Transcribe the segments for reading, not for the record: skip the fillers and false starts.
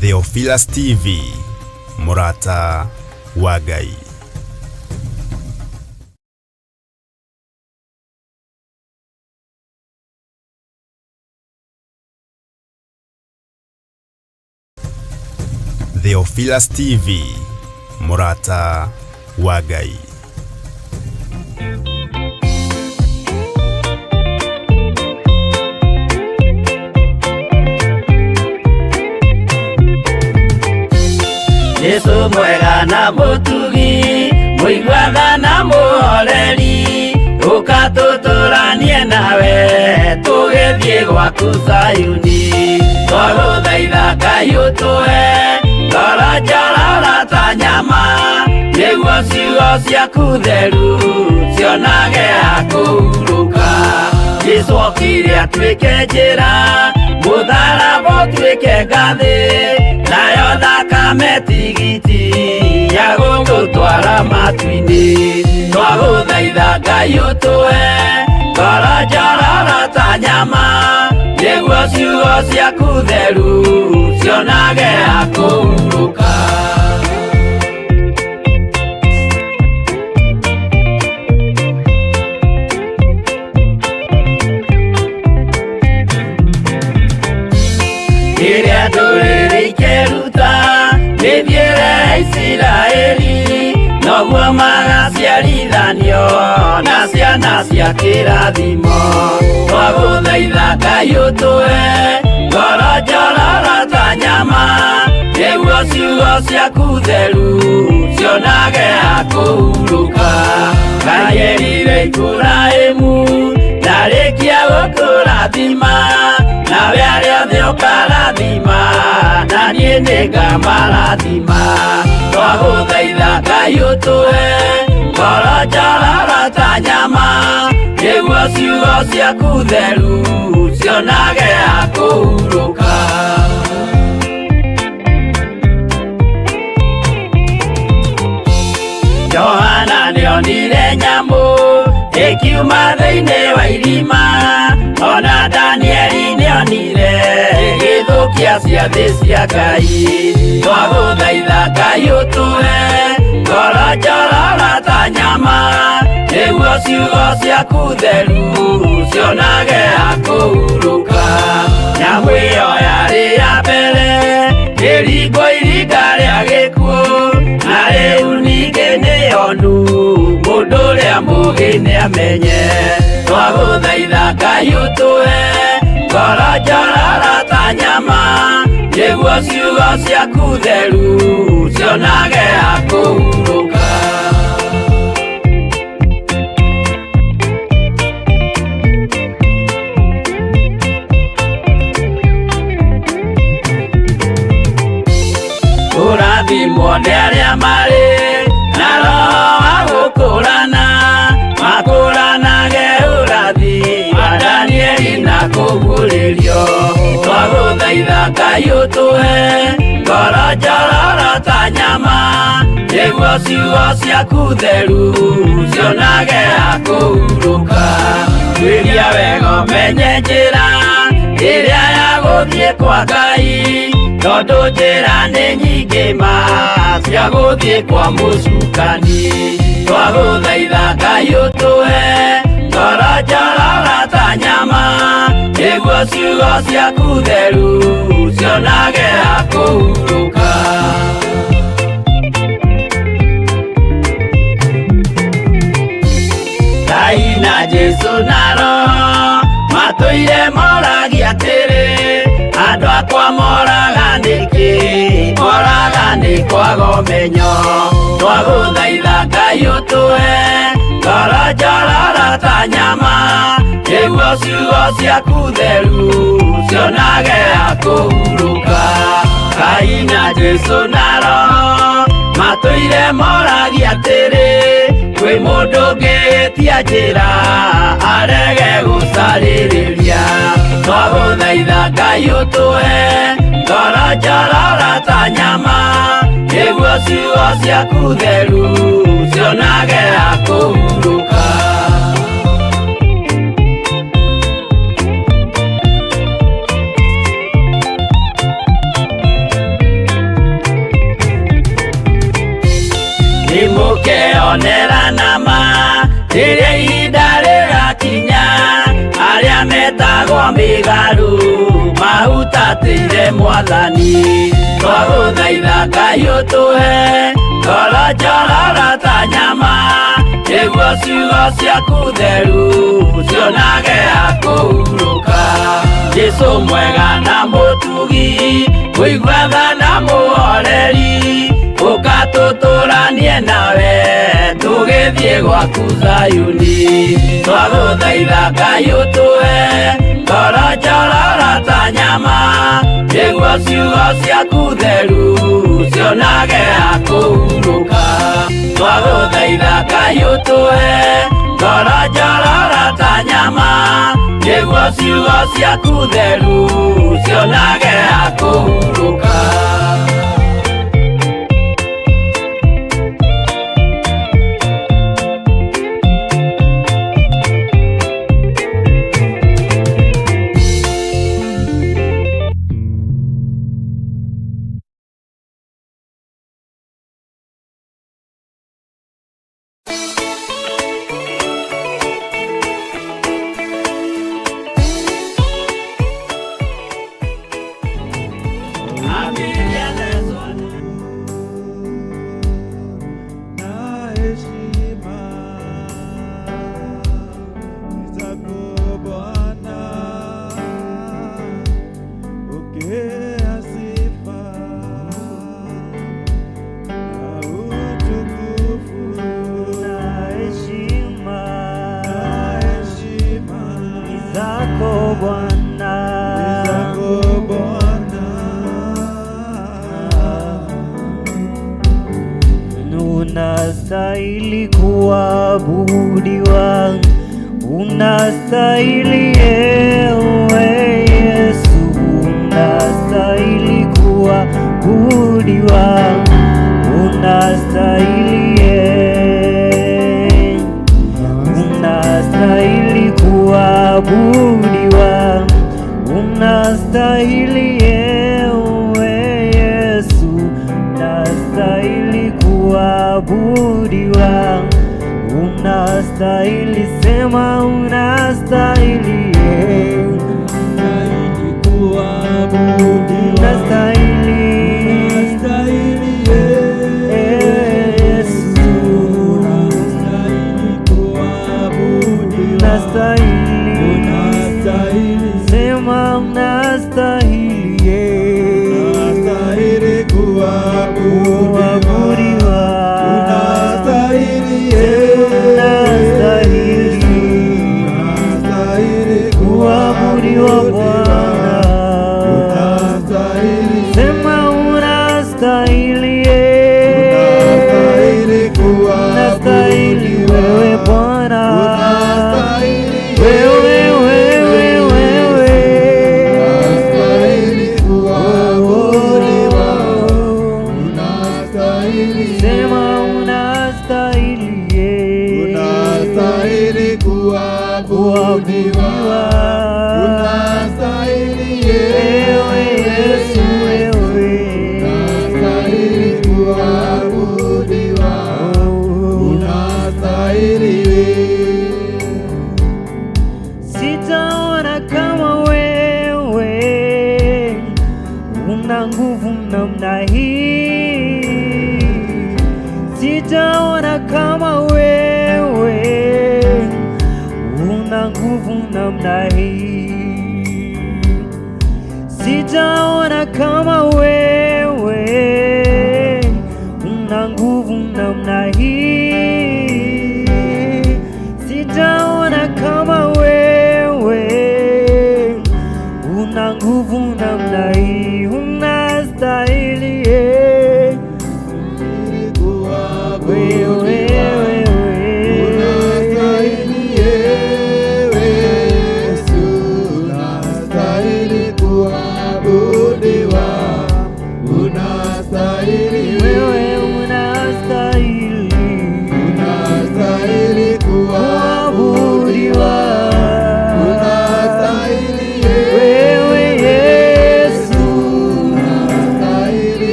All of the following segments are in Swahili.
Theophilus TV, Murata wa Ngai. Theophilus TV, Murata wa Ngai. Yesu mwega na mutugi, muigua na muhoreri, ukatuturanie nawe tugithie gwaku Sayuni. Twaguthaitha Ngai utue ngoro njororo ta nyama, niguo ciugo ciaku theru cionage akuhuruka. Yesu okire atuike njira, mutharaba utuike ngathi, nayo thakame tigiti ya gũgũtwara matu-inĩ. Twagũthaitha Ngai ũtũhe ngoro njororo ta nyama, nĩguo ciugo ciaku theru cionage akũhurũka. Rĩrĩa ndũrĩrĩ ikeruta gĩthiĩre Isiraeli, noguo magaciarithanio na ciana cia kĩrathimo. Twagũthaitha Ngai ũtũhe ngoro njororo ta nyama, nĩguo ciugo ciaku theru cionage akũhurũka. Ngai erire Iburahĩmu ndarĩkia gũkũrathima, nawe arĩa othe ũkarathima na niĩ nĩngamarathima. Twagũthaitha Ngai ũtũhe ngoro njororo ta nyama, nĩguo ciugo ciaku theru cionage akũhurũka. Johana nĩonire nyamũ ĩkiuma thĩinĩ wa irima, ona Danieli nĩonire gĩthũkia ciathĩ cia Ngai. Twagũthaitha Ngai ũtũhe ngoro njororo ta nyama, nĩguo ciugo ciaku theru cionage akũhurũka. Nyamũ ĩyo yarĩ ya mbere ĩringwo iringa rĩa gĩkuũ, na rĩu ningĩ nĩyonu mũndũ ũrĩa mũũgĩ nĩamenye. Twagũthaitha Ngai ũtũhe ngoro njororo ta nyama, nĩguo ciugo ciaku theru cionage akũhurũka. Kũrathimwo nĩ arĩa marĩ na roho wa gũkũrana, makũranage ũrathi wa Danieli na kũguũrĩrio. Twagũthaitha Ngai ũtũhe ngoro njororo ta nyama, nĩguo ciugo ciaku theru cionage akũhurũka. Twĩria wega ũmenye njĩra ĩrĩa ya gũthiĩ kwa Ngai, tondũ njĩra nĩ nyingĩ ma cia gũthiĩ kwa mũcukani. Twagũthaitha Ngai ũtũhe ngoro njororo ta nyama, nĩguo ciugo ciaku theru cionage akũhurũka. Ngai na Jesu na Roho matũire moragia atĩrĩ, andũ akwa moraga nĩkĩ, moraga nĩ kwaga ũmenyo. Twagũthaitha Ngai ũtũhe ngoro njororo ta nyama, nĩguo ciugo ciaku theru cionage akũhurũka. Ngai na Jesu na Roho matũire moragia atĩrĩ, kwĩ mũndũ ũngĩtia njĩra arege gũcarĩrĩria. Twagũthaitha Ngai ũtũhe ngoro njororo ta nyama, nĩguo ciugo ciaku theru cionage akũhurũka. rĩrĩa ihinda rĩgakinya arĩa metagwo mĩgarũ mahutatĩire Mwathani. Twagũthaitha Ngai ũtũhe ngoro njororo ta nyama, nĩguo ciugo ciaku theru cionage ha kũhurũka. Jesũ mwega na mũtugi, mũigua tha na mũhoreri, ũka tũtũranie nawe tũgĩthiĩ gwaku Zayuni. Twagũthaitha Ngai ũtũhe ngoro njororo ta nyama, nĩguo ciugo ciaku theru cionage ha kũhurũka. Twagũthaitha Ngai ũtũhe ngoro njororo ta nyama, nĩguo ciugo ciaku theru cionage ha kũhurũka. Unastahili kuabudiwa, unastahili ewe Yesu, unastahili kuabudiwa, unastahili unastahili kuabudiwa, unastahili ewe Yesu, unastahili kuabudiwa, unastahili, sema unastahili, unastahili kuabudiwa, unastahili, Yesu, unastahili kuabudiwa, unastahili, sema unastahili, unastahili kuabudiwa, kuabudiwa Bwana, sema unastahili, unastahili wewe Bwana, wewe unastahili kuabudiwa, sema unastahili, unastahili kuabudiwa, unastahili ewe Yesu, wewe unastahili kuabudiwa, unastahili. Sitaona kama wewe, una nguvu namna hii. Sitaona kama wewe, una nguvu namna hii. Sitaona kama wewe, una nguvu namna hii. Sitaona kama wewe, una nguvu namna hii. Unastahili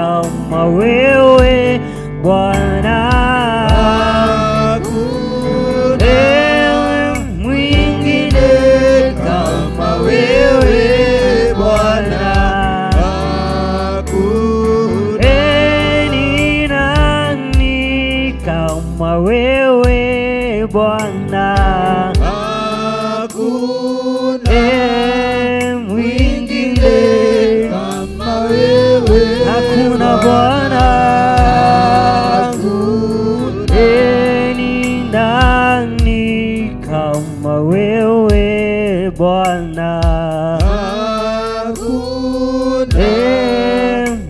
kama wewe Bwana. Ewe mwingine kama wewe Bwana. Ni nani kama wewe Bwana? Mwingine kama wewe hakuna Bwana. Ni nani kama wewe Bwana?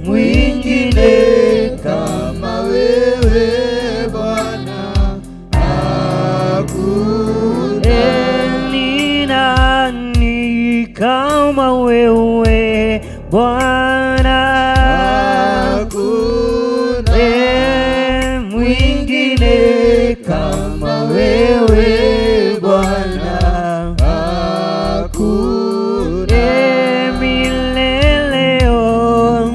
Mwingine kama wewe Bwana. Ni nani kama wewe Bwana? Mwingine kama wewe Bwana. Milele oh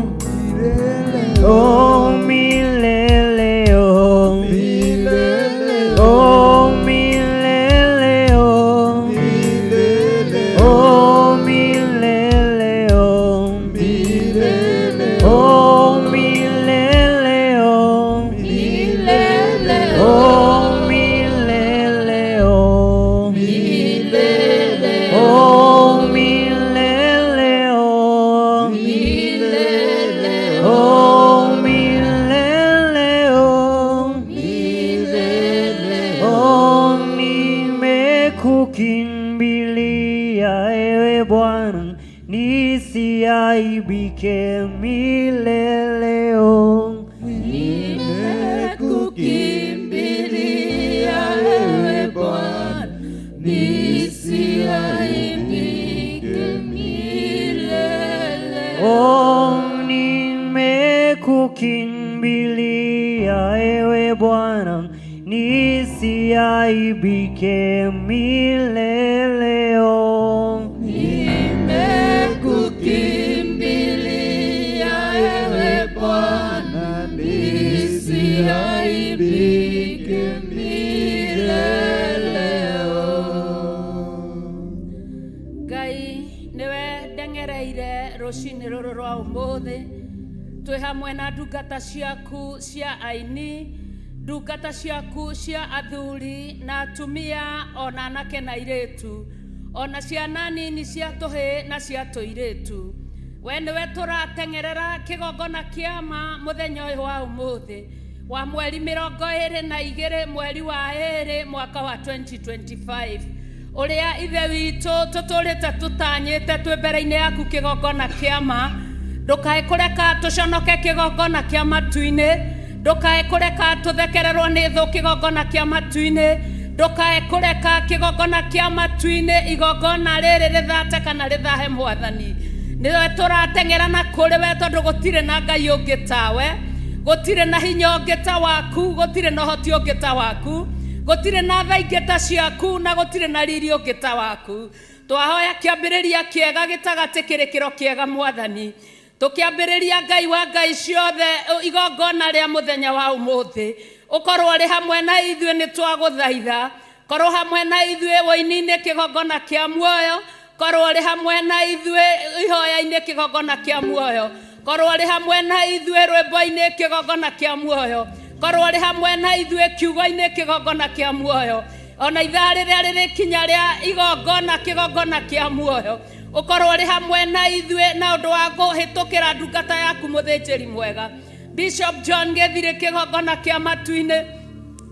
milele oh milele oh milele oh milele oh milele oh milele oh milele oh milele oh milele oh milele oh milele oh milele oh milele oh milele oh nimekukimbilia ewe Bwana nisiaibike milele oh nimekukimbilia ewe Bwana nisiaibike milele oh nimekukimbilia ewe Bwana nisiaibike milele oh nimekukimbilia ewe Bwana nisiaibike milele Ngai niwe ndengereire rucini ruru rwa umuthi twi hamwe na ndungata ciaku cia aini ndungata ciaku cia athuri na atumia ona anake na airitu ona ciana nini cia tuhi na cia tuiritu we niwe turatengerera kigongona kiama muthenya uyu wa umuthi wa mweri 22 mweri wa 2 mwaka wa 2025 uria ithe witu tuturite tutanyite twi mbere-ini yaku kigongona kiama ndukae kureka tuconoke kigongona kia matu-ini ndukae kureka tuthekererwo ni thu kigongona kia matu-ini ndukae kureka kigongona kia matu-ini igongona riri rithate kana rithahe mwathani niwe turatengera na kuri we tondu gutire na ngai ungi tawe gutire na hinya ungi ta waku gutire na hoti ungi ta waku gutire na tha ingi ta ciaku na gutire na riri ungi ta waku twahoya kiambiriria kiega gitagati kirikiro kiega mwathani tukiambiriria ngai wa ngai ciothe igongona ria muthenya wa umuthi ukorwo ri hamwe na ithue ni twaguthaitha korwo hamwe na ithue woini-ini kigongona kia muoyo korwo ri hamwe na ithue ihoya-ini kigongona kia muoyo korwo ri hamwe na ithue rwimbo-ini kigongona kia muoyo korwo ri hamwe na ithue kiugo-ini kigongona kia muoyo ona ithaa riria riri kinya ria igongona kigongona kia muoyo ukorwo ri hamwe na ithue na undu wa guhitukira ndungata yaku muthinjiri mwega Bishop John Githiri kigongona kia matu-ini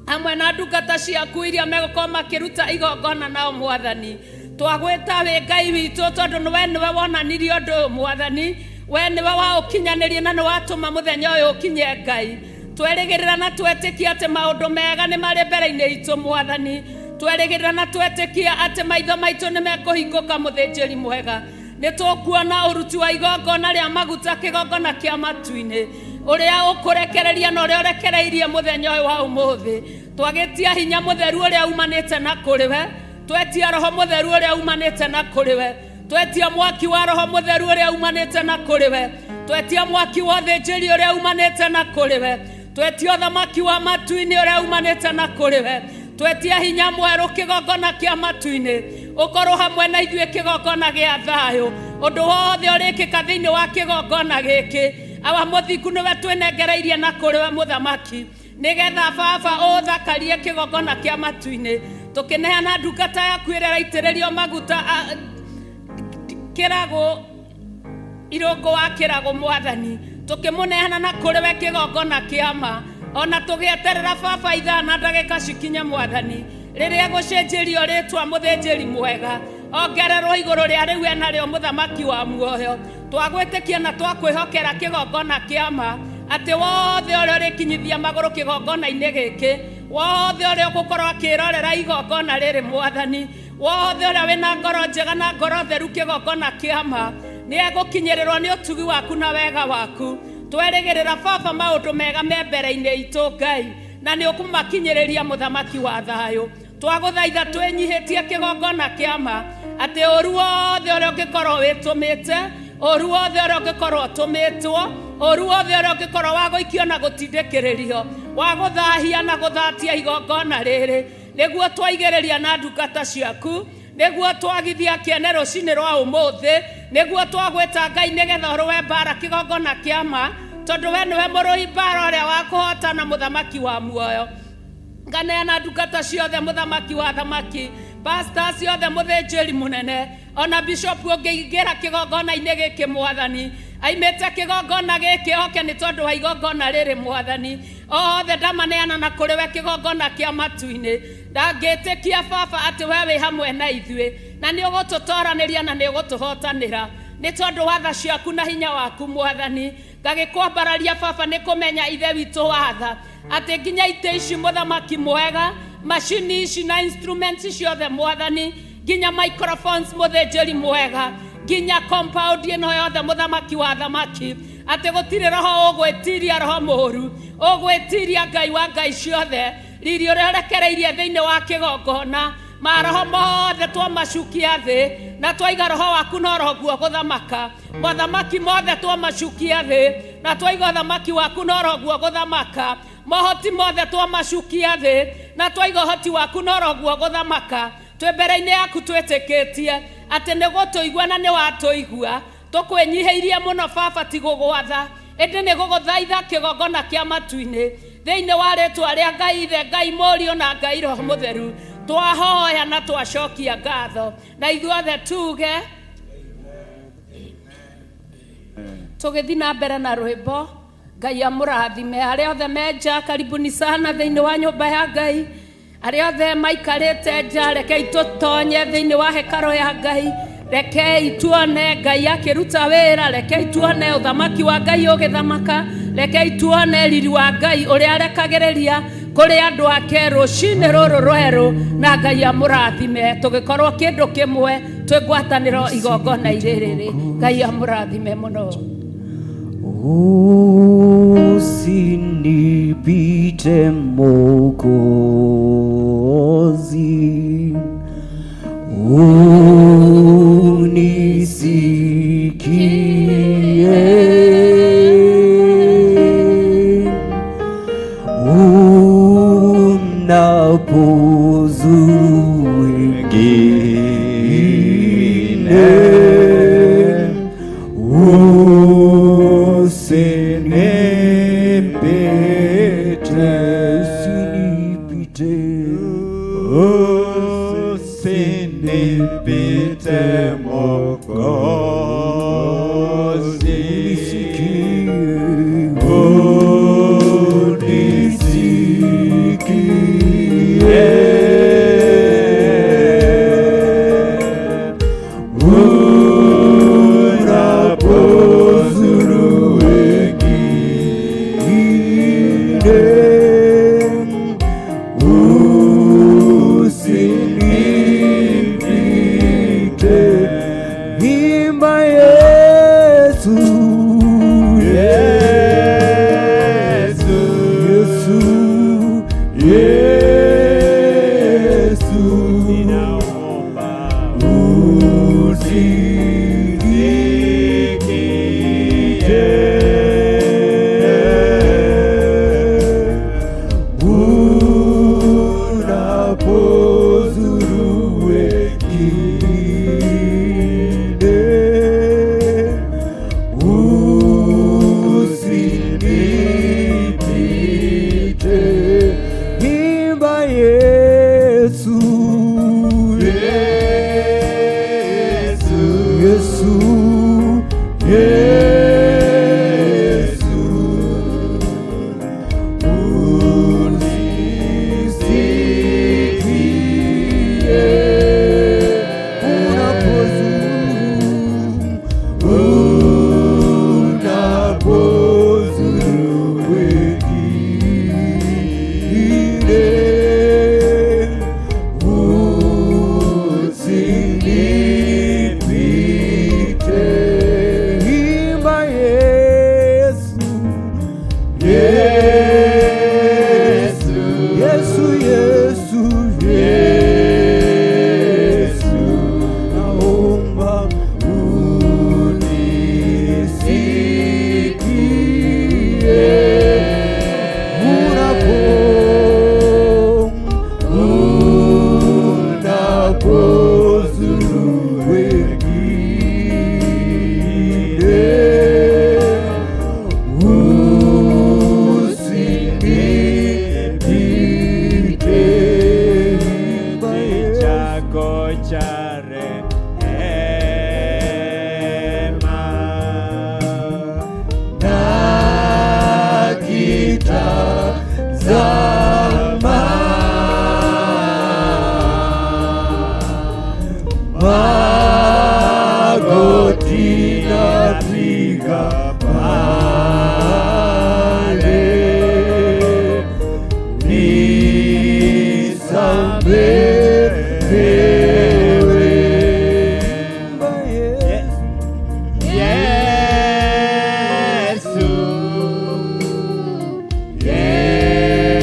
hamwe na ndungata ciaku iria megukorwo makiruta igongona nao mwathani twagwita wi ngai witu tondu niwe wonanirie undu mwathani we niwe wa ukinyanirie na ni watuma muthenya uyu ukinye ngai twerigirira na twetikia ati maundu mega ni mari mbere-ini itu mwathani twerigirira na twetikia ati maitho maitu ni mekuhinguka muthinjiri mwega ni tukuona uruti wa igongona ria maguta kigongona kia matu-ini uria ukurekereria na uria urekereirie muthenya uyu wa umuthi twagitia hinya mutheru uria umanite na kuri we twetia roho mutheru uria umanite na kuri we twetia mwaki wa roho mutheru uria umanite na kuri we twetia mwaki wa thĩnjĩri ũrĩa umanĩte na kũrĩ we, twetia ũthamaki wa matu-inĩ ũrĩa umanĩte na kũrĩ we, twetia hinya mwerũ kĩgongona kĩa matu-inĩ ũkorwo hamwe na ithuĩ kĩgongona gĩa thayũ, ũndũ wothe ũrĩkĩka thĩinĩ wa kĩgongona gĩkĩ awa mũthingu nĩwe twĩnengereirie na kũrĩ we mũthamaki, nĩgetha baba ũthakarie kĩgongona kĩa matu-inĩ, tũkĩneana ndungata yaku ĩrĩa ĩraitĩrĩrio maguta kĩrago irũngũ wa kĩrago mwathani, tũkĩmũneana na kũrĩ we kĩgongona kĩama, ona tũgĩeterera baba ithana ndagĩka cikinye mwathani, rĩrĩa gũcenjerio rĩtwa mũthĩnjĩri mwega, ongererwo igũrũ rĩa rĩu enarĩo mũthamaki wa muoyo, twagwĩtĩkia na twakwĩhokera kĩgongona kĩama, atĩ wothe ũrĩa ũrĩkinyithia magũrũ kĩgongona-inĩ gĩkĩ, wothe ũrĩa ũgũkorwo akĩrorera igongona rĩrĩ mwathani, wothe ũrĩa wĩna ngoro njega na ngoro theru kĩgongona kĩama, nĩ egũkinyĩrĩrwo nĩ ũtugi waku na wega waku, twerĩgĩrĩra baba maũndũ mega me mbere-inĩ itũ Ngai, na nĩ ũkũmakinyĩrĩria mũthamaki wa thayũ, twagũthaitha twĩnyihĩtie kĩgongona kĩama, atĩ ũru wothe ũrĩa ũngĩkorwo wĩtũmĩte, ũru wothe ũrĩa ũngĩkorwo ũtũmĩtwo, ũru wothe ũrĩa ũngĩkorwo wa gũikio na gũtindĩkĩrĩrio, wa gũthahia na gũthatia igongona rĩrĩ, nĩguo twaigĩrĩria na ndungata ciaku, nĩguo twagithia kĩene rũcinĩ rwa ũmũthĩ, nĩguo twagwĩta Ngai nĩgetha ũrũe mbara kĩgongona kĩama, tondũ we nĩwe mũrũi mbara ũrĩa wa kũhotana mũthamaki wa muoyo. Nganeana ndungata ciothe mũthamaki wa thamaki, pastor ciothe mũthĩnjĩri mũnene, ona bishop ũngĩingĩra kĩgongona-inĩ gĩkĩ mwathani, aimĩte kĩgongona gĩkĩ oke nĩ tondũ wa igongona rĩrĩ mwathani, othe ndamaneana na kũrĩ we kĩgongona kĩa matu-inĩ, ndangĩtĩkia baba atĩ we wĩ hamwe na ithuĩ, na nĩ ũgũtũtoranĩria na nĩ ũgũtũhotanĩra, nĩ tondũ wa tha ciaku na hinya waku mwathani, ngagĩkwambararia baba nĩ kũmenya ithe witũ watha, atĩ nginya itĩ ici mũthamaki mwega, macini ici na instruments ciothe mwathani, nginya microphones mũthĩnjĩri mwega, nginya compound ĩno yothe mũthamaki wa thamaki, atĩ gũtirĩ roho ũgwĩtiria roho mũũru, ũgwĩtiria Ngai wa Ngai ciothe, riri ũrĩa ũrekereirie thĩinĩ wa kĩgongona, maroho mothe twamacukia thĩ, na twaiga roho waku no roho guo gũthamaka, mothamaki mothe twamacukia thĩ, na twaiga ũthamaki waku no roho guo gũthamaka, mohoti mothe twamacukia thĩ, na twaiga ũhoti waku no roho guo gũthamaka, twĩ mbere-inĩ yaku twĩtĩkĩtie atĩ nĩ gũtũigua na nĩ watũigua, tũkwĩnyihĩirie mũno baba ti gũgwatha, ĩndĩ nĩ gũgũthaitha kĩgongona kĩa matu-inĩ, thĩinĩ wa rĩtwa rĩa Ngai ithe, Ngai mũriũ na Ngai roho mũtheru, twahoya na twacokia ngatho, na ithuothe tuge tũgĩthiĩ na mbere na rwĩmbo. Ngai amũrathime arĩa othe menja, karibuni sana thĩinĩ wa nyũmba ya Ngai, arĩa othe maikarĩte nja, rekei tũtonye thĩinĩ wa hekarũ ya Ngai, rekei tuone Ngai akĩruta wĩra, rekei tuone ũthamaki wa Ngai ũgĩthamaka, rekei tuone riri wa Ngai ũrĩa arekagĩrĩria kũrĩ andũ ake rũcinĩ rũrũ rwerũ, na Ngai amũrathime tũgĩkorwo kĩndũ kĩmwe, twĩ ngwatanĩro igongona-inĩ rĩrĩ. Ngai amũrathime mũno. Usinipite Mwokozi, unisikie, unapozuru wengine, usinipite Mwokozi, unapozuru wengine, usinipite. Imba Yesu, Yesu, Yesu, Yesu, ninaomba unisikie. Yesu, Yesu, Yesu, naomba unisikie unapozuru wengine, usinipite chako cha rehema na kitazama magoti napiga pale, nisamehewe. Yesu, Yesu,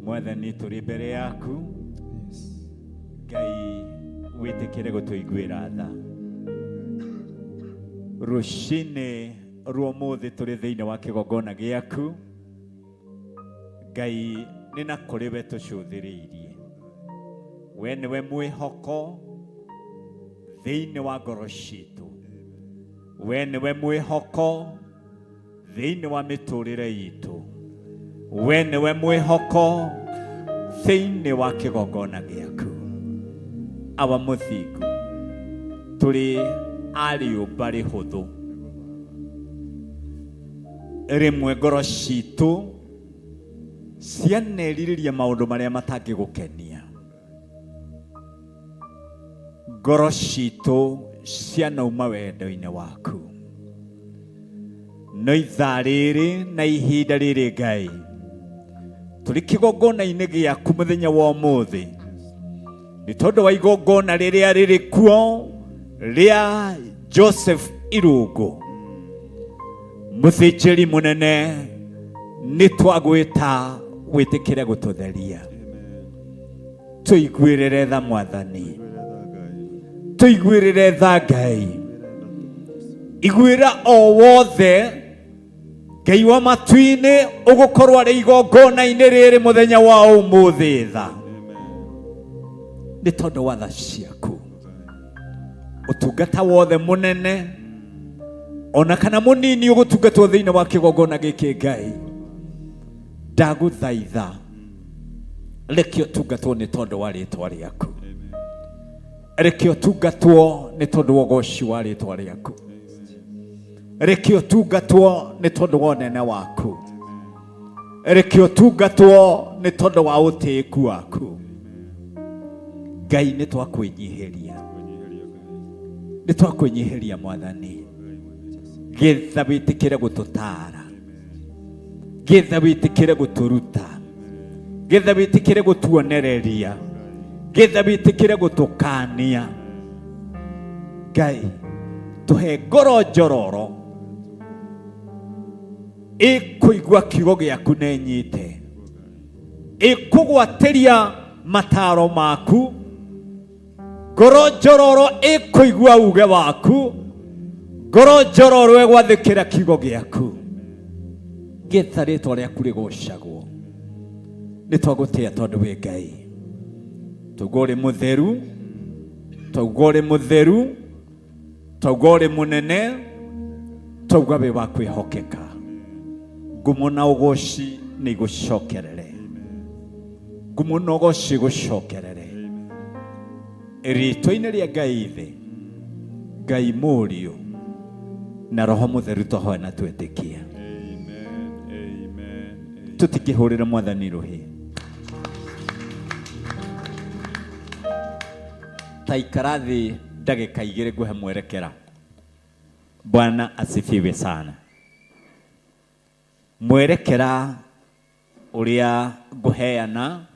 Mwathani turi mbere yaku Ngai witikire gutuiguira tha rucini rwa muthi turi thiini wa kigongona giaku Ngai nina kuri we tucuthiriirie. We niwe mwihoko thiini wa ngoro citu. We niwe mwihoko thiini wa miturire itu. We niwe mwihoko thiini wa kigongona giaku. Awa muthingu turi ariumba rihuthu. Rimwe ngoro citu cianeririria maundu maria matangigukenia. Ngoro citu cianauma wendo-ini waku. No ithaa riri na ihinda riri Ngai turi kigongona-ini giaku muthenya wa umuthi, ni tondu wa igongona riria riri kuo ria Joseph Irungu muthinjiri munene, ni twagwita witikire gututheria. Tuiguirire tha Mwathani, tuiguirire tha Ngai. Iguira o wothe Ngai wa matu-ini ugukorwo ari igongona-ini riri muthenya wa umuthi tha, ni tondu wa tha ciaku. Utungata wothe munene ona kana munini ugutungatwo thiini wa kigongona giki Ngai, ndaguthaitha reke utungatwo ni tondu wa ritwa riaku. Reke utungatwo ni tondu wa ugoci wa ritwa riaku. Reke utungatwo ni tondu wa unene waku. Reke utungatwo ni tondu wa utiiku waku. Ngai ni twakwinyihiria, ni twakwinyihiria Mwathani. Getha witikire gututara, getha witikire guturuta, getha witikire gutuonereria, getha witikire gutukania. Ngai tuhe ngoro njororo ikuigua kiugo giaku nenyite, ikugwatiria mataro maku. Ngoro njororo ikuigua uge waku, ngoro njororo egwathikira kiugo giaku. Getha ritwa riaku rigocagwo. Ni twagutia tondu wi Ngai. Tuuga uri mutheru, tuuga uri mutheru, tuuga uri munene, tuuga wi wa kwihokeka. Ngumo na ugoci ni gucokerere, ngumo na ugoci gucokerere ritwa-ini ria Ngai Ithe, Ngai Mũriũ na Roho Mutheru twahoya na twetikia. Tutikihurira Mwathani ruhi. Taikara thi ndagika igiri nguhe mwerekera. Bwana asifiwe sana. Mwerekera uria nguheana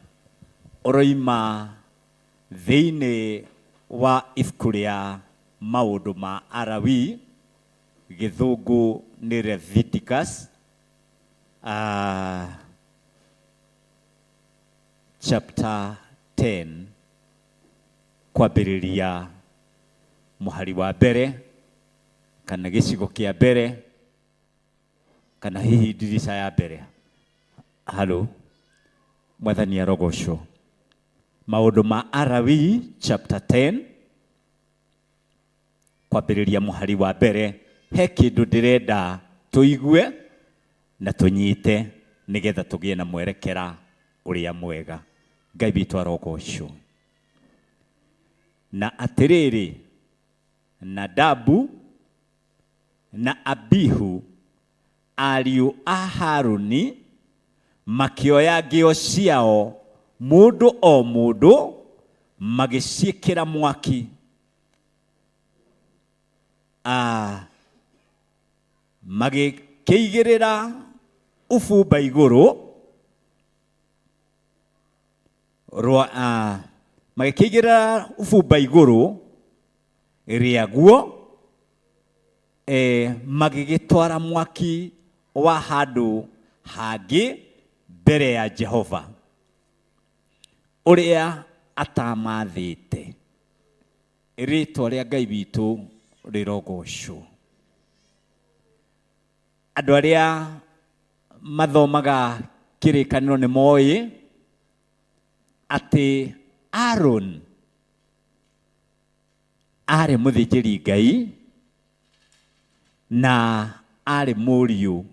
uroima thiini wa ibuku ria maundu ma Arawi, Githungu ni Leviticus, chapter 10 kwambiriria muhari wa mbere kana gicigo kia mbere kana hihi dirisa ya mbere. Halo, Mwathani arogocwo. Maundu ma Arawi chapter 10 kwambiriria muhari wa mbere. He kindu ndirenda tuigue na tunyite nigetha tugie na mwerekera uria mwega. Ngai witu arogocwo. Na atiriri, Nadabu na Abihu ariu a Haruni makioya ngio ciao mundu o mundu magiciikira mwaki. Magikigirira ufumba iguru magikigirira ufumba iguru riaguo, magigitwara mwaki wa handu hangi mbere ya Jehova uria atamathite. Ritwa ria Ngai witu rirogocwo. Andu aria mathomaga kĩrĩkanĩro nĩ moĩ atĩ Aaron arĩ mũthĩnjĩri Ngai na arĩ mũriũ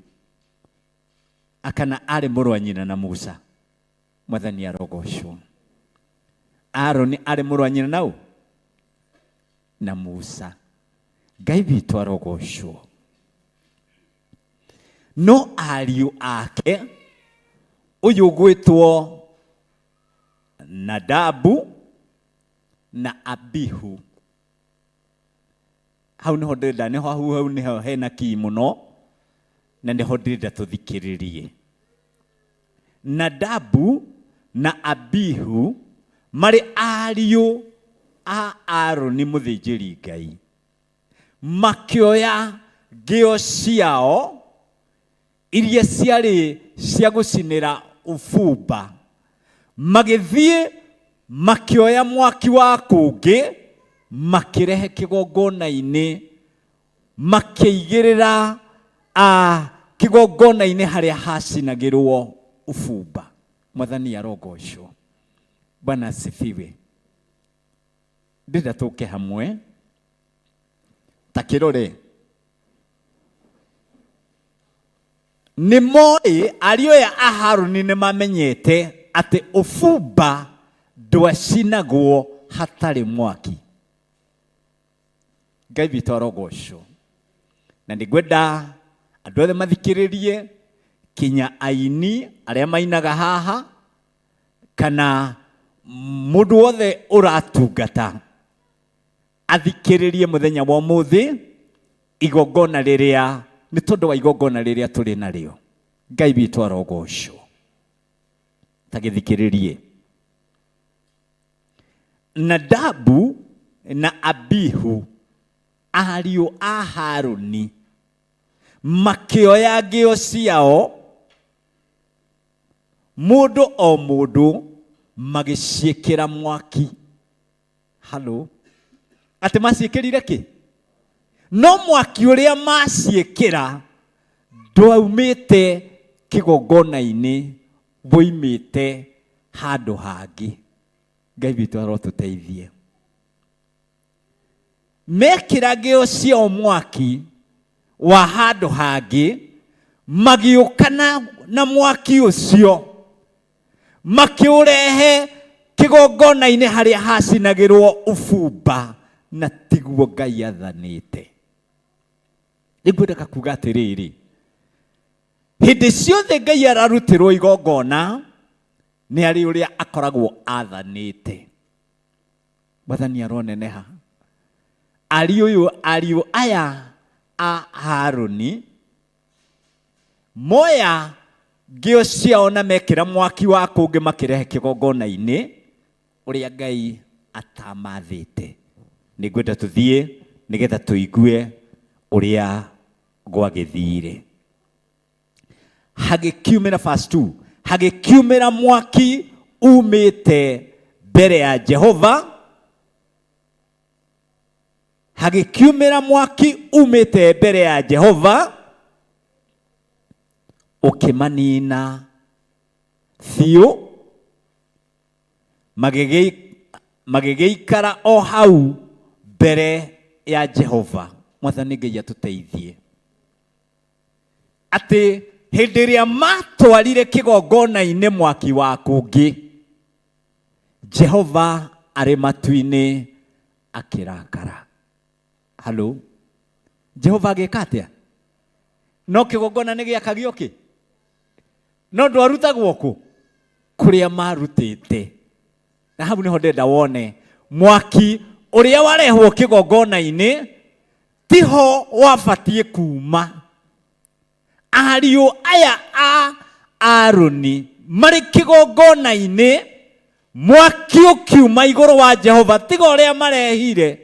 akana arĩ mũrũ wa nyina na Musa. Mwathani arogocwo. Aaron arĩ mũrũ wa nyina nau na Musa. Ngai witũ arogocwo. No ariũ ake ũyũ gwĩtwo Nadabu na Abihu. Hau nĩho ndĩrenda, hau nĩho hena kii mũno na nĩho ndĩrenda tũthikĩrĩrie. Nadabu na Abihu marĩ ariũ a Aroni mũthĩnjĩri Ngai, makĩoya ngĩo ciao iria ciarĩ cia gũcinĩra ũbumba, magĩthiĩ makĩoya mwaki wa kũngĩ makĩrehe kĩgongona-inĩ, makĩigĩrĩra kĩgongona-inĩ harĩa hacinagĩrwo ũbumba. Mwathani arogocwo. Bwana asifiwe. Ndĩrenda tũke hamwe ta kĩrore. Nĩ moĩ ariũ aya a Harũni nĩ mamenyete atĩ ũbumba ndwacinagwo hatarĩ mwaki. Ngai witũ arogocwo. Na nĩngwenda andũ othe mathikĩrĩrie, kinya aini arĩa mainaga haha kana mũndũ wothe ũratungata athikĩrĩrie mũthenya wa ũmũthĩ igongona rĩrĩa, nĩ tondũ wa igongona rĩrĩa tũrĩ narĩo. Ngai witũ arogocwo. Ta gĩthikĩrĩrie. Nadabu na Abihu ariũ a Harũni makĩoya ngĩo ciao, mũndũ o mũndũ magĩciĩkĩra mwaki. Halo, atĩ maciĩkĩrire kĩ? No mwaki ũrĩa maciĩkĩra ndwaumĩte kĩgongona-inĩ, woimĩte handũ hangĩ. Ngai witũ arotũteithie. Mekĩra ngĩo ciao mwaki wa handũ hangĩ, magĩũkana na mwaki ũcio makĩũrehe kĩgongona-inĩ harĩa hacinagĩrwo ũbumba, na tiguo Ngai athanĩte. Nĩngwenda kuuga atĩrĩrĩ, hĩndĩ ciothe Ngai ararutĩrwo igongona nĩ arĩ ũrĩa akoragwo athanĩte. Mwathani aroneneha. Ariũ aya a Harũni moya ngĩo ciao na mekĩra mwaki wa kũngĩ makĩrehe kĩgongona-inĩ ũrĩa Ngai atamathĩte. Nĩngwenda tũthiĩ nĩgetha tũigue ũrĩa gwagĩthire. Hagĩkiumĩra verse 2, hagĩkiumĩra mwaki umĩte mbere ya Jehova. Hagĩkiumĩra mwaki umĩte mbere ya Jehova, ũkĩmanina biũ, magĩgĩikara o hau mbere ya Jehova. Mwathani Ngai atũteithie. Atĩ hĩndĩ ĩrĩa matwarire kĩgongona-inĩ mwaki wa kũngĩ, Jehova arĩ matu-inĩ akĩrakara. Halo, Jehova agĩka atĩa? No kĩgongona nĩ gĩakagio kĩ? No ndwarutagwo kũ? Kũrĩa marutĩte. Na hau nĩho ndenda wone mwaki ũrĩa warehwo kĩgongona-inĩ tiho wabatiĩ kuma. Ariũ aya a Aroni marĩ kĩgongona-inĩ, mwaki ũkiuma igũrũ wa Jehova, tiga ũrĩa marehire.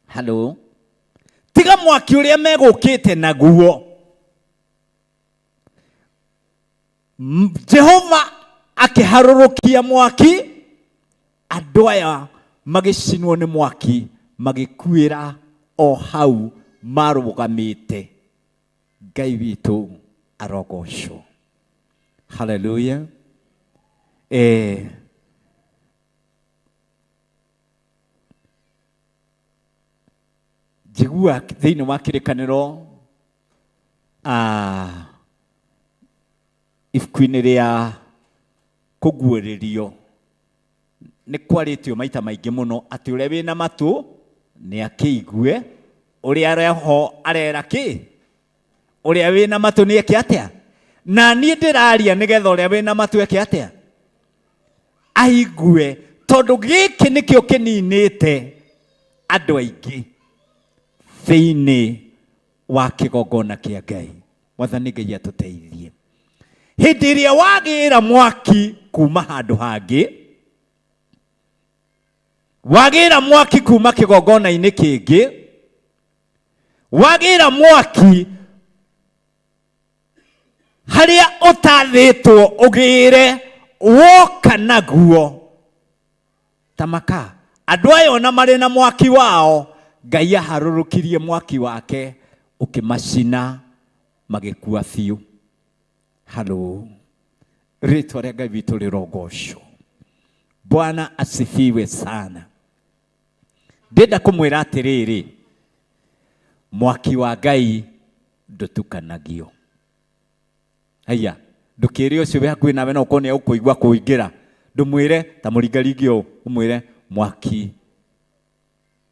Halo, tiga mwaki ũrĩa megũkĩte naguo. Jehova akĩharũrũkia mwaki, andũ aya magĩcinwo nĩ mwaki, magĩkuĩra o hau marũgamĩte. Ngai witũ arogocwo. Hallelujah. Jigua thĩinĩ wa kĩrĩkanĩro ibuku-inĩ rĩa kũguũrĩrio nĩ kwarĩtio maita maingĩ mũno atĩ ũrĩa wĩna matũ nĩ akĩigue, ũrĩa areho arera kĩ, ũrĩa wĩna matũ nĩ eke atĩa. Na niĩ ndĩraria nĩgetha ũrĩa wĩna matũ eke atĩa, aigue, tondũ gĩkĩ nĩkĩo kĩninĩte andũ aingĩ thĩinĩ wa kĩgongona kĩa Ngai. Mwathani Ngai atũteithie. Hĩndĩ ĩrĩa wagĩra mwaki kuma handũ hangĩ, wagĩra mwaki kuma kĩgongona-inĩ kĩngĩ, wagĩra mwaki harĩa ũtathĩtwo ũgĩre, woka naguo ta makaa. Andũ aya ona marĩ na mwaki wao, Ngai aharũrũkirie mwaki wake ũkĩmacina magĩkua biũ. Halo, rĩtwa rĩa Ngai witũ rĩrogocwo. Bwana asifiwe sana. Ndenda kũmwĩra atĩrĩrĩ, mwaki wa Ngai ndũtukanagio. Haya, ndũkĩre ũcio wĩ hakuhĩ nawe na ũkorwo nĩ ũkũigua kũingĩra, ndũmwĩre ta mũringaringi ũũ, ũmwĩre mwaki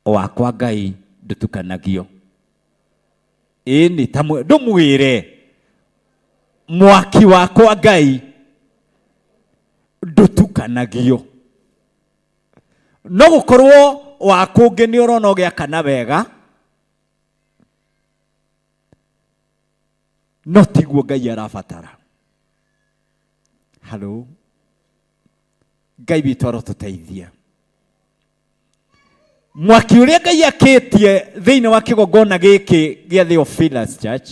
wakwa Ngai ndũtukanagio. Ĩni ta ndũmwĩre mwaki wakwa Ngai ndũtukanagio. No gũkorwo wakũngĩ nĩ ũrona ũgĩakana wega, no tiguo Ngai arabatara. Halo, Ngai witũ arotũteithia. Mwaki ũrĩa Ngai akĩtie thĩinĩ wa kĩgongona gĩkĩ gĩa Theophilus Church,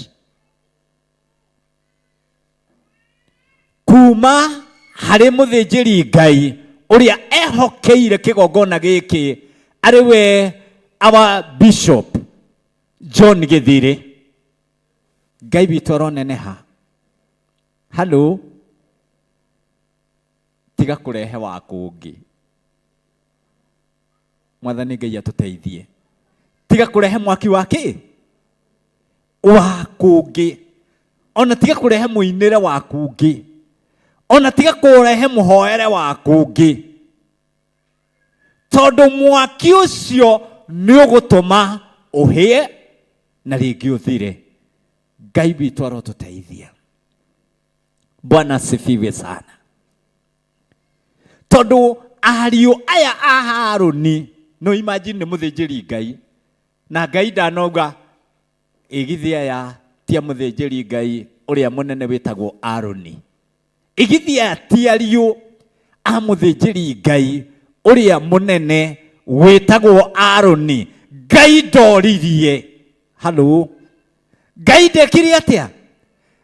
kuma harĩ mũthĩnjĩri Ngai ũrĩa ehokeire kĩgongona gĩkĩ, arĩ we our Bishop John Gĩthirĩ. Ngai witũ aroneneha. Halo, tiga kũrehe wakũngĩ. Mwathani Ngai atũteithie. Tiga kũrehe mwaki wakĩ, wakũngĩ. Ona tiga kũrehe mũinĩre wakũngĩ. Ona tiga kũrehe mũhoere wakũngĩ. Tondũ mwaki ũcio nĩ ũgũtũma ũhĩe na rĩngĩ ũthire. Ngai witũ arotũteithia. Bwana asifiwe sana. Tondũ ariũ aya a Harũni, no imagine nĩ mũthĩnjĩri Ngai, na Ngai ndanauga igithia ya tia mũthĩnjĩri Ngai ũrĩa mũnene wĩtagwo Harũni. Igithia ti ariũ a mũthĩnjĩri Ngai ũrĩa mũnene wĩtagwo Harũni. Ngai ndoririe. Halo, Ngai ndekire atĩa?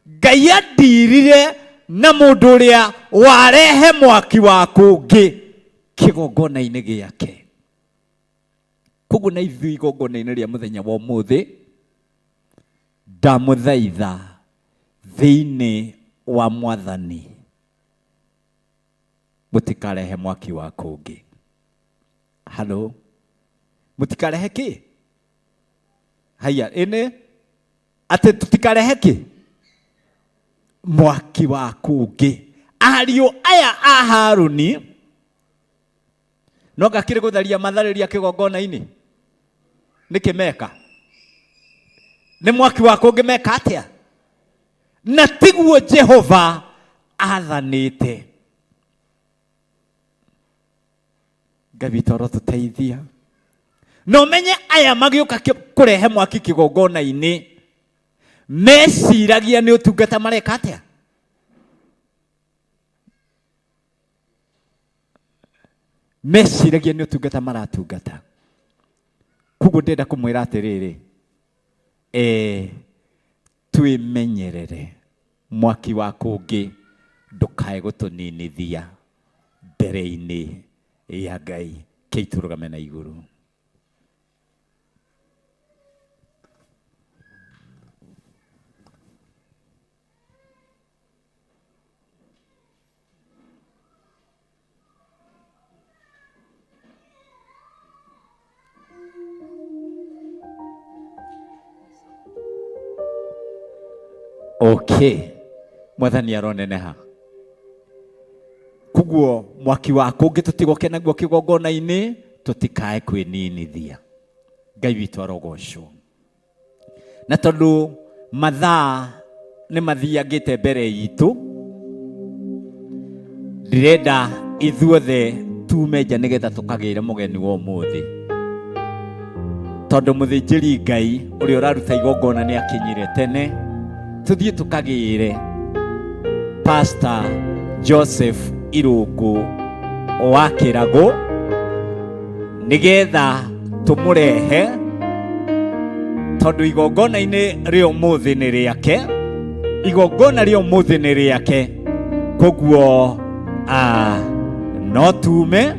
Ngai andirire na mũndũ ũrĩa warehe mwaki wakũngĩ kĩgongona-inĩ gĩake. Koguo na ithuĩ igongona-inĩ rĩa mũthenya wa ũmũthĩ, ndamũthaitha thĩinĩ wa Mwathani, mũtikarehe mwaki wakũngĩ. Halo, mũtikarehe kĩ? Haya, ĩnĩ atĩ tũtikarehe kĩ? Mwaki wakũngĩ. Ariũ aya a Harũni no gakĩrĩ gũtharia matharĩria kĩgongona-inĩ. Nĩkĩ meka? Nĩ mwaki wakũngĩ meka atĩa? Na tiguo Jehova athanĩte. Ngai witũ arotũteithia. No menye aya magĩũka kũrehe mwaki kĩgongona-inĩ, meciragia nĩ ũtungata mareka atĩa? Meciragia nĩ ũtungata maratungata. Koguo ndenda kũmwĩra atĩrĩrĩ, twĩmenyerere mwaki wakũngĩ ndũkae gũtũninithia mbere-inĩ ya Ngai. Kĩi tũrũgame na igũrũ. Okay. Mwathani aroneneha. Kuguo mwaki wako ngitutigoke naguo kigongona-ini tutikae kwininithia. Ngai witũ arogocwo. Na tondu mathaa nĩ mathiangĩte mbere itũ, ndirenda ithuothe tume nja nĩgetha tukagĩre mũgeni wa ũmũthĩ. Tondu mũthĩnjĩri Ngai ũrĩa ũraruta igongona nĩ akinyire tene, tuthiĩ tukagĩre Pastor Joseph Irungu wa Kĩragũ nĩgetha tũmũrehe, tondu igongona-inĩ rĩa ũmũthĩ nĩ rĩake, igongona rĩa ũmũthĩ nĩ rĩake. Koguo no tume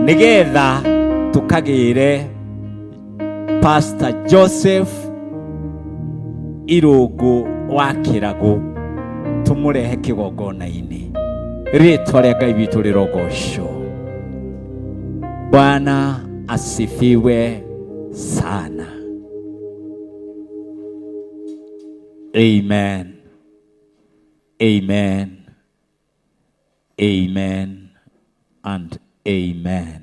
nĩgetha tukagĩre Pastor Joseph Irungu wa Kĩragũ, tumurehe kigongona-ini. Rĩĩtwa rĩa Ngai witũ rĩrogocwo. Bwana asifiwe sana. Amen. Amen. Amen and amen.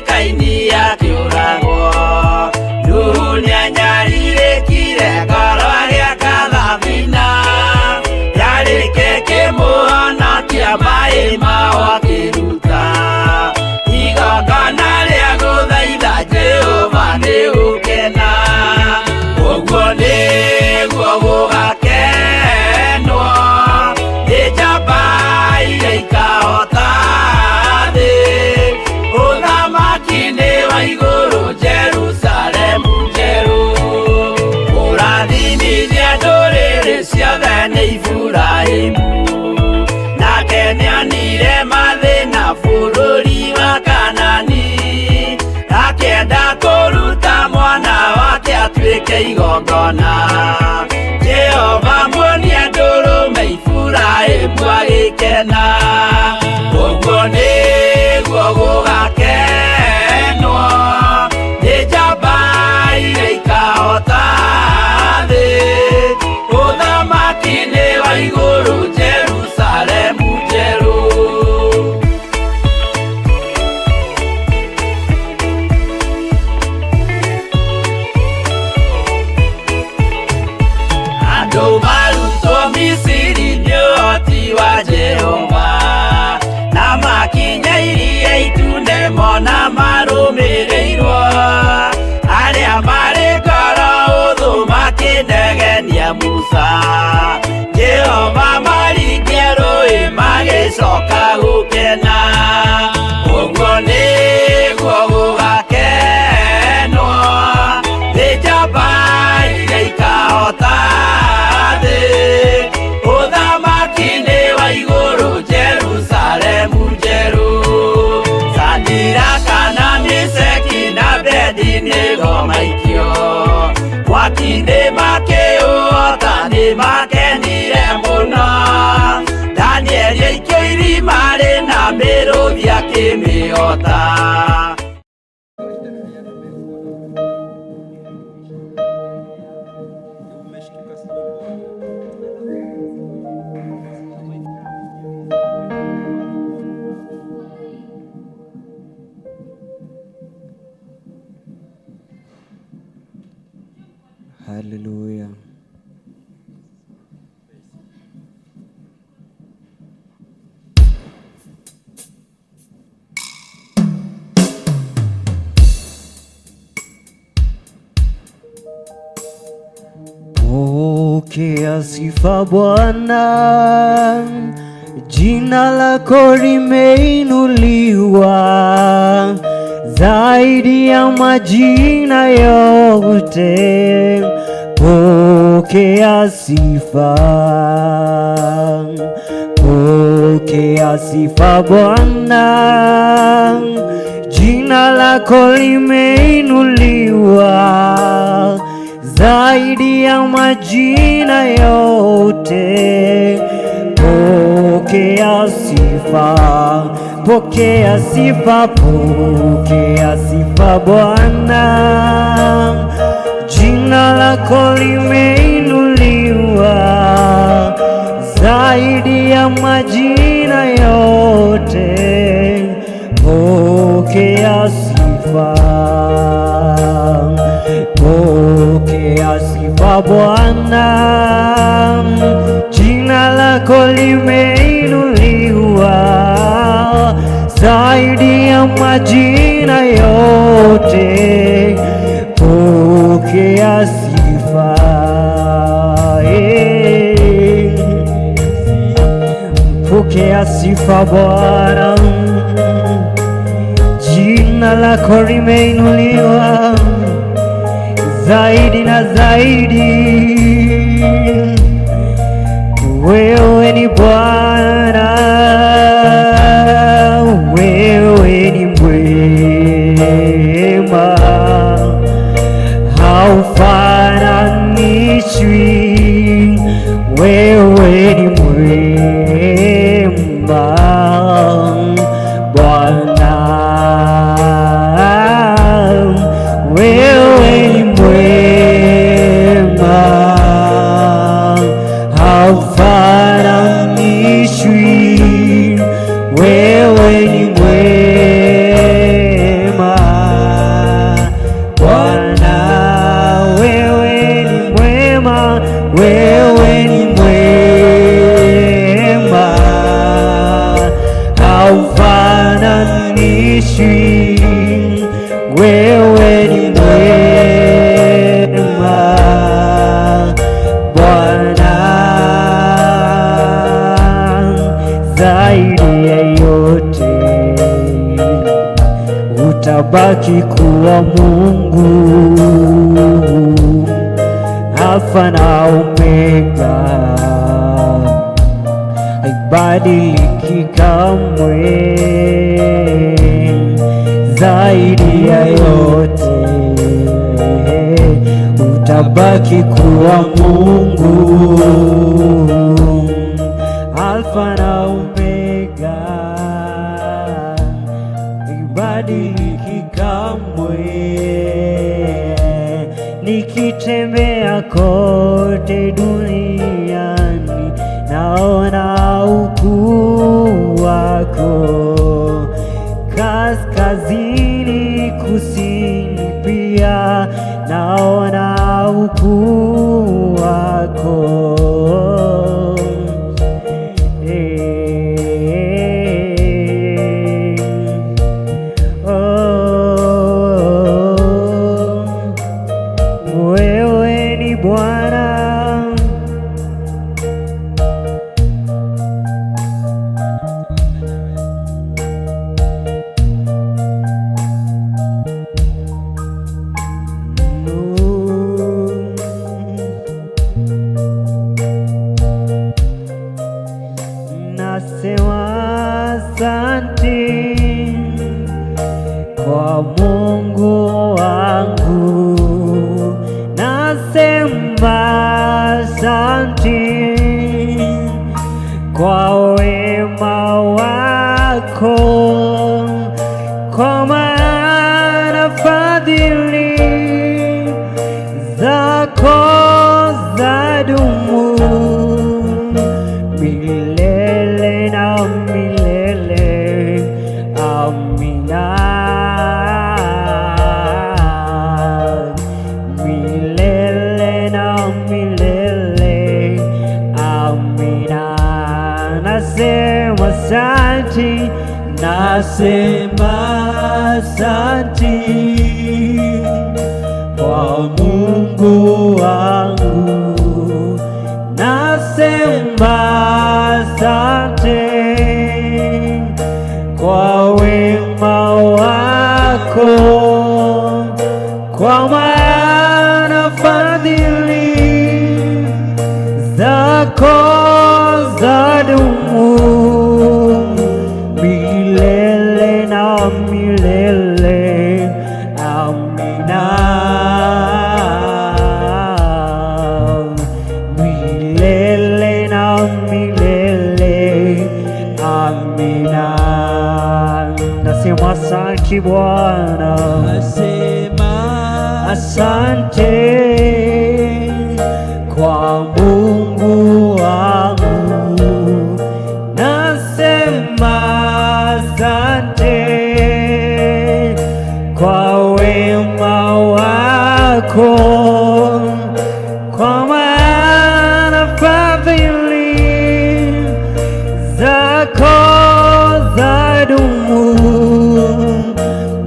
Kaini ya kiurago dunia nyarire kire ngoro ya kathabina yari keke muhana kia mai mawa kiruta igongona ria guthaitha Jehova ni ukena uguo niguo gugakenwo ni njamba iria ikahota iguru Jerusalemu jeru urathimithia ndũrĩrĩ ciothe nĩ Iburahĩmu nake nĩonire mathĩna bũrũri wa Kanani akĩenda kũruta mwana wake atuĩke igongona. Jehova muonie ndũrũme Iburahĩmu agĩkena ũguo nĩguo gũgakenwo nĩ njamba iria ikahota thĩ ũthamaki-inĩ wa igũrũ Jerusalemu njerũ. Andũ marutwo Misiri nĩ ũhoti wa Jehova na makinya iria itune mona marũmĩrĩirwo arĩa marĩ ngoro hũthũ makĩnegenia Musa. Jehova maringie rũĩ magĩcoka gũkena ũguo nĩguo gũgakenwo nĩ njamba iria ikahota thĩ ũthamaki-inĩ wa igũrũ Jerusalemu njerũ. Shadiraka na Meshaki na Abedinego maikio mwaki-inĩ makĩũhota nĩ makenire mũno. Danieli aikio irima rĩna mĩrũthi akĩmĩhota. Hallelujah. Pokea sifa Bwana, jina lako limeinuliwa zaidi ya majina yote, pokea sifa, pokea sifa Bwana. Jina lako limeinuliwa zaidi ya majina yote, pokea sifa, pokea sifa, pokea sifa Bwana. Jina lako limeinuliwa zaidi ya majina yote, pokea sifa, pokea sifa Bwana. Jina lako limeinuliwa zaidi ya majina yote, pokea sifa. Pokea sifa Bwana. Jina lako limeinuliwa zaidi na zaidi. Wewe ni Bwana, wewe ni mwema, haufananishwi. Wewe ni mwema Bwana, wewe ni mwema, haufananishwi. Wewe ni mwema Bwana, wewe ni mwema, wewe ni mwema, haufananishwi. Wewe ni mwema Bwana, zaidi ya yote utabaki kuwa Mungu, Alfa na Omega, haibadiliki kamwe. Zaidi ya yote utabaki kuwa Mungu, Alfa na Omega, haibadiliki kamwe. Nikitembea kote duniani naona ukuu wako, kaskazini kusini pia naona ukuu wako. Wewe ni Bwana, nasema asante kwa Mungu wangu, nasema asante kwa wema wako, kwa maana fadhili zako zadumu milele na milele. Amina. Milele na milele. Amina. Nasema asante, nasema asante kwa Mungu wangu, nasema asante kwa wema wako, zako zadumu milele na milele. Amina. Milele na milele. Amina. Nasema asante Bwana, asante kwa Mungu wangu, nasema asante kwa wema wako, kwa maana fadhili zako zadumu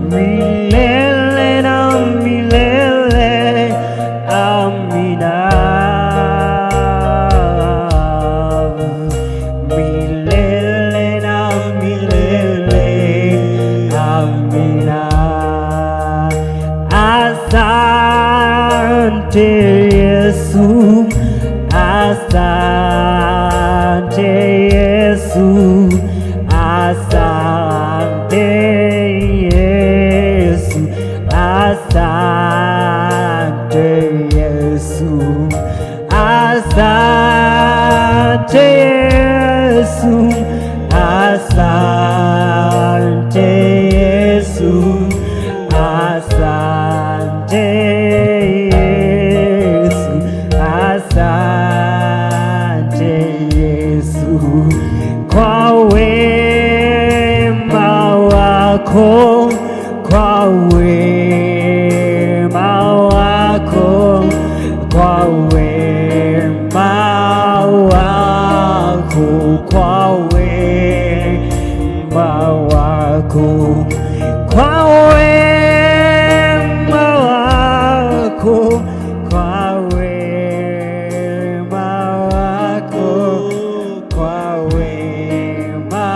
milele na milele. Amina. Milele na milele. Amina. Asante Yesu, asante Yesu, asante Yesu, asante Yesu, asante Yesu, asante Yesu, asante Yesu, asante Yesu kwa wema wako, kwa wema wako, kwa wema wako, kwa wema wako, kwa wema wako, kwa wema wako, kwa wema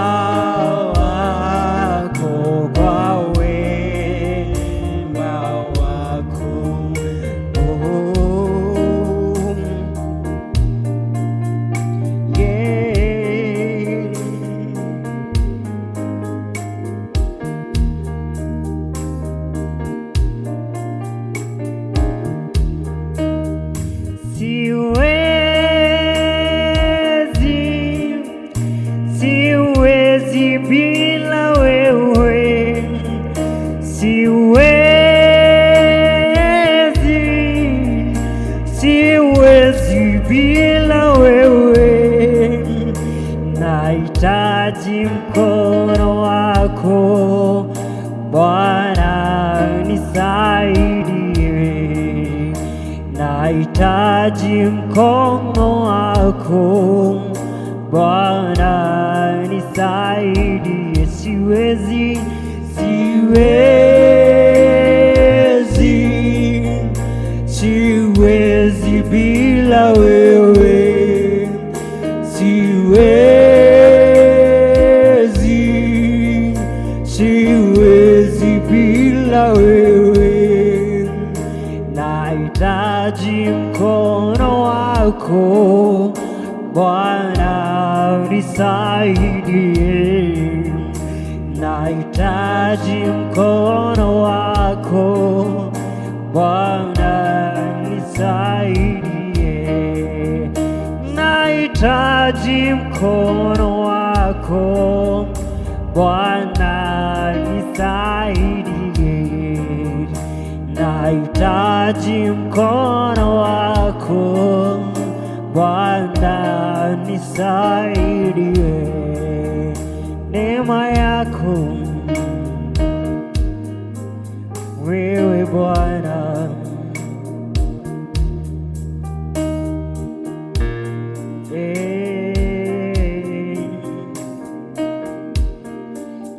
wako, kwa wema wako. Oh, yeah. Siwezi bila wewe, siwezi bila wewe. Nahitaji mkono wako Bwana, nisaidie. Nahitaji mkono wako Bwana, nisaidie. Siwezi bila wewe, siwezi bila wewe. Nahitaji mkono wako Bwana, nisaidie. Nahitaji mkono wako Bwana, nisaidie. Nahitaji mkono wako Bwana, nisaidie. Nahitaji mkono wako Bwana, nisaidie. Neema yako wewe Bwana,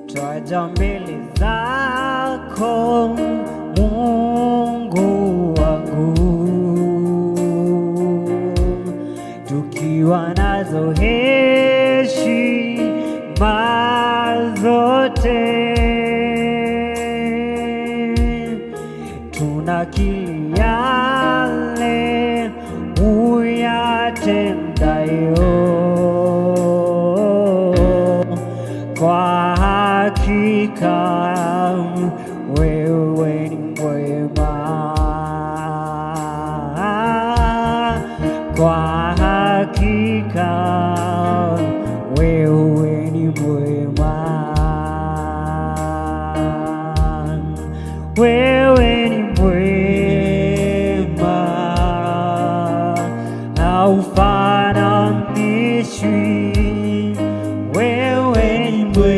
twaja mbele zako Mungu wangu, tukiwa nazo heshima zote, tunakiri yale uyatenda dayo. Kwa hakika wewe ni mwema, kwa hakika wewe ni mwema, wewe ni mwema, haufananishwi. Wewe ni mwema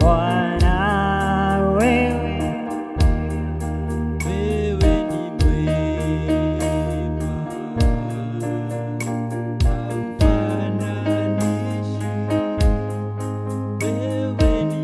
Bwana, wewe ni mwema, haufananishwi. Wewe ni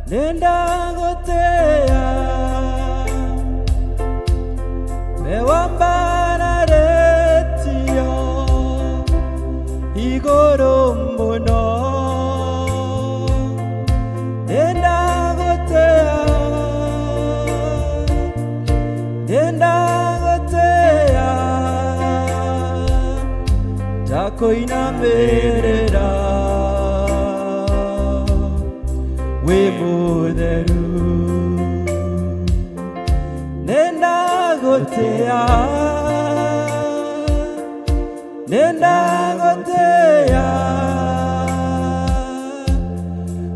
nenda gotea mewambana retio igoro mbono, nenda gotea takoina merera we mutheru, nenda gotea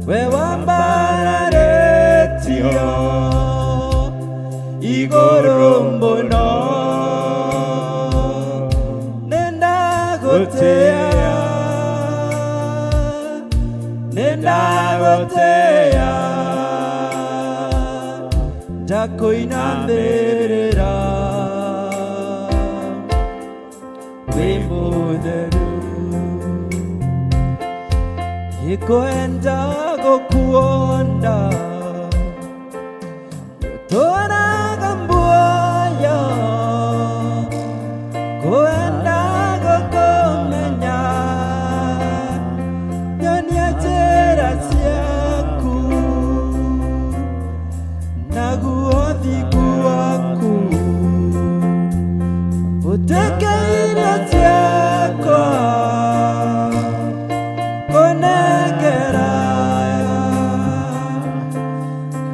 we wambara retio igoro mbono, nenda gotea takoina merera we mutheru, ikwenda gokuonda yotoraga mbuoyo, kwenda gokumenya nyonia njĩra ciaku naguo thigu waku ũtekeire ciakwa kũnengera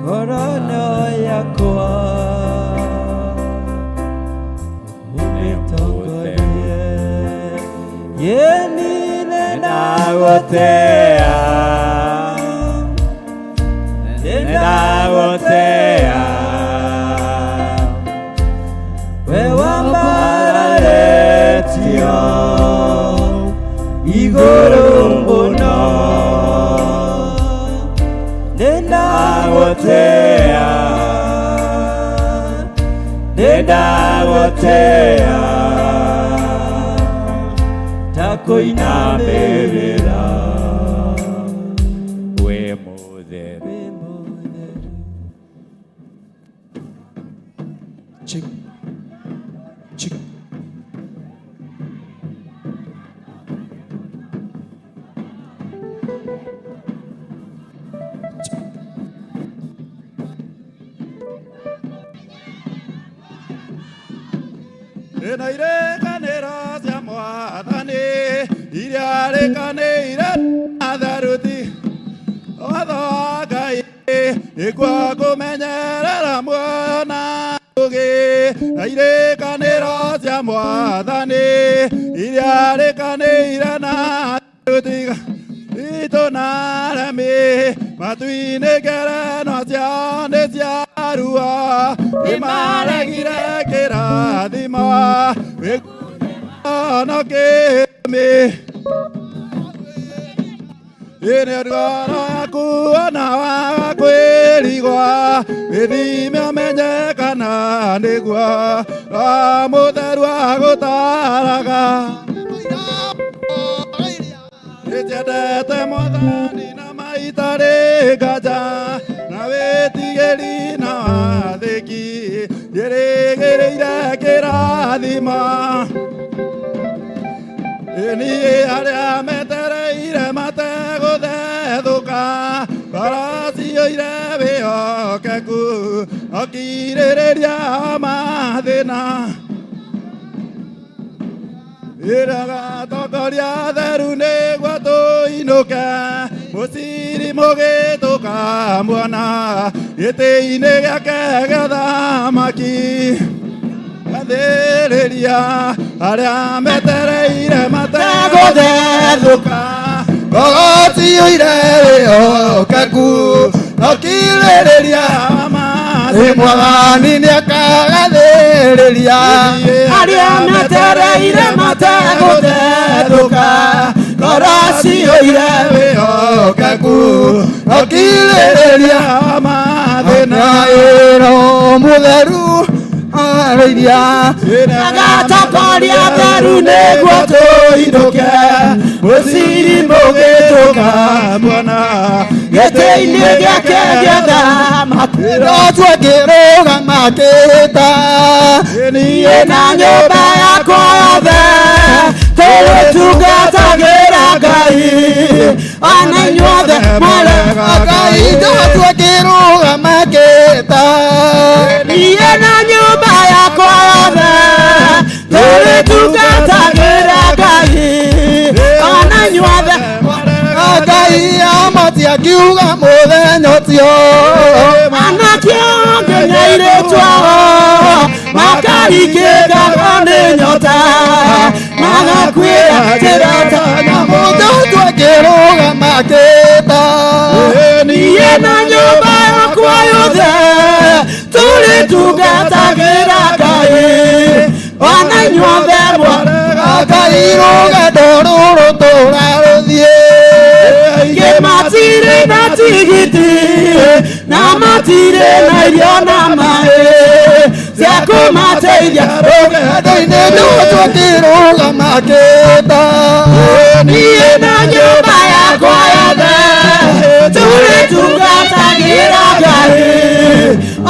ngoro yakwa ũmĩtongorie yeni nĩndagũtĩa we wambara retio igoro mbono, nĩndagũtĩa takoina merera we mutheru. Chick, chick. Ena irekanĩro cia Mwathani iria rĩkanĩire atharuti watho wa Ngai nĩguo kũmenyerera muoyo na ngũgĩ. Na irekanĩro cia Mwathani iria rĩkanĩire na atharuti itũ na aremi matu-inĩ ngerenwa ciao nĩ ciarua nĩmaregire kĩrathimo wĩguono kĩmi ĩnĩ ngoro yaku ona waga kwĩrigwa wĩthime ũmenyekana na nigua mutheru agutaraga Ejadete mwathani na maitare gaja na wetigeri na thiki yeregereire kirathima Eni aria metereire mateguthethuka Baracio ire bihokeku akirireria mathina Iraga tokoria theru niguo tuinuke Musiri mugituka mwana gĩtĩ-inĩ gĩake gĩa thamaki Gathĩrĩria arĩa metereire mategũthethũka Baracio ire bihokeku akirireria Mwathani nĩakagathĩrĩria arĩa metereire mategũthethũka Baracio ire bihokeku akirireria mathĩna ĩro mũtheru arĩiria agatokoria theru nĩguo tũinũke mũciri mũgĩtũka mwana gĩtĩ-inĩ gĩake gĩa thamaki no twakĩrũgama kĩta niĩ na nyũmba yakwa yothe tũgĩtungatagĩra Ngai ona inyuothe mwarega Ngai no twakĩrũgama kĩta niĩ na nyũmba yakwa yothe tũgĩtungatagĩra Ngai ona inyuothe Ngai amoti akiuga mũthenya ũcio anake nginya airĩtu ao makarikĩkaga nĩ nyota magakwĩra njĩra ta nyamũ twakĩrũgama kĩta niĩ na nyũmba yakwa yothe tũrĩtungatagĩra Ngai ona inyuothe mwarega Ngai rũgendo rũrũ tũrarũthiĩ aingĩ matirĩ na tigiti na matirĩ na irio na maĩ cia kũmateithia rũgendo-inĩ no twakĩrũgama kĩta niĩ na nyũmba yakwa yothe tũrĩtungatagĩra Ngai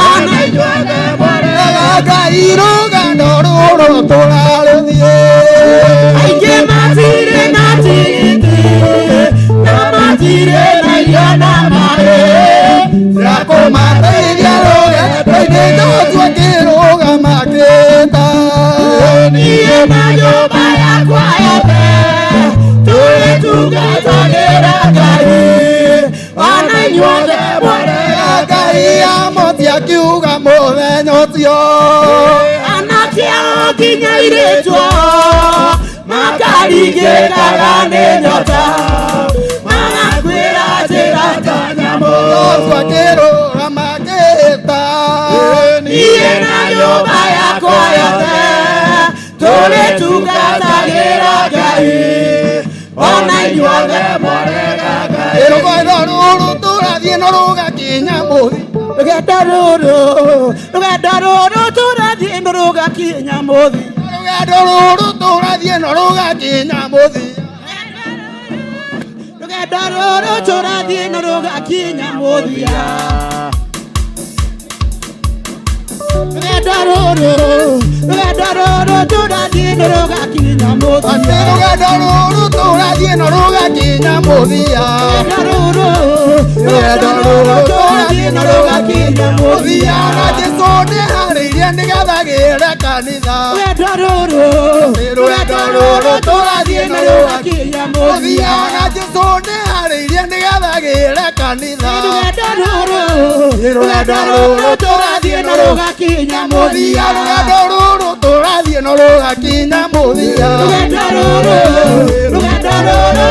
ona inyuothe mwarega Ngai rũgendo rũrũ tũrarũthiĩ aingĩ matirĩ na tigiti na matirĩ na irio na maĩ cia kũmateithia rũgendo-inĩ no twakĩrũgama kĩta niĩ na nyũmba yakwa yothe tũrĩtungatagĩra Ngai ona inyuothe mwarega Ngai amoti akiuga mũthenya ũcio anake ao nginya airĩtu ao makarigĩkaga nĩ nyota magakwĩra njĩra ta nyamũ twakĩrũgama kĩta niĩ na nyũmba yakwa yothe tũrĩtungatagĩra Ngai ona inyuothe mwarega Ngai rũgendo rũrũ tũrathiĩ no rũgakinya mũthia rũgendo rũrũ tũrathiĩ no rũgakinya mũthia rũgendo rũrũ tũrathiĩ no rũgakinya mũthia rũgendo rũrũ tũrathiĩ no rũgakinya mũthia rũgendo rũrũ tũrathiĩ no rũgakinya mũthia rũgendo rũrũ tũrathiĩ no rũgakinya mũthia rũgendo rũrũ tũrathiĩ no rũgakinya mũthia na Jesũ nĩharĩirie nĩgetha gĩre kanitha rũgendo rũrũ tũrathiĩ no rũgakinya mũthia na Jesũ nĩharĩirie nĩgetha gĩre kanitha rũgendo rũrũ tũrathiĩ no rũgakinya mũthia rũgendo rũrũ tũrathiĩ no rũgakinya mũthia rũgendo rũrũ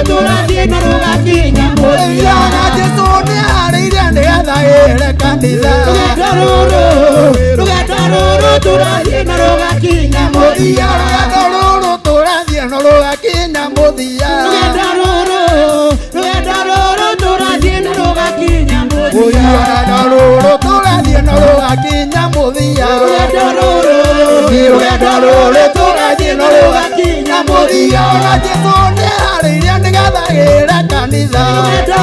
tũrathiĩ no rũgakinya mũthia na Jesũ nĩharĩirie nĩgetha gĩre kanitha rũgendo rũrũ tũrathiĩ no rũgakinya mũthia rũgendo rũrũ tũrathiĩ no rũgakinya mũthia rũgendo rũrũ tũrathiĩ no rũgakinya mũthia rũgendo rũrũ tũrathiĩ no rũgakinya rũgakinya mũthia rũgendo rũrũ tũrathiĩ no rũgakinya mũthia ona Jesũ nĩ harĩirie nĩgetha gĩre kanitha rũgendo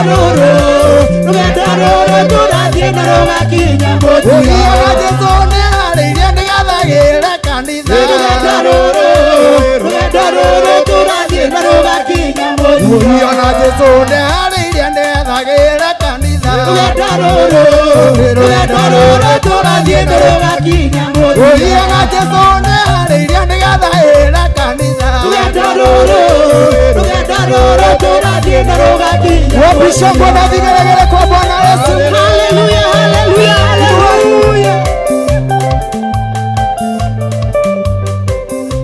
rũrũ tũrathiĩ no rũgakinya mũthia ona Jesũ nĩ harĩirie nĩgetha gĩre kanitha rũgendo rũrũ tũrathiĩ no rũgakinya mũthia ona Jesũ nĩ harĩirie nĩgetha gĩre kanitha rũgendo rũrũ tũrathiĩ no rũgakinya mũthia ona Jesũ nĩ harĩirie nĩgetha gĩre kanitha rũgendo rũrũ tũrathiĩ no rũgakinya wapisha mbona vigelegele kwa Bwana Yesu haleluya haleluya haleluya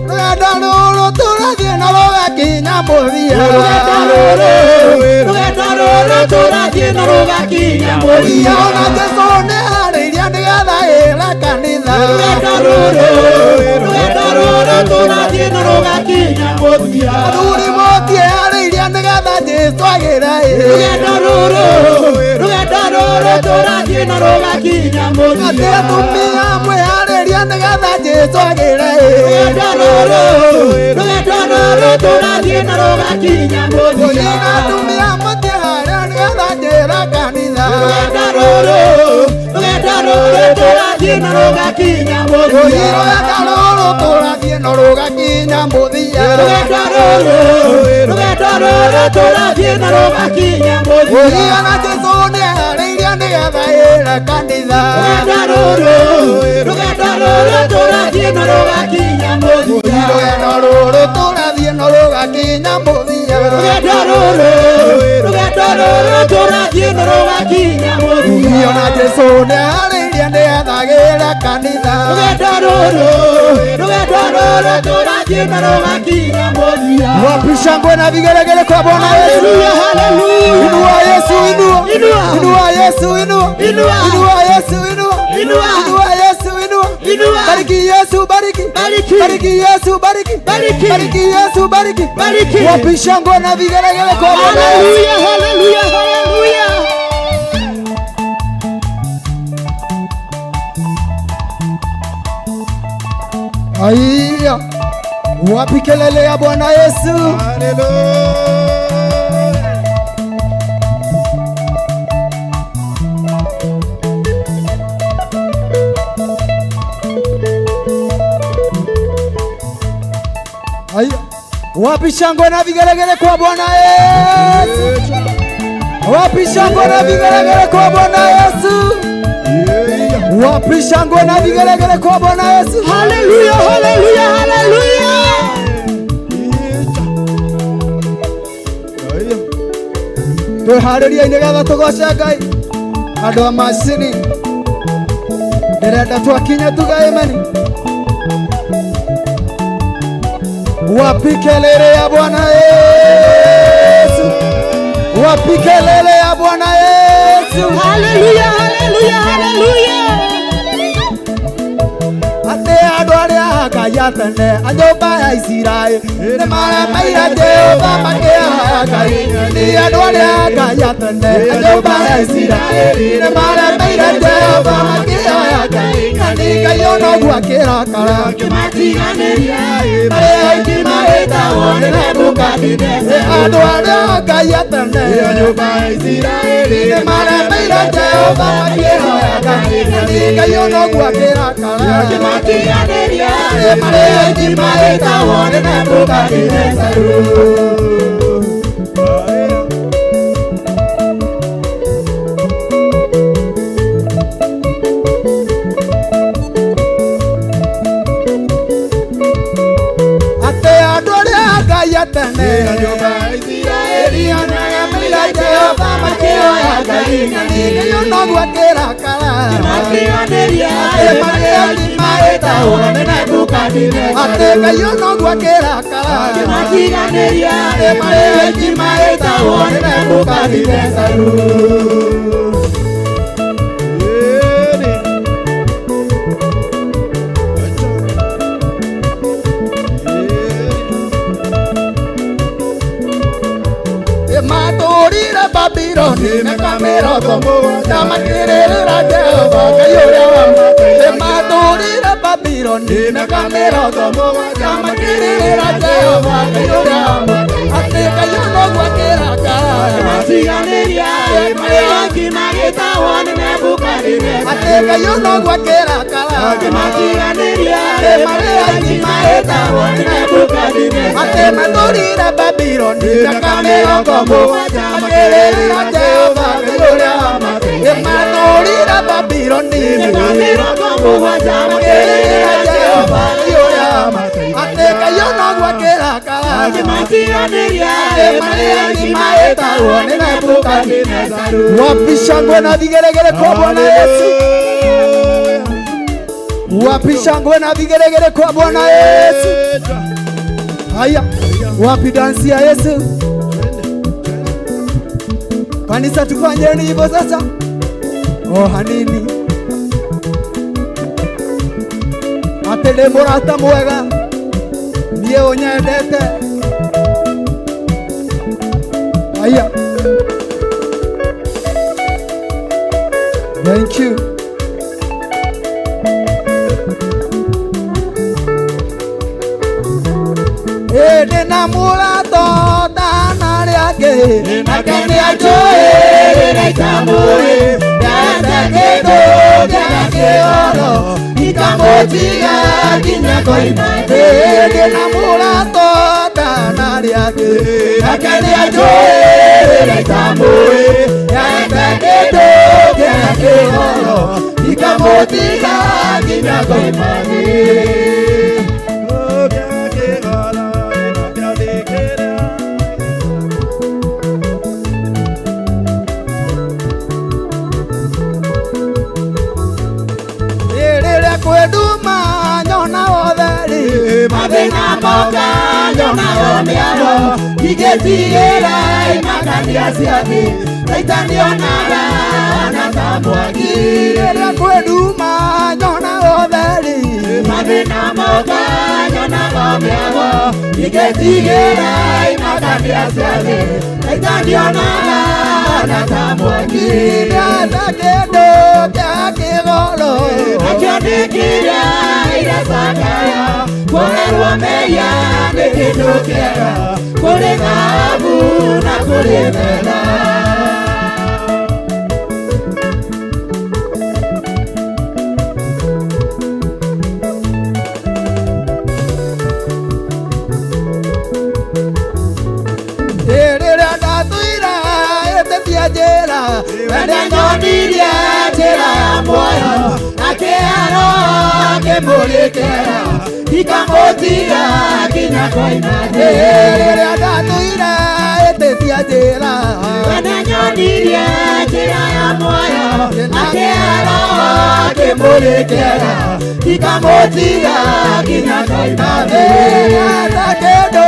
rũgendo rũrũ tũrathiĩ na rũgakinya mũthia rũgendo rũrũ tũrathiĩ no rũgakinya mũthia ona Jesũ nĩ harĩirie nĩgetha gĩre kanitha rũgendo rũrũ tũrathiĩ no rũgakinya mũthia athuri motie harĩirie nĩgetha Jesũ agĩre rũgendo rũrũ tũrathiĩ no rũgakinya mũthia atĩ atumia mwĩharĩrie nĩgetha Jesũ agĩre rũgendo rũrũ tũrathiĩ no rũgakinya mũthia na atumia matiharĩrie nĩgetha njĩra kanitha rũgendo rũrũ tũrathiĩ no rũgakinya mũthia rũgendo rũrũ tũrathiĩ no rũgakinya mũthia rũgendo rũrũ tũrathiĩ no rũgakinya mũthia na Jesũ nĩ harĩirie nĩgetha gĩre kanitha rũgendo rũrũ tũrathiĩ no rũgakinya mũthia rũgendo rũrũ tũrathiĩ no rũgakinya mũthia rũgendo rũrũ tũrathiĩ no rũgakinya mũthia na Jesũ nĩ harĩirie nĩgetha gĩre kanitha rũgendo rũrũ tũrathiĩ no rũgakinya mũthia wapisha ngwe na vigelegele kwa Bwana Yesu haleluya haleluya inua Yesu inua Inua. inua Yesu inua Inua. inua Yesu inua Inua. inua Yesu inua Inua. bariki Yesu bariki Bariki. bariki Yesu bariki Bariki. bariki Yesu bariki Bariki. wapisha ngwe na vigelegele kwa Bwana Yesu haleluya haleluya haleluya Aiya, wapi kelele ya Bwana Yesu? Aiya, wapi shangwe na vigelegele kwa Bwana Yesu? Wapi shangwe na vigelegele kwa Bwana Yesu? Wapi shangwe na vigelegele kwa Bwana Yesu? haleluya haleluya haleluya Twĩharĩrie nĩgetha tũgoce Ngai andũ a macini ndĩrenda twakinya tuge amen. Wapi kelele ya Bwana Yesu? Wapi kelele ya Bwana Yesu? haleluya haleluya haleluya Atĩ andũ arĩa Ngai a tene a nyũmba ya Isiraeli nĩmaremeire Jehova makĩhoya Ngai. Nĩ andũ arĩa Ngai a tene a nyũmba ya Isiraeli nĩmaremeire Jehova makĩhoya Ngai. Na nĩ Ngai ona ũguo akĩrakara kĩmatiganĩria marĩa aingĩ magĩtagwo nĩ Nebukadinezaru. Andũ arĩa Ngai a tene a nyũmba ya Isiraeli nĩmaremeire Jehova makĩhoya Ngai. Na nĩ Ngai ona ũguo akĩrakara kĩmatiganĩria marĩa aingĩ magĩtagwo nĩ Nebukadinezaru. Atĩ andũ arĩa Ngai a tene a nyũmba ya Isiraeli nĩmaremeire Jehova makĩhoya Ngai. Na nĩ Ngai ona ũguo akĩrakara kĩmatiganĩria marĩa aingĩ magĩtagwo nĩ Nebukadinezaru. Atĩ Ngai ona ũguo akĩrakara kĩmatiganĩria marĩa aingĩ magĩtagwo nĩ Nebukadinezaru. Matũũrire Babyloni mekamĩrongo mũgwanja makĩrĩrĩra Jehova Ngai ũrĩa wamateithia mathũrire Babyloni mekamĩrongo mũgwanja makĩrĩrĩra Jehova Ngai ũrĩa wamateithia atĩ Ngai ũnoguo akĩrakara matiganĩria magĩoki magĩtahwo nĩ Nebukadinezaru atĩ Ngai ũnoguo akĩrakara matiganĩria magĩoki magĩtahwo nĩ Nebukadinezaru atĩ mathũrire Babyloni mekamĩrongo mũgwanja makĩrĩrĩra Jehova Ngai ũrĩa wamateithia mathũrire Babyloni magĩrĩrĩra mũgwanja makĩrĩrĩra Jehova Ngai ũrĩa wamateithia atĩ Ngai ũnoguo akĩrakara matiganĩria magĩoki magĩtahwo nĩ Nebukadinezaru wapi shangwe na vigelegele kwa Bwana Yesu wapi shangwe na vigelegele kwa Bwana Yesu haya wapi dansi ya Yesu kanisa tufanyeni hivyo sasa oh hanini atende murata mwega niye unyendete haya thank you nina murato dana rĩake nake nĩanjũĩrĩra itamũĩ ndate kĩndũ kĩa kĩoro ikamũtiga nginya koima nina murato dana rĩake nake nĩanjũĩrĩra itamũĩ ndate kĩndũ kĩa kĩoro ikamũtiga nginya koima kweduma nyona otheri mathĩna moka nyona omĩaro igĩtigĩra imakania cia thĩ taitanionaga ona ta mwaki rĩrĩa kweduma nyona otheri mathĩna moka nyona omĩaro igĩtigĩra imakania cia thĩ taitanionaga ona ta mwaki ndate kĩndũ kĩa kĩgoro nakĩo nĩ kĩrĩa iracakaya kuoerwo meya nĩ kĩndũ kĩega kũrĩ thahabu na kũrĩ betha rĩrĩa ndatũire ĩtĩtia njĩra wende nyonirie njĩra ya muoyo akĩaro akĩmũrĩkĩra ikamũtiga nginya koima rĩrĩa ndatũire ĩtĩtia njĩra wende nyonirie njĩra ya muoyo akĩaro akĩmũrĩkĩra ikamũtiga nginya koima ndate kĩndũ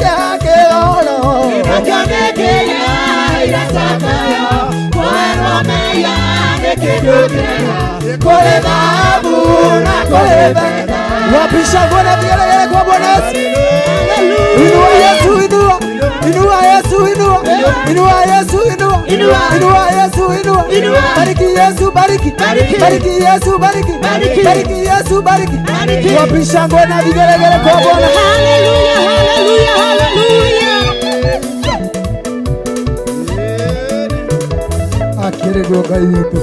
kĩa kĩgoro nakĩo nĩ kĩrĩa iracakaya kuoerwo meya nĩ kĩndũ kĩega kũrĩ thahabu na kũrĩ betha wapi shangwe na vigelegele kwa Bwana Yesu inua Yesu inua inua Yesu inua inua Yesu inua inua Yesu inua bariki Yesu bariki bariki Yesu bariki bariki Yesu bariki wapi shangwe na vigelegele kwa Bwana haleluya haleluya haleluya akĩrĩgwo Ngai witũ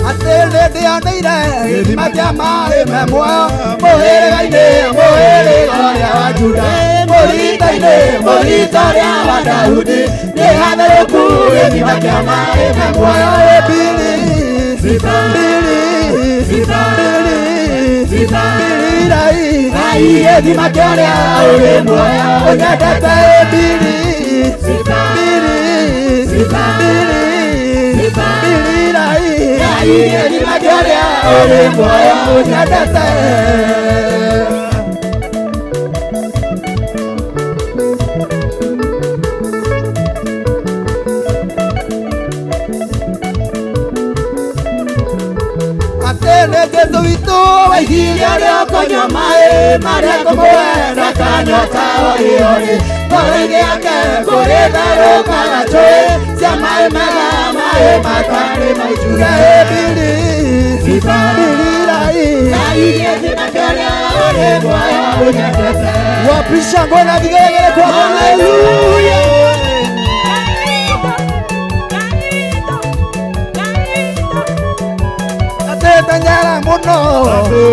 atĩ nĩndĩoneire gĩthima kĩa maĩ me muoyo mũhĩrĩga-inĩ mũhĩrĩga ũrĩa wa Juda mũrita-inĩ mũrita ũrĩa wa Daudi nĩ hatherũku gĩthima kĩa maĩ me muoyo mbiri rai gĩthima kĩa ũrĩa ũrĩ muoyo ũnyendete mbiri rai gĩthima kĩa ũrĩa ũrĩ muoyo ũnyendete atene Jesu witu waihiria leo konywa mae maria kumuwena kanyota ori ori Korege ake kurida roka gachoe sia mae mega mae matani maijura ebili Sibali rai Kaige zimakeria ori mwaya unyakete Wapisha ngona vigegele kwa haleluya Tanyara muno,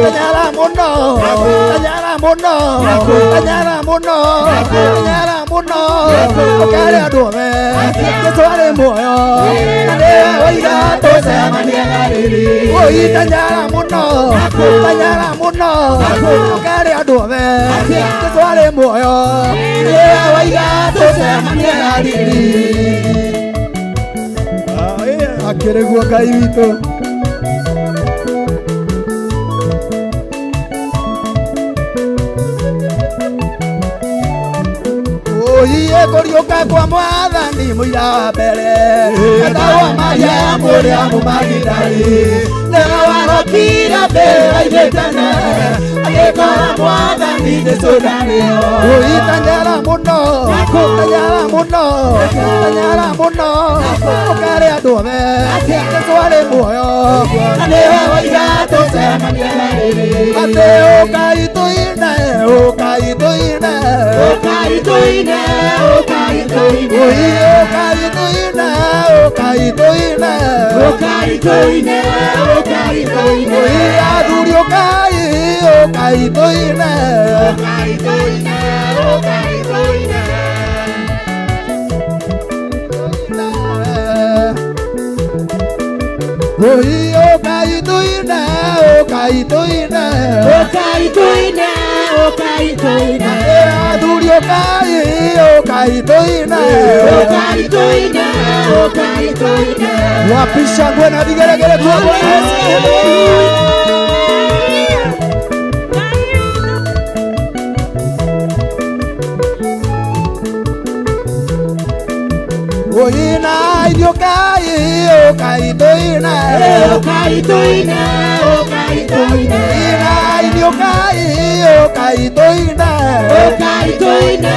tanyara muno, tanyara muno, tanyara muno, tanyara muno. Okare adume, keswale moyo, ane oiga tose maniera lili. Oi tanyara muno, tanyara muno. Okare adume, keswale moyo, ane oiga tose maniera lili. Akere gua kaivito. Oye korioka kwa mwathani muira wa mbere Atawa maria muria mumagirari Nega warokira mbere aithetane Agikora mwathani ndesudanio Oye tanyara muno, tanyara muno, tanyara muno Okare adume, neswale muoyo Anewa waiga tusemania riri Ate okaituine, okaituine Okaituine, okaituine Oye okaituine, okaituine Okaituine, okaituine Oye aduri okai, okaituine Okaituine, okaituine Oye okaituine, okaituine Okaituine, okaituine Aduri okai, okaituine Okaituine, okaituine Wapisha ngwena vigelegele kwa Oina idiokai, okaituine Okaituine, okaituine Oina idiokai, okaituine Okaituine,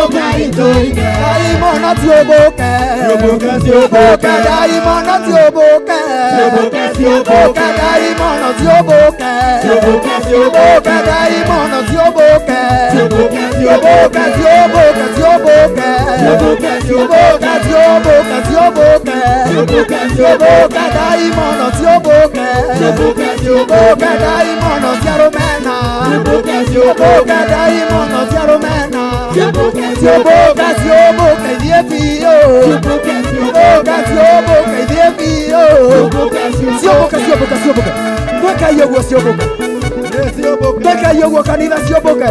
okaituine Daimono tioboke Tioboke, tioboke Daimono tioboke Tioboke, tioboke Daimono tioboke Tioboke, tioboke Daimono tioboke Tioboke, tioboke Tioboke, tioboke Tioboke, tioboke Tioboke, tioboke Tioboke, tioboke Daimono tioboke Tioboke, tioboke Daimono tiaromena Tioboke, tioboke Daimono tiaromena Tioboke, tioboke Tioboke diefio Tioboke, tioboke Tioboke diefio Tioboke, tioboke Tioboke Beka yogo tioboke Beka yogo kanina tioboke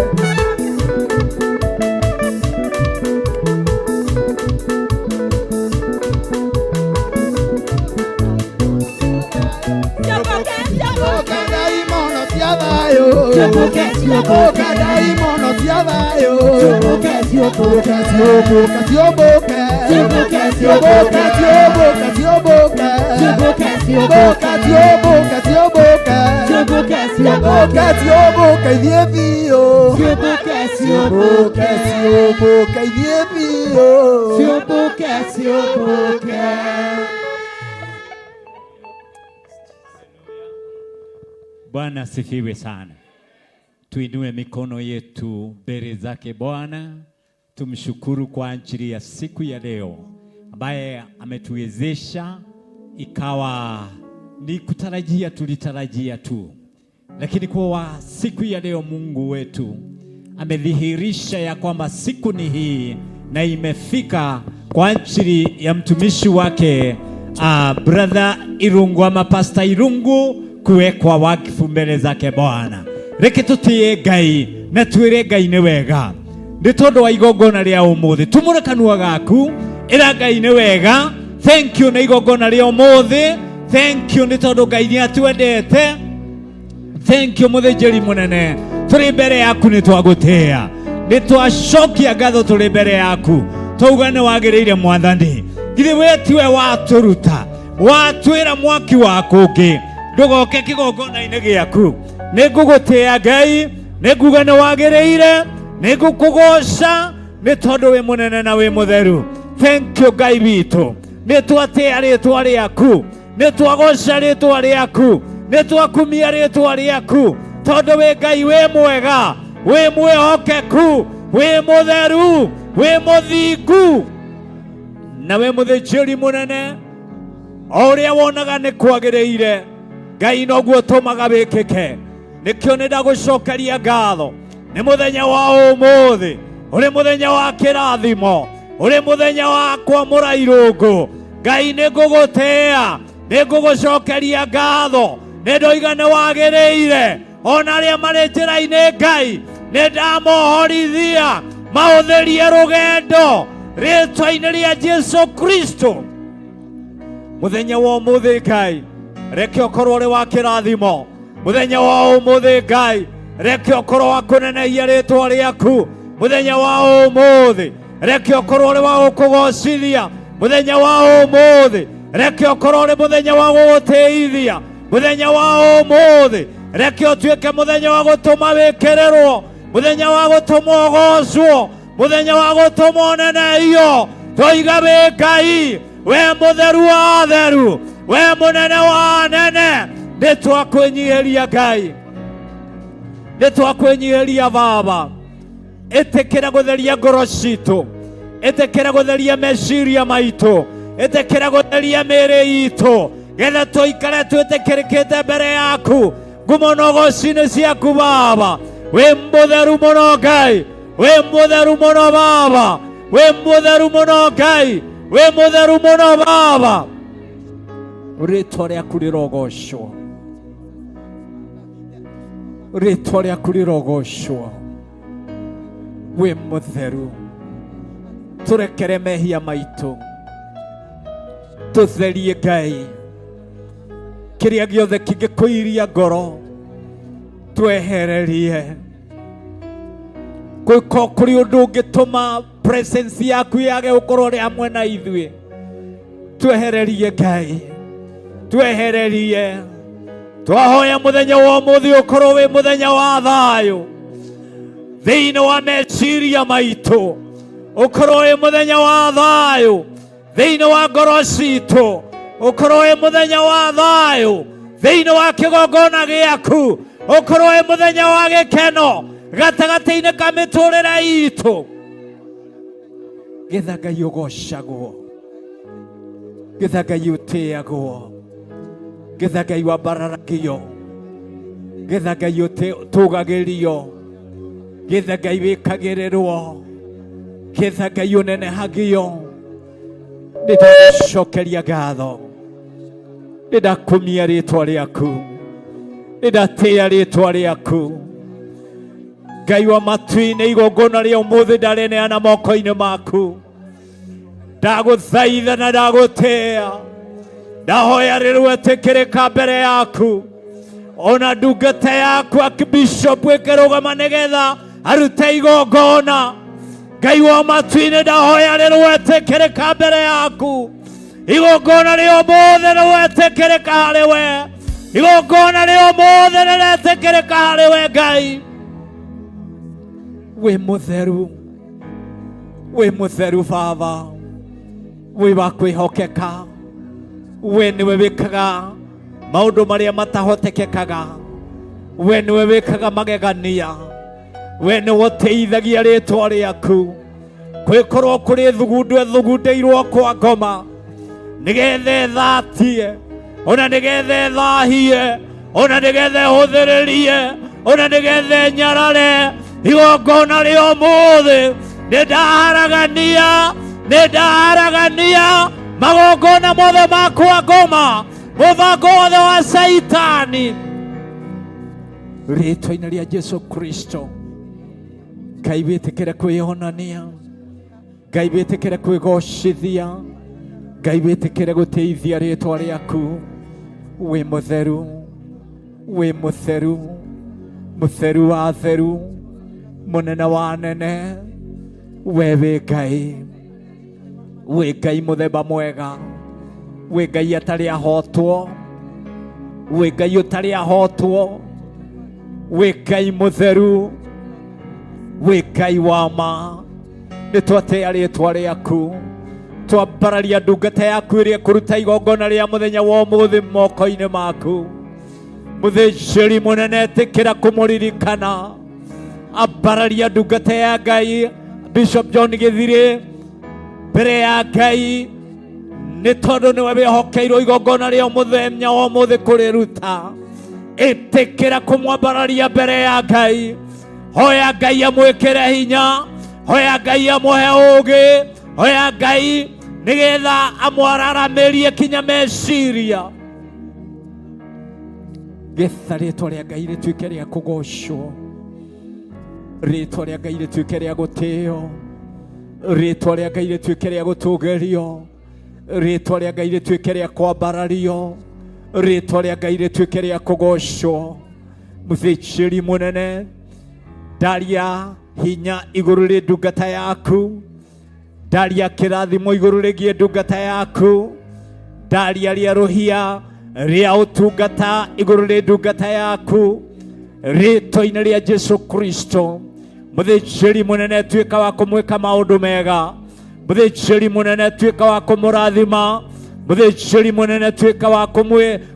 Tioboke, tioboke Daimono tiavayo Tioboke, tioboke Tioboke, tioboke Tioboke, tioboke Tioboke, tioboke Tioboke, tioboke Tioboke, tioboke Tioboke, tioboke Tioboke dievio Tioboke, tioboke Tioboke dievio Tioboke, tioboke Bwana asifiwe sana. Tuinue mikono yetu mbele zake Bwana, tumshukuru kwa ajili ya siku ya leo ambaye ametuwezesha, ikawa ni kutarajia, tulitarajia tu, lakini kwa siku ya leo Mungu wetu amedhihirisha ya kwamba siku ni hii na imefika kwa ajili ya mtumishi wake brother Irungu ama Pastor Irungu kuwekwa wakifu mbele zake Bwana. Reke tutie Ngai na twire Ngai ni wega. Ndi tondu wa igongona ria umuthi tumure kanua gaku ira Ngai ni wega. Thank you na igongona ria umuthi. Thank you ni tondu Ngai ni atwendete. Thank you muthĩnjĩri munene, turi mbere yaku ni twagutia, ni twacokia ngatho turi mbere yaku, twauga ni wagĩrĩire Mwathani. Githĩ we tiwe waturuta, watwĩra mwaki waku ũngĩ ndugoke kigongona-inĩ gĩaku. Nĩngũgũtĩĩa Ngai, nĩnguga nĩ wagĩrĩire, nĩngũkũgoca nĩ tondũ wĩ mũnene na wĩ mũtheru. Thank you Ngai witũ, nĩ twatĩĩa rĩĩtwa rĩaku, nĩ twagoca rĩĩtwa rĩaku, nĩ twakumia rĩĩtwa rĩaku, tondũ wĩ Ngai wĩ mwega, wĩ mwĩhokeku, wĩ mũtheru, wĩ mũthingu, na wĩ mũthĩnjĩri mũnene. O ũrĩa wonaga nĩ kwagĩrĩire, Ngai noguo ũtũmaga wĩkĩke. Nĩkĩo nĩndagũcokeria ngatho nĩ mũthenya wa ũmũthĩ, ũrĩ mũthenya wa kĩrathimo, ũrĩ mũthenya wa kwamũra irũngũ. Ngai nĩngũgũtĩĩa, nĩngũgũcokeria ngatho, nĩndoiga nĩ wagĩrĩire. Ona arĩa marĩ njĩra-inĩ Ngai nĩndamohorithia mahũthĩrie rũgendo rĩĩtwa-inĩ rĩa Jesũ Kristo. Mũthenya wa ũmũthĩ Ngai, reke ũkorwo ũrĩ wa kĩrathimo. Mũthenya wa ũmũthĩ Ngai, reke ũkorwo wa kũnenehia rĩĩtwa rĩaku. Mũthenya wa ũmũthĩ, reke ũkorwo ũrĩ wa gũkũgocithia. Mũthenya wa ũmũthĩ, reke ũkorwo ũrĩ mũthenya wa gũgũtĩithia. Mũthenya wa ũmũthĩ, reke ũtuĩke mũthenya wa gũtũma wĩkĩrĩrwo, mũthenya wa gũtũma ũgocwo, mũthenya wa gũtũma ũnenehio. Tũiga wĩ Ngai, we mũtheru wa atheru, we mũnene wa anene. Nĩ twakwĩnyihĩria Ngai, nĩ twakwĩnyihĩria Baba. Ĩtĩkĩra gũtheria ngoro citũ, ĩtĩkĩra gũtheria meciria maitũ, ĩtĩkĩra gũtheria mĩĩrĩ itũ, getha tũikare twĩtĩkĩrĩkĩte mbere yaku ngumo na ũgoci-inĩ ciaku Baba. Wĩ mũtheru mũno Ngai, wĩ mũtheru mũno Baba, wĩ mũtheru mũno Ngai, wĩ mũtheru mũno Baba. Rĩĩtwa rĩaku rĩrogocwo, rĩĩtwa rĩaku rĩrogocwo. Wĩ mũtheru, tũrekere mehia maitũ, tũtherie Ngai. Kĩrĩa gĩothe kĩngĩkũiria ngoro twehererie. Kũrĩ ũndũ ũngĩtũma presence yaku yage gũkorwo rĩ hamwe na ithuĩ, twehererie Ngai, twehererie. Twahoya mũthenya wa ũmũthĩ ũkorwo wĩ mũthenya wa thayũ thĩinĩ wa meciria maitũ, ũkorwo wĩ mũthenya wa thayũ thĩinĩ wa ngoro citũ, ũkorwo wĩ mũthenya wa thayũ thĩinĩ wa kĩgongona gĩaku, ũkorwo wĩ mũthenya wa gĩkeno gatagatĩ-inĩ ka mĩtũrĩre itũ. Getha Ngai ũgocagwo, getha Ngai ũtĩagwo, getha Ngai wambararagio, getha Ngai ũtũgagĩrio, getha Ngai wĩkagĩrĩrwo, getha Ngai ũnenehagio. Nĩndagũcokeria ngatho, nĩndakumia rĩĩtwa rĩaku, nĩndatĩĩa rĩĩtwa rĩaku. Ngai wa matu-inĩ, igongona rĩa ũmũthĩ ndarĩneana moko-inĩ maku. Ndagũthaitha na ndagũtĩĩa, ndahoya rĩrĩ wetĩkĩrĩka mbere yaku. Ona ndungata yaku Archbishop ĩkĩrũgama nĩgetha arute igongona. Ngai wa matu-inĩ, ndahoya rĩrĩ wetĩkĩrĩka mbere yaku. Igongona rĩa ũmũthĩ nĩwetĩkĩrĩka harĩ we, igongona rĩa ũmũthĩ nĩrĩetĩkĩrĩka harĩ we Ngai. Wĩ mũtheru, wĩ mũtheru Baba, wĩ wa kwĩhokeka. We nĩwe wĩkaga maũndũ marĩa matahotekekaga, we nĩwe wĩkaga magegania, we nĩwe ũteithagia rĩĩtwa rĩaku. Kwĩkorwo kũrĩ thugundu ethugundĩirwo kwa ngoma, nĩgetha ĩthatie, ona nĩgetha ĩthahie, ona nĩgetha ĩhũthĩrĩrie, ona nĩgetha ĩnyarare. Igongona rĩa ũmũthĩ nĩndaharagania, nĩndaharagania magongona mothe ma kwa ngoma, mũbango wothe wa Saitani, rĩĩtwa-inĩ rĩa Jesũ Kristo. Ngai wĩtĩkĩre kwĩyonania, Ngai wĩtĩkĩre kwĩgocithia, Ngai wĩtĩkĩre gũteithia rĩĩtwa rĩaku. Wĩ mũtheru, wĩ mũtheru, mũtheru wa theru, mũnene wa anene. We wĩ Ngai, wĩ Ngai mũthemba mwega, wĩ Ngai atarĩ ahotwo, wĩ Ngai ũtarĩ ahotwo, wĩ Ngai mũtheru, wĩ Ngai wa ma. Nĩ twatĩa rĩĩtwa rĩaku, twambararia ndungata yaku ĩrĩa kũruta igongona rĩa mũthenya wa ũmũthĩ moko-inĩ maku. Mũthĩnjĩri mũnene tĩkĩra kũmũririkana, ambararia ndungata ya Ngai Bishop John Gĩthirĩ mbere ya Ngai, nĩ tondũ nĩwe wĩhokeirwo igongona rĩa mũthenya wa ũmũthĩ kũrĩruta. Ĩtĩkĩra kũmwambararia mbere ya Ngai, hoya Ngai amwĩkĩre hinya, hoya Ngai amũhe ũũgĩ, hoya Ngai nĩgetha amwararamĩrie kinya meciria. Getha rĩĩtwa rĩa Ngai rĩtuĩke rĩa kũgocwo, rĩĩtwa rĩa Ngai rĩtuĩke rĩa gũtĩĩo, rĩĩtwa rĩa Ngai rĩtuĩke rĩa gũtũgĩrio, rĩĩtwa rĩa Ngai rĩtuĩke rĩa kwambarario, rĩĩtwa rĩa Ngai rĩtuĩke rĩa kũgocwo. Mũthĩnjĩri mũnene, ndaria hinya igũrũ rĩ ndungata yaku, ndaria kĩrathimo igũrũ rĩgiĩ ndungata yaku, ndaria rĩa rũhia rĩa ũtungata igũrũ rĩ ndungata yaku, rĩĩtwa-inĩ rĩa Jesũ Kristo. Mũthĩnjĩri mũnene, tuĩka wa kũmwĩka maũndũ mega. Mũthĩnjĩri mũnene, tuĩka wa kũmũrathima. Mũthĩnjĩri mũnene, tuĩka wa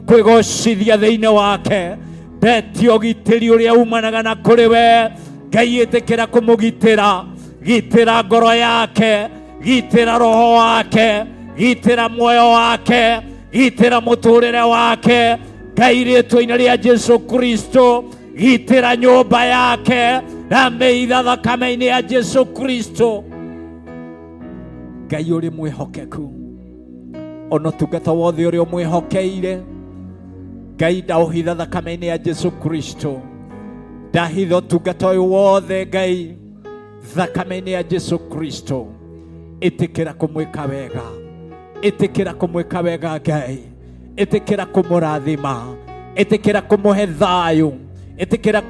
kwĩgocithia thĩinĩ wake. Ndetia ũgitĩri ũrĩa umanaga na kũrĩ we. Ngai ĩtĩkĩra kũmũgitĩra, gitĩra ngoro yake, gitĩra roho wake, gitĩra muoyo wake, gitĩra mũtũrĩre wake. Ngai rĩĩtwa-inĩ rĩa Jesũ Kristo, gitĩra nyũmba yake na meitha thakame-inĩ ya Jesũ Kristo. Ngai ũrĩ mwĩhokeku, ona ũtungata wothe ũrĩa ũmwĩhokeire, Ngai ndaũhitha thakame-inĩ ya Jesũ Kristo. Ndahitha ũtungata ũyũ wothe Ngai thakame-inĩ ya Jesũ Kristo. Ĩtĩkĩra kũmwĩka wega, ĩtĩkĩra kũmwĩka wega Ngai, ĩtĩkĩra kũmũrathima, ĩtĩkĩra kũmũhe thayũ, ĩtĩkĩra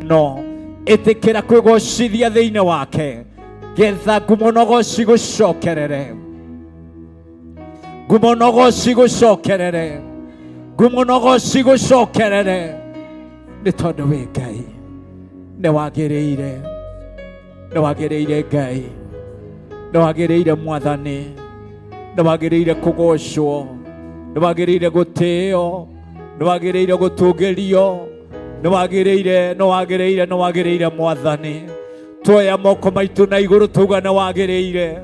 no, ĩtĩkĩra kwĩgocithia thĩinĩ wake. Getha ngumonogo cigũcokerere, ngumonogo cigũcokerere, ngumonogo cigũcokerere. Nĩ tondũ wĩ Ngai nĩ wagĩrĩire, nĩ wagĩrĩire Ngai, nĩ wagĩrĩire Mwathani, nĩ wagĩrĩire kũgocwo, nĩ wagĩrĩire gũtĩĩo, nĩ wagĩrĩire gũtũgĩrio, nĩ wagĩrĩire, nĩ wagĩrĩire, nĩ wagĩrĩire Mwathani. Tuoya moko maitũ na igũrũ tuga nĩ wagĩrĩire,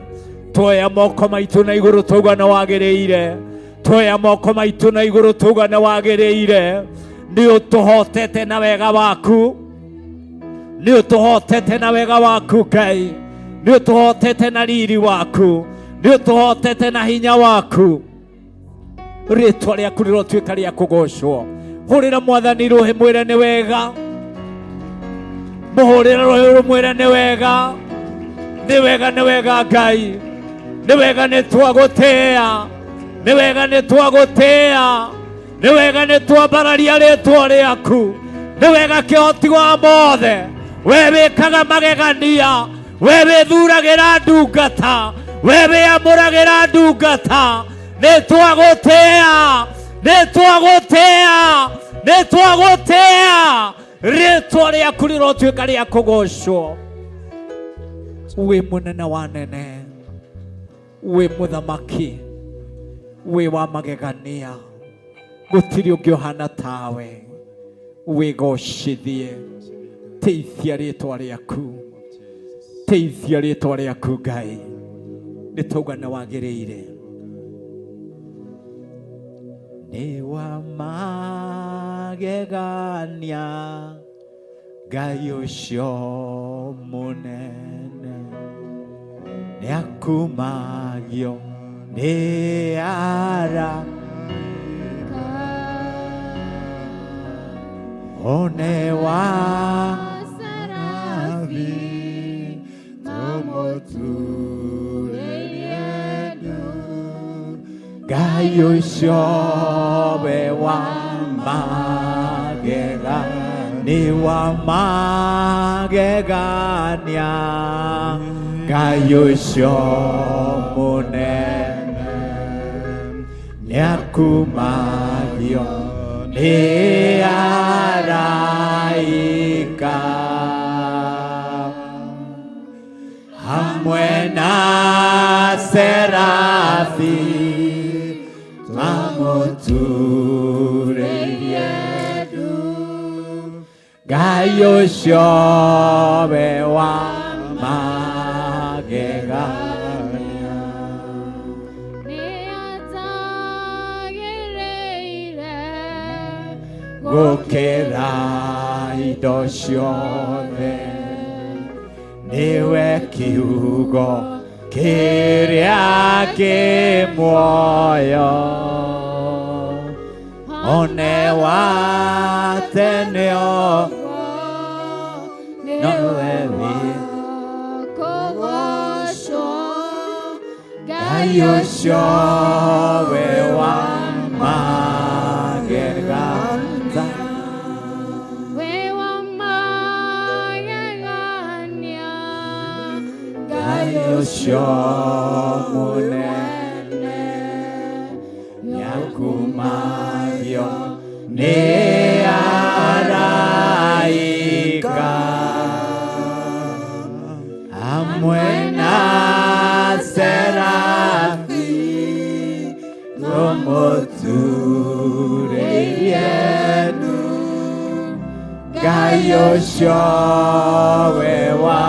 tuoya moko maitũ na igũrũ tuga nĩ wagĩrĩire, tuoya moko maitũ na igũrũ tuga nĩ wagĩrĩire. Nĩ ũtũhotete na wega waku, nĩ ũtũhotete na wega waku Ngai, nĩ ũtũhotete na riri waku, nĩ ũtũhotete na hinya waku. Rĩĩtwa rĩaku rĩrotuĩka rĩa kũgocwo. Hũrĩra Mwathani rũhĩ mwĩre nĩ wega, mũhũrĩre rũhĩ mwĩre nĩ wega, nĩ wega, nĩ wega Ngai, nĩ wega, nĩ twagũtĩĩa, nĩ wega, nĩ twagũtĩĩa, nĩ wega, nĩ twambararia rĩĩtwa rĩaku, nĩ wega kĩhoti wa mothe. We wĩkaga magegania, we wĩthuragĩra ndungata, we wĩamũragĩra ndungata. Nĩ twagũtĩĩa, nĩ twagũtĩĩa, nĩ twagũtĩĩa. Rĩĩtwa rĩaku rĩrotuĩka rĩa kũgocwo. Wĩ mũnene wa nene, wĩ mũthamaki, wĩ wa magegania, gũtirĩ ũngĩ ũhana tawe. Wĩgocithie, teithia rĩĩtwa rĩaku, teithia rĩĩtwa rĩaku Ngai. Nĩ tauga nĩ wagĩrĩire, nĩ wa magegania Ngai ũcio mũnene, nĩ akumagio nĩ ara one wa sarabi tomoturerie du. Ngai ũcio we wa magegania, nĩ wa magegania Ngai ũcio mũnene, nĩ akumagio ni araika hamwe na serafi twamuturĩirie ndu Ngai ũcio we wa magegania gũkĩra indo ciothe niwe kiugo kĩrĩa kĩ muoyo one wa teneo nowe Ngai ũcio we wa magegania Ngai ũcio mũnene nĩakumagio nĩ araika hamwe na serafi tũmũturĩirie ndu Ngai ũcio we wa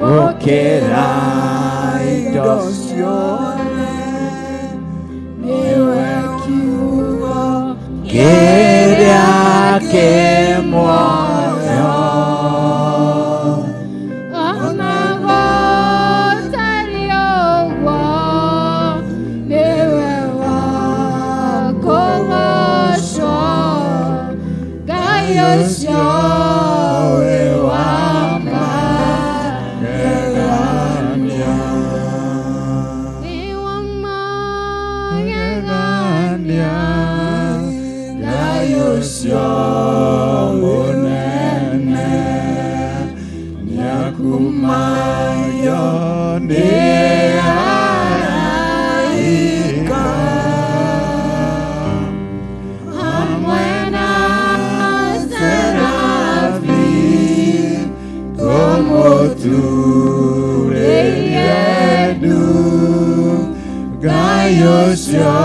gũkĩra indo ciothe niwe kiugo kĩrĩa kĩ muoyo ona gũtarĩ ũguo niwe wa kũgocwo Ngai ũcio wĩ wa Ngai ũcio mũnene nĩakumagio nĩ araika hamwe na serafi tũmũturĩirie ndu Ngai ũcio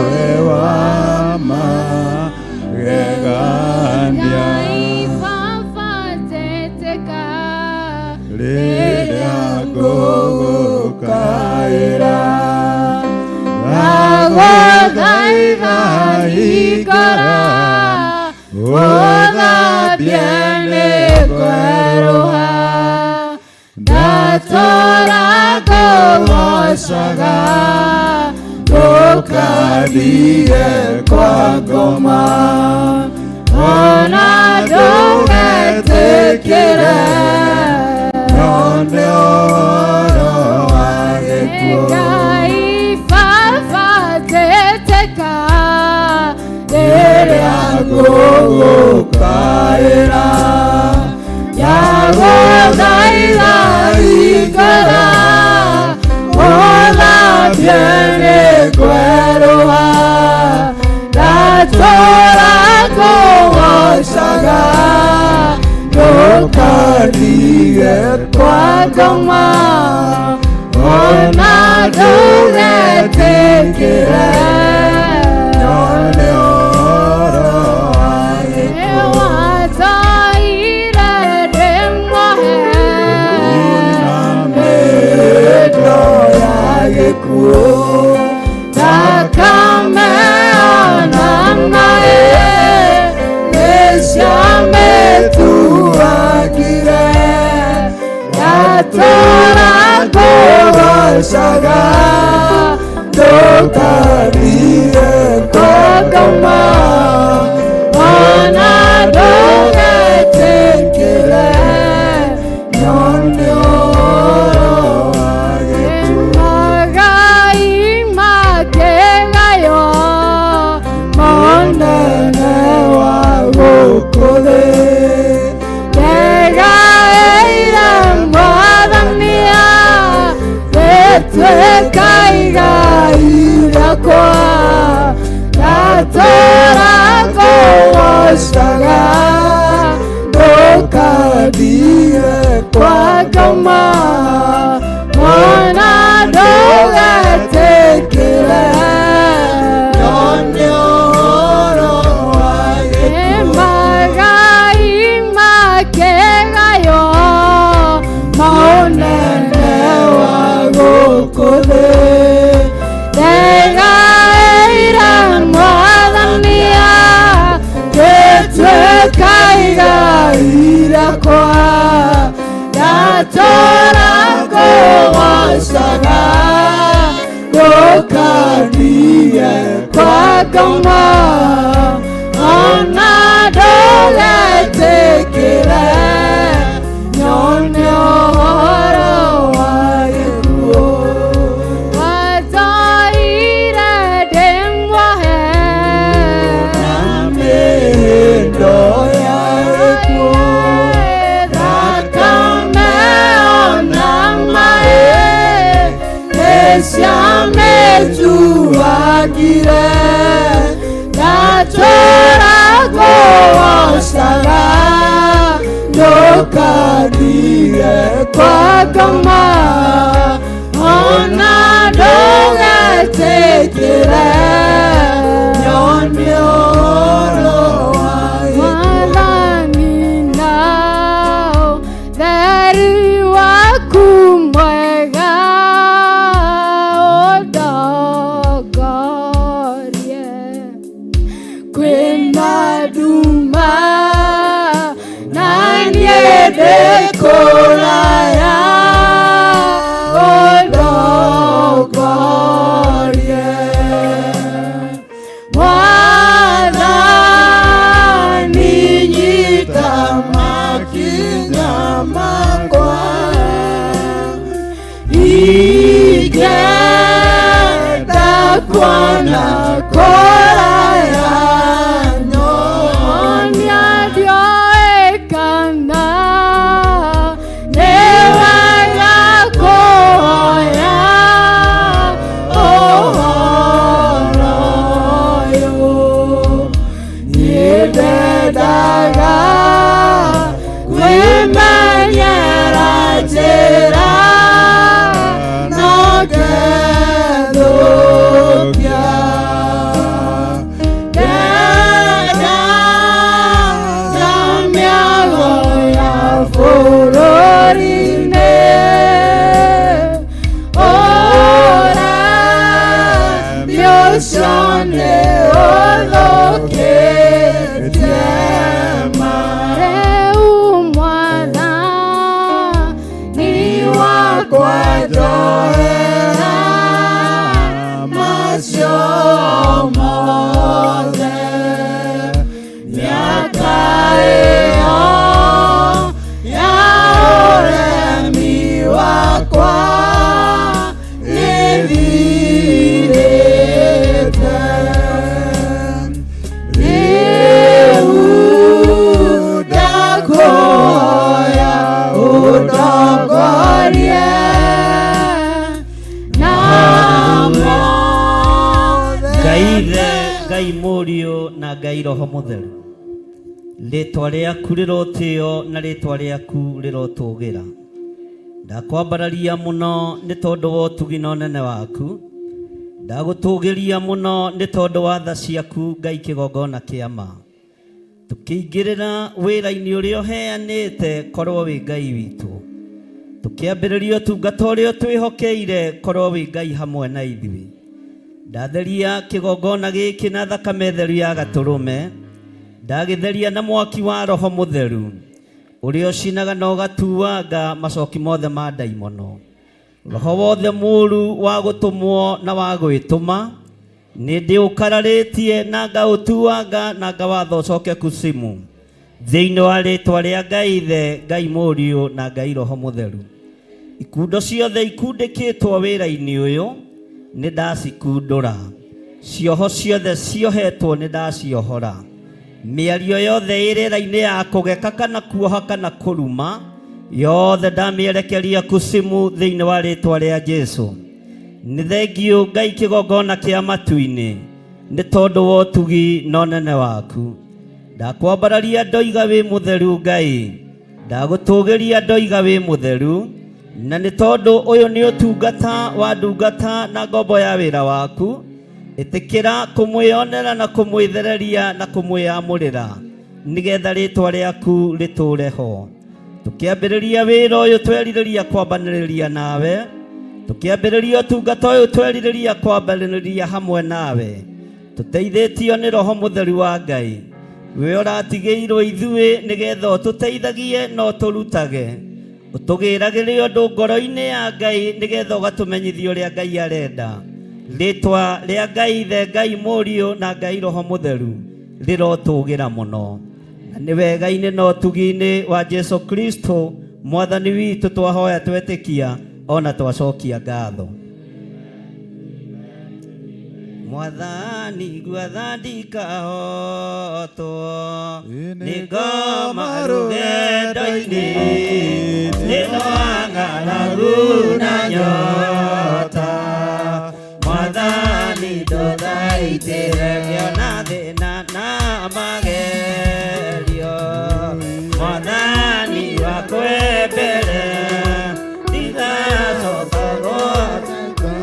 we wa magegania rĩrĩa ngũgũkaĩra ngagũthaitha ikara ũthambie nĩ kwerũha ndatũra ngũgocaga ndũkathie kwa ngoma ona ndũgetĩkĩre nyone ũhoro wa gĩkuũ Ngai Baba teteka rĩrĩa ngũgũkaĩra ndagũthaitha ikara ũthambie nĩ kwerũha ndatũra ngũgocaga ndũkathie kwa ngoma ona ndũgetĩkĩre nyone ũhoro wa gĩkuũ wataire ndĩmũhe na mĩtũ ya gĩkuũ thakame ona maĩ nĩciamĩtuagire ndatũra ngũgocaga ndũkathie kwa ngoma ona ndũgetĩkĩre nyone ũhoro wa gĩkuũ magai makĩgayo monene wa gũkũ thĩ ndega gĩtuĩka igai rĩakwa ngatũũra ngũgoocaga ndũkathiĩ kwa ngoma mwana ndũgetĩkĩre nyone ũhoro wake magai makĩgayo maũnene wa gũkũ thĩ ndegaĩra mwathania gĩtuĩka igai rĩakwa ngatũũra ngũgoocaga ndũkathiĩ kwa ngoma ona ndũgetĩkĩre nyone ũhoro wa gĩkuũ watoire ndĩmuohe na mĩhĩndo ya gĩkuũ thakame ona maĩ nĩciamĩtuagire ngatũũra ngũgoocaga ndũkathiĩ kwa ngoma ona ndũgetĩkĩre nyone ũhoro wa Mwathani nao theri waku mwega ũndongorie kwĩna nduma na niĩ ndĩkũraya ũndongorie Mwathani nyita makinya makwa ingĩenda kuona kũraya nyonia ndioĩ kana nĩ wega kũhoya ũhoro ũyũ niĩ ndendaga kwĩmenyera njĩra no ngethũkia ndenda na mĩago ya bũrũri-inĩ ũremi ũcio nĩ ũthũkĩtie marĩu Mwathani wakwa njohera macio mothe mĩaka ĩyo ya ũremi wakwa ĩthirĩte rĩu ndakũhoya ũndongorie na mothe Ngai Ithe, Ngai Mũriũ na Ngai Roho Mũtheru, rĩĩtwa rĩaku rĩrotĩo na rĩĩtwa rĩaku rĩrotũgĩra. Ndakwambararia mũno nĩ tondũ wa ũtugi na ũnene waku, ndagũtũgĩria mũno nĩ tondũ wa tha ciaku Ngai kĩgongona kĩa ma. Tũkĩingĩrĩra wĩra-inĩ ũrĩa ũheanĩte korwo wĩ Ngai witũ, tũkĩambĩrĩria ũtungata ũrĩa twĩhokeire korwo wĩ Ngai hamwe na ithuĩ. Ndatheria kĩgongona gĩkĩ na thakame theru ya gatũrũme, ndagĩtheria na mwaki wa Roho Mũtheru ũrĩa ũcinaga na ũgatuanga macoki mothe ma ndaimono. Roho wothe mũũru wa gũtũmwo na wa gwĩtũma nĩ ndĩũkararĩtie na ngaũtuanga na ngawatha ũcoke kusimu thĩinĩ wa rĩĩtwa rĩa Ngai Ithe, Ngai Mũriũ na Ngai Roho Mũtheru. Ikundo ciothe ikundĩkĩtwo wĩra-inĩ ũyũ nĩ ndacikundũra, cioho ciothe ciohetwo nĩ ndaciohora, mĩario yothe ĩrĩra-inĩ ya kũgeka kana kuoha kana kũruma yothe ndamĩerekeria kusimu thĩinĩ wa rĩĩtwa rĩa Jesũ. nĩ thengio Ngai kĩgongona kĩa matu-inĩ nĩ tondũ wa ũtugi na ũnene waku. Ndakwambararia ndoiga wĩ mũtheru Ngai, ndagũtũgĩria ndoiga wĩ mũtheru, na nĩ tondũ ũyũ nĩ ũtungata wa ndungata na ngombo ya wĩra waku. Ĩtĩkĩra kũmwĩonera na kũmwĩthereria na kũmwĩamũrĩra nĩgetha rĩtwa rĩaku rĩtũre ho. Tũkĩambĩrĩria wĩra ũyũ twerirĩria kwambanĩrĩria nawe, tũkĩambĩrĩria ũtungata ũyũ twerirĩria kwambanĩrĩria hamwe nawe, tũteithĩtio nĩ Roho Mũtheru wa Ngai, we ũratigĩirwo ithuĩ nĩgetha ũtũteithagie na ũtũrutage, ũtũgĩragĩre ũndũ ngoro-inĩ ya Ngai nĩgetha ũgatũmenyithia ũrĩa Ngai arenda. Rĩtwa rĩa Ngai Ithe, Ngai Mũriũ na Ngai Roho Mũtheru rĩrotũgĩra mũno. Na nĩ wega-inĩ na ũtugi-inĩ wa Jesu Kristo Mwathani witũ twahoya twetĩkia ona twacokia ngatho. Mwathani gwatha ndikahotwo nĩ ngoma rũgendo-inĩ, nĩ ng'aragu na nyota. Mwathani ndũthaitĩre ngĩona thĩna na magerio, Mwathani wakwe mbere ndigacoka gwathĩka.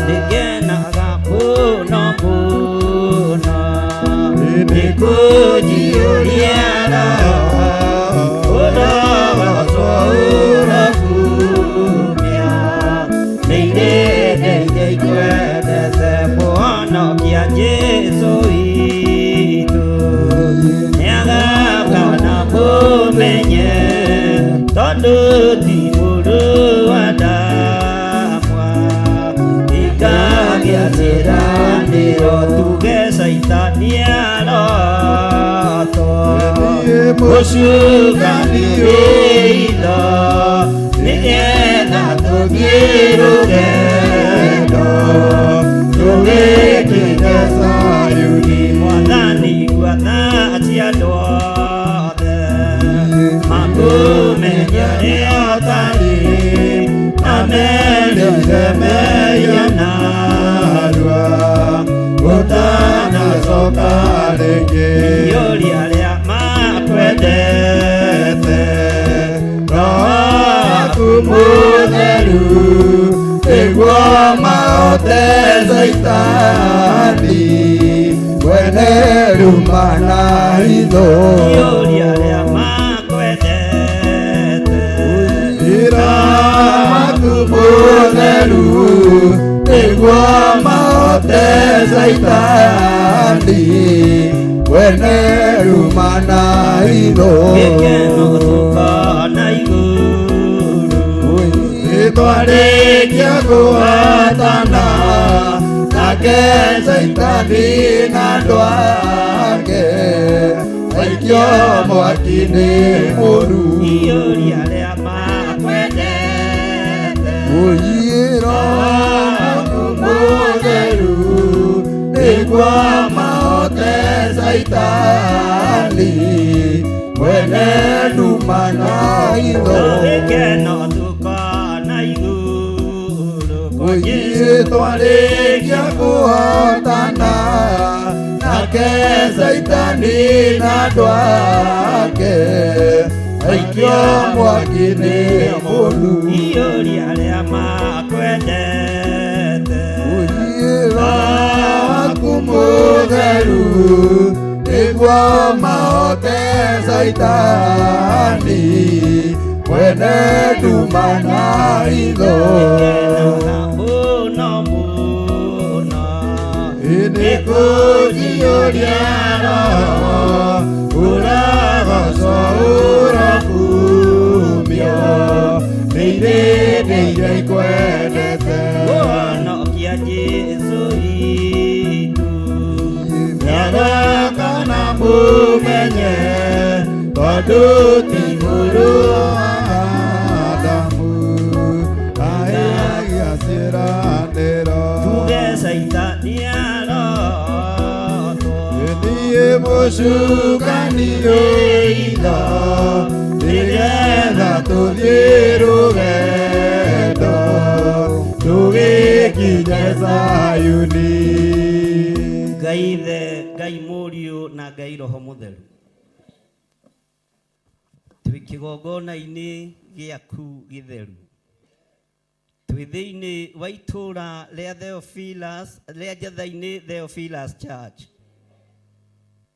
Nĩngenaga mũno mũno nĩkũnjiyũria roho, ũrogoco ũrokumia nĩirĩndĩire ikwendete mũhonokia Jesũ witũ. Nĩagamba na mũmenye tondũ ti mũndũ wa ndamwa, ikagĩa ciĩranĩro tuge Saitani arotwo. Mũcukani wĩitho nĩgetha tũthiĩ rũgendo tũgĩkinya Sayuni. Mwathani gwatha cia andũ othe makũmenya rĩo tari na merire meia narua gũtanacoka rĩngĩ. Iyũria rĩa makwendete Roho waku Mũtheru nĩguo mahote Saitani wene ruma na hitho. Iyũria rĩa makwendete Roho waku Mũtheru nĩguo mahote Saitani wene ruma na hitho. Gĩkeno tukona igũrũ twarĩkia kũhatana nake Saitani na andũ ake aikio mwaki-inĩ mũru. Iyũria rĩa makwendete Roho waku Mũtheru nĩguo mahote Saitani wene nduma na hitho. Gĩkeno tukona igũrũ twarĩkia kũhotana nake Saitani na andũ ake aikio mwaki-inĩ mũru. Iyũria rĩa makwendete Roho waku Mũtheru nĩguo mahote Saitani wene nduma na hitho. Mũno mũno nĩkũnjiyũria roho, ũrogoco ũrokumio nĩirĩndĩire ikwendete mũhonokia Jesũ witũ. Nĩagamba na mũmenye tondũ ti mũndũ wa Adamu, aheagia ciĩranĩro tuge Saitani arotwo. Niĩ mũcukani wĩitho nĩgetha tũthiĩ mutheru twi kigongona-inĩ gĩaku gĩtheru twi thĩinĩ wa itũũra rĩa Theophilus rĩa Njatha-inĩ Theophilus Church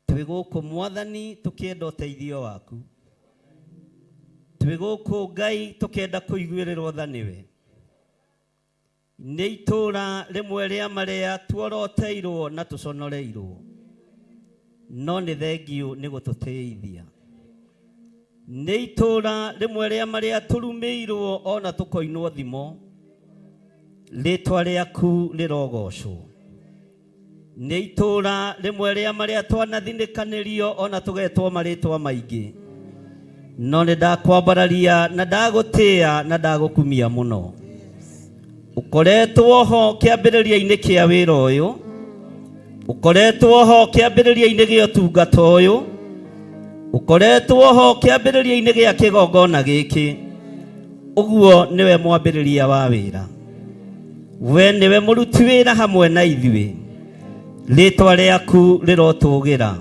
twi gũkũ Mwathani tũkĩenda ũteithio waku twi gũkũ Ngai tũkĩenda kũiguĩrĩrwo tha nĩwe nĩ itũũra rĩmwe rĩa marĩa tuoroteirwo na tũconoreirwo no nĩ thengiũ nĩ gũtũteithia nĩ itũũra rĩmwe rĩa marĩa tũrumĩirwo ona tũkoinwo thimo rĩtwa rĩaku rĩrogocwo nĩ itũũra rĩmwe rĩa marĩa twanathinĩkanĩrio ona tũgetwo marĩtwa maingĩ no nĩ ndakwambararia na ndagũtĩĩa na ndagũkumia mũno ũkoretwo ho kĩambĩrĩria-inĩ kĩa wĩra ũyũ ũkoretwo ho kĩambĩrĩria-inĩ gĩa ũtungata ũyũ ũkoretwo ho kĩambĩrĩria-inĩ gĩa kĩgongona gĩkĩ ũguo nĩwe mwambĩrĩria wa wĩra we nĩwe mũruti wĩra hamwe na ithuĩ rĩtwa rĩaku rĩrotũgĩra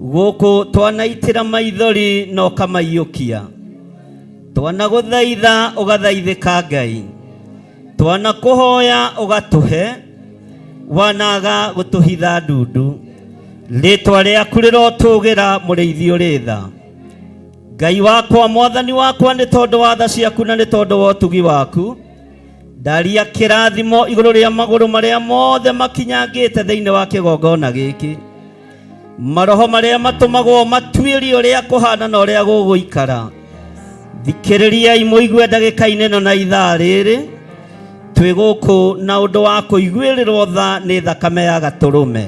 gũkũ twanaitĩra maithori na ũkamaiyũkia twanagũthaitha ũgathaithĩka Ngai twanakũhoya ũgatũhe wanaga gũtũhitha ndundu rĩtwa rĩaku rĩrotũgĩra mũrĩithi ũrĩ tha Ngai wakwa Mwathani wakwa nĩ tondũ wa tha ciaku na nĩ tondũ wa ũtugi waku ndaria kĩrathimo igũrũ rĩa magũrũ marĩa mothe makinyangĩte thĩinĩ wa kĩgongona gĩkĩ maroho marĩa matũmagwo matuĩrie ũrĩa kũhana na ũrĩa gũgũikara thikĩrĩriai mũigue ndagĩka-inĩ ĩno na ithaa rĩrĩ twĩ gũkũ na ũndũ wa kũiguĩrĩrwo tha nĩ thakame ya gatũrũme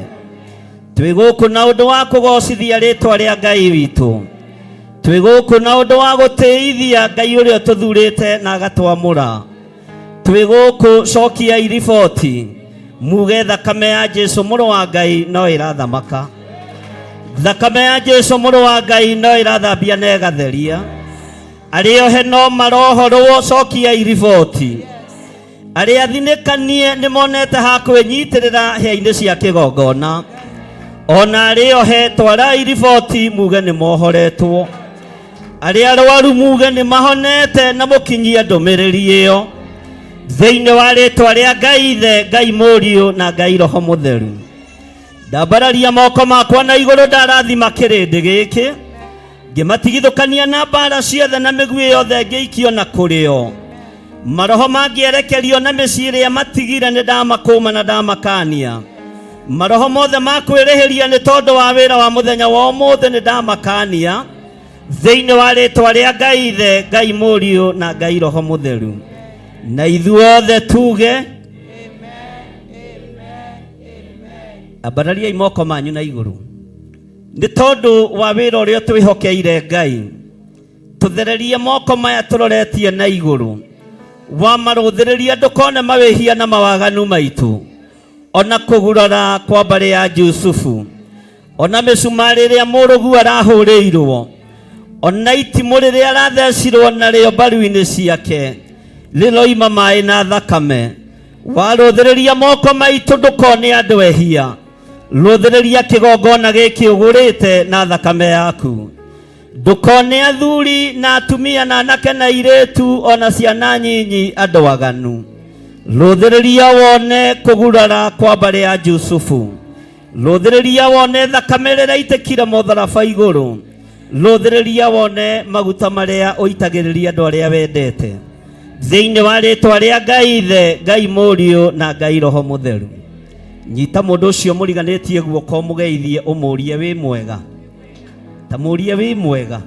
twĩ gũkũ na ũndũ wa kũgocithia rĩtwa rĩa Ngai witũ twĩ gũkũ na ũndũ wa gũtĩithia Ngai ũrĩa tũthurĩte na agatwamũra twĩ gũkũ cokiai riboti muge thakame ya Jesũ mũrũ wa Ngai no ĩrathamaka thakame ya Jesũ mũrũ wa Ngai no ĩrathambia na ĩgatheria arĩa he no marohorwo cokiai riboti arĩa athinĩkanie nĩ monete ha kwĩnyitĩrĩra hĩa-inĩ cia kĩgongona ona arĩa he twarai riboti muge nĩ mohoretwo arĩa arwaru muge nĩ mahonete na mũkinyia ndũmĩrĩri ĩyo thĩinĩ wa rĩtwa rĩa Ngai Ithe Ngai Mũriũ na Ngai Roho Mũtheru ndambararia moko makwa na igũrũ ndarathima kĩrĩndĩ gĩkĩ ngĩmatigithũkania na mbara ciothe na mĩguĩ yothe ngĩikio na kũrĩo maroho mangĩerekerio na mĩciĩ ĩrĩa matigire nĩ ndamakũma na ndamakania maroho mothe makwĩrĩhĩria nĩ tondũ wa wĩra wa mũthenya wa ũmũthĩ nĩ ndamakania thĩinĩ wa rĩtwa rĩa Ngai Ithe Ngai Mũriũ na Ngai Roho Mũtheru na ithuothe tuge ambarariai moko manyu na igũrũ nĩ tondũ wa wĩra ũrĩa twĩhokeire Ngai tũthererie moko maya tũroretie na igũrũ wamarũthĩrĩria ndũkone mawĩhia na mawaganu maitũ ona kũgurara kwa mbarĩ ya Jusufu ona mĩcumarĩ ĩrĩa mũrũgu arahũrĩirwo ona itimũ rĩrĩa arathecirwo narĩo mbaru-inĩ ciake rĩroima maĩ na thakame warũthĩrĩria moko maitũ ndũkone andũ ehia rũthĩrĩria kĩgongona gĩkĩ ũgũrĩte na thakame yaku ndũkone athuri na atumia na anake na airĩtu ona ciana nyinyi andũ aganu rũthĩrĩria wone kũgurara kwa mbarĩ ya Jusufu rũthĩrĩria wone thakame ĩrĩa ĩitĩkire mũtharaba igũrũ rũthĩrĩria wone maguta marĩa ũitagĩrĩria andũ arĩa wendete thĩinĩ wa rĩtwa rĩa Ngai Ithe Ngai Mũriũ na Ngai Roho Mũtheru nyita mũndũ ũcio mũriganĩtie guoko mũgeithie ũmũrie wĩ mwega ta mũrie wĩ mwega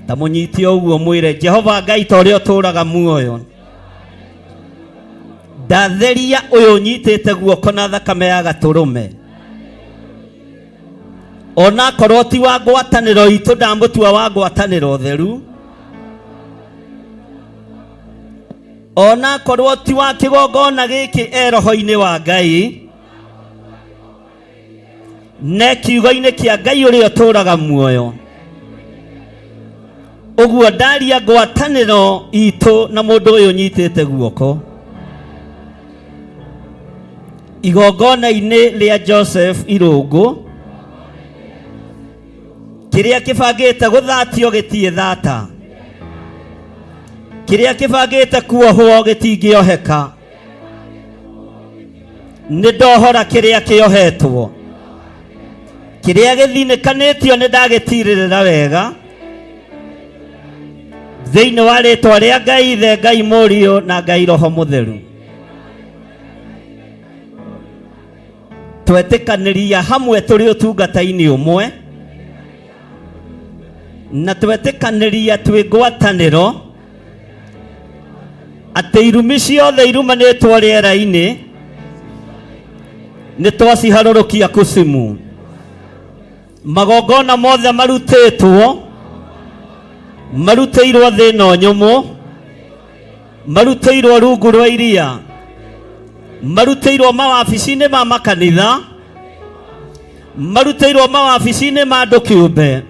ta mũnyitie ũguo mwĩre Jehova Ngai ta ũrĩa ũtũũraga muoyo ndatheria ũyũ nyitĩte guoko na thakame ya gatũrũme ona korwo ti wa ngwatanĩro itũ ndamũtua wa ngwatanĩro theru ona korwo ti wa kĩgongona gĩkĩ roho-inĩ wa Ngai ne kiugo-inĩ kĩa Ngai ũrĩa ũtũũraga muoyo ũguo ndaria ngwatanĩro itũ na mũndũ ũyũ nyitĩte guoko igongona-inĩ rĩa Joseph Irũngũ kiria kibangite guthatio gitie thata kiria kibangite kuohwo gitingioheka ni ndohora kiria kiohetwo kiria githinikanitio ni ndagitiririra wega thiini wa ritwa ria Ngai Ithe Ngai Murio na Ngai Roho Mutheru twetikaniria hamwe turi utungata-ini umwe na twetikaniria twi ngwataniro ati irumi ciothe irumanitwo riera-ini ni twaciharũrũkia kusimu magongona mothe marutĩirwo thĩno nyũmũ marutĩirwo rungu rwa iria marutĩirwo mawabici-inĩ ma makanitha marutĩirwo mawabici-inĩ ma andũ kĩũmbe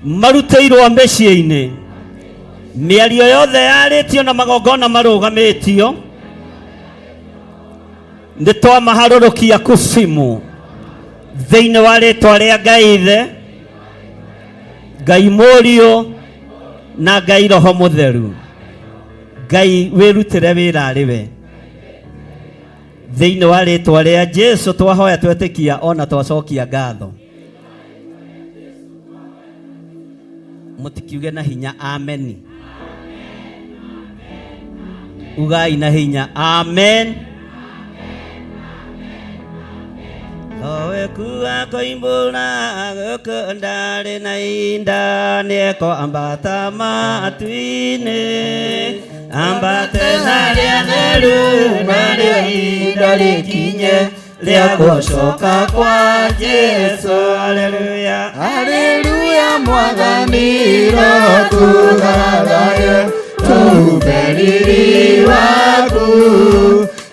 marutĩirwo mĩciĩ-inĩ mĩario yothe yarĩtio na magongona marũgamĩtio nĩ twamaharũrũkia kusimu thĩinĩ wa rĩtwa rĩa Ngai Ithe Ngai Murio na Ngai Roho Mutheru Ngai wĩrutĩre wĩra arĩ we thĩinĩ wa rĩtwa rĩa Jesu twahoya twetĩkia ona twacokia ngatho mũtikiuge na hinya amen ugai na hinya amen Owe kuwa koimbuna gũkũ ndarĩ na inda nĩeko ambata matu-inĩ ambate na rĩa theru narĩo inda rĩkinye rĩa gũcoka kwa Jesu haleluya Haleluya Mwathani Roho tuthathaye tupe riri waku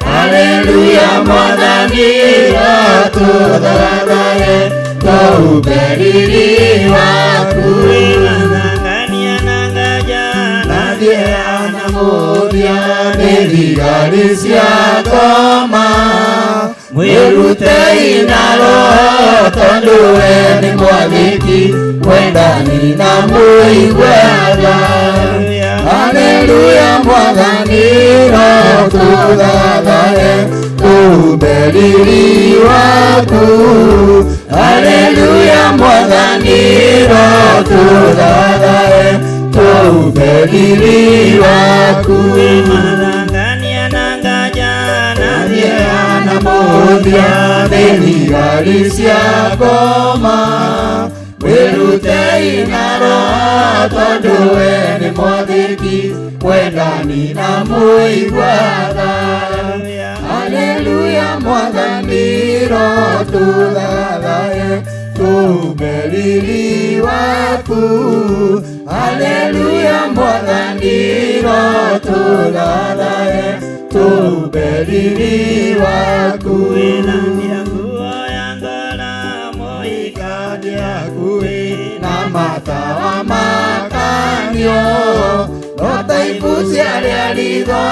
Haleluya Mwathani Roho tuthathaye tupe riri waku ngania na ngaja Nathia na mũthia nĩ thigari cia ngoma mwĩrute ina Roho tondũ we nĩ mwathĩki wendani na mũigua-tha Haleluya Mwathani Roho tuthathaye tupe riri waku Haleluya Mwathani Roho tuthathaye tupe riri waku ngania na ngaja Nathia na mũthia nĩ thigari cia ngoma mwĩrute ina Roho tondũ we nĩ mwathĩki wendani na mũigua-tha Haleluya Mwathani Roho tuthathaye tupe riri waku Haleluya Mwathani Roho tuthathaye tupe riri waku na matawa makanio no taibucia rĩa ritho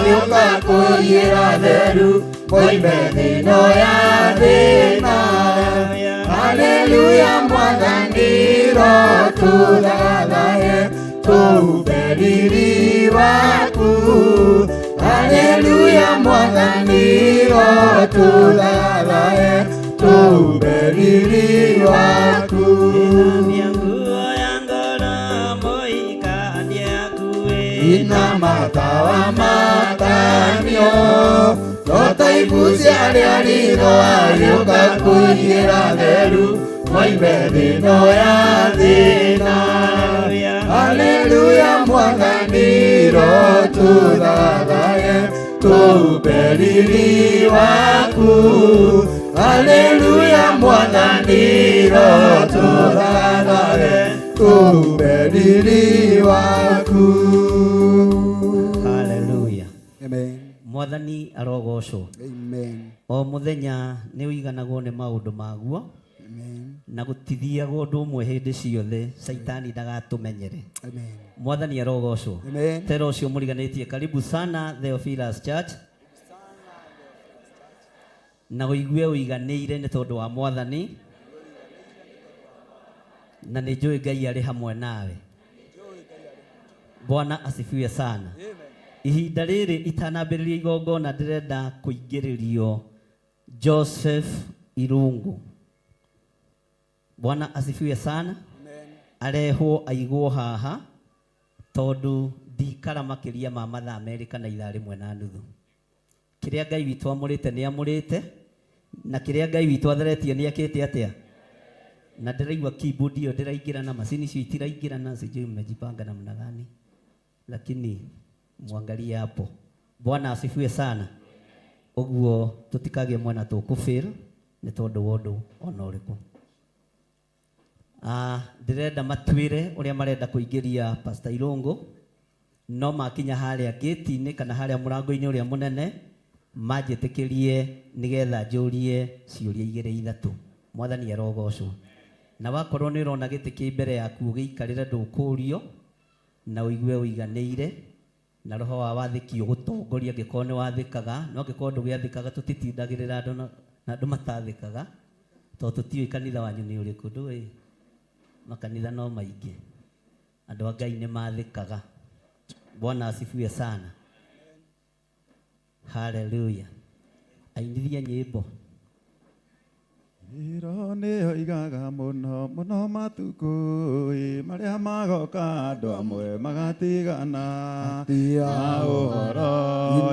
gĩũka kũiyĩra theru moime thĩno ya thĩna Haleluya Mwathani Roho tuthathaye tupe riri waku Haleluya Mwathani Roho tuthathaye tupe riri waku ina matawa makanio no taibucia rĩa ritho gĩũka kũiyĩra theru moime thĩno ya thĩna Haleluya Mwathani Roho tuthathaye tupe riri waku Haleluya Mwathani Roho tuthathaye tupe riri waku haleluya Amen Mwathani arogocwo Amen o muthenya nĩ ũiganagwo nĩ maũndũ maguo na gũtithiagwo ũndũ ũmwe hĩndĩ ciothe caitani ndagatũmenyere Amen Mwathani arogocwo Amen tero ũcio mũriganĩtie karibu sana Theophilus Church na ũigue ũiganĩire nĩ tondũ wa Mwathani na nijui Ngai ari hamwe nawe. Bwana asifiwe sana. Ihinda rĩrĩ itanambĩrĩria igongona ndĩrenda kũingĩrĩrio Joseph Irungu. Bwana asifiwe sana. Arehwo aigwo haha tondu ndikara makĩria ma mathaa merĩ kana ithaa rĩmwe na nuthu. Kĩrĩa Ngai witũ amũrĩte nĩ amũrĩte, na kĩrĩa Ngai witũ atheretie nĩ akĩte atĩa. Na ndĩraigua keyboard ĩyo ndĩraingĩrana, macini icio itiraingĩrana, sijui mmejipanga namna gani, lakini mwangalie hapo. Bwana asifiwe sana. Ũguo tũtikagie mwena tũkũfail nĩ tondũ wa ũndũ ona ũrĩkũ. Ndĩrenda matuĩre ũrĩa marenda kũingĩria Pastor Irungu, no makinya harĩa gate-inĩ kana harĩa mũrango-inĩ ũrĩa mũnene manjĩtĩkĩrie nĩgetha njũrie ciũria igĩrĩ ithatũ. Mwathani arogocwo. Na wakorwo nĩ ũrona gĩtĩ kĩ mbere yaku ũgĩikarĩre ndũkũrio na ũigue ũiganĩire na roho wa wathĩki ũgũtongoria angĩkorwo nĩ wathĩkaga, no angĩkorwo ndũgĩathĩkaga tũtitindagĩrĩra andũ na andũ matathĩkaga, tondũ tũtiũĩ kanitha wanyu nĩ ũrĩkũ. Ndũĩ makanitha no maingĩ, andũ a Ngai nĩ mathĩkaga. Bwana asifiwe sana. Hallelujah. Ainithia nyĩmbo. Iro nĩ oigaga mũno mũno matukũ marĩa magoka andũ amwe magatigana na ũhoro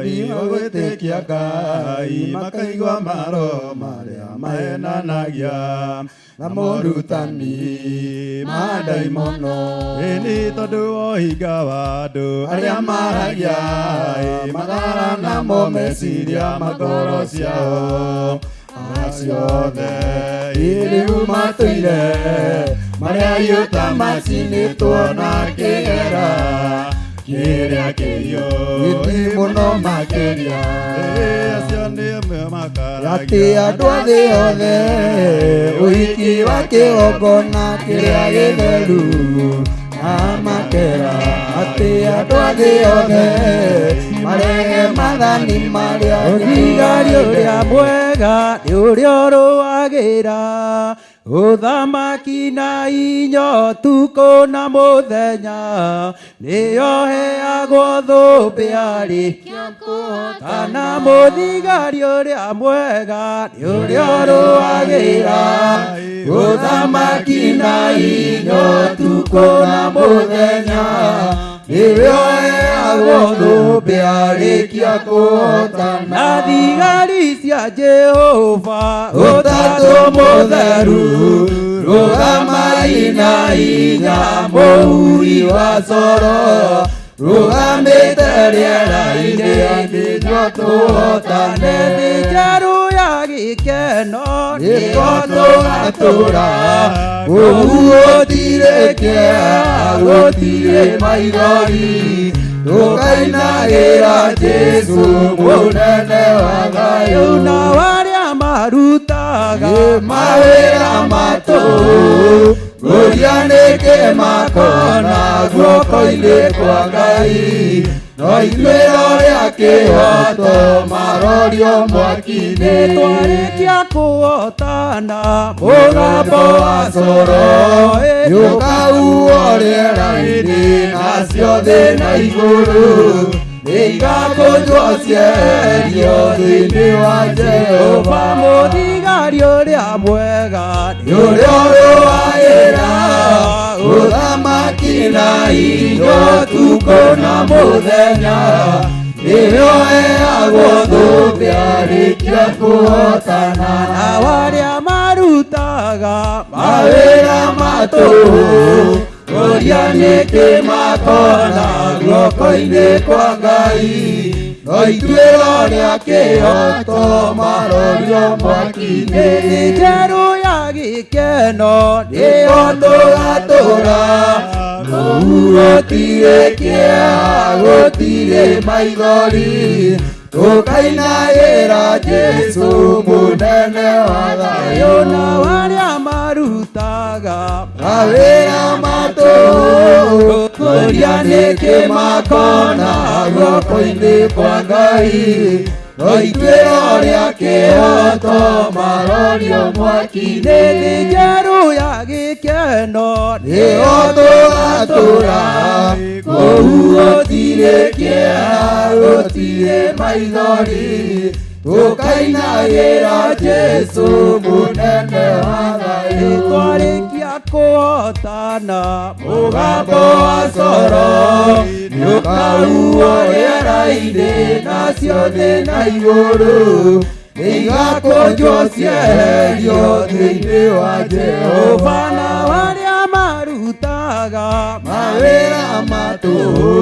igwĩtĩkia Ngai makaigua maro marĩa mahenanagia na morutani ma ndaimono. Ĩni tondũ wa ũhinga wa andũ arĩa maragia magara namo meciria magoro ciao ciothe iriu matũire marĩa yuta macinĩtwo na kĩgera kĩrĩa kĩhiũ gĩti mũno makĩria. Acio nĩo makaragia atĩ andũ a thĩ yothe ũhiki wa kĩgongona kĩrĩa gĩtheru amakera. Atĩ andũ a thĩ yothe marehe mathani marĩa ũthigari ũrĩa mwega nĩ ũrĩa ũrũagĩra ũthamaki na inyo tukũ na mũthenya nĩyo heagwo thũmbĩ arĩkia kũhotana. Mũthigari ũrĩa mwega nĩ ũrĩa ũrũagĩra ũthamaki na inyo tukũ na mũthenya nĩyo heagwo thũmbĩ arĩkia kũhotana. Na thigari cia Jehova ũtatũ mũtheru rũgamai na hinya mũhuri wa coro rũgamĩte rĩera-inĩ nĩguo tũhotane. Thĩ njerũ ya gĩkeno nĩyo tũgatũra ũguo gũtirĩ kĩeha gũtirĩ maithori tũkainagĩra Jesũ mũnene wa thayũ. Na arĩa marutaga mawĩra matũ gũria nĩkĩ makona guoko-inĩ kwa Ngai, no ithuĩ rĩa kĩhoto marorio mwaki-inĩ. Twarĩkia kũhotana mũgambo wa coro nĩũkahuhwo rĩera-inĩ nacio thĩ na igũrũ nĩigakũnjwo cieherio thĩinĩ wa Jehova. Mũthigari ũrĩa mwega nĩ ũrĩa ũrũagĩra ũthamaki na inyo tukũ na mũthenya nĩyo heagwo thũmbĩ arĩkia kũhotana. Na arĩa marutaga mawĩra matũhũ ũria nĩkĩ makona guoko-inĩ kwa Ngai, no ithuĩ rĩa kĩhoto marorio mwaki-inĩ. Thĩ njerũ ya gĩkeno nĩyo tũgatũra kũu gũtirĩ kĩeha gũtirĩ maithori tũkainagĩra Jesũ mũnene wa thayũ. Na arĩa marutaga mawĩra matũhũ ũria nĩkĩ makona guoko-inĩ kwa Ngai, Oituĩro rĩa kĩhoto marorio mwaki-inĩ njerũ ya gĩkeno nĩho tũgatũra kũu gũtirĩ kĩeha gũtirĩ maithori tũkainagĩra Jesũ mũnene wa thayũ twarĩkia kũhotana mũgambo wa coro nĩũkahuo rĩera-inĩ nacio thĩ na igũrũ nĩigakũnjwo cieherio thĩinĩ wa Jehova na arĩa marutaga mawĩra matũhũ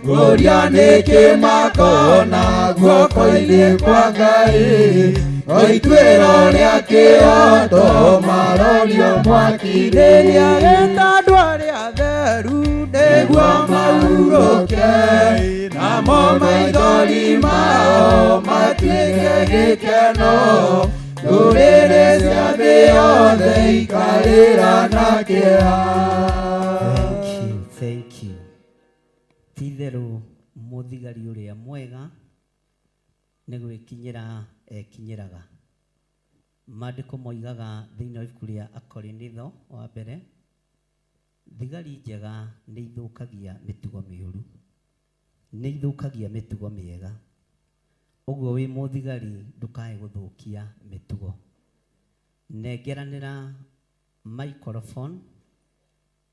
kũria nĩkĩ makona guoko-inĩ kwa Ngai oituĩro rĩa kĩhoto marorio mwaki-inĩ nĩarenda andũ arĩa atheru nĩguo mahurũke namo maithori mao matuĩke gĩkeno ndũrĩrĩ cia thĩ yothe ikarĩra na kĩeha. Thank you. Ti-itherũ mũthigari ũrĩa mwega nĩ gwĩkinyĩra ekinyĩraga. Maandĩko moigaga thĩinĩ wa ibuku rĩa Akorinitho wa mbere, thigari njega nĩ ithũkagia mĩtugo mĩũru, nĩ ithũkagia mĩtugo mĩega. Ũguo wĩ mũthigari ndũkae gũthũkia mĩtugo. Nengeranĩra microphone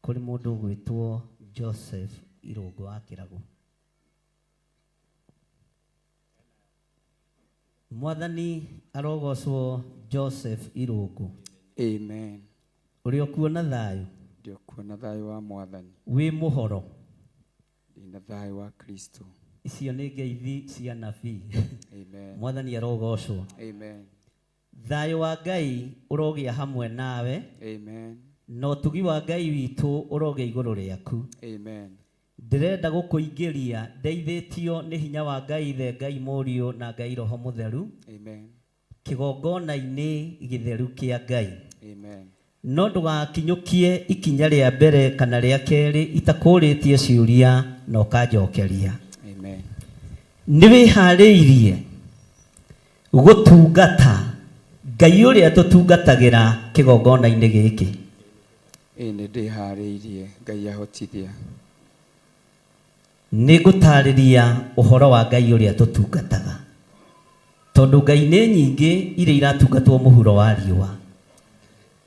kũrĩ mũndũ ũgwĩtwo Joseph Irũngũ wa Kĩragũ. Mwathani arogocwo Joseph Irũngũ. Amen. Ũrĩ o kuona thayũ. Ndĩ o kuona thayũ wa Mwathani. Wĩ mũhoro. Ndĩna thayũ wa Kristo. Icio nĩ ngeithi cia nabii. Amen. Mwathani arogocwo. Amen. Thayũ wa Ngai ũrogĩa hamwe nawe. Amen. Na ũtugi wa Ngai witũ ũrogĩa igũrũ rĩaku. Amen. Ndĩrenda gũkũingĩria ndeithĩtio nĩ hinya wa Ngai Ithe, Ngai Mũriũ na Ngai Roho Mũtheru. Amen. Kĩgongona-inĩ gĩtheru kĩa Ngai. Amen. No ndũgakinyũkie ikinya rĩa mbere kana rĩa kerĩ itakũrĩtie ciũria na ũkanjokeria. Amen. Nĩ wĩharĩirie gũtungata Ngai ũrĩa tũtungatagĩra kĩgongona-inĩ gĩkĩ? Nĩ ndĩharĩirie, Ngai ahotithia. Nĩ ngũtarĩria ũhoro wa Ngai ũrĩa tũtungataga, tondũ Ngai nĩ nyingĩ iria iratungatwo mũhuro wa riũa.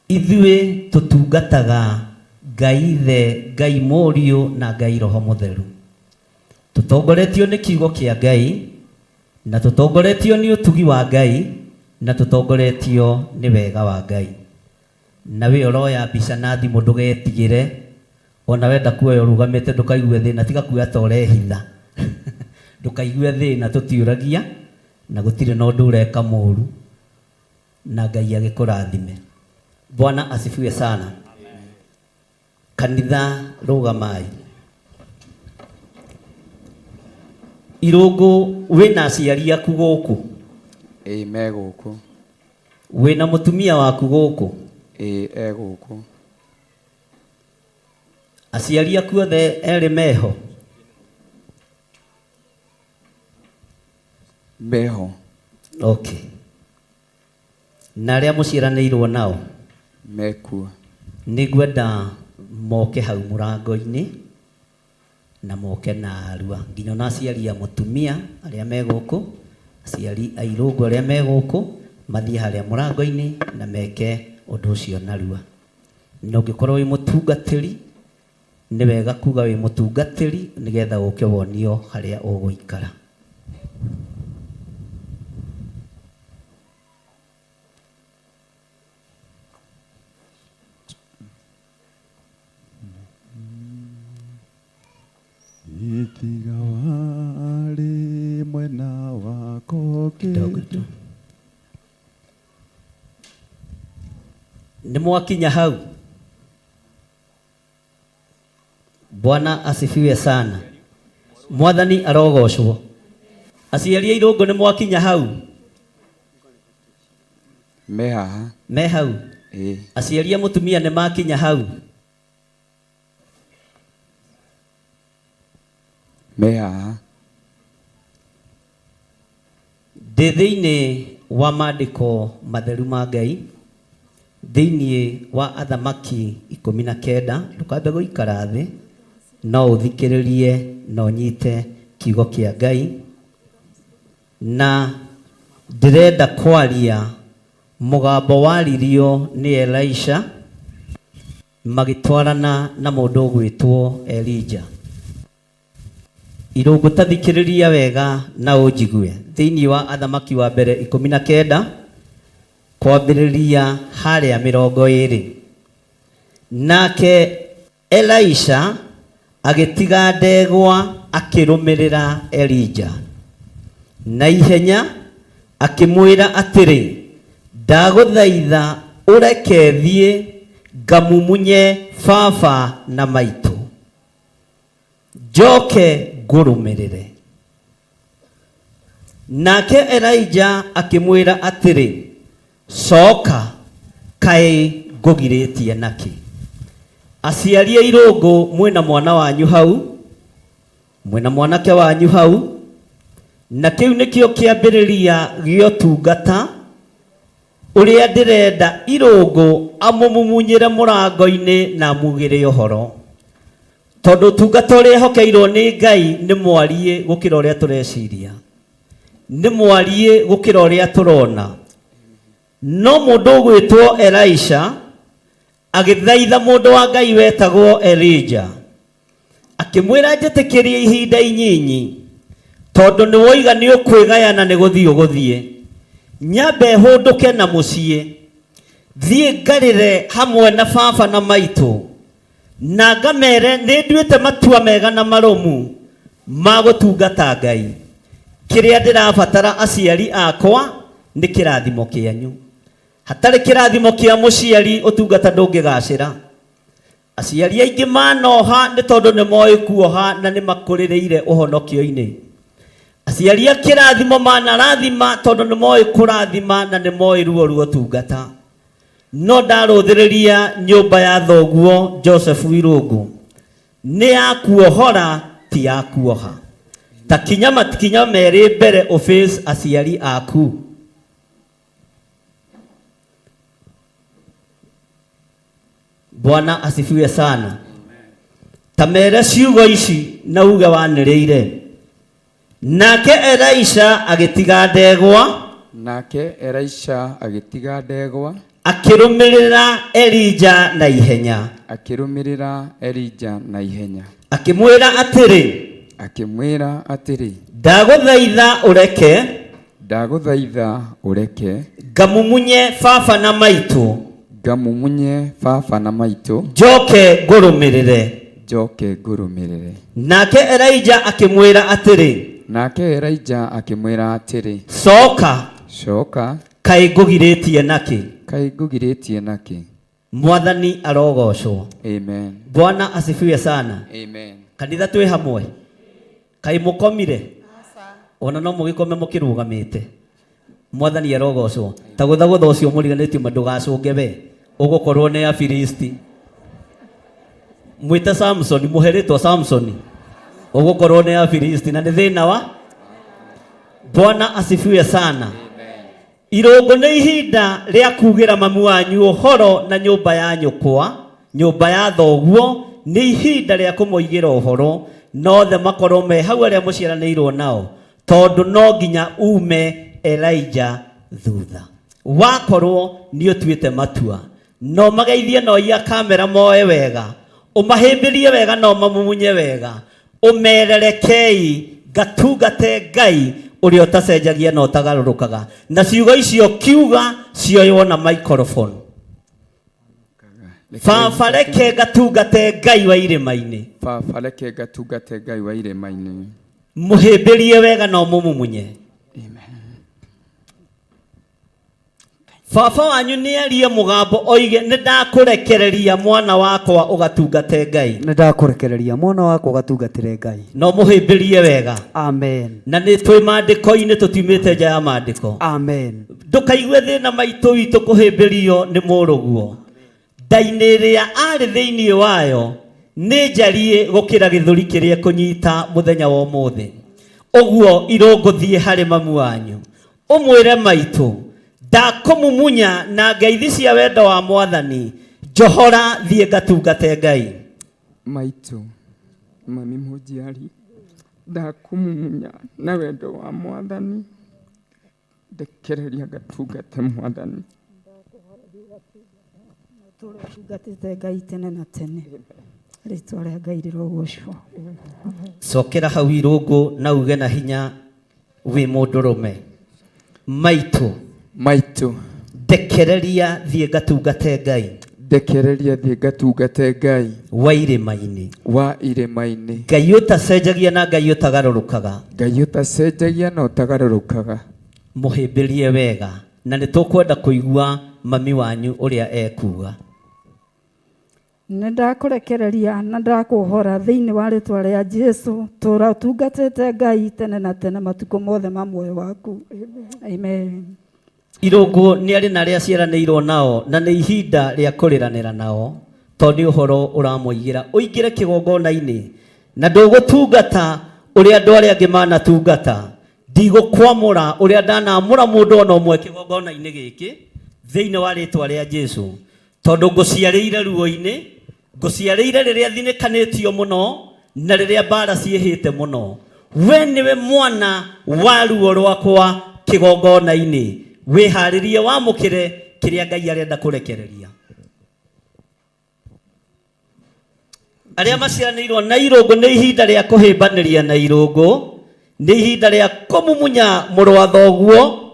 Ithuĩ tũtungataga Ngai Ithe, Ngai Mũriũ na Ngai Roho Mũtheru. Tũtongoretio nĩ kiugo kĩa Ngai, na tũtongoretio nĩ ũtugi wa Ngai, na tũtongoretio nĩ wega wa Ngai. Na we ũroya mbica na thimũ ndũgetigĩre, ona wenda kuoya ũrũgamĩte ndũkaigue thĩna, tiga kuoya ta ũrehitha. Ndũkaigue thĩna, tũtiũragia na gũtirĩ na ũndũ ũreka mũũru, na Ngai agĩkũrathime. Bwana asifiwe sana. Kanitha rũgamai. Irũngũ wĩna aciari aku gũkũ? Me gũkũ. Wĩna mũtumia waku gũkũ? E gũkũ. Aciari aku othe erĩ meho? Meho. Okay. Na arĩa mũciaranĩirwo nao? Mekuo. Nĩngwenda moke hau mũrango-inĩ na moke na arua, nginya na aciari a mũtumia arĩa me gũkũ, aciari a Irũngũ arĩa me gũkũ, mathiĩ harĩa mũrango-inĩ na meke ũndũ ũcio narua. Na ũngĩkorwo wĩ mũtungatĩri, nĩ wega kuga wĩ mũtungatĩri nĩgetha ũke wonio harĩa ũgũikara. Itiga wari mwena wako kidogo tu. Nĩ mwakinya hau? Bwana asifiwe sana. Mwathani arogocwo. Aciari a Irũngũ nĩ mwakinya hau? Me haha. Me hau? Aciari a mũtumia nĩ makinya hau? Me haha. Thĩinĩ wa maandĩko matheru ma Ngai, thĩinĩ wa Athamaki 19, ndũkambe gũikara thĩ, no ũthikĩrĩrie na ũnyite kiugo kĩa Ngai. Na ndĩrenda kwaria mũgambo waririo nĩ Elisha magĩtwarana na mũndũ ũgwĩtwo Elijah. Irũngũ tathikĩrĩria wega na ũnjigue. Thĩinĩ wa Athamaki wa mbere 19 kwambĩrĩria harĩa 20. Nake Elisha agĩtiga ndegwa akĩrũmĩrĩra Elijah. Na ihenya akĩmwĩra atĩrĩ, ndagũthaitha ũreke thiĩ ngamumunye baba na maitũ, njoke ngũrũmĩrĩre. Nake Elijah akĩmwĩra atĩrĩ, coka, kaĩ ngũgirĩtie nakĩ? Aciaria irũngũ mwĩna mwana wanyu hau, mwĩna mwanake wanyu hau, na kĩu nĩkĩo kĩambĩrĩria gĩa ũtungata ũrĩa ndĩrenda irũngũ amũmumunyĩre mũrango-inĩ na mugĩre ũhoro. Tondũ ũtungata ũrĩa ehokeirwo nĩ Ngai nĩ mwarie gũkĩra ũrĩa tũreciria, nĩ mwarie gũkĩra ũrĩa tũrona. No mũndũ ũgwĩtwo Elisha agĩthaitha mũndũ wa Ngai wetagwo Elijah, akĩmwĩra njĩtĩkĩrie ihinda inyinyi, tondũ nĩ woiga nĩ ũkwĩgayana nĩ gũthiĩ. Nyambe hũndũke na mũciĩ, thiĩ ngarĩre hamwe na baba na maitũ, na ngamere nĩ nduĩte matua mega na marũmu ma gũtungata Ngai. Kĩrĩa ndĩrabatara aciari akwa nĩ kĩrathimo kĩanyu. Hatarĩ kĩrathimo kĩa mũciari ũtungata ndũngĩgacĩra. Aciari aingĩ manoha nĩ tondũ nĩ moĩ kuoha na nĩ makũrĩrĩire ũhonokio-inĩ. Aciari a kĩrathimo manarathima tondũ nĩ moĩ kũrathima na nĩ moĩ ruo ruo tungata. No ndarũthĩrĩria nyũmba ya thoguo Joseph Irũngũ, nĩ ya kuohora ti ya kuoha. Ta kinya matikinya merĩ mbere office aciari aku. Bwana asifiwe sana. Ta mere ciugo ici na uge wanĩrĩire. Nake Elisha agĩtiga ndegwa, akĩrũmĩrĩra Elijah na ihenya. Akĩmwĩra atĩrĩ, ndagũthaitha ũreke ngamumunye baba na maitũ, njoke ngũrũmĩrĩre. Nake Elijah akĩmwĩra atĩrĩ, coka, kaĩ ngũgirĩtie nakĩ? Mwathani arogocwo. Amen. Bwana asifiwe sana. Amen. Kanitha twĩ hamwe. Kaĩ mũkomire? Ona no mũgĩkome mũkĩrũgamĩte. Mwathani arogocwo. Ta gũthagũtha ũcio mũriganĩtio ndũgacũnge we, ũgũkorwo nĩ Afilisti. Mwĩte Samson, mũheretwo Samson, ũgũkorwo nĩ Afilisti na nĩ thĩna wa. Bwana asifiwe sana. Irũngũ nĩ ihinda rĩa kugĩra mamu wanyu ũhoro na nyũmba ya nyũkwa, nyũmba ya thoguo, nĩ ihinda rĩa kũmoigĩra ũhoro, no othe makorwo me hau arĩa mũciaranĩirwo nao, tondũ no nginya ume Elijah thutha. Wakorwo nĩ ũtuĩte matua, no mageithie no ia kamera moe wega, ũmahĩmbĩrie wega no mamumunye wega, ũmererekei gatungate Ngai ũrĩa ũtacenjagia na ũtagarũrũkaga. Na ciugo icio kiuga cioywo na microphone. Baba reke gatungate Ngai wa irĩma-inĩ. Mũhĩmbĩrie wega no mũmumunye. Baba wanyu nĩ arie mũgambo oige, nĩ ndakũrekereria mwana wakwa ũgatungate Ngai. No mũhĩmbĩrie wega. Amen. Na nĩ twĩ maandĩko-inĩ tũtiumĩte nja ya maandĩko. Amen. Ndũkaigue thĩna maitũ witũ kũhĩmbĩrio nĩ mũrũguo. Nda-inĩ ĩrĩa arĩ thĩinĩ wayo nĩ njarie gũkĩra gĩthũri kĩrĩa kũnyita mũthenya wa ũmũthĩ. Ũguo irũngũ thiĩ harĩ mamu wanyu, umwire maitu ndakumumunya na ngeithi cia wendo wa Mwathani njohora thie gatungate Ngai. Maitu mami mujiari ndakumumunya na wendo wa Mwathani ndekereria gatungate Mwathani. Tugatite Ngai tene na tene. Ritwa ria Ngai rirogocwo. Cokera hau irungu na uge na hinya wi mundurume. Maitu ndekereria thie gatungate Ngai. Ndekereria thie gatungate Ngai wa irima-ini. Ngai utacenjagia na Ngai utagarurukaga. Ngai utacenjagia na utagarurukaga. Muhimbirie wega na nitukwenda kuigua mami wanyu uria ekuga. Ndakurekereria na ndakuhora thiini wa ritwa ria Jesu turatungatite Ngai tene na tene matuko mothe ma muoyo waku. Amen. Irungu ni ari na ria ciaranirwo nao na ni ihinda ria kuriranira nao tondu uhoro uramuigira uingire kigongona-ini na ndugutungata uria andu aria angi manatungata. Ndigukwamura uria ndanamura mundu ona umwe kigongona-ini giki thiini wa ritwa ria Jesu tondu nguciariire ruo-ini, nguciariire riria thinikanitio muno na riria mbara ciihite muno. We niwe mwana wa ruo rwakwa kigongona-ini. Wiharirie wamukire kiria Ngai arenda kurekereria. Aria maciaranirwo na irungu ni ihinda ria kuhimbaniria na irungu, ni ihinda ria kumumunya muru wa thoguo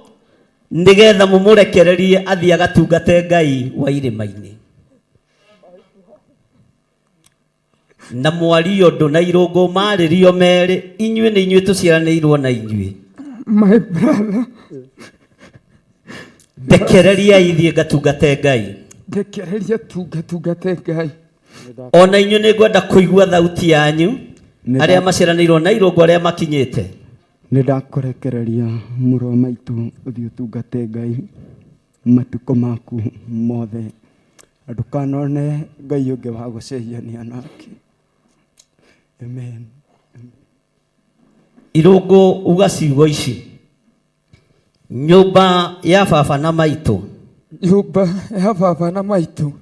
nigetha mumurekererie athia gatungate Ngai wa irima-ini. Na mwario ndu na irungu maririo meri inyue ni inyue tuciaranirwo na inyue. My brother. Ndekereria ithie gatungate Ngai. Ndekereria gatungate Ngai. Ona inyue ni ngwenda kuigua thauti yanyu aria maciaranirwo na irungu aria makinyite. Nindakurekereria muro maitu uthie tungate Ngai matuko maku mothe. Ndukanone Ngai ungi wa gucenjania nake. Amen. Irungu ugacigo ici nyumba ya baba na maitu. Nyumba ya baba na maitu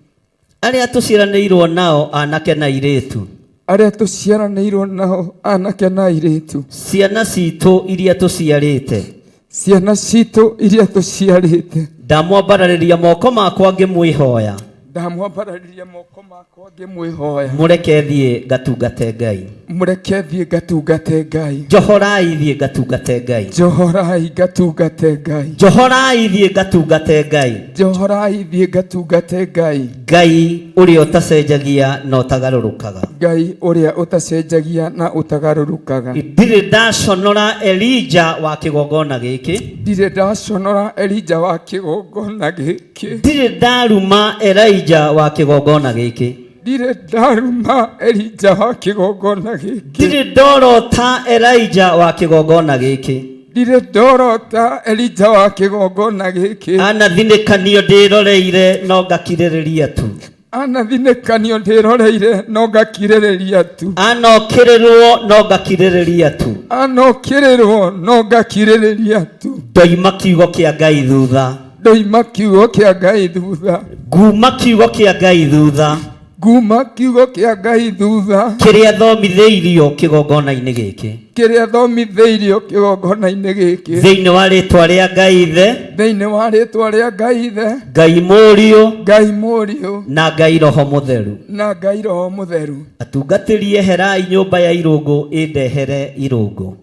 aria tuciaranirwo nao anake na iritu. Aria tuciaranirwo nao anake na iritu. Ciana citu iria tuciarite. Ciana citu iria tuciarite. Ndamwambarariria moko makwa ngimwihoya. Ndamwambarariria moko makwa ngimwihoya. Mureke thie gatungate Ngai. Mureke thie gatungate Ngai. Njohorai thie gatungate Ngai. Njohorai gatungate Ngai. Njohorai thie gatungate Ngai. Njohorai thie gatungate Ngai. Ngai uria utacenjagia na utagarurukaga. Ngai uria utacenjagia na utagarurukaga. Ndire ndaconora Elija wa kigongona giki. Ndire ndaconora Elija wa kigongona giki. Ndire ndaruma Elijah wa kigongona giki. Ndire ndaruma Elija wa kigongona giki. Ndire ndorota Elijah wa kigongona giki. Ndire ndorota Elija wa kigongona giki. Anathinikanio ndiroreire no ngakiririria tu. Anathinikanio ndiroreire no ngakiririria tu. Anokirirwo no ngakiririria tu. Anokirirwo no ngakiririria tu. Ndoima kiugo kia Ngai thutha. Ndoima kiugo kia Ngai thutha. Nguma kiugo kia Ngai thutha. Nguma kiugo kia Ngai thutha. Kiria thomitheirio kigongona-ini giki. Kiria thomitheirio kigongona-ini giki. Thiini wa ritwa ria Ngai Ithe. Thiini wa ritwa ria Ngai Ithe. Ngai Murio. Ngai Murio. Na Ngai Roho Mutheru. Na Ngai Roho Mutheru. Atungatirie herai nyumba ya irungu indehere irungu.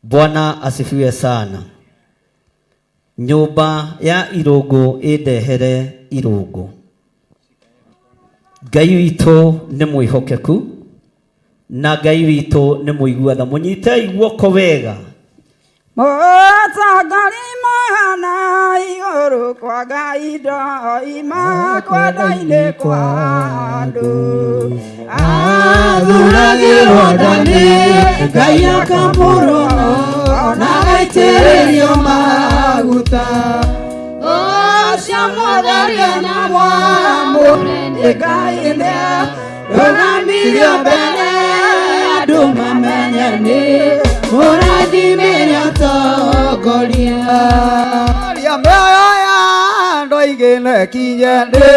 Bwana asifiwe sana. Nyumba ya irungu indehere irungu. Ngai witu ni mwihokeku na Ngai witu ni muiguatha. Munyite iguoko wega. Motangari mohana iguru kwa Ngai ndoima kwenda-ini kwa andu. Athuragirwo ndani Ngai akamũrwo na agaitĩrĩrio maguta. Ũcio mũtheria na mwamũre nĩ Ngai rũgamirio mbere andũ mamenye nĩ mũrathime nĩ atongoria. ũtongoria ria mĩoyo ya andũ aingĩ nĩkinye ndĩ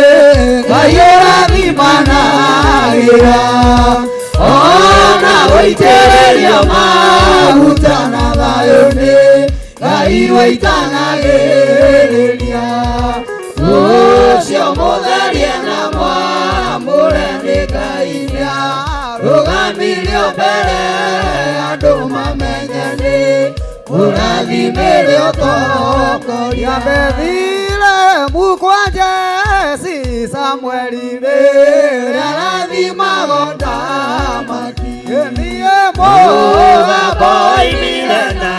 Ngai ũrathimanagĩra ona gũitĩrĩria maguta na thayũ nĩ Ngai wĩitanagĩrĩria ũcio mũtherie na mwamũre nĩ Ngai nĩarũgamirio mbere andũ mamenye nĩ mũrathimĩre ũtongoria mbethire mukwa Jesi Samueli arathimagwo ndamaki niĩ mũgambo oimire na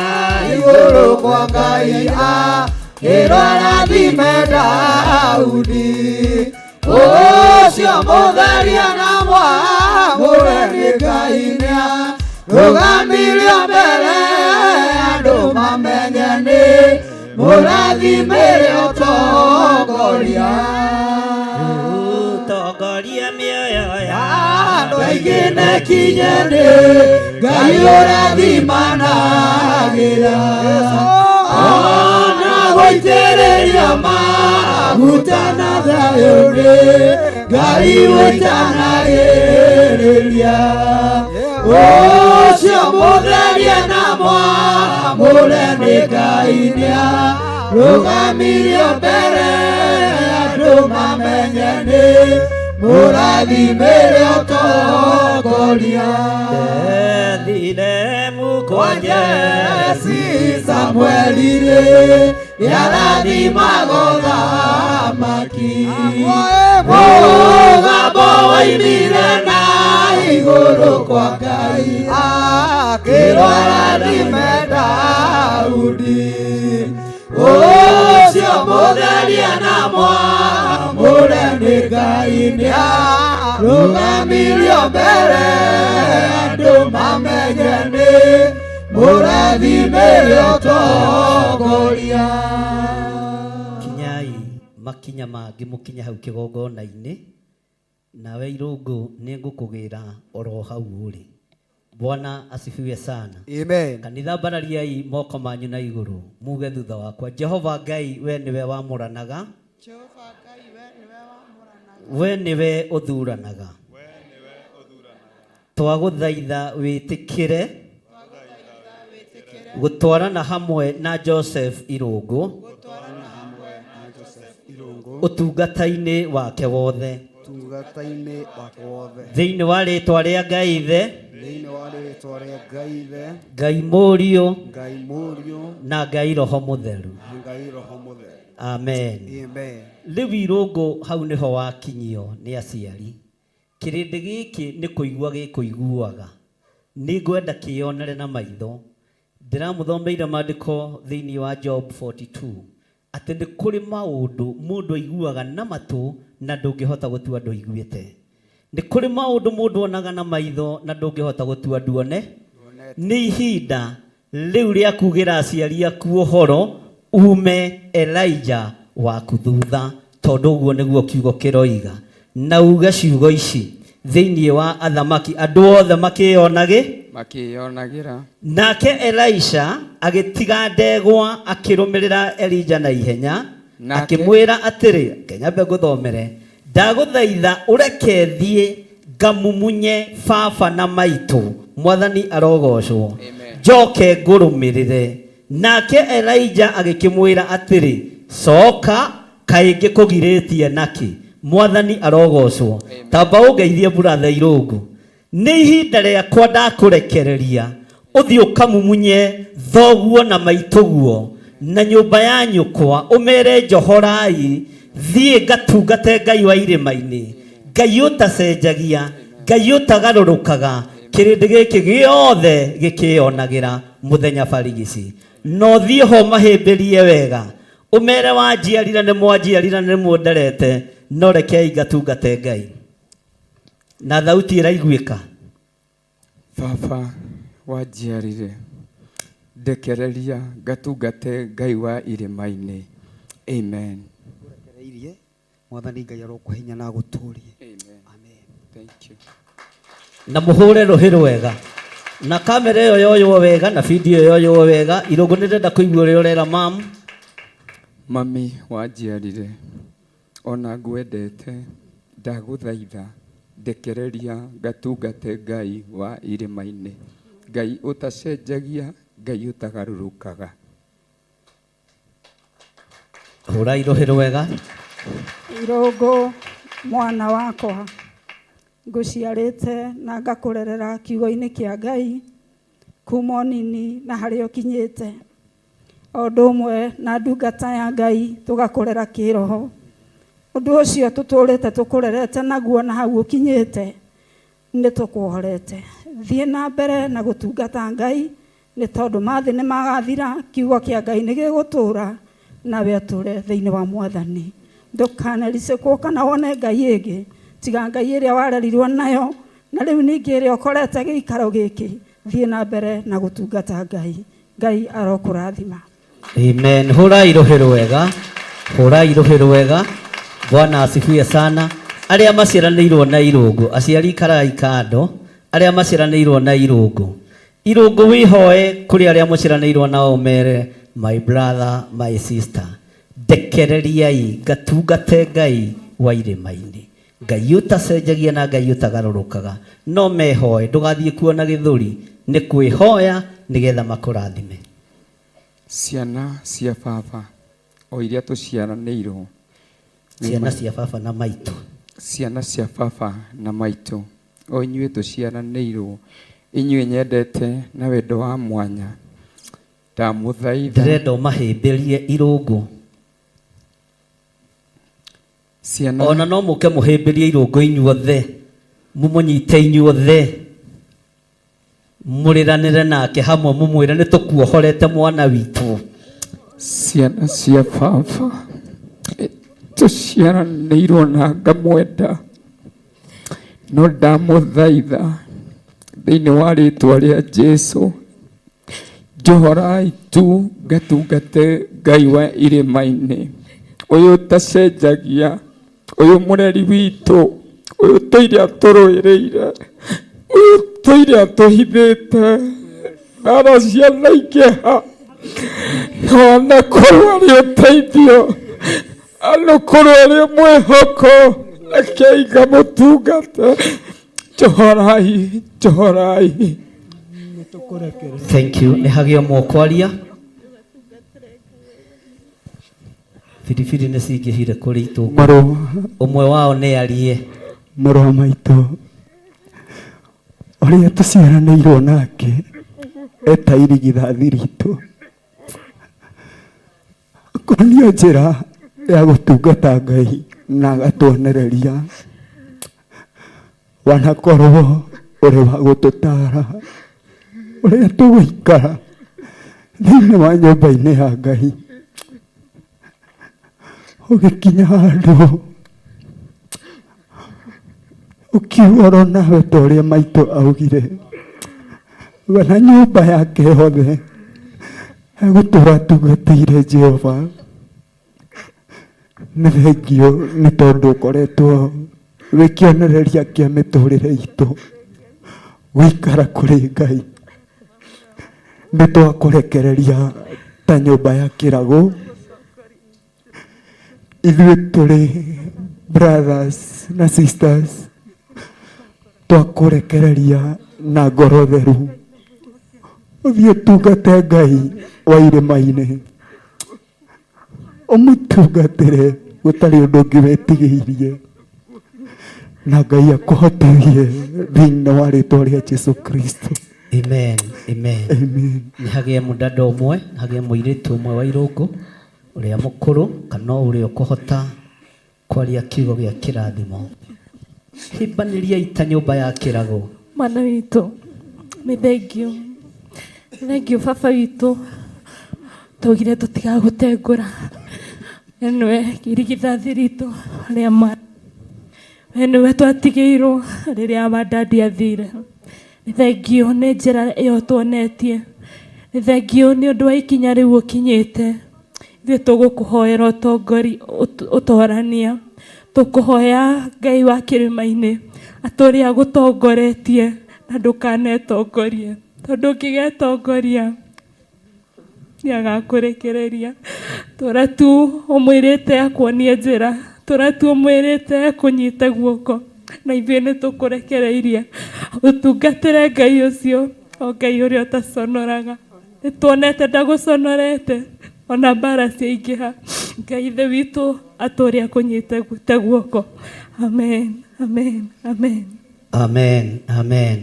igũrũ kwa Ngai akĩrwo arathime Daudi ũcio mũtheria na mwamũre nĩ Ngai nĩarũgamirio mbere andũ mamenye nĩ mũrathimĩre ũtongoria ũtongoria mĩoyo ya andũ aingĩ nĩkinye nĩ Ngai ũrathimanagĩra ona gũitĩrĩria maguta na thayũ nĩ Ngai wĩitanagĩrĩria ũcio mũtherie na mwamũre nĩ Ngai nĩarũgamirio mbere andũ mamenye nĩ mũrathimĩre ũtongoria ndethire mukwa Jesi Samueli nĩarathimagwo thamaki mũgambo woimire na igũrũ kwa Ngai akĩrwo arathime Daudi ũcio mũtherie na mwamũre nĩ Ngai nĩarũgamirio mbere andũ mamenye nĩ mũrathimĩre ũtongoria kinyai makinya mangĩ mũkinya hau kĩgongona-inĩ nawe Irũngũ nĩ ngũkũgĩra oro hau ũrĩ. Bwana asifiwe sana. Amen. Kanitha barariai moko manyu na igũrũ muge thutha wakwa. Jehova Ngai we niwe wamũranaga, we niwe ũthuranaga, twagũthaitha wĩtĩkĩre gũtwarana hamwe na Joseph Irũngũ ũtungata-inĩ wake wothe thĩinĩ wa rĩtwa rĩa Ngai Ithe, Ngai Mũriũ na Ngai Roho Mũtheru. Amen. Rĩu Irũngũ hau nĩho wakinyio nĩ aciari. Kĩrĩndĩ gĩkĩ nĩ kũigua gĩkũiguaga, nĩ ngwenda kĩonere na maitho. Ndĩramũthomeire maandĩko thĩinĩ wa Job 42 atĩ nĩ kũrĩ maũndũ mũndũ aiguaga na matũ na ndũngĩhota gũtua andũ aiguĩte. Nĩ kũrĩ maũndũ mũndũ onaga na maitho na ndũngĩhota gũtua andũ one. Nĩ ihinda rĩu rĩa kugĩra aciari aku ũhoro ume Elijah waku thutha, tondũ ũguo nĩguo kiugo kĩroiga. Na uga ciugo ici thĩinĩ wa athamaki andũ othe makĩyonagĩra. Nake Elisha agĩtiga ndegwa akĩrũmĩrĩra Elijah na ihenya akĩmwĩra atĩrĩ, kenyambe ngũthomere, ndagũthaitha ũreke thiĩ ngamumunye baba na maitũ, Mwathani arogocwo, njoke ngũrũmĩrĩre. Nake Elijah agĩkĩmwĩra atĩrĩ, coka, kaĩ ngĩkũgirĩtie naki, Mwathani arogocwo. Tamba ũngeithie brother Irũngũ, nĩ ihinda rĩakwa ndakũrekereria ũthiĩ ũkamumunye thoguo na maitũguo na nyũmba ya nyũkwa, ũmere njohorai thiĩ ngatungate Ngai wa irĩma-inĩ, Ngai ũtacenjagia, Ngai ũtagarũrũkaga, kĩrĩndĩ gĩkĩ gĩothe gĩkĩonagĩra mũthenya barigici. No thiĩ ho mahĩmbĩrie wega, ũmere wanjiarire nĩ mwanjiarire nĩ mũnderete, no rekei ngatungate Ngai. Na thauti ĩraiguĩka. Baba wanjiarire, ndekereria ngatungate Ngai wa irĩma-inĩ. Amen. Mwathani Ngai arokũhinya na agũtũrie. Amen. Thank you. Na mũhũre rũhĩ rwega. Na kamera ĩyo yoywo wega na video yoywo wega. Irũngũ nĩndenda kũigua ũrĩa ũrera mam. Mami wanjiarire ona ngwendete ndagũthaitha ndekereria gatungate Ngai wa irĩma-inĩ. Ngai ũtacenjagia, Ngai ũtagarũrũkaga. Hũra irũhĩ wega. Irũngũ mwana wakwa ngũciarĩte na ngakũrerera kiugo-inĩ kĩa Ngai kuma nini na harĩa ũkinyĩte. O ũndũ ũmwe na ndungata ya Ngai tũgakũrera kĩroho. Ũndũ ũcio tũtũrĩte tũkũrerete naguo na hau ũkinyĩte nĩ tũkũhorete. Thiĩ na mbere na gũtungata Ngai nĩ tondũ mathĩ nĩ magathira, kiugo kĩa Ngai nĩ gĩgũtũra nawe ũtũre thĩinĩ wa Mwathani. Ndũkanaricĩkwo kana wone Ngai ĩngĩ tiga Ngai ĩrĩa warerirwo nayo na rĩu ningĩ ĩrĩa ũkorete gĩikaro gĩkĩ. Thiĩ na mbere na gũtungata Ngai. Ngai arokũrathima. Amen. Hũra irũhĩ wega. Hũra irũhĩ wega. Bwana asifiwe sana. Arĩa maciaranĩirwo na irũngũ, aciari karai kando. Arĩa maciaranĩirwo na irũngũ. Irũngũ wĩhoe kũrĩ arĩa mũciaranĩirwo nao mere, my brother, my sister. Ndekereriai gatungate Ngai wa irĩma-inĩ. Ngai ũtacenjagia na Ngai ũtagarũrũkaga. No mehoe, ndũgathiĩ kuona gĩthũri. Nĩ kwĩhoya nĩgetha makũrathime. Ciana cia baba o iria tũciaranĩirwo. Ciana cia baba na maitũ. Ciana cia baba na maitũ. O inyuĩ tũciaranĩirwo. Inyuĩ nyendete na wendo wa mwanya. Ndamũthaitha. Ndĩrenda ũmahĩmbĩrie irũngũ. Ciana. Ona no mũke mũhĩmbĩrie irũngũ inyuothe. Mũmũnyite inyuothe. Mũrĩranĩre nake hamwe mũmwĩre nĩ tũkuohorete mwana witũ. Ciana cia baba tũciaranĩirwo na ngamwenda, no ndamũthaitha thĩinĩ wa rĩtwa rĩa Jesũ, njohorai tu gatungate Ngai wa irĩma-inĩ, ũyũ ũtacenjagia, ũyũ mũreri witũ, ũyũ tũire atũrũĩrĩire, ũyũ tũire atũhithĩte, ndara ciana ingĩha, no anakorwo arĩ ũteithio, anakorwo arĩ mwĩhoko, rekei ngamũtungate. Njohorai, njohorai. Thank you. Nĩ hagĩa mwokwaria. Biribiri nĩ cingĩhire kũrĩ itũngũ. Ũmwe wao nĩ arie. Mũrũ wa maitũ ũrĩa tũciaranĩirwo nake eta irigithathi ritũ, akonio njĩra ya gũtungata Ngai na agatuonereria, wanakorwo ũrĩ wa gũtũtara ũrĩa tũgũikara thĩinĩ wa nyũmba-inĩ ya Ngai. Ũgĩkinya handũ ukiuga nawe ta ũrĩa maitũ augire, we na nyũmba yake yothe egũtũra tungatĩire Jehova. Nĩ thengio nĩ tondũ ũkoretwo wĩ kĩonereria kĩa mĩtũrĩre itũ gũikara kũrĩ Ngai. Nĩ twakũrekereria ta nyũmba ya kĩrago, ithuĩ tũrĩ brothers na sisters, twakũrekereria na ngoro theru ũthiĩ ũtungate Ngai wa irĩma-inĩ, ũmũtungatĩre gũtarĩ ũndũ ũngĩ wĩtigĩirie, na Ngai akũhotithie thĩinĩ wa rĩtwa rĩa Jesũ Kristo. Amen. Amen. Amen. Nĩ hagĩa mũndũ ũmwe, hagĩa mũirĩtu ũmwe wa irũngũ ũrĩa mũkũrũ kana ũrĩa ũkũhota kwaria kiugo gĩa kĩrathimo. Himbanĩria ita nyũmba ya kĩrago. Mwana witũ, nĩ thengio. Thengio baba witũ, twaugire tũtigagũtengũra. We nĩwe irigithathi ritũ rĩa mwana. We nĩwe twatigĩirwo rĩrĩa mandandi athire. Nĩ thengio nĩ njĩra ĩyo tuonetie. Nĩ thengio nĩ ũndũ wa ikinya rĩu ũkinyĩte. Ithuĩ tũgũkũhoera ũtongori ũtorania. Tũkũhoya Ngai wa kĩrĩma-inĩ atũrĩa agũtongoretie na ndũkanetongorie. tondu kigetongoria niagakurekereria tora tu umwirite akuonie njira tora tu umwirite akunyite guoko na ithuĩ nĩ tũkũrekereirie ũtungatĩre Ngai ũcio o Ngai ũrĩa ũtaconoraga. Nĩ tuonete ndagũconorete ona mbara ciaingĩha. Ngai ithe witũ atũũre akũnyite guoko. Amen, amen, amen. Amen, amen.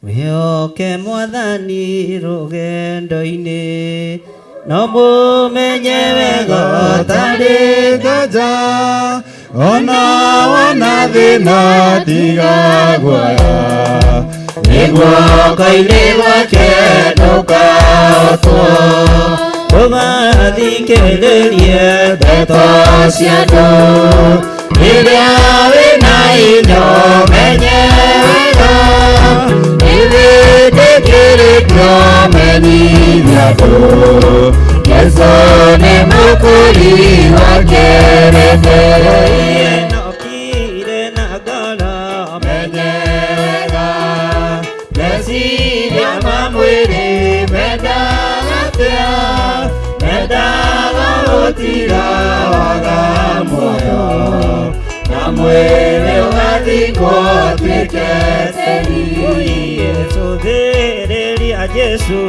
Wĩhoke Mwathani rũgendo-inĩ, no mũmenye wega ũtarĩ nganja, ona wona thĩna tiga guoya, nĩ guoko-inĩ gwake ndũkahotwo. Ũgathikĩrĩrie ndeto cia andũ, rĩrĩa wĩna hinya ũmenye wega, nĩwĩtĩkĩrĩtio menyithia andũ, Jesũ nĩ mũkũri wa kĩrĩndĩ. Enokire na ngoro menye wega, meciria ma mwĩrĩ mendaga atĩa, mendaga gũtiga waga muoyo, na mwĩrĩ ũgathikwo ũtuĩke tĩri. Yesu thĩrĩria Jesu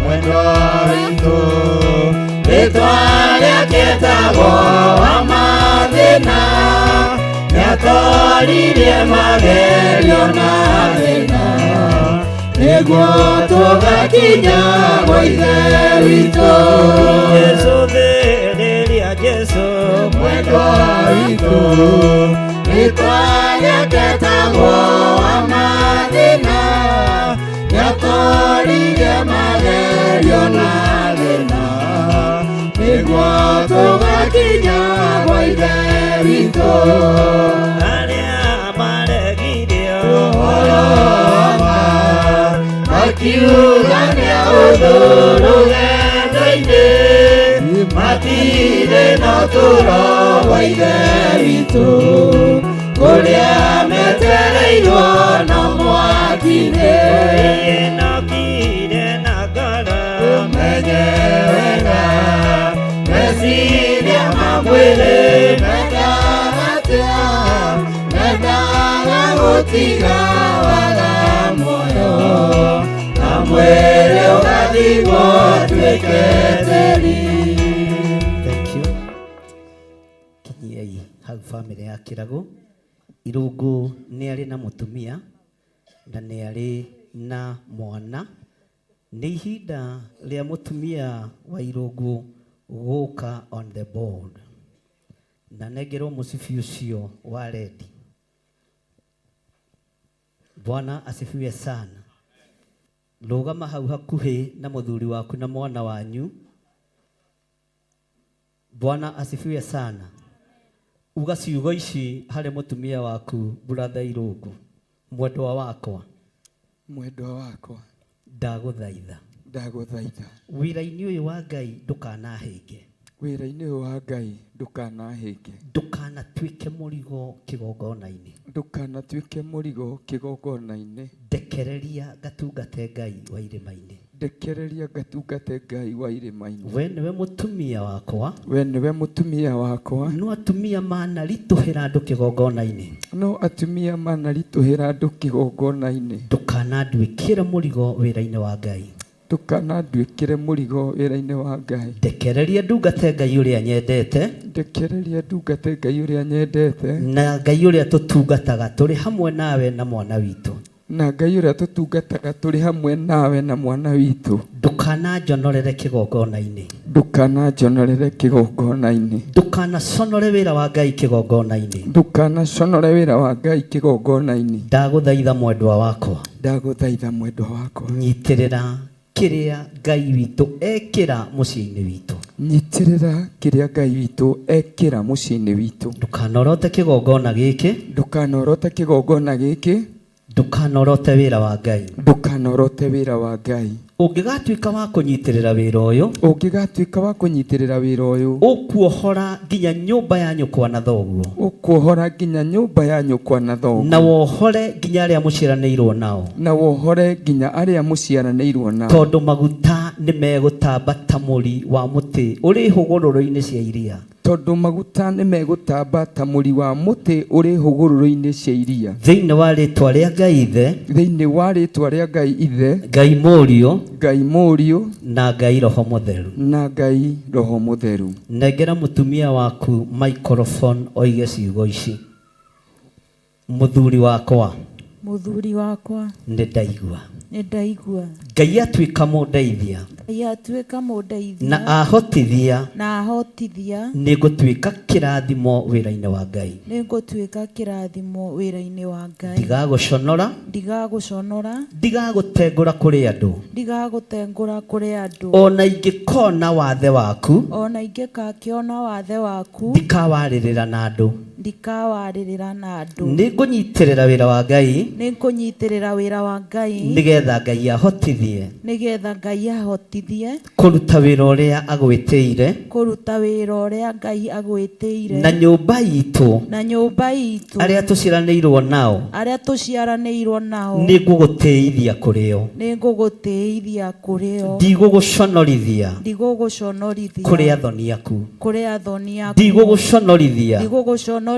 mwendwa witũ, rĩtwa rĩake rĩtagwo wa mathĩna, nĩatoririe magerio na thĩna, nĩguo tũgakinya gwa Ithe witũ. Yesu thĩrĩria Jesu mwendwa witũ, rĩtwa rĩake rĩtagwo wa mathĩna, nĩatoririe magerio na thĩna, nĩguo tũgakinya gwa Ithe witũ. Arĩa maregirio ũhoro wama, makiuga nĩ ũthũ rũgendo-inĩ, matirĩ na ũtũũro wa Ithe witũ, kũrĩa metereirwo na mwaki-inĩ. Enokire na ngoro menye wega, meciria ma mwĩrĩ mendaga atĩa, mendaga gũtiga waga muoyo, na mwĩrĩ ũgathikwo ũtuĩke tĩri. Thank you. Kinyiai hau family ya Kĩrago. Irungu nĩ arĩ na mũtumia na nĩ arĩ na mwana. Nĩ ihinda rĩa mũtumia wa Irungu gũka on the board, na nengerwo mũcibi ũcio wa redi. Bwana asifiwe sana. Rũgama hau hakuhĩ na mũthuri waku na mwana wanyu. Bwana asifiwe sana. Uga ciugo ici harĩ mũtumia waku brother Irungu. Mwendwa wakwa, mwendwa wakwa, ndagũthaitha, ndagũthaitha, wĩra-inĩ ũyũ wa Ngai ndũkanahĩnge, wĩra-inĩ ũyũ wa Ngai ndũkanahĩnge, ndũkanatuĩke mũrigo kĩgongona-inĩ, ndũkanatuĩke mũrigo kĩgongona-inĩ. Ndekereria gatungate Ngai wa irĩma-inĩ, ndekereria gatungate Ngai wa irĩma-inĩ. We nĩwe mũtumia wakwa, we nĩwe mũtumia wakwa. No atumia manaritũhĩra andũ kĩgongona-inĩ, no atumia manaritũhĩra andũ kĩgongona-inĩ. Ndũkananduĩkĩre mũrigo wĩra-inĩ wa Ngai, ndũkananduĩkĩre mũrigo wĩra-inĩ wa Ngai. Ndekereria ndungate Ngai ũrĩa nyendete, ndekereria ndungate Ngai ũrĩa nyendete, na Ngai ũrĩa tũtungataga tũrĩ hamwe nawe na mwana witũ, na Ngai ũrĩa tũtungataga tũrĩ hamwe nawe na mwana witũ. Ndũkananjonorere kĩgongona-inĩ, ndũkananjonorere kĩgongona-inĩ, ndũkanaconore wĩra wa Ngai kĩgongona-inĩ, ndũkanaconore wĩra wa Ngai kĩgongona-inĩ. Ndagũthaitha mwendwa wakwa, ndagũthaitha mwendwa wakwa, nyitĩrĩra kĩrĩa Ngai witũ ekĩra mũciĩ-inĩ witũ, nyitĩrĩra kĩrĩa Ngai witũ ekĩra mũciĩ-inĩ witũ. Ndũkanorote kĩgongona gĩkĩ, ndũkanorote kĩgongona gĩkĩ, Ndukanorote wira wa Ngai. Ndukanorote wira wa Ngai. Ungigatuika wa kunyitirira wira uyu. Ungigatuika wa kunyitirira wira uyu. Ukuohora nginya nyumba ya nyukwa na thoguo. Ukuohora nginya nyumba ya nyukwa na thoguo. Na wohore nginya aria muciaranirwo nao. Na wohore nginya aria muciaranirwo nao. Tondu maguta ni megutamba ta muri wa muti uri hugururu-ini cia iria. Tondu maguta ni megutamba ta muri wa muti uri hugururu-ini cia iria. Thiini wa ritwa ria Ngai Ithe. Thiini wa ritwa ria Ngai Ithe. Ngai Murio. Ngai Murio. Na Ngai Roho Mutheru. Na Ngai Roho Mutheru. Nengera mutumia waku microphone oige ciugo ici. Muthuri wakwa. Muthuri wakwa. Ndaigua. Ndaigua. Ngai atuika mundeithia. Ngai atuika mundeithia. Na ahotithia. Na ahotithia. Nigutuika kirathimo wira-ini wa Ngai. Nigutuika kirathimo wira-ini wa Ngai. Ndigaguconora. Ndigaguconora. Ndigagutengura kuri andu. Ndigagutengura kuri andu. Ona ingikona wathe waku. Ona ingikakiona wathe waku. Ndikawaririra na andu. Ndikawaririra na andu. Ningunyitirira wira wa Ngai. Ningunyitirira wira wa Ngai. Nigetha Ngai ahotithie. Nigetha Ngai ahotithie. Kuruta wira uria agwitiire. Kuruta wira uria Ngai agwitiire. Na nyumba itu. Na nyumba itu. Aria tuciaranirwo nao. Aria tuciaranirwo nao. Ningugutiithia kurio. Ningugutiithia kurio. Ndiguguconorithia. Ndiguguconorithia. Kuri athoni aku. Kuri athoni aku. Ndiguguconorithia. Ndiguguconorithia.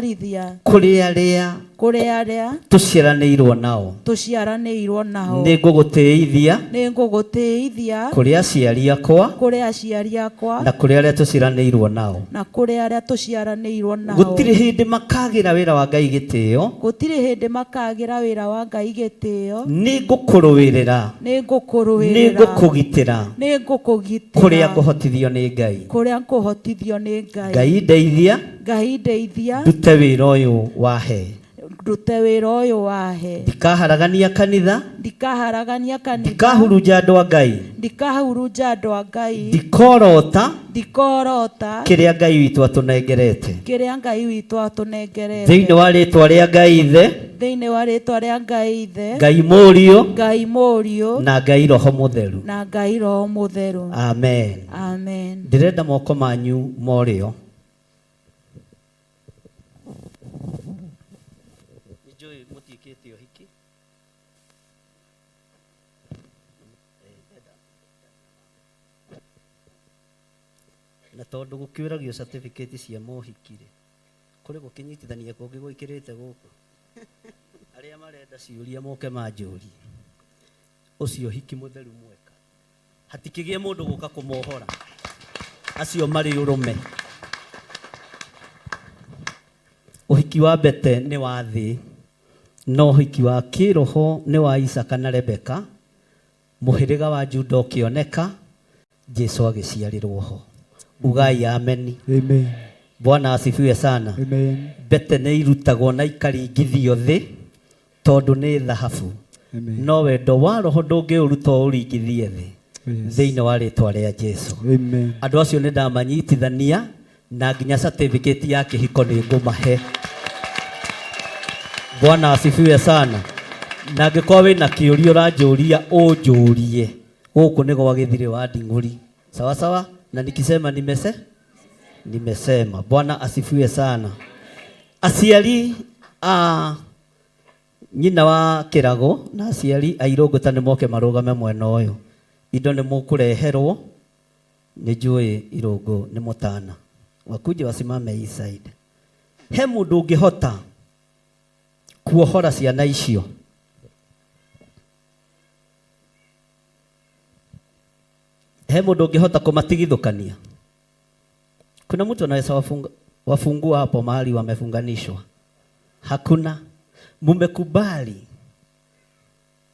Kuri aria tuciaranirwo nao. Tuciaranirwo nao. Ningugutiithia. Ningugutiithia. Kuri aciari akwa. Kuri aciari akwa. Na kuri aria tuciaranirwo nao. Na kuri aria tuciaranirwo nao. Gutiri hindi makagira wira wa Ngai gitio. Gutiri hindi makagira wira wa Ngai gitio. Nigukuruwirira. Nigukuruwirira. Nigukugitira. Nigukugitira. Kuria nguhotithio ni Ngai. Kuria nguhotithio ni Ngai. Ngai ndeithia. Ngai ndeithia. Ndute wira uyu wahe. Ndute wira uyu wahe. Ndikaharagania kanitha. Ndikaharagania kanitha. Ndikahurunja andu a Ngai. Ndikahurunja andu a Ngai. Ndikorota. Ndikorota. Kiria Ngai witu atunengerete. Kiria Ngai witu atunengerete. Thiini wa ritwa ria Ngai Ithe. Thiini wa ritwa ria Ngai Ithe. Ngai Murio. Ngai Murio. Na Ngai Roho Mutheru. Na Ngai Roho Mutheru. Amen. Amen. Ndirenda moko manyu morio. Na tondu gukiuragio certificate cia mohikire kuri gukinyitithania kungi gwikirite guku aria marenda ciuria moke manjuri ucio hiki mutheru mweka hatikigie mundu guka kumohora acio mari urume uhiki wa Bete ni wa thi no uhiki wa kiroho ni wa Isaka na Rebeka muhiriga wa Juda ukioneka Jesu agiciarirwo ho. Ugai ameni. Amen. Bwana asifiwe sana. Amen. Bete nĩ irutagwo na ikaringithio thĩ tondu nĩ thahabu. No wendo wa roho ndũngĩũruta ũringithie thĩ thĩinĩ wa rĩtwa rĩa Jesu. Amen. Andũ acio nĩ ndamanyitithania na nginya certificate ya kĩhiko nĩ ngũmahe. Bwana asifiwe sana. Na angĩkorwo wĩna kĩũria ũranjũria ũnjũrie. Gũkũ nĩ gwa gĩthirĩ wa Nding'uri. Sawa sawa? Na nikisema nimesema. Bwana asifiwe sana. Aciari nyina wa Kirago na aciari a Irũngũta nĩ moke marũgame mwena ũyũ. Indo nĩ mũkũreherwo nĩ njũĩ Irũngũ nĩ mũtana. Wakuje wasimame hii side. He mũndũ ũngĩhota kuohora ciana icio. He mundu ungehota kumatigithukania. Kuna mtu anaweza wafungua hapo mahali wamefunganishwa? Hakuna. Mumekubali.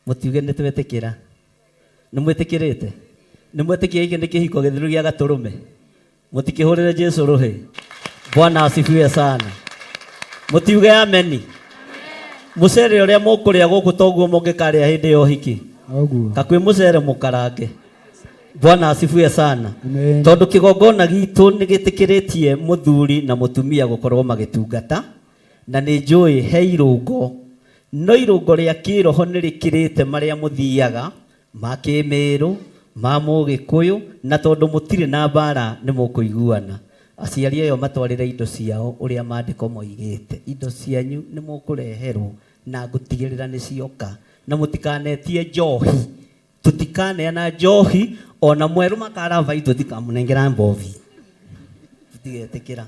Mutiuge nitwetekera. Nimwetekirite. Nimwetekia iki nikihiko githiru gia gaturume. Mutikihurire Jesu ruhi. Bwana asifiwe sana. Mutiuge ameni. Mucere uria mukuria guku toguo mungikaria hindi yo hiki. Oguo. Kakwi mucere mukarange. Bwana asifiwe sana. Tondu kigongona gitu nigitikiretie muthuri na mutumia gukorwo magitungata na ni njui he Irũngũ no irungo ria kiroho nirikirite maria muthiaga ma kimeru ma mugikuyu na tondu mutire na bara ni mukuiguana aciari ayo matwarire indo ciao uria mandiko moigite indo cianyu ni mukureherwo na gutigirira ni cioka na mutikanetie njohi tutikaneana njohi ona mweru makara vai tutikamunengera mbovi tutigetikira.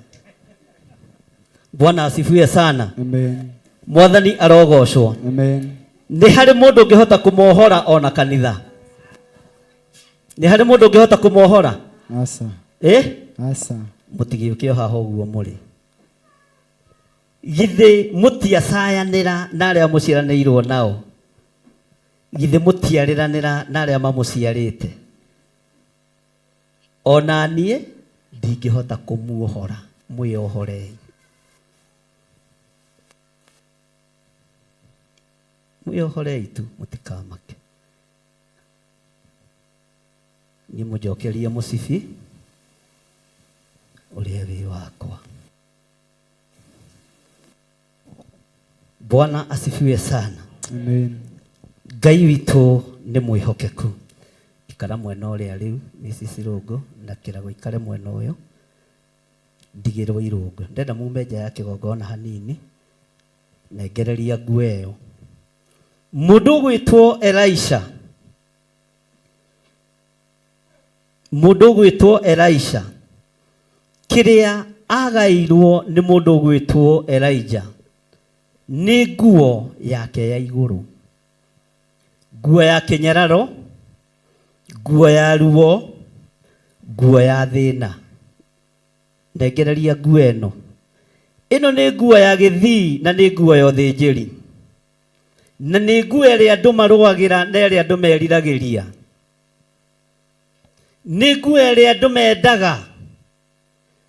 Bwana asifiwe sana. Amen. Mwathani arogocwo. Amen. Ni hari mundu ngihota kumohora ona kanitha? Ni hari mundu ngihota kumohora? Asa. Asa. Mutigiukio haho guo muri. Githe mutiacayanira na aria muciaranirwo nao. Githe mutiariranira na aria mamuciarite. Ona nie ndingihota kumuohora. Muyohorei. Muyohorei tu mutikamake. Ni mujokeria musifi uria wi wakwa. Bwana asifiwe sana. Amen. Ngai witu ni mwihokeku. Ikara mwena uria riu Mrs. Irungu na kirago ikare mwena uyo. Ndigirwo Irungu. Ndenda mume nja ya kigongona hanini. Negereria nguo iyo. Mundu gwitwo Elisha. Mundu gwitwo Elisha. Kiria agairwo ni mundu gwitwo Elijah. Ni nguo yake ya iguru. Nguo ya kinyararo. Nguo ya ruo. Nguo ya thina. Ndegereria nguo eno. Ino ni nguo ya githii na ni nguo ya uthinjiri. Na ni nguo iria andu maruagira na iria andu meriragiria. Ni nguo iria andu mendaga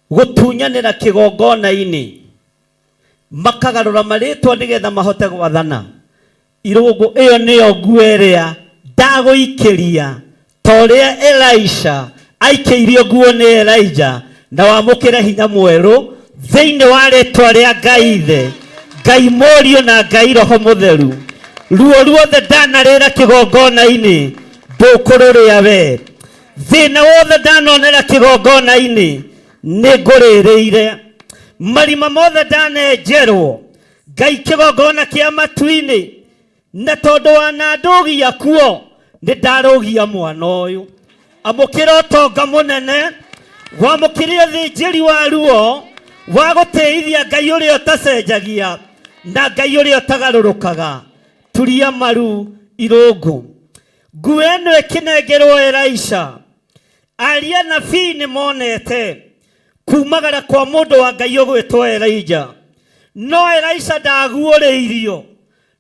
gutunyanira kigongona-ini makagarura maritwa nigetha mahote gwathana. Irungu iyo niyo nguo iria ndaguikiria toria Elisha aikiirio nguo ni Elijah na wamukira hinya mweru thiini wa ritwa ria Ngai Ithe, Ngai Murio na Ngai Roho Mutheru. Ruo ruothe ndanarira kigongona-ini ndukururia we. Thina wothe ndanonera kigongona-ini ninguririire. Marima mothe ndanenjerwo Ngai kigongona kia matu-ini na tondu wa nandugia kuo ni ndarugia mwana uyu. Amukira utonga munene wamukire uthinjiri wa ruo wa guteithia Ngai uria utacenjagia na Ngai uria utagarurukaga. Turia maru Irungu. Nguo eno ikinengerwo Elisha. Aria nabii ni monete kumagara kwa mundu wa Ngai ugwitwo Elijah. No Elisha ndaguũrĩirio.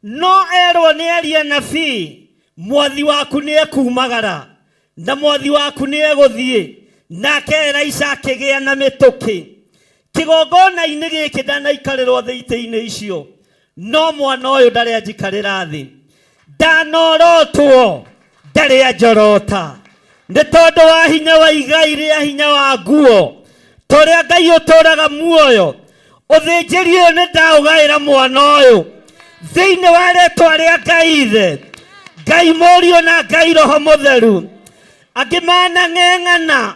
No erwo ni aria nabii mwathi waku ni ekumagara na mwathi waku ni eguthie. Nake Elisha akigĩa na mĩtũkĩ. Kigongona-inĩ gĩkĩ ndanaikarĩrwo thĩitĩ-inĩ icio. No mwana ũyũ ndarĩ anjikarĩra thĩ. Ndanorotwo ndarĩ anjorota. Nĩ tondũ wa hinya wa igai rĩa hinya wa nguo toria Ngai ũtũraga muoyo. Ũthĩnjĩri ũyũ nĩ ndaũgaĩra mwana ũyũ thĩinĩ wa rĩtwa rĩa Ngai Ithe, Ngai Murio na Ngai Roho Mutheru. Angĩ manang'eng'ana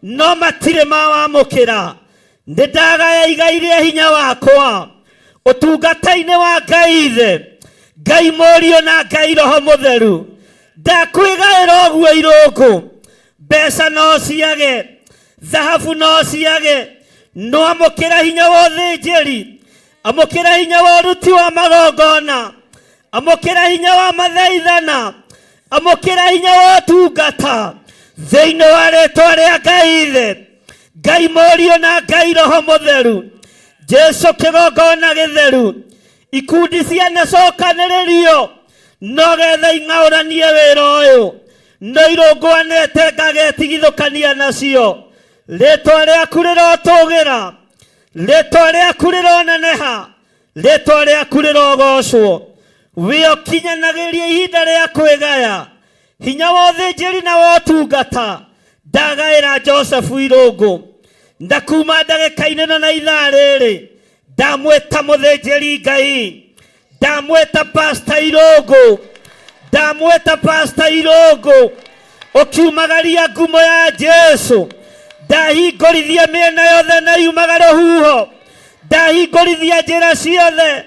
no matirĩ mawamũkĩra. Nĩ ndagaya igai rĩa hinya wakwa ũtungata-inĩ wa Ngai Ithe, Ngai Murio na Ngai Roho Mutheru. Ndakwĩgaĩra ũguo Irungu. Mbeca no ciage, thahabu no ciage, no amũkĩra hinya wa ũthĩnjĩri, amũkĩra hinya wa ũruti wa magongona, amũkĩra hinya wa mathaithana, amũkĩra hinya wa ũtungata thĩinĩ wa rĩtwa rĩa Ngai Ithe, Ngai Murio na Ngai Roho Mutheru. Jesu kĩgongona gĩtheru. Ikundi cianacokanĩrĩrio no getha ing'aũranie wĩra ũyũ. No Irungu anete ngagetigithũkania nacio. Rĩtwa rĩaku rĩrotũgĩra, rĩtwa rĩaku rĩroneneha, rĩtwa rĩaku rĩrogocwo. We ũkinyanagĩria ihinda rĩa kwĩgaya hinya wa ũthĩnjĩri na wa ũtungata. Ndagaĩra Joseph Irungu. Ndakuma ndagĩka-inĩ na ithaa rĩrĩ ndamwĩta mũthĩnjĩri Ngai, ndamweta Pastor Irogo, ndamweta Pastor Irogo, okiumagaria ngumo ya Jesu, ndahingũrithia mĩena yothe na yumagare huho, ndahingũrithia njĩra ciothe,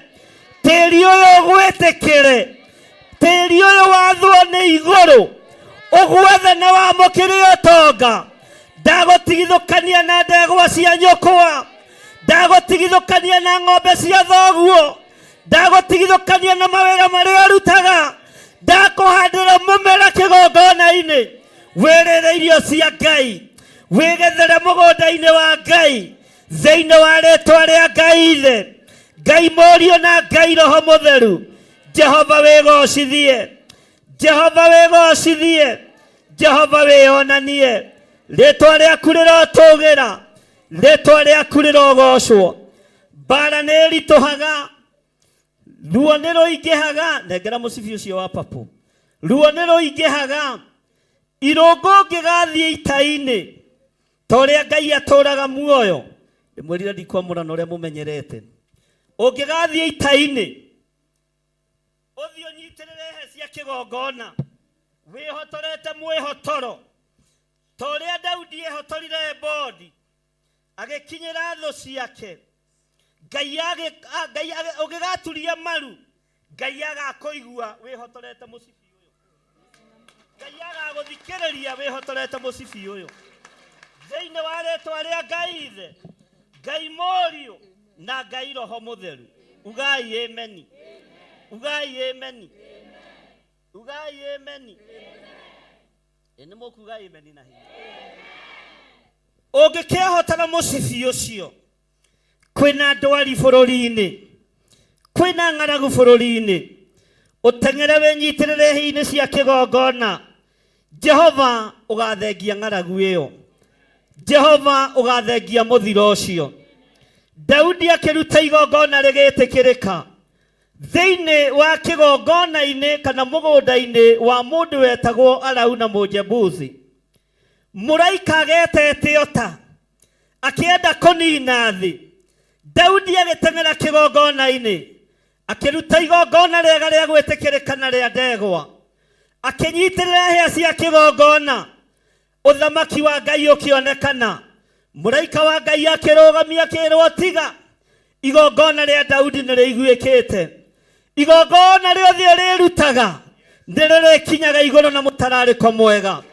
tĩri ũyũ ũgwĩtĩkĩre, tĩri ũyũ wathwo nĩ igũrũ, ũgwethe na wamũkĩre ũtonga, ndagũtigithũkania na ndegwa cia nyũkwa, ndagũtigithũkania na ng'ombe cia thoguo, ndagũtigithũkania na mawĩra marĩa ũrutaga, ndakũhandĩra mũmera kĩgongona-inĩ, wĩrĩre irio cia Ngai, wĩgethere mũgũnda-inĩ wa Ngai, thĩinĩ wa rĩĩtwa rĩa Ngai Ithe, Ngai Mũriũ na Ngai Roho Mũtheru. Jehova wĩgocithie, Jehova wĩgocithie, Jehova wĩonanie, rĩĩtwa rĩaku rĩrotũgĩra, rĩĩtwa rĩaku rĩrogocwo. Mbara nĩ ĩritũhaga, ruo nĩ rũingĩhaga, nengera mũcibi ũcio wa papo, ruo nĩ rũingĩhaga, irũngũ ũngĩgathiĩ ita-inĩ, ta ũrĩa Ngai atũraga muoyo, ndĩmwĩrire ndikwamũra na ũrĩa mũmenyerete, ũngĩgathiĩ ita-inĩ, ũthiĩ ũnyitĩrĩre he cia kĩgongona, wĩhotorete mwĩhotoro, ta ũrĩa Daudi ehotorire Ebodi, agĩkinyĩra thũ ciake, Ngai ũngĩgaturia maru, Ngai agakũigua wĩhotorete mũcibi ũyũ, Ngai agagũthikĩrĩria wĩhotorete mũcibi ũyũ, thĩinĩ wa rĩĩtwa rĩa Ngai Ithe, Ngai Mũriũ na Ngai Roho Mũtheru. Ugai ameni, ugai ameni, ugai ameni, nĩ mũkuga ameni na hinya. Ũngĩkĩhotana mũcibi ũcio, kwĩna ndwari bũrũri-inĩ, kwĩna ng'aragu bũrũri-inĩ, ũteng'ere wĩnyitĩrĩre hĩ-inĩ cia kĩgongona, Jehova ũgathengia ng'aragu ĩyo, Jehova ũgathengia mũthiro ũcio. Daudi akĩruta igongona rĩgĩtĩkĩrĩka thĩinĩ wa kĩgongona-inĩ kana mũgũnda-inĩ wa mũndũ wetagwo Arauna Mũjebuthi. Mũraika agetete ota akĩenda kũnina thĩ, Daudi agĩteng'era kĩgongona-inĩ, akĩruta igongona rĩega rĩa gwĩtĩkĩrĩka na rĩa ndegwa, akĩnyitĩrĩra hĩa cia kĩgongona, ũthamaki wa Ngai ũkĩonekana. Mũraika wa Ngai akĩrũgamia akĩrwo tiga, igongona rĩa Daudi nĩ rĩiguĩkĩte, igongona rĩothe rĩrutaga nĩ rĩrĩkinyaga igũrũ na mũtararĩko mwega,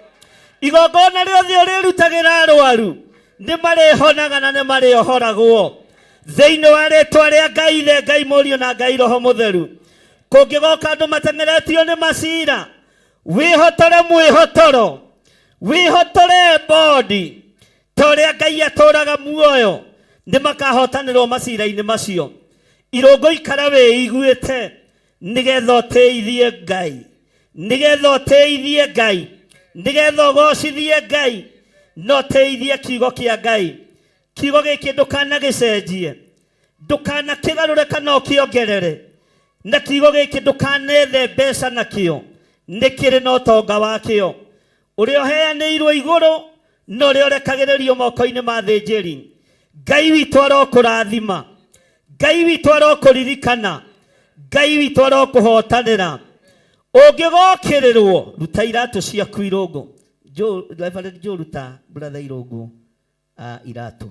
igongona rĩothe rĩrutagĩra arwaru nĩ marĩhonaga na nĩ marĩohoragwo, thĩinĩ wa rĩĩtwa rĩa Ngai Ithe, Ngai Mũriũ na Ngai Roho Mũtheru. Kũngĩgoka andũ mateng'eretio nĩ macira, wĩhotore mwĩhotoro, wĩhotore Ebodi, ta ũrĩa Ngai atũraga muoyo, nĩ makahotanĩrwo macira-inĩ macio. Irũngũ ikara wĩiguĩte, nĩgetha ũtĩithie Ngai, nĩgetha ũtĩithie Ngai, nĩgetha ũgocithie Ngai, na ũtĩithie kiugo kĩa Ngai. Kiugo gĩkĩ ndũkanagĩcenjie, ndũkanakĩgarũre kana ũkĩongerere, na kiugo gĩkĩ ndũkanethe mbeca nakĩo, nĩ kĩrĩ na ũtonga wakĩo, ũrĩa ũheanĩirwo igũrũ na ũrĩa ũrekagĩrĩrio moko-inĩ ma thĩnjĩri. Ngai witũ arokũrathima, Ngai witũ arokũririkana, Ngai witũ arokũhotanĩra. Ũngĩgokĩrĩrwo, ruta iratũ ciaku irũngũ. Reverend ruta brother irũngũ iratũ.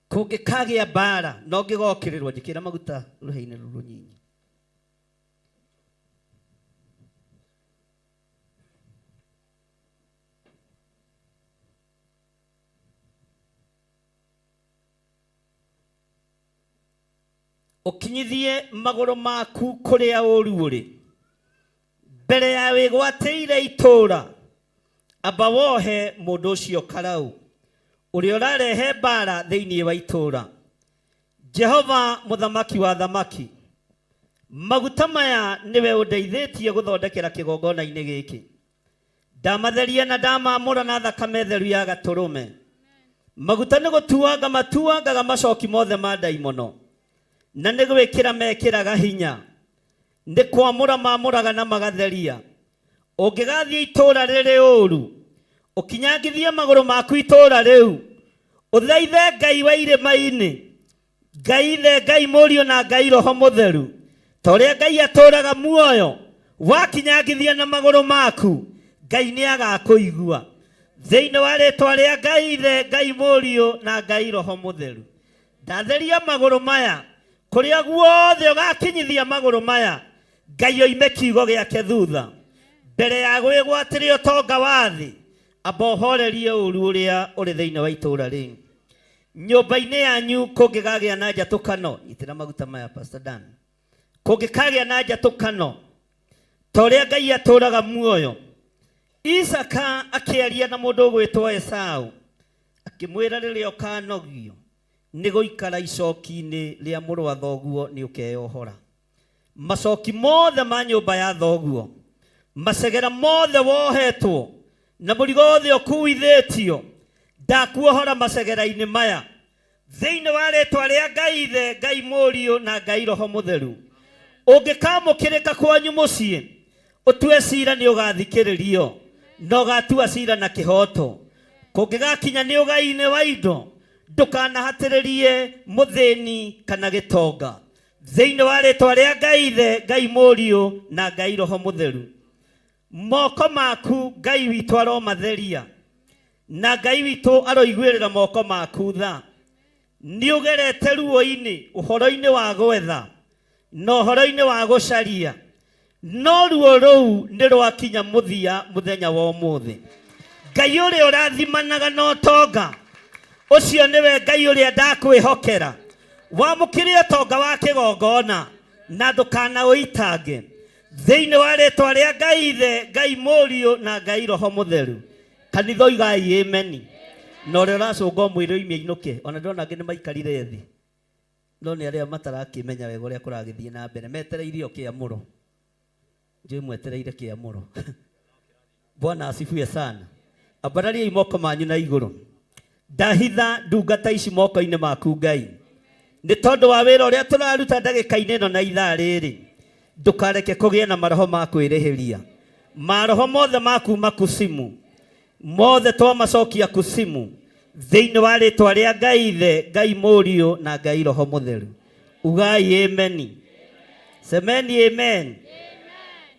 Kũngĩkagĩa mbara no ngĩgokĩrĩrwo, njĩkĩra maguta rũhĩ-inĩ rũrũ nyinyi. Ũkinyithie magũrũ maku kũrĩa ũru ũrĩ, mbere ya wĩgwatĩire itũũra, amba wohe mũndũ ũcio karau, ũrĩa ũrarehe mbara thĩinĩ wa itũũra. Jehova mũthamaki wa thamaki, maguta maya nĩwe ũndeithĩtie gũthondekera kĩgongona-inĩ gĩkĩ. Ndamatheria na ndamamũra na thakame theru ya gatũrũme. Maguta nĩ gũtuanga matuangaga macoki mothe ma ndaimono, na nĩ gwĩkĩra mekĩraga hinya, nĩ kwamũra mamũraga na magatheria. Ũngĩgathiĩ itũũra rĩrĩ ũru, ũkinyangithie magũrũ maku itũũra rĩu, ũthaithe Ngai wa irĩma-inĩ, Ngai Ithe, Ngai Mũriũ na Ngai Roho Mũtheru, ta ũrĩa Ngai atũũraga muoyo, wakinyangithia na magũrũ maku, Ngai nĩagakũigua. Thĩinĩ wa rĩĩtwa rĩa Ngai Ithe, Ngai Mũriũ na Ngai Roho Mũtheru, ndatheria magũrũ maya, kũrĩa guothe ũgakinyithia magũrũ maya, Ngai oime kiugo gĩake thutha, mbere ya gwĩgwatĩra ũtonga wa thĩ, amba ũhorerie ũũru ũrĩa ũrĩ thĩinĩ wa itũũra rĩu. Nyũmba-inĩ yanyu kũngĩgagĩa na njatũkano, itĩra maguta maya Pastor Dan, kũngĩkagĩa na njatũkano, ta ũrĩa Ngai atũũraga muoyo, Isaka akĩaria na mũndũ ũgwĩtwo Esaũ, akĩmwĩra rĩrĩa ũkanogio nĩ gũikara icoki-inĩ rĩa mũrũ wa thoguo nĩ ũkeyohora. Macoki mothe ma nyũmba ya thoguo, macegera mothe wohetwo, na mũrigo wothe ũkuithĩtio, ndakuohora macegera-inĩ maya, thĩinĩ wa rĩĩtwa rĩa Ngai Ithe, Ngai Mũriũ na Ngai Roho Mũtheru. Ũngĩkamũkĩrĩka kwanyu mũciĩ, ũtue ciira nĩ ũgathikĩrĩrio, na ũgatua ciira na kĩhoto. Kũngĩgakinya nĩ ũgai-inĩ wa indo, ndũkanahatĩrĩrie mũthĩni kana gĩtonga, thĩinĩ wa rĩĩtwa rĩa Ngai Ithe, Ngai Mũriũ na Ngai Roho Mũtheru. Moko maku Ngai witũ aromatheria, na Ngai witũ aroiguĩrĩra moko maku tha. Nĩ ũgerete ruo-inĩ, ũhoro-inĩ wa gwetha na ũhoro-inĩ wa gũcaria, no ruo rũu nĩ rwakinya mũthia mũthenya wa ũmũthĩ. Ngai ũrĩa ũrathimanaga na ũtonga, ũcio nĩwe Ngai ũrĩa ndakwĩhokera. Wamũkĩre ũtonga wa kĩgongona na ndũkanaũitange, thĩinĩ wa rĩĩtwa rĩa Ngai Ithe, Ngai Mũriũ na Ngai Roho Mũtheru. Kanitha oigai ameni. Na ũrĩa ũracũnga mwĩrĩ oime ainũke, ona ndĩrona angĩ nĩ maikarire thĩ, no nĩ arĩa matarakĩmenya wega ũrĩa kũragĩthiĩ na mbere, metereire o kĩamũro. Njũĩ mwetereire kĩamũro. Bwana asifiwe sana. Ambarariai moko manyu na igũrũ. Ndahitha ndungata ici moko-inĩ maku Ngai, nĩ tondũ wa wĩra ũrĩa tũraruta ndagĩka-inĩ ĩno na ithaa rĩrĩ, ndũkareke kũgĩe na maroho ma kwĩrĩhĩria. Maroho mothe maku makusimu, mothe twamacokia kusimu, thĩinĩ wa rĩĩtwa rĩa Ngai Ithe, Ngai Mũriũ na Ngai Roho Mũtheru. Ugai ameni. Semeni amen.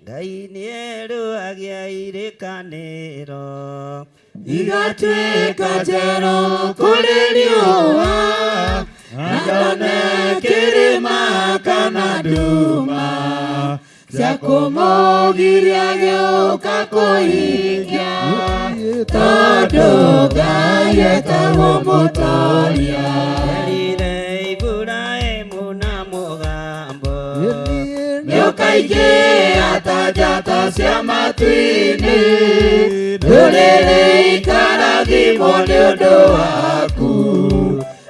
Ngai nĩerũagia irĩkanĩro, igatuĩka njerũ kũrĩ riũa, na ndone kĩrĩma kana nduma, cia kũmũgiria gĩũka kũhingia, tondũ Ngai etagwo mũtoria. Erire Iburahĩmu na mũgambo, nĩũkaingĩra ta njata cia matu-inĩ, ndũrĩrĩ ikarathimwo nĩ ũndũ waku.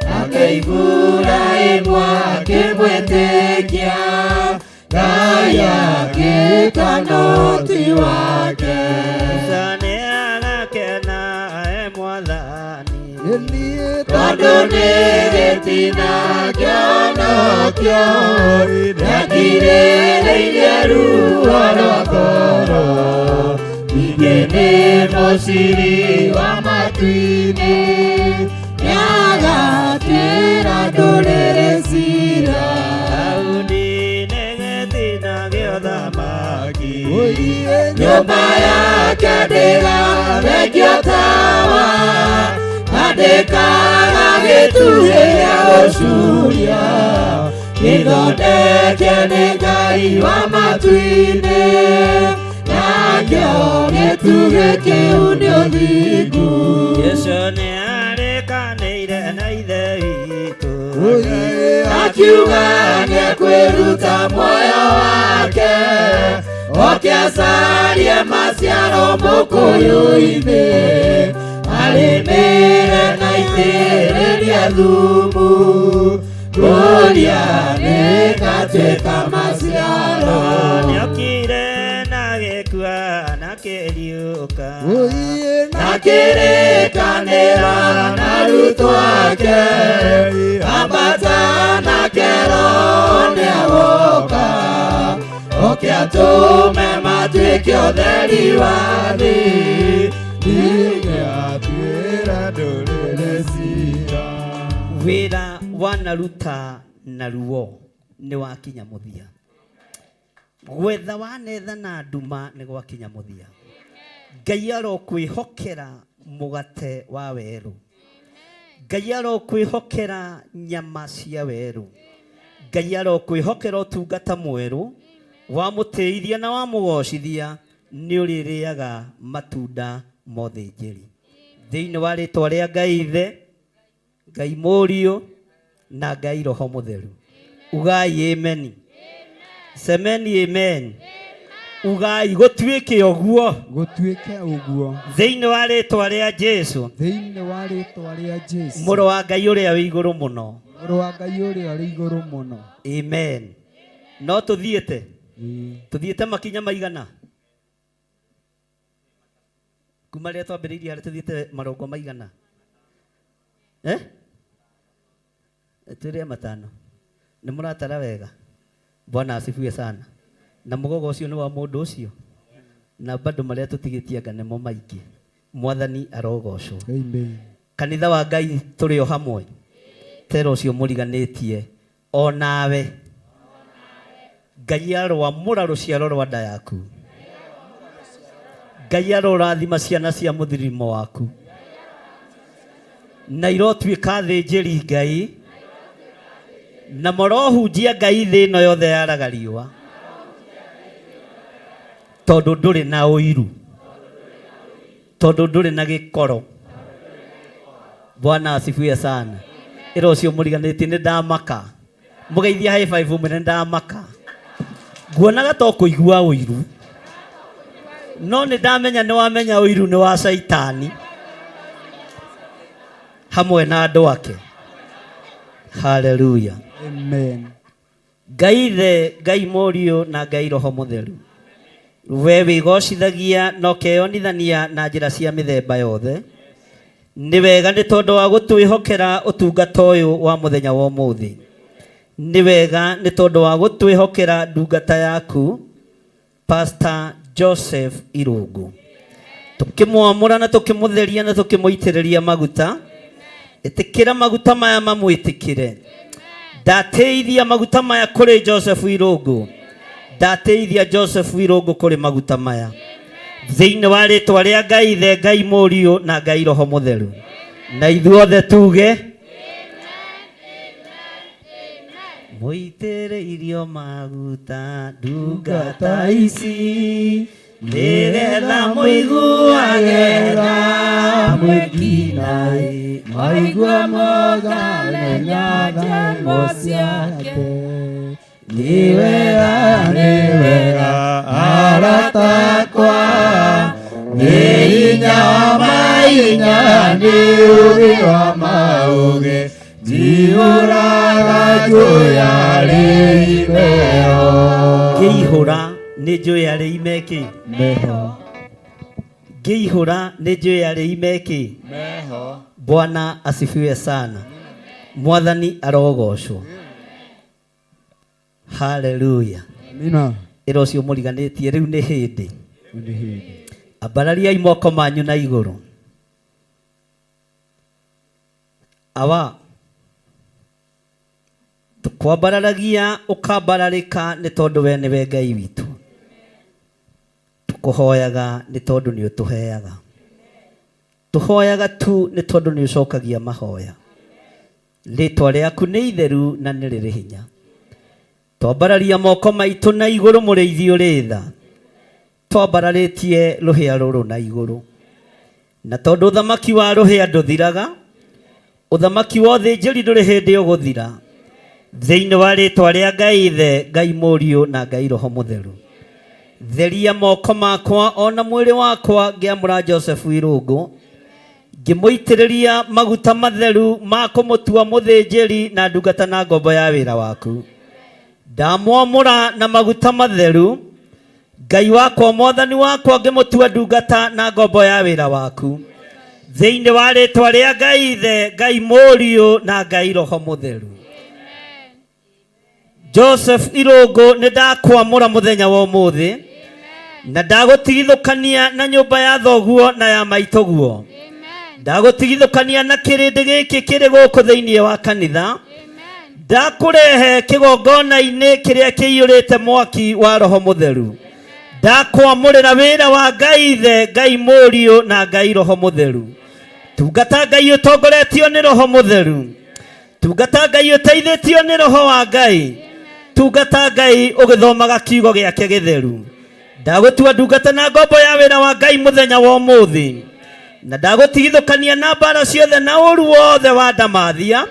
Nake Iburahĩmu akĩmwĩtĩkia, Ngai agĩĩtana ũti wake. Musa nĩagakena Mwathani, tondũ nĩ gĩtina kĩonokio, nĩakirĩrĩirie ruo rwa ngoro, ningĩ nĩ mũciri wa matu-inĩ, nĩagatuĩra ndũrĩrĩ ciira. Daudi nĩ gĩtina gĩa ũthamaki, nyũmba yake ndĩgathengio tawa, andĩkaga gĩtugĩ gĩa gũcuria, gĩthondeke nĩ Ngai wa matu-inĩ, nakĩo gĩtugĩ kĩu nĩ ũthingu. Jesũ nĩarĩkanĩire na ithe witũ, akiuga nĩekwĩruta muoyo wake, oke acarie maciaro mũkũyũ-inĩ, arĩmĩre na itĩrĩrie thumu, kũria nĩgatuĩka maciaro. Nĩokire na gĩkua na kĩriũka, na kĩrĩkanĩra na arutwo ake, ambata nake Roho nĩagoka, oke atũme atuĩke ũtheri wa thĩ, ningĩ atuĩra ndũrĩrĩ cira. Wĩra wanaruta na ruo nĩ wakinya mũthia. Gwetha wanetha na nduma nĩ gwakinya mũthia. Ngai arokwĩhokera mũgate wa werũ. Ngai arokwĩhokera nyama cia werũ. Ngai arokwĩhokera ũtungata mwerũ. Wamũtĩithia na wamũgocithia nĩ ũrĩrĩaga matunda ma ũthĩnjĩri. Thĩinĩ wa rĩtwa rĩa Ngai Ithe, Ngai Mũriũ na Ngai Roho Mũtheru. Ugai amen. Semeni amen. Ugai gũtuĩke ũguo. Gũtuĩke ũguo. Thĩinĩ wa rĩtwa rĩa Jesũ. Thĩinĩ wa rĩtwa rĩa Jesũ. Mũrũ wa Ngai ũrĩa wĩ igũrũ mũno. Mũrũ wa Ngai ũrĩa wĩ igũrũ mũno. Amen. No tũthiĩte. Tũthiĩte makinya maigana. Kuma rĩrĩa twambĩrĩirie harĩ tũthiĩte marongo maigana. Tũrĩa matano. Nĩ mũratara wega. Bwana asifiwe sana. Na mũgogo ũcio nĩ wa mũndũ ũcio. Na bado marĩa tũtigĩtie anga nĩmo maingĩ. Mwathani arogocwo. Amen. Kanitha wa Ngai tũrĩ o hamwe. Tero ũcio mũriganĩtie o nawe. Ngai arwamũra rũciaro rwa nda yaku. Ngai arorathima ciana cia mũthirimo waku. Na irotuĩka thĩnjĩri Ngai. Na marohunjia Ngai thĩ ĩno yothe yaraga riũa. Tondũ ndũrĩ na ũiru. Tondũ ndũrĩ na gĩkoro. Bwana asifiwe sana. Ĩro ũcio mũriganĩtie nĩ ndamaka. Mũgeithia high five mũne ndamaka. Nguonaga to kũigua ũiru. No nĩ ndamenya nĩ wamenya ũiru nĩ wa Saitani. Hamwe na andũ ake. Hallelujah. Amen. Ngai Ithe, Ngai Mũriũ na Ngai Roho Mũtheru. We wĩgocithagia na ũkeyonithania na njĩra cia mĩthemba yothe. Nĩ wega nĩ tondũ wa gũtwĩhokera ũtungata ũyũ wa mũthenya wa ũmũthĩ. Nĩ wega nĩ tondũ wa gũtwĩhokera ndungata yaku Pastor Joseph Irungu. Tũkĩmwamũra na tũkĩmũtheria na tũkĩmũitĩrĩria maguta. Ĩtĩkĩra maguta maya mamwĩtĩkĩre. Ndateithia maguta maya kũrĩ Joseph Irungu. Ndateithia Joseph Irungu kũrĩ maguta maya. Thĩinĩ wa rĩtwa rĩa Ngai Ithe, Ngai Mũriũ na Ngai Roho Mũtheru. Na ithuothe tuge mũitĩrĩirio maguta ndungata ici, nĩgetha mũiguage tha mwĩkinaĩ, maigua mũgamenya njambo ciake. Nĩ wega aratakwa, nĩ hinya wa mainya, nĩ ũgĩ wa maũgĩ, njihũraga njũĩ arĩ imeho. Ngĩihũra nĩ njũĩ arĩ imeki. Meho. Ngĩihũra nĩ njũĩ arĩ imeki. Meho. Bwana asifiwe sana. Mwathani arogocwo. Hallelujah. Amina. Ĩro ũcio mũriganĩtie rĩu nĩ hĩndĩ. Nĩ hĩndĩ. Ambarariai moko manyu na igũrũ. Awa tũkwambararagia ũkambararĩka nĩ tondũ we nĩwe Ngai witũ. Tũkũhoyaga nĩ tondũ nĩ ũtũheaga. Tũhoyaga tu nĩ tondũ nĩ ũcokagia mahoya. Rĩtwa rĩaku nĩ itheru na nĩ rĩrĩ hinya. Twambararia moko maitũ na igũrũ mũrĩithi ũrĩ tha. Twambararĩtie rũhĩa rũrũ na igũrũ. Na tondũ ũthamaki wa rũhĩa ndũthiraga, ũthamaki wa ũthĩnjĩri ndũrĩ hĩndĩ ũgũthira. Thĩinĩ wa rĩtwa rĩa Ngai Ithe, Ngai Mũriũ na Ngai Roho Mũtheru. Theria moko makwa ona mwĩrĩ wakwa ngĩamũra Joseph Irungu. Ngĩmũitĩrĩria maguta matheru ma kũmũtua mũthĩnjĩri na ndungata na ngombo ya wĩra waku. Ndamwamũra na maguta matheru. Ngai wakwa Mwathani wakwa ngĩmũtua ndungata na ngombo ya wĩra waku. Thĩinĩ wa rĩtwa rĩa Ngai Ithe, Ngai Mũriũ na Ngai Roho Mũtheru. Joseph Irungu nĩ ndakwamũra mũthenya wa ũmũthĩ. na ndagutigithukania na nyumba ya thoguo na ya maitoguo. Ndagutigithukania na kirindi giki kiri guku thiini wa kanitha. Ndakurehe kigongona-ini kiria kiyurite mwaki wa Roho Mutheru. Ndakwamurira wira wa Ngai Ithe, Ngai Mũriũ na Ngai Roho Mutheru. Tungata Ngai utongoretio ni Roho Mutheru. Tungata Ngai uteithĩtio ni Roho wa Ngai. Tungata Ngai ugithomaga kiugo giake githeru. Ndagutua ndungata na ngombo ya wira wa Ngai muthenya wa umuthi. Na ndagutigithukania na mbara ciothe na ũru wothe wa ndamathia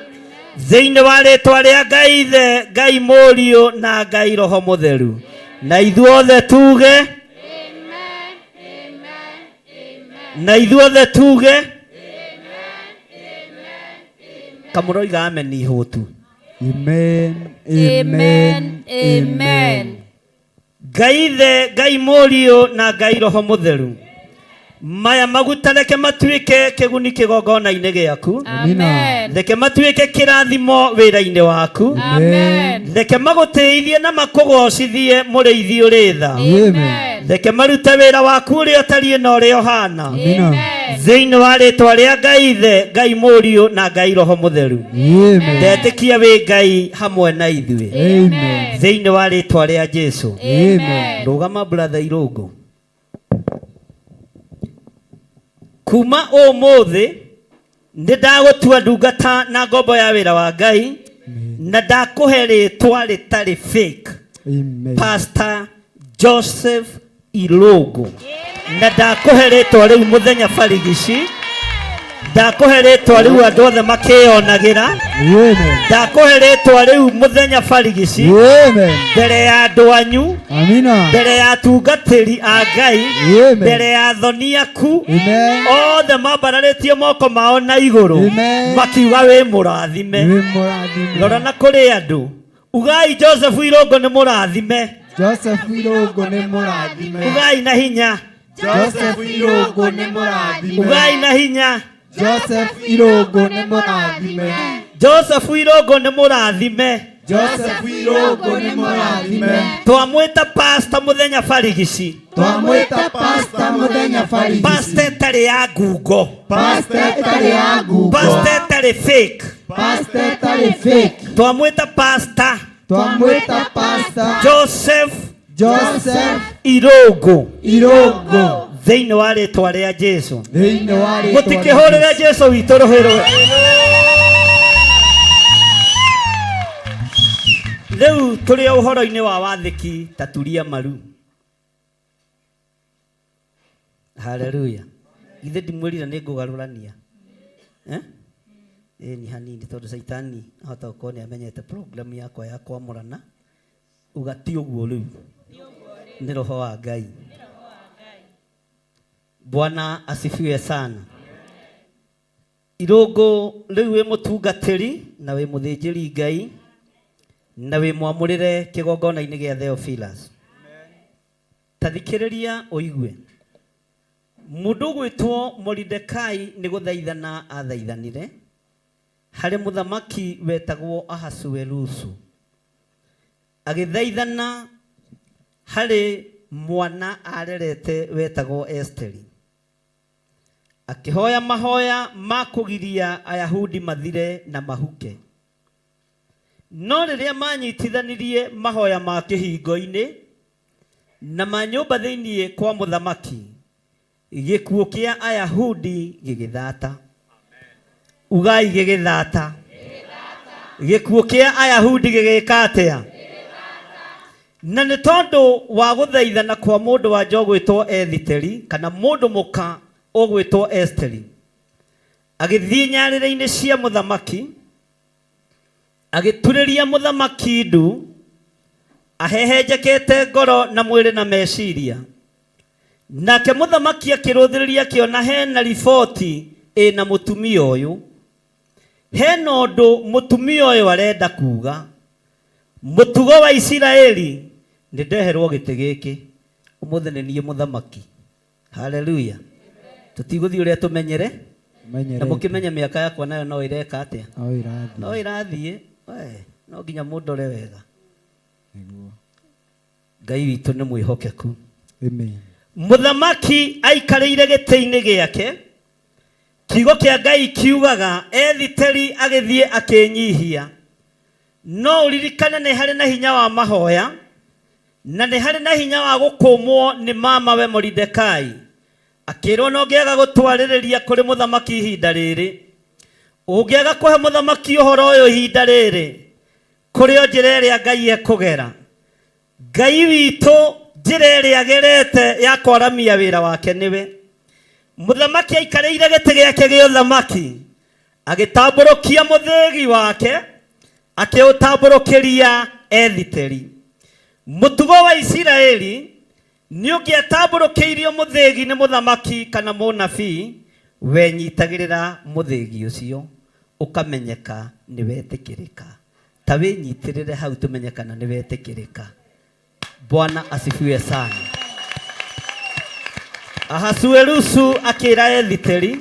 thĩinĩ wa rĩtwa rĩa Ngai Ithe, Ngai Mũriũ na Ngai Roho Mutheru. Na ithuothe tuge amen, amen, amen. Na ithuothe tuge amen, amen. Kamuroiga amen ihutu. Amen, Amen, amen. Ngai Ithe, Ngai Mũriũ na Ngai Roho Mutheru. Maya maguta reke matuike kiguni kigongona-inĩ gĩaku. Amen. Reke matuike kirathimo wĩra-inĩ waku. Amen. Reke magũteithie na makũgocithie mũrĩithi ũrĩ tha. Amen. Reke marute wĩra waku ũrĩa ũtariĩ na ũrĩa ũhana. Amen. Thĩinĩ wa rĩtwa rĩa Ngai Ithe, Ngai Mũriũ na Ngai Roho Mutheru. Amen. Ndetĩkia wĩ Ngai hamwe na ithuĩ. Amen. Thĩinĩ wa rĩtwa rĩa Jesũ. Amen. Rũgama brother Irũngũ. Kuma ũmũthĩ nĩ ndagũtua ndungata na ngombo ya wĩra wa Ngai na ndakũhe rĩtwa rĩtarĩ fake. Amen. Pastor Joseph Irũngũ. Na ndakũhe rĩtwa rĩu mũthenya barigici. Ndakũhe rĩtwa rĩu andũ othe makĩonagĩra. Amen. Ndakũhe rĩtwa rĩu mũthenya barigici. Amen. Mbere ya andũ anyu. Amina. Mbere ya atungatĩri a Ngai. Amen. Mbere ya athoni aku. Amen. Othe mambararĩtie moko mao na igũrũ. Amen. Makiuga wĩ mũrathime. Wĩ mũrathime. Rora na kũrĩ andũ. Ugai Joseph Irũngũ nĩ mũrathime. Joseph Irũngũ nĩ mũrathime. Ugai na hinya. Joseph Irũngũ nĩ mũrathime. Ugai na hinya. Joseph Irũngũ nĩ mũrathime. Joseph Irũngũ nĩ mũrathime. Joseph Irũngũ nĩ mũrathime. Twamwĩta pastor mũthenya barigici. Twamwĩta pastor mũthenya barigici. Pastor ĩtarĩ ya ngungo. Pastor ĩtarĩ ya ngungo. Pastor ĩtarĩ fake. Pastor ĩtarĩ fake. Twamwĩta pastor. Twamwĩta pastor Joseph Irũngũ. Irũngũ. Thĩinĩ wa rĩtwa rĩa Jesũ. Thĩinĩ wa rĩtwa. Mũtikĩhũrĩre Jesũ witũ rũhĩ. Rĩu tũrĩ ũhoro-inĩ wa wathĩki ta turia maru. Haleluya. Ithe ndimwĩrire nĩ ngũgarũrania. Ni hanini tondũ Saitani ahota gũkorwo nĩ amenyete program yakwa ya kwamũrana. Ugati ũguo rĩu. Nĩ Roho wa Ngai. Bwana asifiwe sana. Irũngũ rĩu wĩ mũtungatĩri na wĩ mũthĩnjĩri Ngai na wĩ mwamũrĩre kĩgongona-inĩ gĩa Theophilus. Tathikĩrĩria ũigue. Mũndũ gwĩtwo Moridekai nĩ gũthaithana athaithanire harĩ mũthamaki wetagwo Ahasuerusu. Agĩthaithana harĩ mwana arerete wetagwo Esteri. Akihoya mahoya ma kũgiria Ayahudi mathire na mahuke. No rĩrĩa manyitithanirie mahoya ma kĩhingo-inĩ na manyũmba thĩinĩ kwa mũthamaki, gĩkuũ kĩa Ayahudi gĩgĩthata. Ugai gĩgĩthata. Gĩkuũ kĩa Ayahudi gĩgĩka atĩa? Na nĩ tondũ wa gũthaithana kwa mũndũ wa gwĩtwo Ethiteri kana mũndũ mũka ũgwĩtwo Esteri, agĩthiĩ nyarĩrĩ-inĩ cia mũthamaki, agĩturĩria mũthamaki ndu, ahehenjekete ngoro na mwĩrĩ na meciria. Nake mũthamaki akĩrũthĩrĩria akĩona hena riboti ĩna mũtumia ũyũ. Hena ũndũ mũtumia ũyũ arenda kuga. Mũtugo wa Isiraeli nĩ ndeherwo gĩtĩ gĩkĩ. Ũmũthĩ nĩ niĩ mũthamaki. Haleluya. Tũtigũthiĩ ũrĩa tũmenyere. Na mũkĩmenya mĩaka yakwa nayo no ĩreka atĩa? No ĩrathiĩ. No nginya mũndore wega. Ngai witũ nĩ mwĩhokeku. Amen. Muthamaki aikarĩire gĩtĩ-inĩ gĩake, kiugo kĩa Ngai kiugaga Ethiteri agĩthiĩ akĩnyihia. No ũririkane nĩ harĩ na hinya wa mahoya, na nĩ harĩ na hinya wa gũkũmwo nĩ mamawe Moridekai. Akĩrwo no ngĩaga gũtwarĩrĩria kũrĩ mũthamaki ihinda rĩrĩ, ũngĩaga kũhe mũthamaki ũhoro ũyũ ihinda rĩrĩ, kũrĩ o njĩra ĩrĩa Ngai ekũgera. Ngai witũ njĩra ĩrĩa agerete ya kwaramia wĩra wake nĩwe. Mũthamaki aikarĩire gĩtĩ gĩake gĩa ũthamaki, agĩtambũrũkia mũthĩgi wake, akĩũtambũrũkĩria Ethiteri. Mũtugo wa Isiraeli nĩ ũngĩatambũrũkĩirio mũthĩgi nĩ mũthamaki kana mũnabii, wenyitagĩrĩra mũthĩgi ũcio ũkamenyeka nĩ wetĩkĩrĩka. Ta wĩnyitĩrĩre hau tũmenyekana nĩ wetĩkĩrĩka. Bwana asifiwe sana. Ahasuerusu akĩra Ethiteri,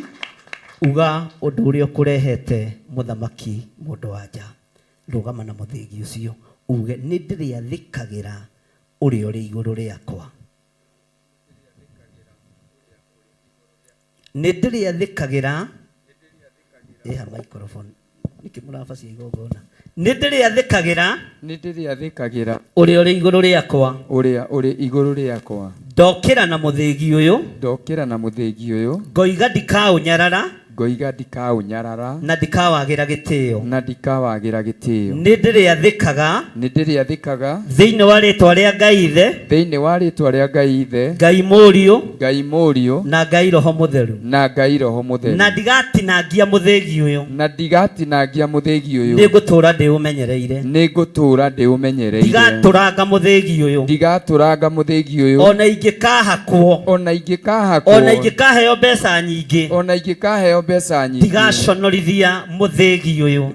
uga ũndũ ũrĩa ũkũrehete mũthamaki mũndũ wa nja. Rũgama na mũthĩgi ũcio uge nĩ ndĩrĩathĩkagĩra ũrĩa ũrĩ igũrũ rĩakwa. Nĩ ndĩrĩathĩkagĩra ĩha microphone nĩkĩ mũrabacia igongona. Nĩ ndĩrĩathĩkagĩra ũrĩa ũrĩ igũrũ rĩakwa. Ũrĩa ũrĩ igũrũ rĩakwa. Ndokĩra na mũthĩgi ũyũ, ngoiga ndikaũnyarara, na ndikawagĩra gĩtĩo. Nĩ ndĩrĩathĩkaga thĩinĩ wa rĩĩtwa rĩa Ngai Ithe, Ngai Mũriũ, na Ngai Roho Mũtheru. Na ndigatinangia mũthĩgi ũyũ, nĩngũtũũra ndĩũmenyereire. Ndigatũranga mũthĩgi ũyũ, ona ingĩkahakwo, ona ingĩkaheo mbeca nyingĩ, ndigaconorithia mũthĩgi ũyũ,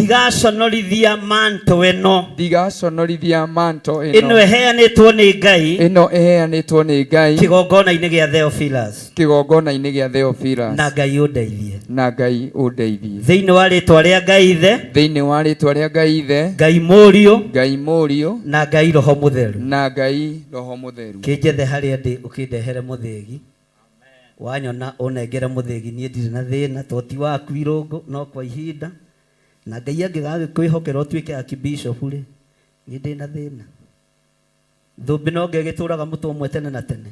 ndigaconorithia manto ĩno, ĩno ĩheanĩtwo nĩ Ngai, kĩgongona-inĩ gĩa Theophilus, na Ngai ũndeithie. Thĩinĩ wa rĩĩtwa rĩa Ngai Ithe, Ngai Mũriũ, na Ngai Roho Mũtheru. Kĩnjethe harĩa ndĩ ũkĩndehere mũthĩgi. Wanyona ũnengere mũthĩgi, niĩ ndirĩ na thĩna, to ti waku Irũngũ, no kwa ihinda. Na Ngai angĩgagĩkwĩhokera ũtuĩke archbishop rĩ, niĩ ndĩ na thĩna. Thũmbĩ no ngĩgĩtũraga mũtwe ũmwe tene na tene.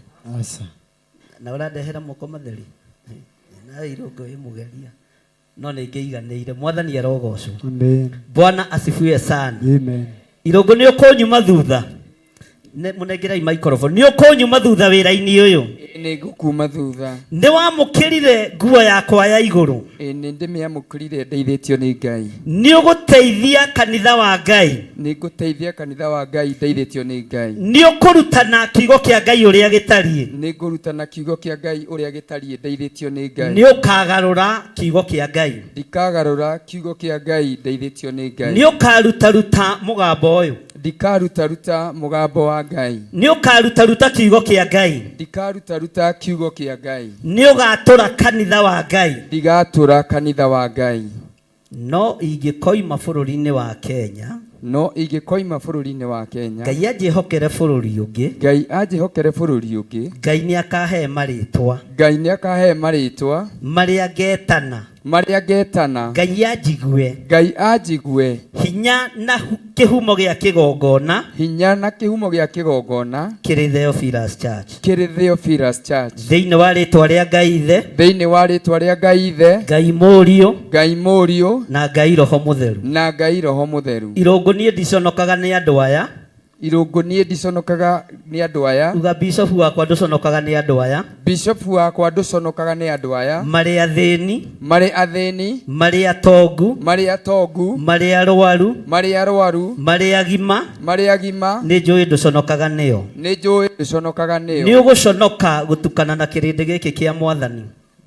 Na ũrandehera moko matheri. Na Irũngũ ĩ mũgeria. No nĩ ngĩiganĩire. Mwathani arogocwo. Bwana asifiwe sana. Irũngũ nĩ ũkũnyuma thutha. Mũnengerai microphone. Nĩ ũkũnyuma thutha wĩra-inĩ ũyũ. Nĩ ngũkuma thutha. Nĩ wamũkĩrire nguo yakwa ya igũrũ. Nĩ ndĩmĩamũkĩrire ndeithĩtio nĩ Ngai. Nĩ ũgũteithia kanitha wa Ngai. Nĩ ngũteithia kanitha wa Ngai ndeithĩtio nĩ Ngai. Nĩ ũkũrutana kiugo kĩa Ngai ũrĩa gĩtariĩ. Nĩ ngũrutana kiugo kĩa Ngai ũrĩa gĩtariĩ ndeithĩtio nĩ Ngai. Nĩ ũkagarũra kiugo kĩa Ngai. Ndikagarũra kiugo kĩa Ngai ndeithĩtio nĩ Ngai. Nĩ ũkarutaruta mũgambo ũyũ. Ndikaruta mũgambo wa Ngai. Nĩ ũkarutaruta kiugo kĩa Ngai. Ndikaruta kiugo kĩa Ngai. Nĩ ũgatũra kanitha wa Ngai. Ndigatũra kanitha wa Ngai. No ingĩkoima bũrũri-inĩ wa Kenya, Ngai anjĩhokere bũrũri ũngĩ, Ngai nĩ akahe marĩtwa, marĩa ngetana, Ngai anjigue, hinya na kĩhumo gĩa kĩgongona, kĩrĩ Theophilus Church, thĩinĩ wa rĩĩtwa rĩa Ngai Ithe, Ngai Mũriũ, na Ngai Roho Mũtheru. Irũngũ niĩ ndiconokaga nĩ andũ aya. Uga bishop wakwa ndũconokaga nĩ andũ aya. Marĩ athĩni, marĩ atongu, marĩ arwaru, marĩ agima. Nĩ njũĩ ndũconokaga nĩo. Nĩ ũgũconoka gũtukana na kĩrĩndĩ gĩkĩ kĩa Mwathani.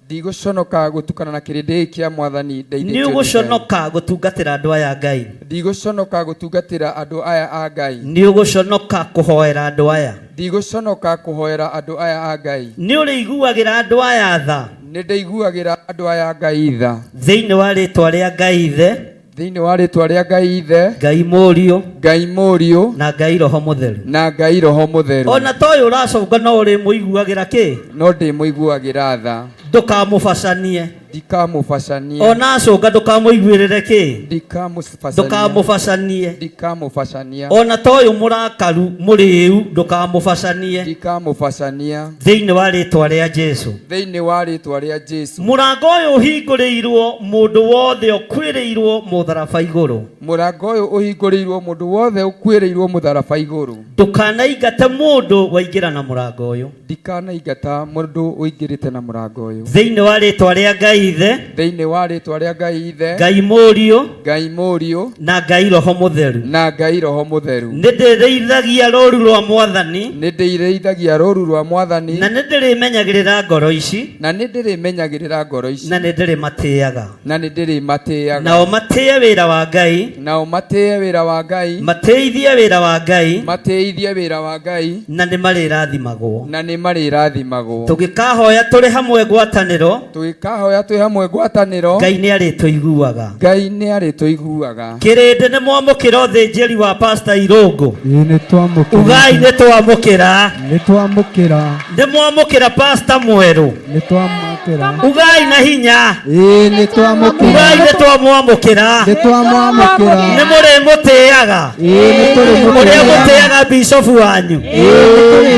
Ndigũconoka gũtukana na kĩrĩndĩ kĩa Mwathani ndeithĩtio. Nĩ ũgũconoka gũtungatĩra andũ aya Ngai. Ndigũconoka gũtungatĩra andũ aya a Ngai. Nĩ ũgũconoka kũhoera andũ aya. Ndigũconoka kũhoera andũ aya a Ngai. Nĩ ũrĩiguagĩra andũ aya tha. Nĩ ndĩiguagĩra andũ aya Ngai tha. Thĩinĩ wa rĩĩtwa rĩa Ngai Ithe, thĩinĩ wa rĩtwa rĩa Ngai Ithe, Ngai Mũriũ, Ngai Mũriũ, na Ngai Roho Mũtheru. na Ngai Roho Mũtheru. Ona toyo ũracoka no ũrĩ mũiguagĩra kĩ? No ndĩmũiguagĩra tha, Ndũkamũbacanie. ndikamũbacanie, Ona acoka ndũkamũiguĩrĩre kĩ? ndikamũbacania, Ndũkamũbacanie. ndikamũbacania, Ona toyo mũrakaru mũrĩu ndũkamũbacanie. ndikamũbacania, Thĩinĩ wa rĩtwa rĩa Jesũ. thĩinĩ wa rĩtwa rĩa Jesũ. Mũrango ũyũ ũhingũrĩirwo mũndũ wothe ũkuĩrĩirwo mũtharaba igũrũ. Mũrango ũyũ ũhingũrĩirwo mũndũ wothe ũkuĩrĩirwo mũtharaba igũrũ. Ndũkanaingate mũndũ waingĩra na mũrango ũyũ. Ndikanaingata mũndũ ũingĩrĩte na mũrango ũyũ. Thĩinĩ wa rĩtwa rĩa Ngai Ithe, thĩinĩ wa rĩtwa rĩa Ngai Ithe, Ngai Mũriũ, Ngai Mũriũ, na Ngai Roho Mũtheru. na Ngai Roho Mũtheru. Nĩ ndĩrĩithagia rũũru rwa Mwathani, nĩ ndĩrĩithagia rũũru rwa Mwathani, na nĩ ndĩrĩmenyagĩrĩra ngoro ici, na nĩ ndĩrĩmenyagĩrĩra ngoro ici, na nĩ ndĩrĩmatĩaga. na nĩ ndĩrĩmatĩaga. Nao matĩe wĩra wa Ngai, nao matĩe wĩra wa Ngai, matĩithie wĩra wa Ngai, matĩithie wĩra wa Ngai, na nĩ marĩrathimagwo. na nĩ marĩrathimagwo. Tũngĩkahoya tũrĩ hamwe ngwatanĩro, tũngĩkahoya twĩ hamwe ngwatanĩro, Ngai nĩ arĩtũiguaga. Ngai nĩ arĩtũiguaga. Kĩrĩndĩ nĩ mwamũkĩra ũthĩnjĩri wa Pastor Irũngũ. Nĩ twamũkĩra. Ugai nĩ twamũkĩra. Nĩ twamũkĩra. Nĩ mwamũkĩra Pastor mwerũ. Nĩ twamũkĩra. Ugai na hinya. Nĩ twamũkĩra. Ugai nĩ twamwamũkĩra. Nĩ twamwamũkĩra. Nĩ mũrĩmũtĩaga. Nĩ tũrĩmũtĩaga. Ũrĩa mũtĩaga bishofu wanyu.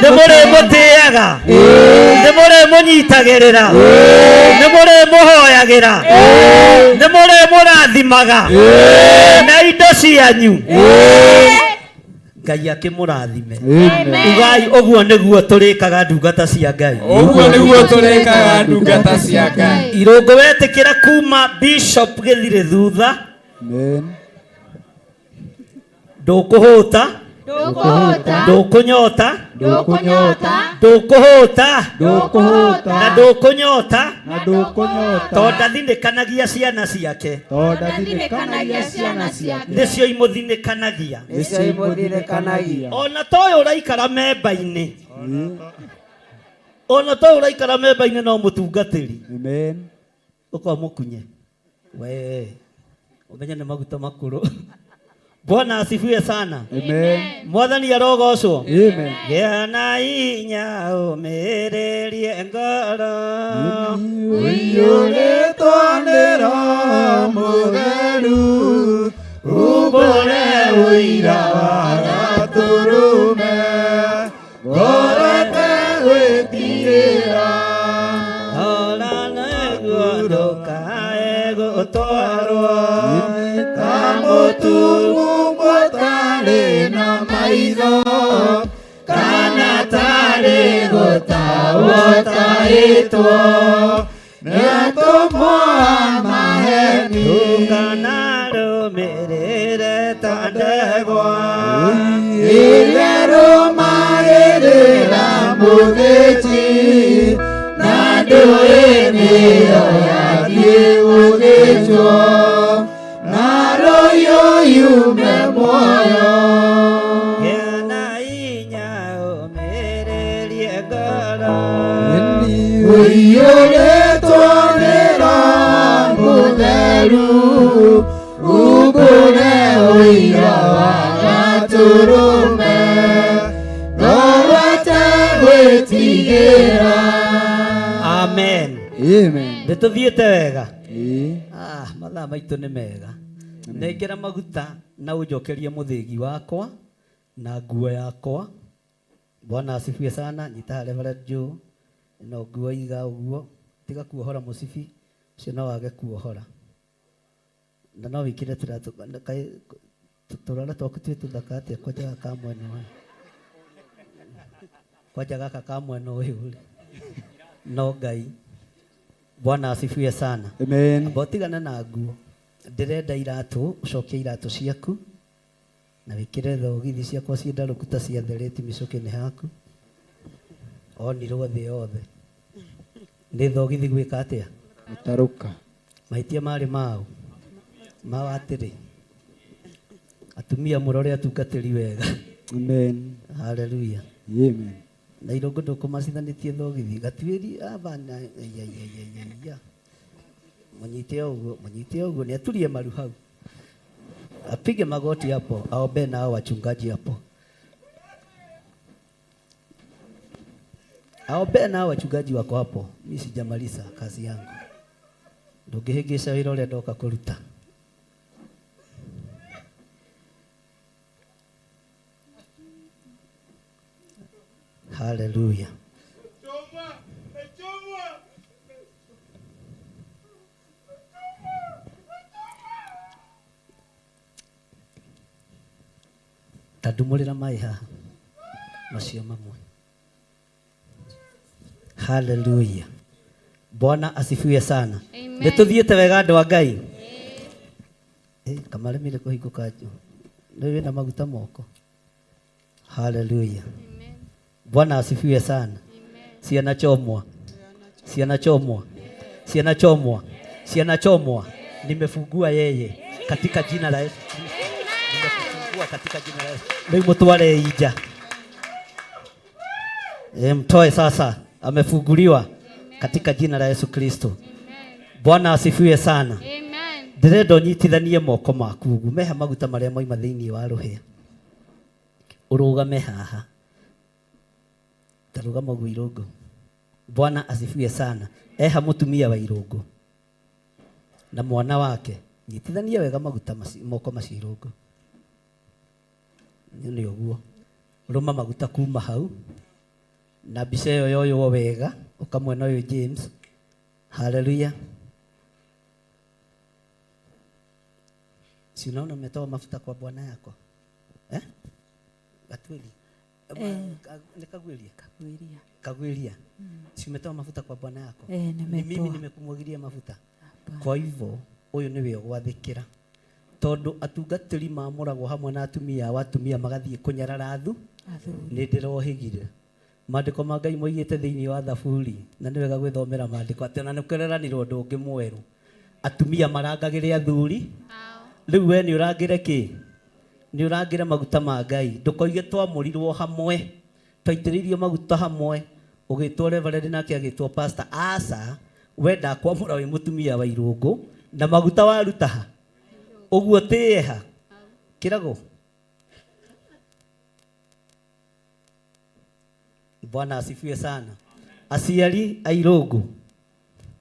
Nĩ mũrĩmũtĩaga. Nĩ mũrĩmũnyitagĩrĩra. Nĩ mũrĩmũhoyagĩra. Nĩ mũrĩmũrathimaga na indo cianyu. Ngai akĩmũrathime. Ugai ũguo nĩguo tũrĩkaga ndungata cia Ngai. Ũguo nĩguo tũrĩkaga ndungata cia Ngai. Irũngũ wetĩkĩra kuma bishop gĩthirĩ thutha. Amen. Ndũkũhũta. Ndũkũnyota. Ndũkũhũta. Na ndũkũnyota. Tondũ ndathinĩkanagia ciana ciake. Nĩcio imũthinĩkanagia. Ona toyo ũraikara memba-inĩ. Ona toyo ũraikara memba-inĩ no mũtungatĩri. Ũkorwo mũkunye. We ũmenye nĩ maguta makũrũ. Bwana asifiwe sana. Amen. Mwathani arogocwo. Amen. Gĩa na hinya ũmĩrĩrie ngoro. Ũiyũrĩtwo nĩ Roho Mũtheru, umbũre ũira wa Gatũrũme, ngorete gwĩtigĩra. Ona nĩguo ndũkae gũtwarwo. Ta mũtumumu tarĩ na maitho, kana tarĩ gũtahwo tahĩtwo, nĩatũmwo maheni. Ndũkanarũmĩrĩre ta ndegwa ĩrĩa rũmagĩrĩra mũthĩnji, na ndũĩ nĩyo yathiĩ gũthĩnjwo, na rũhiũ yume muoyo. Gĩa na hinya ũmĩrĩrie ngoro. Ũiyũrĩtwo nĩ Roho Mũtheru, umbũre ũira wa Gatũrũme, ngorete gwĩtigĩra. Amen. Amen. Nĩtũthiĩte wega. Mathaa maitũ nĩ mega. Nengera maguta na ũnjokerie mũthĩgi wakwa na nguo yakwa. Bwana asifiwe sana. Nyita Reverend Joe. No nguo iga ũguo. Tiga kuohora mũcibi. Ũcio no wage kuohora. Na no wĩkĩre tũrora twaku twĩ tũthaka atĩa kwanja gaka mwena ũyũ. Kwanja gaka ka mwena ũyũ rĩ. No Ngai. Bwana asifiwe sana. Amen. Abotigana na nguo. Ndĩrenda iratũ, ũcokie iratũ ciaku na wĩkĩre thogithi ciakwa ciendarũku ta cia thereti mĩcoke-inĩ haku. Onirwo thĩ yothe. Nĩ thogithi gwĩka atĩa? Gũtarũka. Mahĩtia marĩ mau. Mao atĩrĩ. Atumia mũrore atungatĩri wega. Amen. Hallelujah. Amen. Na irũngũ ndũkũmacithanĩtie thogithi. Gatuĩri abana mũnyite ũguo nĩ aturie maru hau. Apige magoti hapo, aombe na hao wachungaji hapo. Aombe na hao wachungaji wako hapo. Mimi sijamaliza kazi yangu. Ndũngĩhĩngĩca wĩra ũrĩa ndoka kũruta. Hallelujah. Tadumulira mai haha macio mamwe. Hallelujah. Bwana asifiwe sana. Nituthiete wega andũ a Ngai. Kamaremire kũhingũka nju. Nĩ wĩna maguta moko. Hallelujah. Bwana asifiwe sana. Ciana chomwa. Ciana chomwa. Ciana chomwa. Ciana chomwa. Nimefungua yeye katika jina la Yesu. Nimefungua katika jina la Yesu. Leo mtwale ija. Mtoe sasa. Amefunguliwa katika jina la Yesu Kristo. Bwana asifiwe sana. Amen. Ndĩrenda nyitithanie moko maku meha maguta marĩa moima thĩinĩ wa rũhĩa. Ũrũgame haha. Tarugama gwa Irũngũ. Bwana asifiwe sana. Eha mũtumia wa Irũngũ na mwana wake. Nyitithanie wega maguta moko macio Irũngũ. Nĩ ũguo. Rũma maguta kuma hau. Na mbica ĩyo yoywo wega ukamwena ũyũ James. Hallelujah. Si unaona umetoa mafuta kwa bwana yako? Gatweli. Kagwilia. Si umetoa mafuta kwa bwana yako? Ni mimi nimekumwagilia mafuta. Kwa hivyo ũyũ nĩwe ũgwathĩkĩra. Tondũ atungatĩri maamũragwo hamwe na atumia magathiĩ kũnyarara athu. Nĩ ndĩrohĩgire. Maandĩko ma Ngai moigĩte thĩinĩ wa Thaburi na nĩ wega gwĩthomera maandĩko atĩ ona nĩ kũreranĩrwo ũndũ ũngĩ mwerũ. Atumia marangagĩre athuri. Rĩu we nĩ ũrangĩre kĩ? Nĩ ũrangĩre maguta ma Ngai. Ndũkoige twamũrirwo hamwe. Twaitĩrĩirio maguta hamwe. Ũgĩtwo Reverend nake agĩtwo pastor. Aca we ndakwamũra wĩ mũtumia wa Irũngũ na maguta waruta ha. Ũguo tĩeha. Kĩrago. Bwana asifiwe sana. Aciari a Irũngũ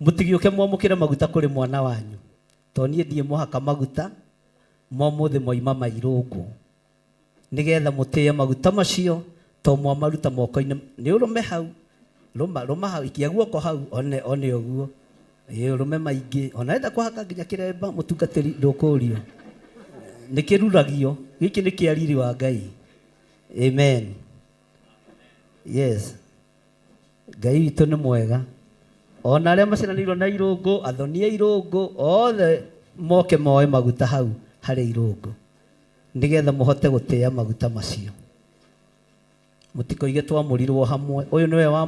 mũtigĩũke mwamũkĩre maguta kũrĩ mwana wanyu. Toniĩ ndiĩ mũhaka maguta mũthĩ moima ma Irũngũ. Nĩgetha mũtĩe maguta macio to mwamaruta moko-inĩ. Nĩ ũrũme hau. Rũma hau ikia guoko hau one ũguo. Ũrũme maingĩ. Ona enda kũhaka nginya kĩremba mũtungatĩri ndũkũrio. Nĩ kĩruragio. Gĩkĩ nĩ kĩariri wa Ngai. Amen. Yes. Ngai witũ nĩ mwega. Ona arĩa maceranĩirwo na Irũngũ, athoni a Irũngũ, othe moke moe maguta hau harĩ Irũngũ. Nĩgetha mũhote gũtĩa maguta macio. Mũtikoige twamũrirwo hamwe. Ũyũ nĩwe wa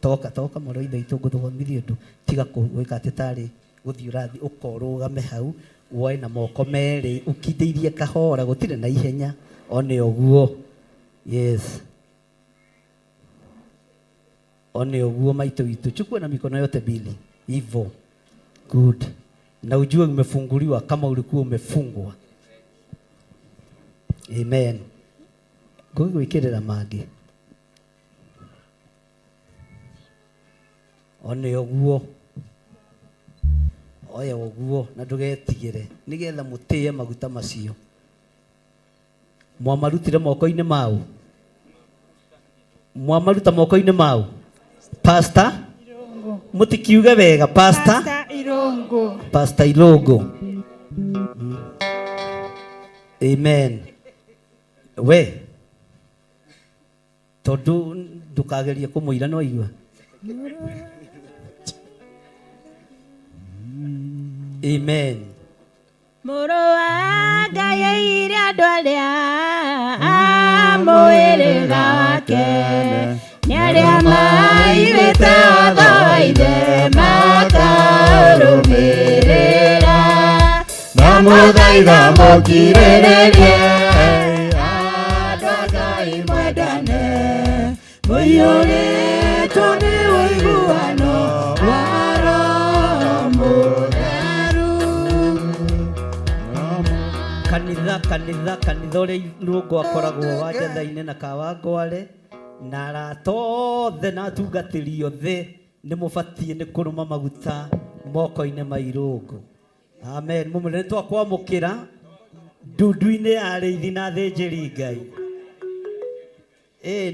toka mũrũ ithe itũ ngũthomithia ũndũ. Tiga gwĩka atĩ tarĩ gũthiĩ ũrathi ũkorũgame hau. Woe na moko merĩ ũkindĩirie kahora gũtirĩ na ihenya. One ũguo. Yes. One uguo maito wito. Chukua na mikono yote mbili. Hivyo. Good. Na ujue umefunguliwa kama ulikuwa umefungwa. Amen. Ngogo ikerera magi. One uguo. Oya uguo na ndugetigire. Nigetha mũtĩe maguta macio. Mwamarutire moko-inĩ mau. Mwamaruta moko-inĩ mau. Pastor Irũngũ. Mũtikiuge wega Pastor Irũngũ. Pastor Irũngũ. Amen. We tondu ndukagerie kũmũira no igua. Amen. Mũrũ wa Ngai aire andũ arĩa amũĩrĩga wake. Nĩ arĩa maigĩte watho wa ithe makarũmĩrĩra. Mamũthaitha mũkirĩrĩrie andũ a Ngai mwendane. Mũiyũrĩtwo nĩ ũiguano wa Roho Mũtheru. kanitha ũrĩa irũngo akoragwo Wanjatha-inĩ na Kawangware na arata othe na atungatĩri othe nĩ mũbatiĩ nĩ kũrũma maguta moko-inĩ ma irũngo. Amen. Mũmũnene twakwamũkĩra ndundu-inĩ ya arĩithi na athĩnjĩri Ngai.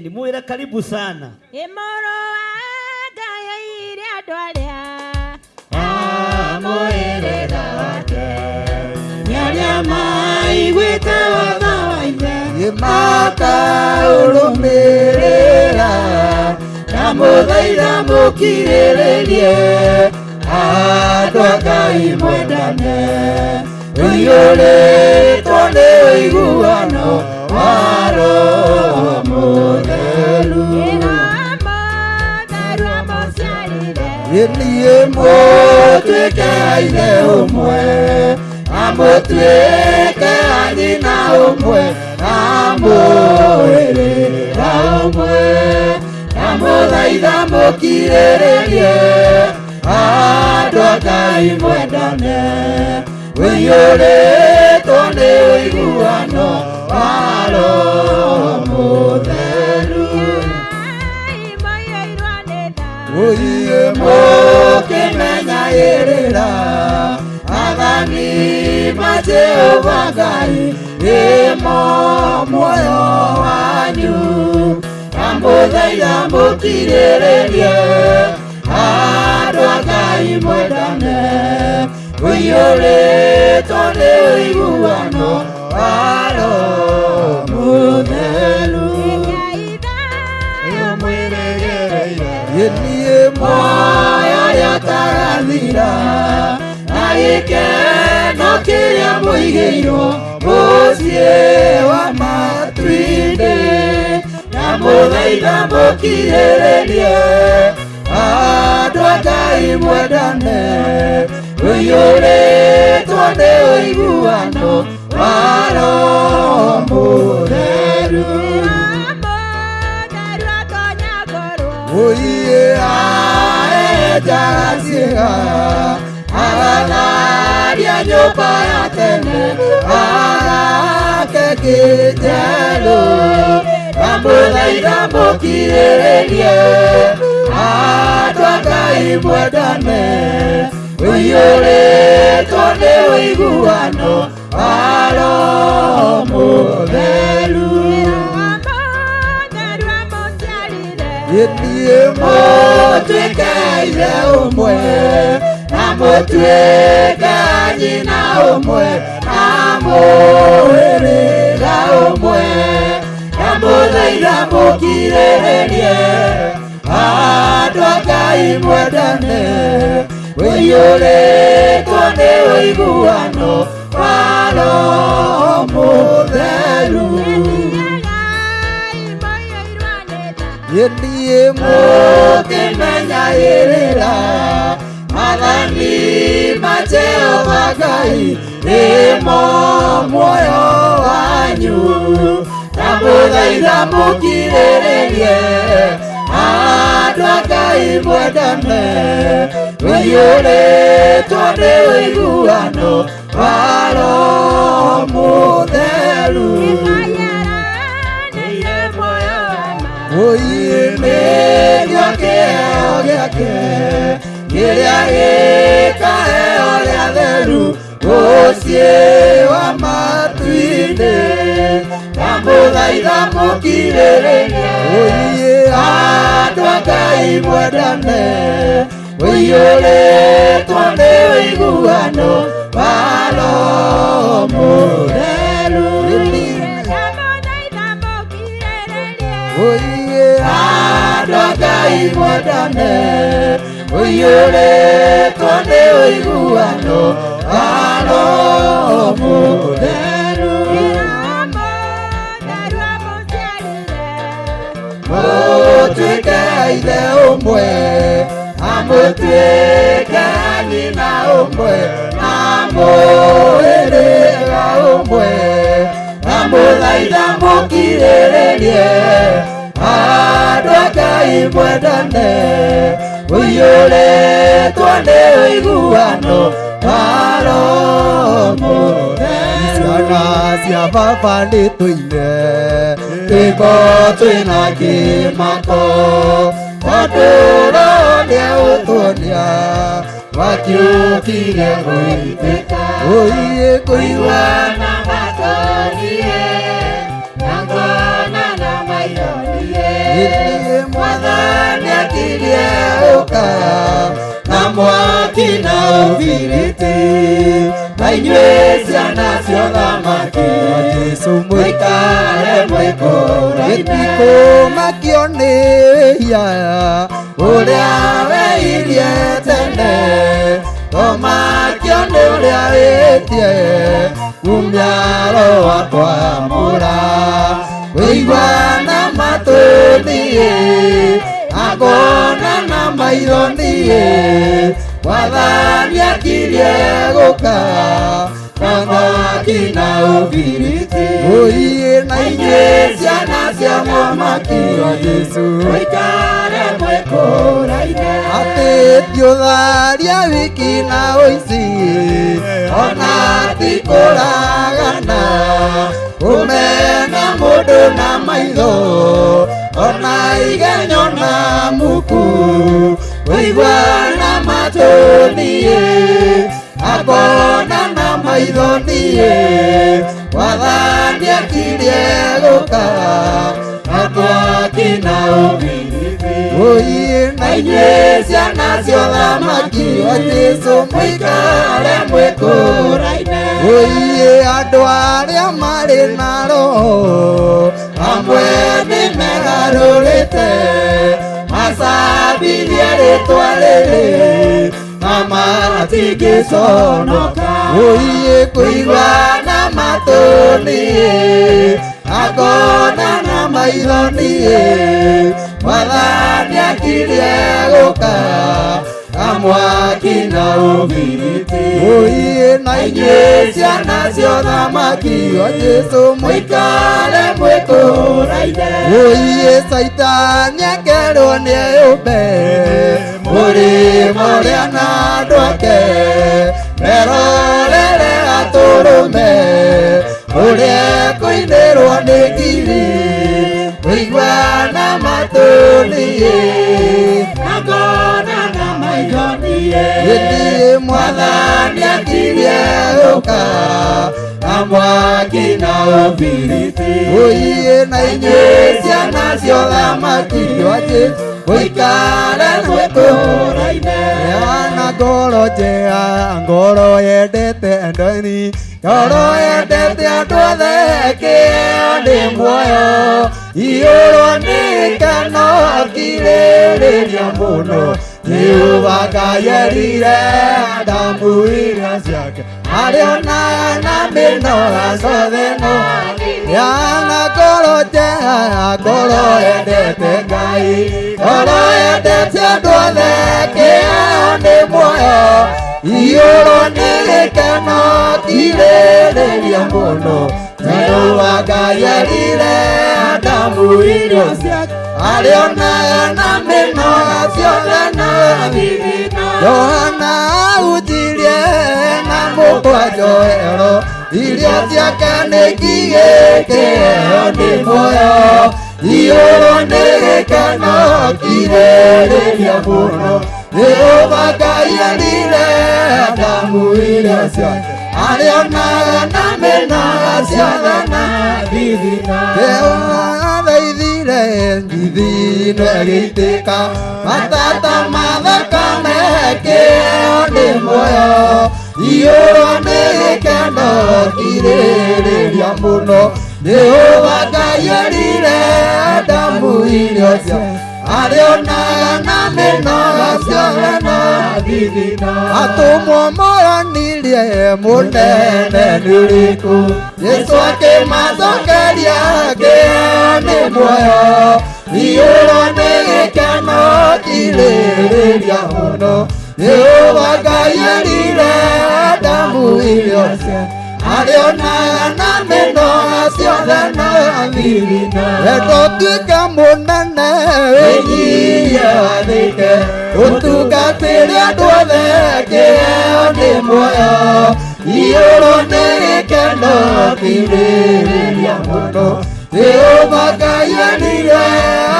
Nĩ mwĩre karibu sana. Mũrũ wa Ngai ire andũ arĩa mũhĩrĩga wake nĩ arĩa maiguĩte watho wa Ithe makaũrũmĩrĩra na mũthaitha mũkirĩrĩrie andũ a Ngai mwendane ũiyũrĩtwo nĩ ũiguano wa Roho Mũtheru. Niĩ mũtuĩke a ithe ũmwe na mũtuĩke a nyina ũmwe na mũhĩrĩga ũmwe na mũthaitha mũkirĩrĩrie andũ a Ngai mwendane ũiyũrĩtwo nĩ ũiguano wa Roho Mũtheru. Ũiye mũkĩmenyagĩrĩra athani ma Jehova Ngai ĩmo muoyo wanyu na mũthaitha mũkirĩrĩrie andũ a Ngai mwendane ũiyũrĩtwo nĩ ũiguano wa Roho Mũtheru. Niĩ muoyo ũrĩa ũtarathira na gĩkeno kĩrĩa mũigĩirwo mũciĩ wa matu-inĩ na mũthaitha mũkirĩrĩrie andũ a Ngai mwendane ũiyũrĩtwo nĩ ũiguano wa Roho Mũtheru. Ũiye aenjaga ciĩga agatharia nyũmba ya tene agake kĩnjerũ na mũthaitha mũkirĩrĩrie andũ a Ngai mwendane ũiyũrĩtwo nĩ ũiguano wa Roho Mũtheru. Niĩ mũtuĩke a ithe ũmwe na mũtuĩke a nyina ũmwe na mũhĩrĩga ũmwe na mũthaitha mũkirĩrĩrie andũ a Ngai mwendane ũiyũrĩtwo nĩ ũiguano wa Roho Mũtheru. Niĩ mũkĩmenyagĩrĩra maathani ma Jehova Ngai nĩmo muoyo wanyu na mũthaitha mũkirĩrĩrie andũ a Ngai mwendane ũiyũrĩtwo nĩ ũiguano wa Roho Mũtheru. Ũiye nĩguo kĩheo gĩake kĩrĩa gĩkaheo rĩa theru mũciĩ wa matu-inĩ na mũthaitha mũkirĩrĩrie ũiye andũ a Ngai mwendane ũiyũrĩtwo nĩ ũiguano wa Roho Mũtheru. Ũiye andũ a Ngai mwendane ũiyũrĩtwo nĩ ũiguano wa Roho Mũtheru. Mũtuĩke a ithe ũmwe na mũtuĩke a nyina ũmwe na mũhĩrĩga ũmwe na mũthaitha mũkirĩrĩrie andũ a Ngai mwendane ũiyũrĩtwo nĩ ũiguano wa Roho Mũtheru. cia baba nĩ tũine rwĩmbo twĩna kĩmako tondũ Roho nĩegũtuonia wakiũkire gũitĩka ũiĩ kũigua na matonie na ngona na maithonie ĩthiĩ Mwathani akirie ũkaya na mwaki na ũbiriti na inyuĩ ciana cia ũthamaki wa Jesũ mũikare mwĩkũraine gĩtikũmakio nĩ hinya ũrĩa weirie tene tomakio nĩ ũrĩa wĩtie kumĩaro wa kwamũra kũigua na matũ niĩ akona na maitho niĩ Mwathani akirie gũkaya na mwaki na ũbiriti ũiĩ na inyuĩ ciana cia mũthamaki wa Jesũ mũikare mwĩkũraine atĩ ndiũtharia wiki na ũici ona ti kũragana kũmena mũndũ na maitho ona igenyo na muku kũigua na matũ niĩ akona na maitho niĩ Mwathani akirie gũkaya na mwaki na ũbiriti ũiĩ na inyuĩ ciana cia ũthamaki wa Jesũ mũikare mwĩkũraine ũiĩ andũ arĩa marĩ na Roho amwe nĩmegarũrĩte macambithie rĩtwa rĩrĩ na matingĩconoka ũiĩ kũigua na matũ niĩ akona na maitho niĩ Mwathani akirie gũkaya na mwaki na ũbiriti ũiĩ na inyuĩ ciana cia ũthamaki wa Jesũ mũikare mwĩkũraine ũiĩ Saitani akerwo nĩeyũmbe mũrĩmo ũrĩa na andũ ake merorere atũrũme ũrĩa kũinĩrwo nĩ ngiri kũigua na matũ niĩ akona na maitho niĩ ĩthiĩ Mwathani akirie gũkaya na mwaki na ũbiriti ũiĩ na inyuĩ ciana cia ũthamaki wa Jesũ mũikare mwĩkũraine na ngoro njega ngoro yendete endani ngoro yendete andũ othe kĩheo nĩ muoyo iyũrwo nĩ gĩkeno kirĩrĩria mũno Jehova Ngai erire Adamu iria ciake arĩonaga na mĩnoga ciothe no yana ngoro njega ngoro yendete Ngai ngoro yendete andũ othe kĩheo nĩ muoyo iyũrwo nĩ gĩkeno kirĩrĩria mũno Jehova Ngai erire Adamu irio ciake arĩonaga na mĩnoga ciothe no thithino Johana ahunjirie na mũkwanjoero irio ciake nĩ ngigĩ kĩheo nĩ muoyo iyũrwo nĩ gĩkeno kirĩrĩria mũno Jehova Ngai erire Adamu irio ciake arĩonaga na mĩnoga ciothe na thithino Jehova athaithire thithino ĩgĩitĩka matata ma thakame kĩheo nĩ muoyo iyũrwo nĩ gĩkeno kirĩrĩria mũno Jehova Ngai erire Adamu irio ciake arĩonaga na mĩnoga ciothe na thithino atũmwo moranirie mũnene nĩ ũrĩkũ Jesũ akĩmacokeria kĩheo nĩ muoyo iyũrwo nĩ gĩkeno kirĩrĩria mũno Jehova Ngai erire Adamu irio ciake arĩonaga na mĩnoga ciothe na thithino wendo tuĩke mũnene wĩnyihie wathĩke ũtungatĩre andũ othe kĩheo nĩ muoyo iyũrwo nĩ gĩkeno kirĩrĩria mũno Jehova Ngai endire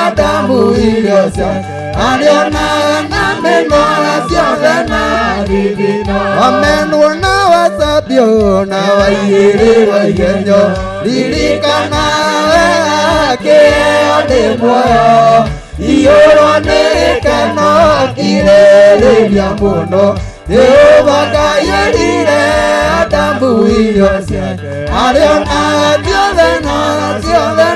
Adamu irio ciake arĩonaga na mĩnoga ciothe na thithino wamenwo na wacambio na waigĩrĩrwo igenyo ririkana wega kĩheo ndĩ muoyo iyũrwo nĩ gĩkeno kirĩrĩria mũno Jehova Ngai endire Adamu irio ciake arĩonaga ciothe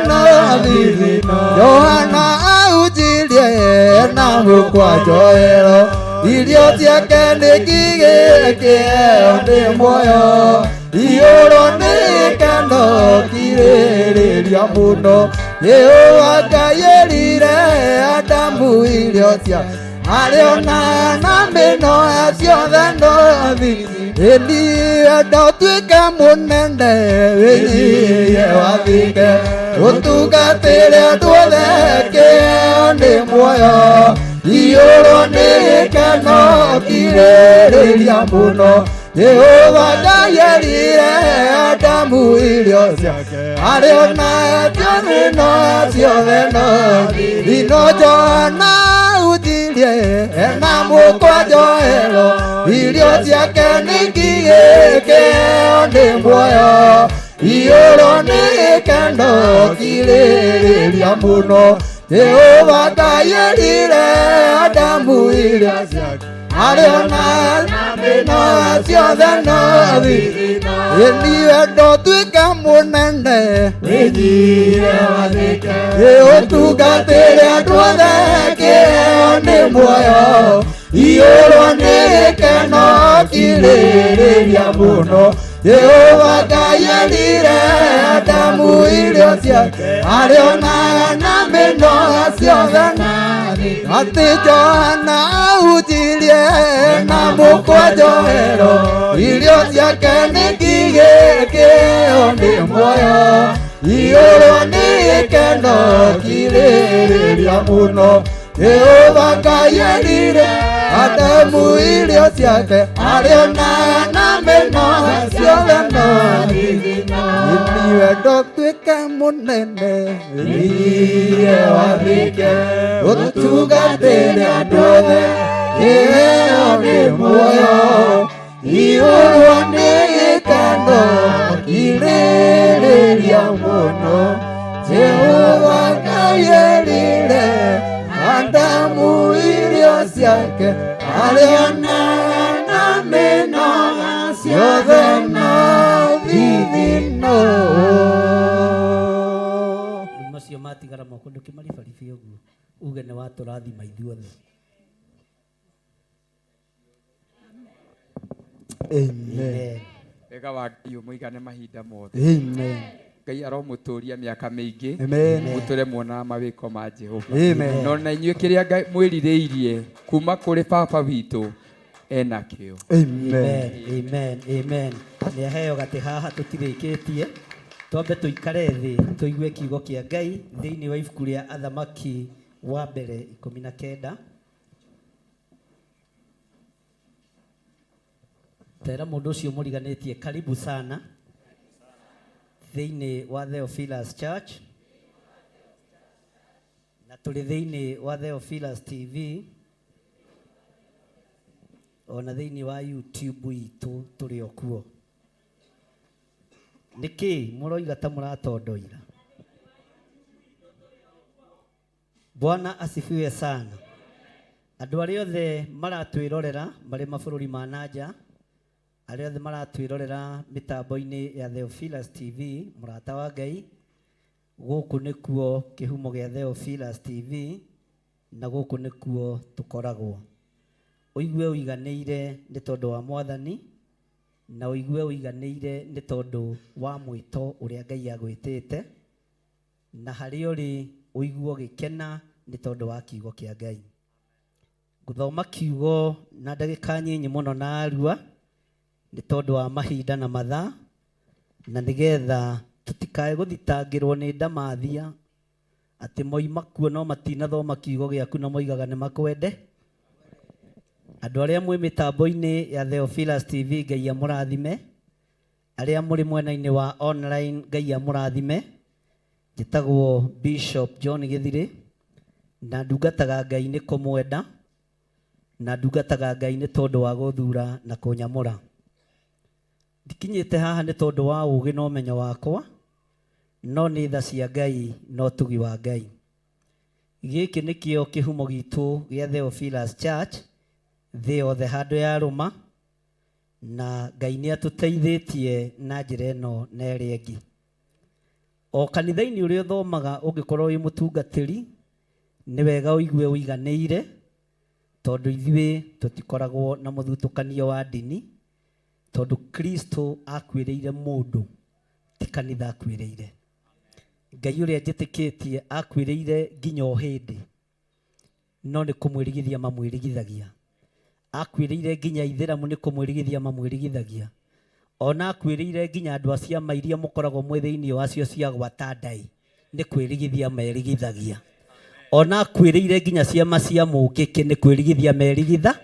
na thithino Johana ahunjirie na mũkwa njoero irio ciake nĩ kĩheo ndĩ muoyo iyũrwo nĩ gĩkeno kirĩrĩria mũno Jehova Ngai endire Adamu irio ciake arĩonaga na mĩnoga ciothe no thithino ndotuĩke mũnene wĩnyihie wathike ũtungatĩre andũ othe kĩheo ndĩ muoyo iyũrwo nĩ gĩkeno kirĩrĩria mũno Jehova Ngai endire Adamu irio ciake arĩonaga ciothe no thithino Johana ahunjirie na mũkwa njoero irio ciake nĩ kĩheo ndĩ muoyo iyũrwo nĩ gĩkeno kirĩrĩria mũno Jehova Ngai endire Adamu irio ciake arĩonaga na mĩnoga ciothe no thithino niĩ ndotuĩka mũnene wĩnyihie wathĩke ũtungatĩre andũ othe kĩheo ndĩ muoyo iyũrwo nĩ gĩkeno kirĩrĩria mũno Jehova Ngai endire Adamu irio ciake arĩonaga na mĩnoga ciothe na thithino atĩ Johana ahunjirie na mũkwa njoero irio ciake nĩ kĩheo ndĩ muoyo iyũrwo nĩ gĩkeno kirĩrĩria mũno Jehova Ngai endire Adamu irio ciake arĩonaga na mĩnoga ciothe no thithino niĩ ndotuĩke mũnene wĩnyihie wathĩke ũtungatĩre andũ othe kĩheo ndĩ muoyo iyũrwo nĩ gĩkeno kirĩrĩria mũno Jehova Ngai endire Adamu irio ciake arĩonaga na mĩnoga ciothe no thithino macio matigara moko ndũkĩmaribaribi ũguo uge nĩ watũrathima ithuothe Amen. Wega wa Ngai mũigane mahinda mothe. Amen. Ngai aromũtũria mĩaka mĩingĩ. Amen. Mũtũre muonaga mawĩko ma Jehova. Amen. No na inyuĩ kĩrĩa Ngai mwĩrirĩirie kuma kũrĩ baba witũ ena kĩo. Amen. Amen. Amen. Nĩ aheo gatĩ haha tũtirĩkĩtie twambe tũikare thĩ tũigue kiugo kĩa Ngai thĩinĩ wa ibuku rĩa Athamaki wa mbere 19. Tera mũndũ ũcio mũriganĩtie karibu sana thĩinĩ wa Theophilus Church na tũrĩ thĩinĩ wa Theophilus TV ona thĩinĩ wa YouTube itũ tũrĩ okuo. Nĩkĩ mũroiga ta mũratondoira? Bwana asifiwe sana. Andũ arĩa othe maratwĩrorera marĩ mabũrũri ma nanja, arĩa othe maratwĩrorera mĩtambo-inĩ ya Theophilus TV, mũrata wa Ngai, gũkũ nĩkuo kĩhumo gĩa Theophilus TV na gũkũ nĩkuo tũkoragwo. Ũigue ũiganĩire nĩ tondũ wa Mwathani na ũigue ũiganĩire nĩ tondũ wa mwĩto ũrĩa Ngai agwĩtĩte, na harĩ ũrĩ ũigue ũgĩkena nĩ tondũ wa kiugo kĩa Ngai. Ngũthoma kiugo na ndagĩka nyinyi mũno na arua nĩ tondũ wa mahinda na mathaa, na nĩgetha tũtikae gũthitangĩrwo nĩ ndamathia atĩ moima kuo no matinathoma kiugo gĩaku na moigaga nĩ makwende. Andũ arĩa mwĩ mĩtambo-inĩ ya Theophilus TV, Ngai amũrathime. aria muri mwena-ini wa online Ngai amurathime. Njĩtagwo Bishop John Githiri na ndungataga Ngai nĩ kũmwenda na ndungataga Ngai nĩ tondũ wa gũthura na kũnyamũra. Ndikinyĩte haha nĩ tondũ wa ũũgĩ na ũmenyo wakwa, no nĩ tha cia Ngai no tugi wa Ngai. Gĩkĩ nĩkĩo kĩhumo gitũ gĩa Theophilus Church thĩ yothe handũ ya rũma, na Ngai nĩ atũteithĩtie na njĩra ĩno na ĩrĩa ĩngĩ. O kanitha-inĩ ũrĩa ũthomaga ũngĩkorwo wĩ mũtungatĩri, nĩ wega ũigue ũiganĩire, tondũ ithuĩ tũtikoragwo na mũthutũkanio wa ndini, tondũ Kristo akuĩrĩire mũndũ, ti kanitha akuĩrĩire. Ngai ũrĩa njĩtĩkĩtie akuĩrĩire nginya o hĩndĩ, no nĩ kũmwĩrigithia mamwĩrigithagia. Akuĩrĩire nginya Aithĩramu nĩ kũmwĩrigithia mamwĩrigithagia. Ona akuĩrĩire nginya andũ a ciama iria mũkoragwo mwĩ thĩinĩ wacio cia gwata Ndai, nĩ kwĩrigithia merigithagia. Ona akuĩrĩire nginya ciama cia mũũkĩkĩ nĩ kwĩrigithia merigitha.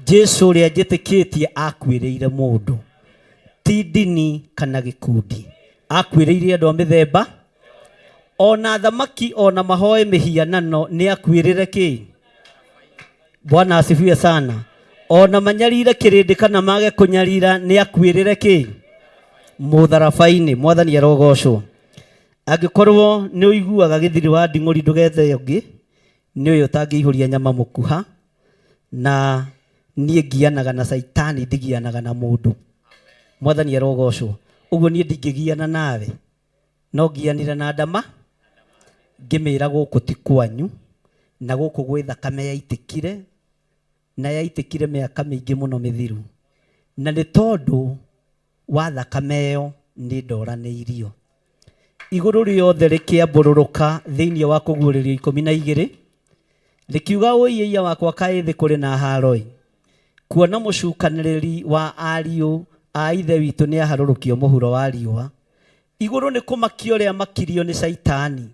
Jesu ũrĩa njĩtĩkĩtie akuĩrĩire mũndũ, ti ndini kana gĩkundi. Akuĩrĩire andũ a mĩthemba, ona thamaki ona mahoe mĩhianano nĩ akuĩrĩre kĩ? Bwana asifiwe sana. Ona manyarire kĩrĩndĩ kana mage kũnyarira nĩ akuĩrĩre kĩ? Mũtharaba-inĩ. Mwathani arogocwo. Angĩkorwo nĩ ũiguaga gĩthiri wa nding'ũri ndũgethe ũngĩ, nĩ ũyũ ũtangĩihũria nyama mũkuha, na niĩ ngianaga na Saitani ndigianaga na mũndũ. Mwathani arogocwo. Ũguo niĩ ndingĩgiana nawe, no ngianire na ndama ngĩmĩra gũkũ ti kwanyu, na gũkũ gwĩ thakame yaitĩkire, na yaitĩkire mĩaka mĩingĩ mũno mĩthiru, na nĩ tondũ wa thakame ĩyo nĩ ndoranĩirio. Igũrũ rĩothe rĩkĩambũrũrũka thĩinĩ wa Kũguũrĩrio 12 rĩkiuga ũiya wakwa kaĩ thĩ kũrĩ na haroi, kuona mũcukanĩrĩri wa ariũ a ithe witũ nĩ aharũrũkio mũhuro wa riũa. Igũrũ nĩ kũmakio rĩa makirio nĩ Saitani,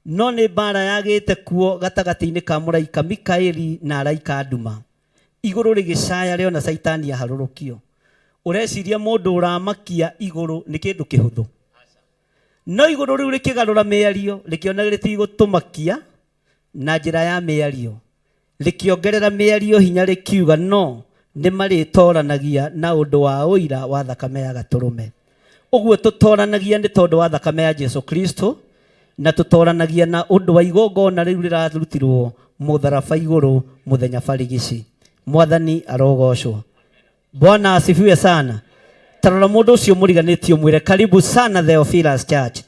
no nĩ mbara yagĩte kuo gatagatĩ-inĩ ka mũraika Mikaeli na araika nduma. Igũrũ rĩgĩcaya rĩo na Saitani aharũrũkio. Ũreciria mũndũ ũramakia igũrũ nĩ kĩndũ kĩhũthũ? No igũrũ rĩu rĩkĩgarũra mĩario, rĩkĩona rĩtigũtũmakia na njĩra ya mĩario, rĩkĩongerera mĩario hinya rĩkiuga no nĩ marĩtoranagia na ũndũ wa ũira wa thakame ya Gatũrũme. Ũguo tũtoranagia nĩ tondũ wa thakame ya Jesu Kristo, na tũtoranagia na ũndũ wa igongona rĩu rĩrarutirwo mũtharaba igũrũ mũthenya barigici. Mwathani arogocwo. Bwana asifiwe sana. Tarora mũndũ ũcio mũriganĩtio mwĩre karibu sana Theophilus Church.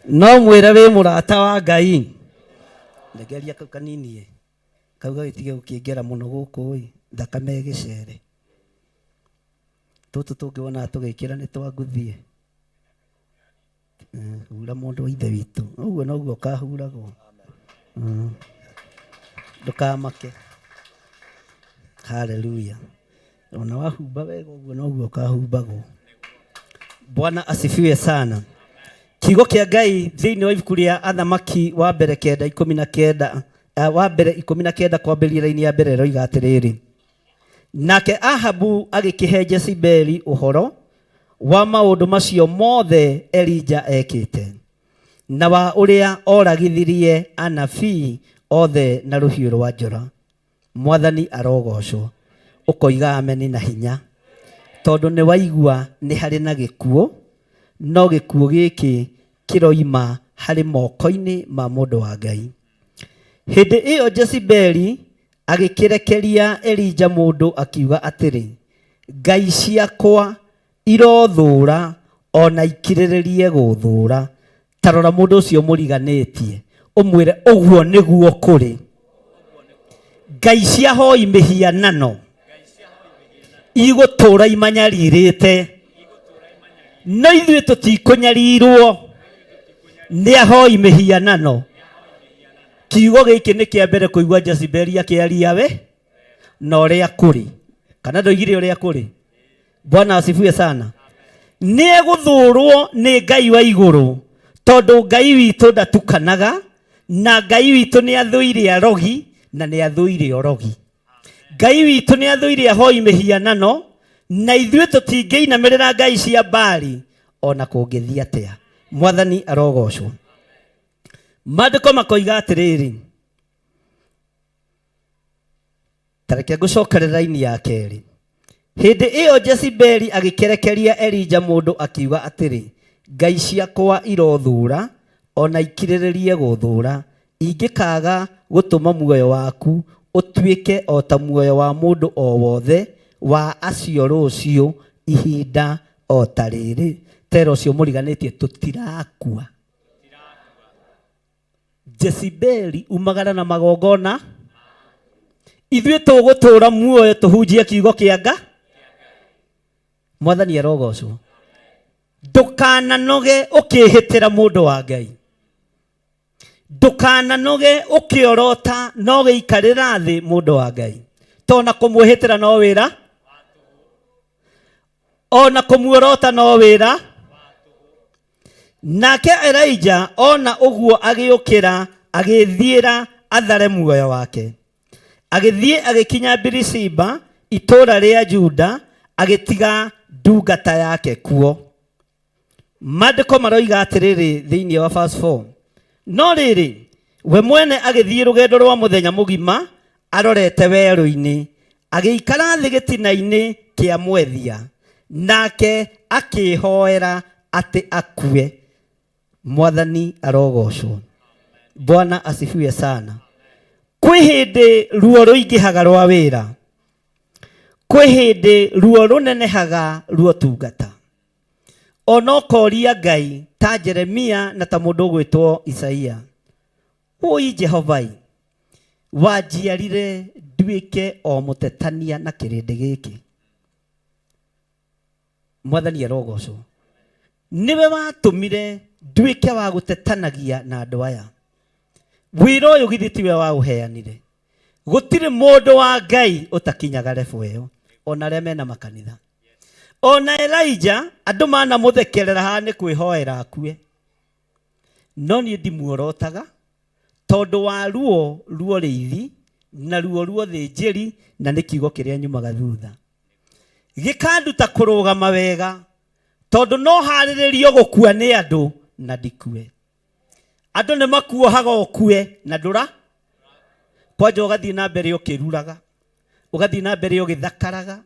No mwĩre wĩ mũrata wa Ngai. Ndegeria kau kanini kauga gĩtige gũkĩngera mũno gũkũ thakame gĩcere. Tũtũ tũngĩona tũgĩkĩra nĩ twanguthie. Hura mũndũ wa ithe witũ. Ũguo noguo kahuragwo. Ndũkamake. Hallelujah. Ona wahumba wega ũguo noguo kahumbagwo. Bwana asifiwe sana. Kiugo kĩa Ngai thĩinĩ wa ibuku rĩa Athamaki wa mbere 9:19 wa mbere 19 kwambĩrĩria-inĩ ya mbere roiga atĩrĩrĩ, nake Ahabu agĩkĩhe Jezebeli ũhoro wa maũndũ macio mothe Elija ekĩte, na wa ũrĩa oragithirie anabii othe na rũhiũ rwa njora. Mwathani arogocwo. Ũkoiga ameni na hinya, tondũ nĩ waigua nĩ harĩ na gĩkuũ, no gĩkuũ gĩkĩ kĩroima harĩ moko-inĩ ma mũndũ wa Ngai. Hĩndĩ ĩyo Jezebeli agĩkĩrekeria Elija mũndũ akiuga atĩrĩ, ngai ciakwa irothũũra ona ikirĩrĩrie gũthũũra. Tarora mũndũ ũcio mũriganĩtie ũmwĩre ũguo nĩguo kũrĩ. Ngai cia hoi mĩhianano igũtũũra imanyarirĩte, no ithuĩ tũtikũnyarirwo nĩ ahoi mĩhianano. Kiugo gĩkĩ nĩ kĩa mbere kũigua Jezebeli akĩaria we na ũrĩa kũrĩ, kana ndoigire ũrĩa kũrĩ. Bwana asifiwe sana. Nĩ egũthũũrwo nĩ Ngai wa igũrũ, tondũ Ngai witũ ndatukanaga, na Ngai witũ nĩ athũire arogi na nĩ athũire orogi. Ngai witũ nĩ athũire ahoi mĩhianano, na ithuĩ tũtingĩinamĩrĩra ngai cia Baali ona kũngĩthiĩ atĩa. Mwathani arogocwo. Maandĩko makoiga atĩrĩrĩ, tareke ngũcokerera raini ya kerĩ. Hĩndĩ ĩyo Jezebeli agĩkerekeria Elija mũndũ akiuga atĩrĩ, ngai ciakwa irothũũra ona ikirĩrĩrie gũthũũra, ingĩkaga gũtũma muoyo waku ũtuĩke o ta muoyo wa mũndũ o wothe wa acio rũciũ ihinda o ta rĩrĩ. Tera ũcio mũriganĩtie tũtirakua. Jezebeli umagara na magongona, ithuĩ tũgũtũũra muoyo tũhunjie kiugo kĩa Ngai. Mwathani arogocwo. Ndũkananoge ũkĩhĩtĩra mũndũ wa Ngai. Ndũkananoge ũkĩorota no gĩikarĩra thĩ mũndũ wa Ngai. Tona kũmwĩhĩtĩra no wĩra, ona kũmuorota no wĩra. Nake Elija ona ũguo agĩũkĩra agĩthiĩra athare muoyo wake. Agĩthiĩ agĩkinya Birishiba itũũra rĩa Juda, agĩtiga ndungata yake kuo. Maandĩko maroiga atĩrĩrĩ thĩinĩ wa verse 4, no rĩrĩ we mwene agĩthiĩ rũgendo rwa mũthenya mũgima arorete werũ-inĩ, agĩikara thĩ gĩtina-inĩ kĩa mwethia, nake akĩhoera atĩ akue. Mwathani arogocwo. Bwana asifiwe sana. Kwĩ hĩndĩ ruo rũingĩhaga rwa wĩra, kwĩ hĩndĩ ruo rũnenehaga rwa tungata. Ona ũkoria Ngai ta Jeremia na ta mũndũ ũgwĩtwo Isaia, ũi Jehovai, wanjiarire nduĩke o mũtetania na kĩrĩndĩ gĩkĩ. Mwathani arogocwo. Niwe watũmire nduĩke wa gũtetanagia na andũ aya. Wĩra ũyũ githĩ tiwe wa ũheanire. Gũtirĩ mũndũ wa Ngai ũtakinyaga level ĩyo, ona arĩa mena makanitha. Ona Elija andũ manamũthekerera haha nĩ kwĩhoera akue. No niĩ ndimuorotaga tondũ wa ruo rĩithi na ruo thĩnjĩri, na nĩ kiugo kĩrĩa nyumaga thutha. Gĩkanduta kũrũgama wega tondũ no harĩrĩrio gũkua nĩ andũ na ndikue. Andũ nĩ makuohaga ũkue na ndũra. Kwanja ũgathiĩ na mbere ũkĩruraga, ũgathiĩ na mbere ũgĩthakaraga,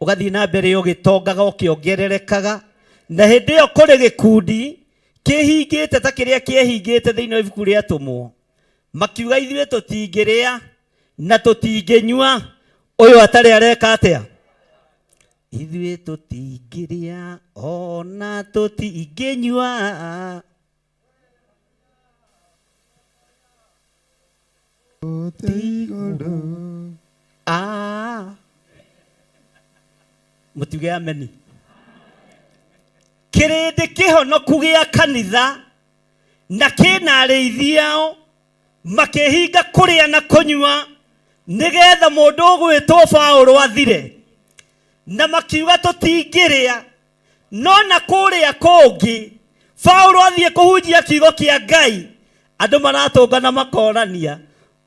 ũgathiĩ na mbere ũgĩtongaga ũkĩongererekaga, na hĩndĩ ĩyo kũrĩ gĩkundi kĩhingĩte ta kĩrĩa kĩehingĩte thĩinĩ wa ibuku rĩa Atũmwo, makiuga ithuĩ tũtingĩrĩa na tũtingĩnyua, ũyũ atarĩ areka atĩa? Ithuĩ tũtingĩrĩa ona tũtingĩnyua. Mũtuge ameni. Kĩrĩndĩ kĩhonoku gĩa kanitha na kĩna arĩithi ao makĩhinga kũrĩa na kũnyua nĩgetha mũndũ ũgwĩtwo Paũlũ athire, na makiuga tũtingĩrĩa. No na kũrĩa kũngĩ Paũlũ athiĩ kũhunjia kiugo kĩa Ngai, andũ maratũngana makorania,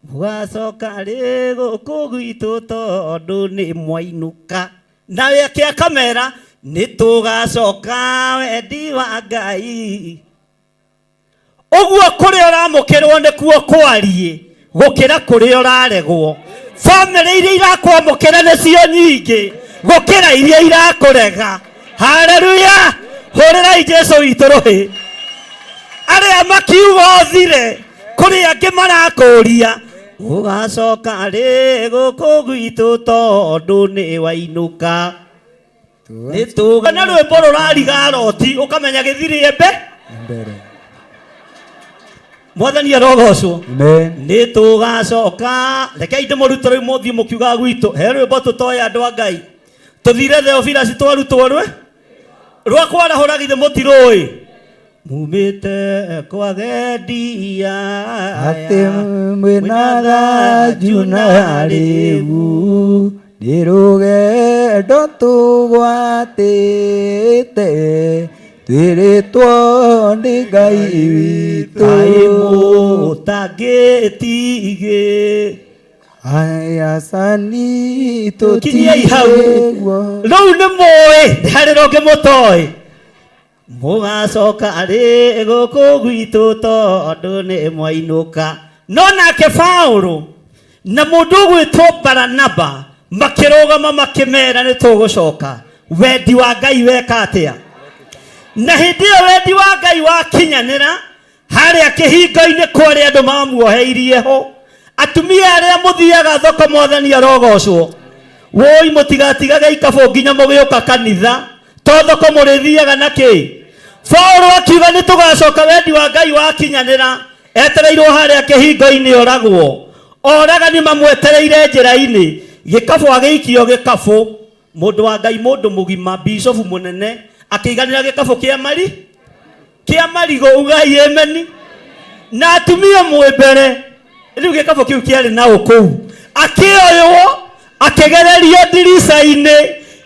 mũgacoka rĩ gũkũ gwitũ tondũ nĩ mwainũka. Nawe akamera nĩ tũgacoka wendi wa Ngai. Ũguo kũrĩa ũramũkĩrwo nĩkuo kwariĩ gũkĩra kũrĩa ũraregwo. Famĩlĩ iria irakwamũkĩra nĩcio nyingĩ gũkĩra iria irakũrega. Haleluya! Hũrĩrai Jesũ witũ rũhĩ. Arĩa makiuga ũthire kũrĩ angĩ marakũria, ũgacoka rĩ gũkũ gwitũ tondũ nĩ wainũka. Nĩtũga na rwĩmbo rũrariga Loti ũkamenya gĩthirie mbere. Mwathani arogocwo. Nĩtũgacoka, rekei ndĩmũrute rĩu mũthiĩ mũkiuga gwitũ. He rwĩmbo tũtoya andũ a Ngai. Tũthire Theophilus twarutwo rwa kwarahũra githĩ mũtirũĩ. Mumĩte kwa gendia atĩ mwĩna thanju na rĩu nĩ rũgendo tũgwatĩte twĩrĩtwo nĩ Ngai witũ. Kaĩ mũtangĩtigĩ aya sani tukinyei hau riu ni moe hari ronge mutoi mugacoka ari guku gwitu tondu ni mwainuka no nake Paulo na mundu gwitwo Baranaba makirugama makimera ni tugucoka wendi wa Ngai weka atia na hindi iyo wendi wa Ngai wakinyanira haria kihingo-ini kwari andu mamuoheirie ho atumia aria muthiaga thoko mwathani arogocwo woi mutigatigage ikabu nginya mugiuka kanitha to thoko murithiaga naki Paulo akiuga ni tugacoka wendi wa Ngai wakinyanira etereirwo haria kihingo-ini oragwo oragani mamwetereire njira-ini gikabu agiikio gikabu mundu wa Ngai mundu mugima bishop munene akiiganira gikabu kia marigo ugai emeni na atumia mwebere riu gikabu kiu kiari na uku akioywo akigererio ndirica-ini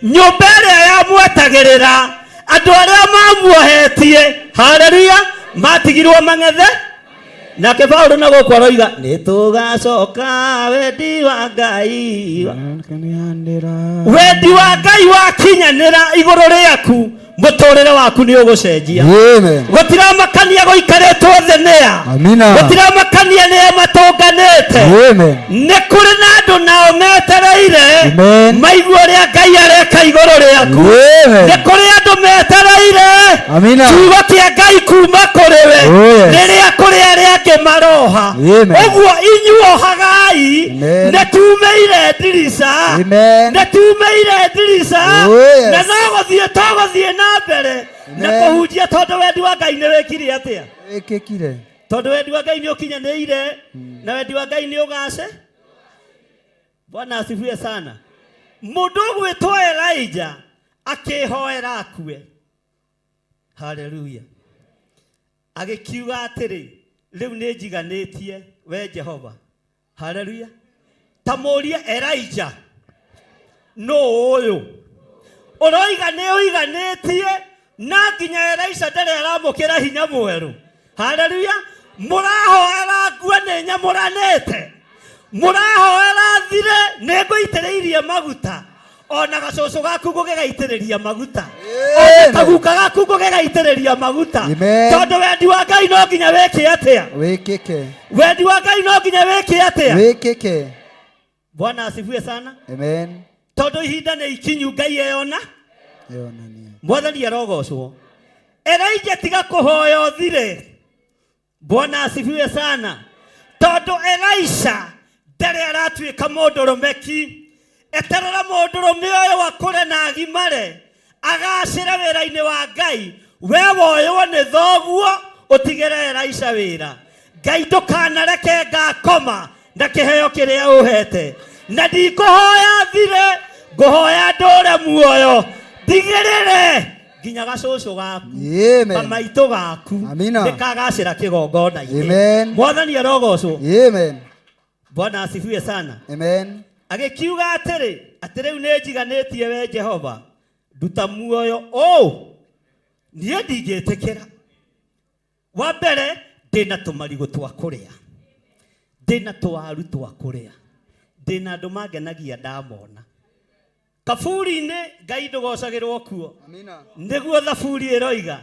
nyumba iria yamwetagirira andu aria mamuohetie haleluya matigirwo mang'ethe nake Paulo na guku aroiga ni tugacoka wendi wa Ngai wakinyanira iguru riaku muturire waku ni ugucenjia gutiramakania guikaritwo thenia gutiramakania ni matunganite ni kuri na andu nao metereire maigua ria Ngai areka iguru riaku ni kuri andu metereire kiugo kia Ngai kuma kuriwe riria kuri aria angi maroha uguo inyuohagai netumeire ndirica na no guthie toguthie na mbere na kuhunjia tondu wendi wa Ngai ni wikire atia wikikire tondu wendi wa Ngai ni ukinyanire na wendi wa Ngai ni ugace Bwana asifiwe sana mundu gwitwo Elijah akihoera akue haleluya agikiuga atiri riu ni njiganitie we Jehova haleluya tamuria Elijah no uyu uroiga ni uiganitie na nginya Elisha ndari aramukira hinya mweru haleluya murahoera ngua ni nyamuranite murahoera thire ni nguitiriirie maguta ona gacucu gaku gugegaitiriria maguta ona kaguka gaku gugegaitiriria maguta tondu wendi wa Ngai no nginya wike atia wendi wa Ngai no nginya wike atia Bwana asifiwe sana amen tondu ihinda ni ikinyu Ngai eyona mwathani arogocwo Elijah tiga kuhoya uthire Bwana asifiwe sana tondu Elisha ndari aratuika mundu rumeki eterera mundu rume uyu akure na agimare agacira wira-ini wa Ngai we woywo ni thoguo utigire Elisha wira Ngai ndukanareke ngakoma na kiheo kiria uhete na ndikuhoya thire nguhoya ndure muoyo ndigirire nginya gacucu gaku mamaitũ gaku ndikagacĩra kĩgongona-inĩ mwathani arogocwo Bwana asifiwe sana agikiuga atĩrĩ rĩu nĩ njiganĩtie we Jehova nduta muoyo niĩ ndingĩtĩkĩra wa mbere ndĩna tũmarigũ twa kũrĩa ndĩna tũwaru twa kũrĩa ndĩna andũ mangenagia ndamona kaburi-inĩ Ngai ndũgocagĩrwo kuo nĩguo thaburi ĩroiga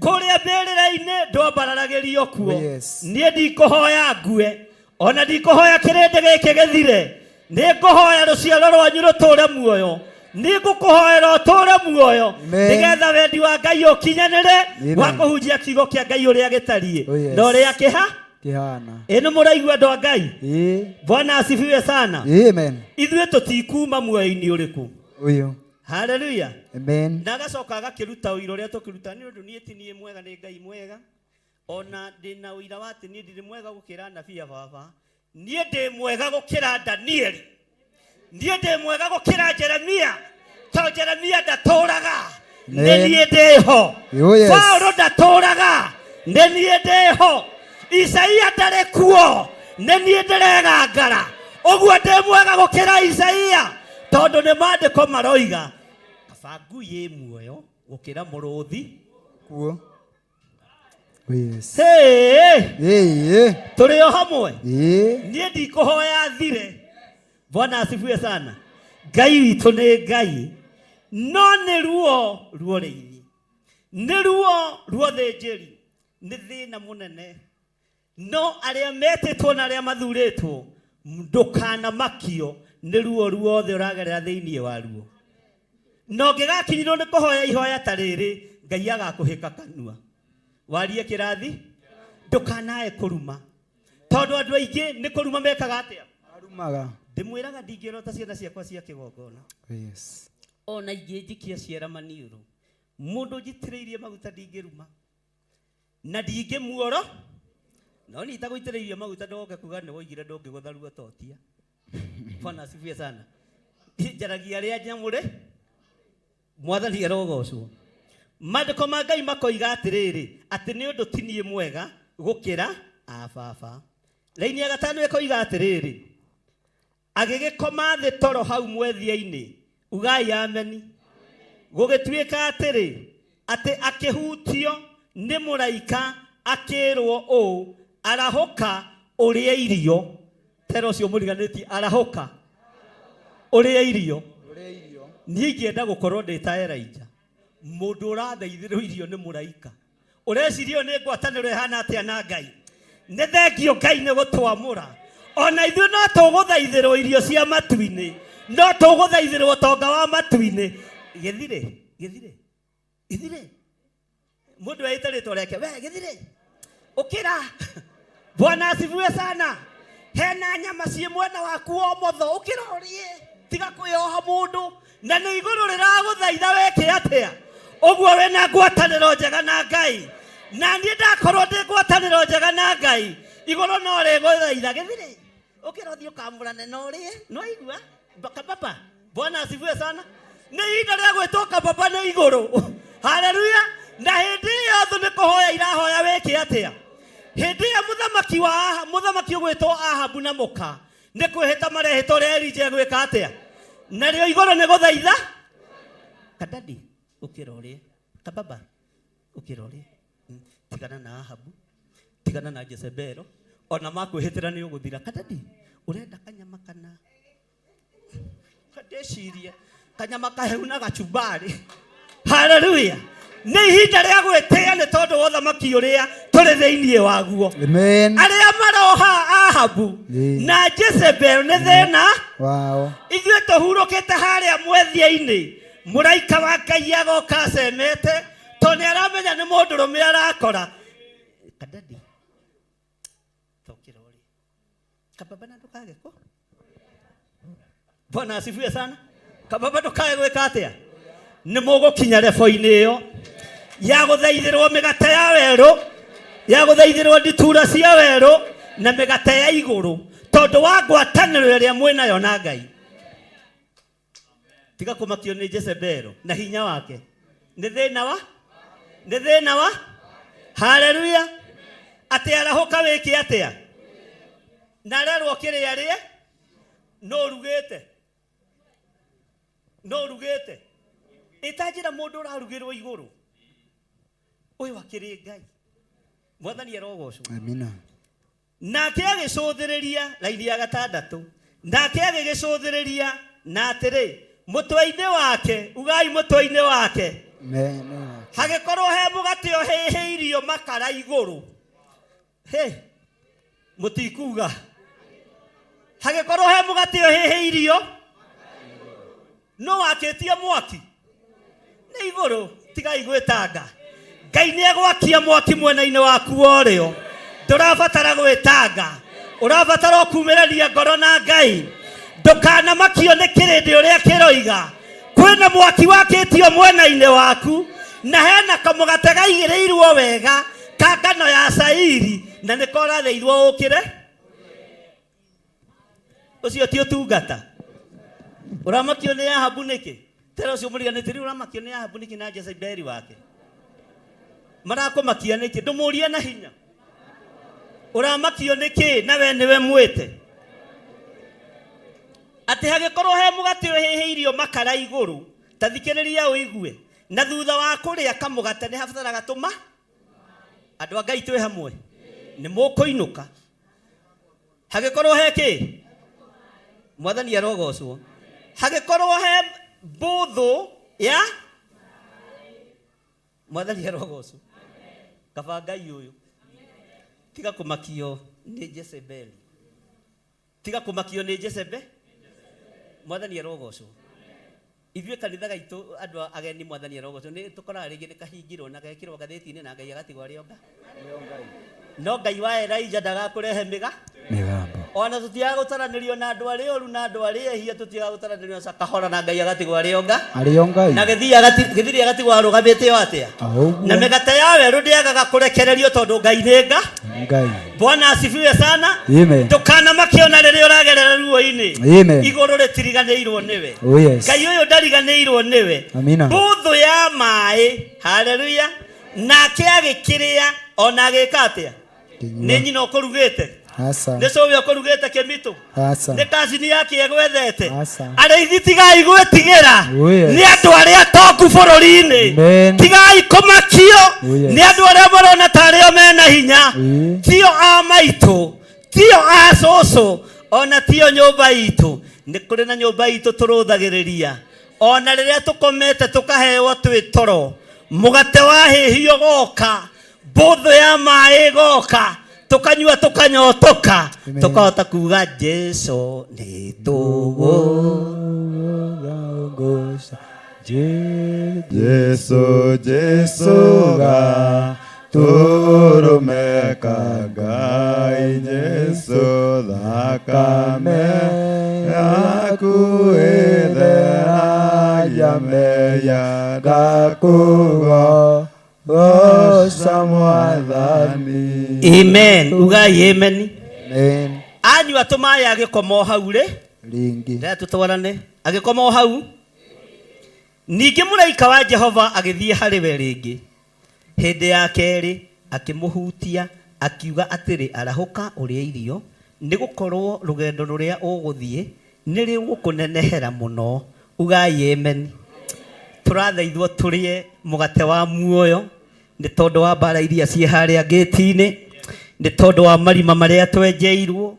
kũrĩa mbĩrĩra-inĩ ndwambararagĩrio kuo niĩ ndikũhoya ngue ona ndikũhoya kĩrĩndĩ gĩkĩ gĩthire nĩ ngũhoya rũciaro rwanyu rũtũre muoyo nĩ ngũkũhoera ũtũre muoyo nĩgetha wendi wa Ngai ũkinyanĩre wa kũhunjia kiugo kĩa Ngai ũrĩa gĩtariĩ na ũrĩa kĩhana nĩ mũraigua andũ a Ngai Bwana asifiwe sana ithuĩ tũtikuma muoyo-inĩ ũrĩkũ uyu haleluya na agacoka agakĩruta ũira ũrĩa tũkĩruta nĩ ũndũ niĩ ti niĩ mwega nĩ Ngai mwega ona ndĩna ũira wa atĩ niĩ ndirĩ mwega gũkĩra nabii baba niĩ ndĩ mwega gũkĩra Danieli niĩ ndĩ mwega gũkĩra Jeremia to Jeremia ndatũraga nĩ niĩ ndĩho Paulo ndatũraga nĩ niĩ ndĩho Isaia ndarĩ kuo nĩ niĩ ndĩregangara ũguo ndĩ mwega gũkĩra Isaia tondu nĩ maandĩko maroiga kaba ngui ĩ muoyo gũkĩra mũrũthi kuo tũrĩ o hamwe niĩ ndikũhoya thire Bwana asifiwe sana. Ngai witũ nĩ Ngai, no nĩ ruo reithi, nĩ ruo thĩnjĩri, nĩ thĩna mũnene. No arĩa metĩtwo na arĩa mathurĩtwo ndũkanamakio nĩ ruo ruothe ũragerera thĩinĩ wa ruo. No ngĩgakinyirwo nĩ kũhoya ihoya ta rĩrĩ, Ngai agakũhĩka kanua. Warie kĩrathi, ndũkanae kũruma. Tondũ andũ aingĩ nĩ kũruma mekaga atĩa? Marumaga. Ndĩmwĩraga ndingĩrota ciana ciakwa cia kĩgongona. Yes. Ona ingĩ njikia ciara maniũrũ. Mũndũ njitĩrĩirie maguta ndingĩruma. Na ndingĩmuoro. No nĩ itagũitĩrĩirie maguta ndoge kuga nĩ woigire ndũngĩgũtha ruo totia. Bwana asifiwe sana. Njaragia arĩa nyamũre. Mwathani arogocwo. Maandĩko ma Ngai makoiga atĩrĩrĩ, atĩ nĩ ũndũ ti niĩ mwega gũkĩra baba. Raini ya gatano ĩkoiga atĩrĩrĩ, agĩgĩkoma thĩ toro hau mwethia-inĩ, ugai ameni. Gũgĩtuĩka atĩrĩ, atĩ akĩhutio nĩ mũraika akĩrwo ũũ, arahũka ũrĩa irio. Tero ũcio mũriganĩtie, arahũka ũrĩa irio. Niĩ ingĩenda gũkorwo ndĩ ta Elijah, mũndũ ũrathaithĩrwo irio nĩ mũraika. Ũrecirio nĩ ngwatanĩro ĩhana atĩa na Ngai? Nĩ thengio Ngai nĩ gũtwamũra. Ona ithuĩ no tũgũthaithĩrwo irio cia matu-inĩ, no tũgũthaithĩrwo tonga wa matu-inĩ. Gĩthire mũndũ eĩte rĩtwa rĩake, we Gĩthire ũkĩra. Bwana asifiwe sana. Hena nyama ciĩ mwena waku wa ũmotho, ũkĩra ũrĩe, tiga kwĩoha mũndũ. Na nĩ igũrũ rĩragũthaitha weke atĩa? Ũguo wĩna ngwatanĩro njega na Ngai. Na niĩ ndakorwo ndĩ ngwatanĩro njega na Ngai, igũrũ no rĩgũthaitha. Gĩthire ũkĩra ũthiĩ ũkamũrane na ũrĩe. No igua kababa. Bwana asifiwe sana. Nĩ ihinda rĩa gwĩtwo kababa nĩ igũrũ. Haleluya. Na hĩndĩ ĩyo thũ nĩ kũhoya irahoya weke atĩa? Hĩndĩ ĩyo mũthamaki ũgwĩtwo Ahabu na mũka nĩ kwĩhĩta marehĩta ũrĩa Elija gwĩka atĩa? Narĩo igũrũ nĩ gũthaitha. Kadadi ũkĩra ũrĩe. Kababa ũkĩra ũrĩe. Tigana na Ahabu, tigana na Jezebelo, ona makwĩhĩtĩra nĩ ũgũthira. Kadadi ũrenda kanyama kana? Ndeciria kanyama kahehu na gacumbari. Haleluya. Nĩ ihinda rĩa gwĩtĩĩa nĩ tondũ wa ũthamaki ũrĩa tũrĩ thĩinĩ waguo. Amen. Arĩa maroha Ahabu na Jezebel nĩ thĩna. Wow. Ithuĩ tũhurũkĩte harĩa mwethia-inĩ, mũraika wa Ngai agoka acemete, tondũ nĩ aramenya nĩ mũndũrũme arakora. Kadadi tokĩra ũrĩ kababa na ndũkage kũ. Bwana asifiwe sana. Kababa ndũkage gwĩka atĩa? Nĩ mũgũkinya level-inĩ ĩyo ya gũthaithĩrwo mĩgate ya werũ, ya gũthaithĩrwo nditura cia werũ na mĩgate ya igũrũ, tondũ wa ngwatanĩro ĩrĩa mwĩnayo na Ngai. Tiga kũmakio nĩ Jezebelo na hinya wake. Nĩ thĩna wa haleluya. Atĩ arahũka wĩke atĩa? Na arerwo kĩrĩa rĩe? No rugĩte. Itanjĩra mũndũ ũrarugĩrwo igũrũ. Ũyũ akĩrĩ Ngai. Mwathani arogocwo. Amina. Nake agĩcũthĩrĩria raini ya gatandatũ. Nake agĩgĩcũthĩrĩria na atĩrĩ, mũtwe-inĩ wake, ugai mũtwe-inĩ wake. Hagĩkorwo he mũgate ũhĩhĩirio makara igũrũ. Mũtikuga. Hagĩkorwo he mũgate ũhĩhĩirio. No wakĩtie mwaki. Nĩ igũrũ, tiga igwĩtanga. Ngai nĩ egwakia mwaki mwena-inĩ waku ũrĩo. Ndũrabatara gwĩtanga. Ũrabatara kumĩrĩria ngoro na Ngai. Ndũkanamakio nĩ kĩrĩndĩ ũrĩa kĩroiga. Kwĩna mwaki wakĩtio mwena-inĩ waku, na hena kamũgate gaigĩrĩirwo wega ka ngano ya cairi, na nĩ korathĩirwo ũkĩre. Ũcio ti ũtungata. Ũramakio nĩ Ahabu nĩkĩ? Tero ũcio mũriganĩtie rĩu ũramakio nĩ Ahabu nĩkĩ na Jezebeli wake? Marakũmakia nĩkĩ? Ndũmũrie na hinya. Ũramakio nĩkĩ na we nĩwe mwĩte? Atĩ hagĩkorwo he mũgate ũhĩhĩirio makara igũrũ, ta thikĩrĩria ũigue, na thutha wa kũrĩa kamũgate nĩ habataraga tũma. Andũ a Ngai twĩ hamwe. Nĩ mũkũinũka. Hagĩkorwo he kĩ? mwathani arogocwo hagikorwo he mbuthu ya mwathani arogocwo kaba Ngai uyu tiga kumakio ni Jezebeli tiga kumakio ni Jezebeli mwathani arogocwo ithuĩ kanitha gaitũ andũ ageni mwathani arogocwo nĩ tũkoraga rĩngĩ nĩ kahingirwo na gekĩrwo ngathĩti-inĩ na Ngai agatigwo arĩ o no Ngai wa Elijah ndagakũrehe mĩgambo ona tũtiaga gũtaranĩrio na andũ arĩa oru na andũ arĩa ehia tũtiaga gũtaranĩrio na kahora na Ngai agatigwo arĩ o Ngai na gĩthiri agatigwo arũgamĩte o atĩa na mĩgate ya werũ ndĩagaga kũrekererio tondũ Ngai nĩ Ngai. Bwana asifiwe sana. Ndũkanamakio na rĩrĩa ũragerera ruo-inĩ igũrũ rĩtiriganĩirwo nĩwe Ngai ũyũ ndariganĩirwo nĩwe mbuthu ya maĩ haleluya nake agĩkĩrĩa ona agĩka atĩa nĩ nyina ũkũrugĩte nĩ cũwe ũkũrugĩte kĩmitũ nĩ kacini yake egwethete arĩithi tigai gwĩtigĩra nĩ andũ arĩa tongu bũrũri-inĩ tigai kũmakio nĩ andũ arĩa marona tarĩo mena hinya tio a maitũ tio a cũcũ ona tio nyũmba itũ nĩ kũrĩ na nyũmba itũ tũrũthagĩrĩria ona rĩrĩa tũkomete tũkaheo twĩ toro mũgate wa hĩhio goka mbuthu ya maĩ goka tukanyua tukanyotoka tukahota kuga Jesu nĩ tũgũgũca Jesu Jesu ga turumeka Ngai Jesu thakame yaku ĩtheragia meya ndakugo goca mwathani. Amen. Ugai amen. Amen. Anyua tũmaĩ agĩkoma hau rĩ ringi rĩa tũtwarane agĩkoma hau ningĩ mũraika wa Jehova agĩthiĩ harĩ we rĩngĩ hĩndĩ ya kerĩ akĩmũhutia akiuga atĩrĩ arahũka ũrĩa irio nĩ gũkorwo rũgendo rũrĩa ũgũthiĩ nĩ rĩgũkũnenehera mũno. Ugai amen. Tũrathaithwo tũrĩe mũgate wa muoyo nĩ tondũ wa mbara iria ciĩ harĩa gĩti-inĩ nĩ tondũ wa marima marĩa twenjeirwo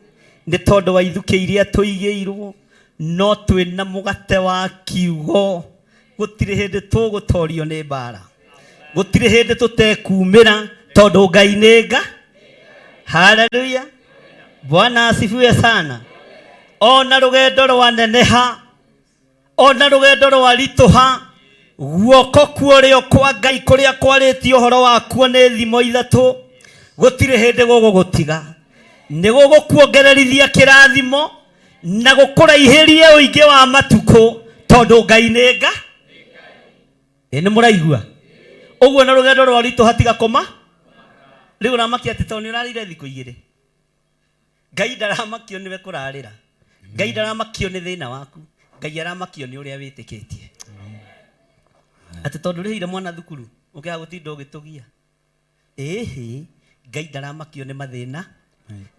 nĩ tondũ wa ithukĩ iria tũigĩirwo no twĩna mũgate wa kiugo gũtirĩ hĩndĩ tũgũtorio nĩ mbara gũtirĩ hĩndĩ tũtekumĩra tondũ Ngai nĩ Ngai. Haleluya. Bwana asifiwe sana. Ona rũgendo rwaneneha ona rũgendo rwaritũha guoko kuorĩo kwa Ngai kũrĩa kwarĩtio ũhoro wakuo nĩ thimo ithatũ gũtirĩ hĩndĩ gũgũtiga nĩ gũgũkuongererithia kĩrathimo na gũkũraihĩrie ũingĩ wa matukũ tondũ Ngai nĩ Ngai. Nĩ mũraigua ũguo na rũgendo rwaritũha tiga koma rĩu ũramakia atĩ tondũ nĩ ũrarĩire thikũ igĩrĩ. Ngai ndaramakio nĩwe kũrarĩra Ngai ndaramakio nĩ thĩna waku Ngai aramakio nĩ ũrĩa wĩtĩkĩtie atĩ tondũ rĩhire mwana thukuru ũkĩaga gũtinda ũgĩtũgia ĩhĩ Ngai ndaramakio nĩ mathĩna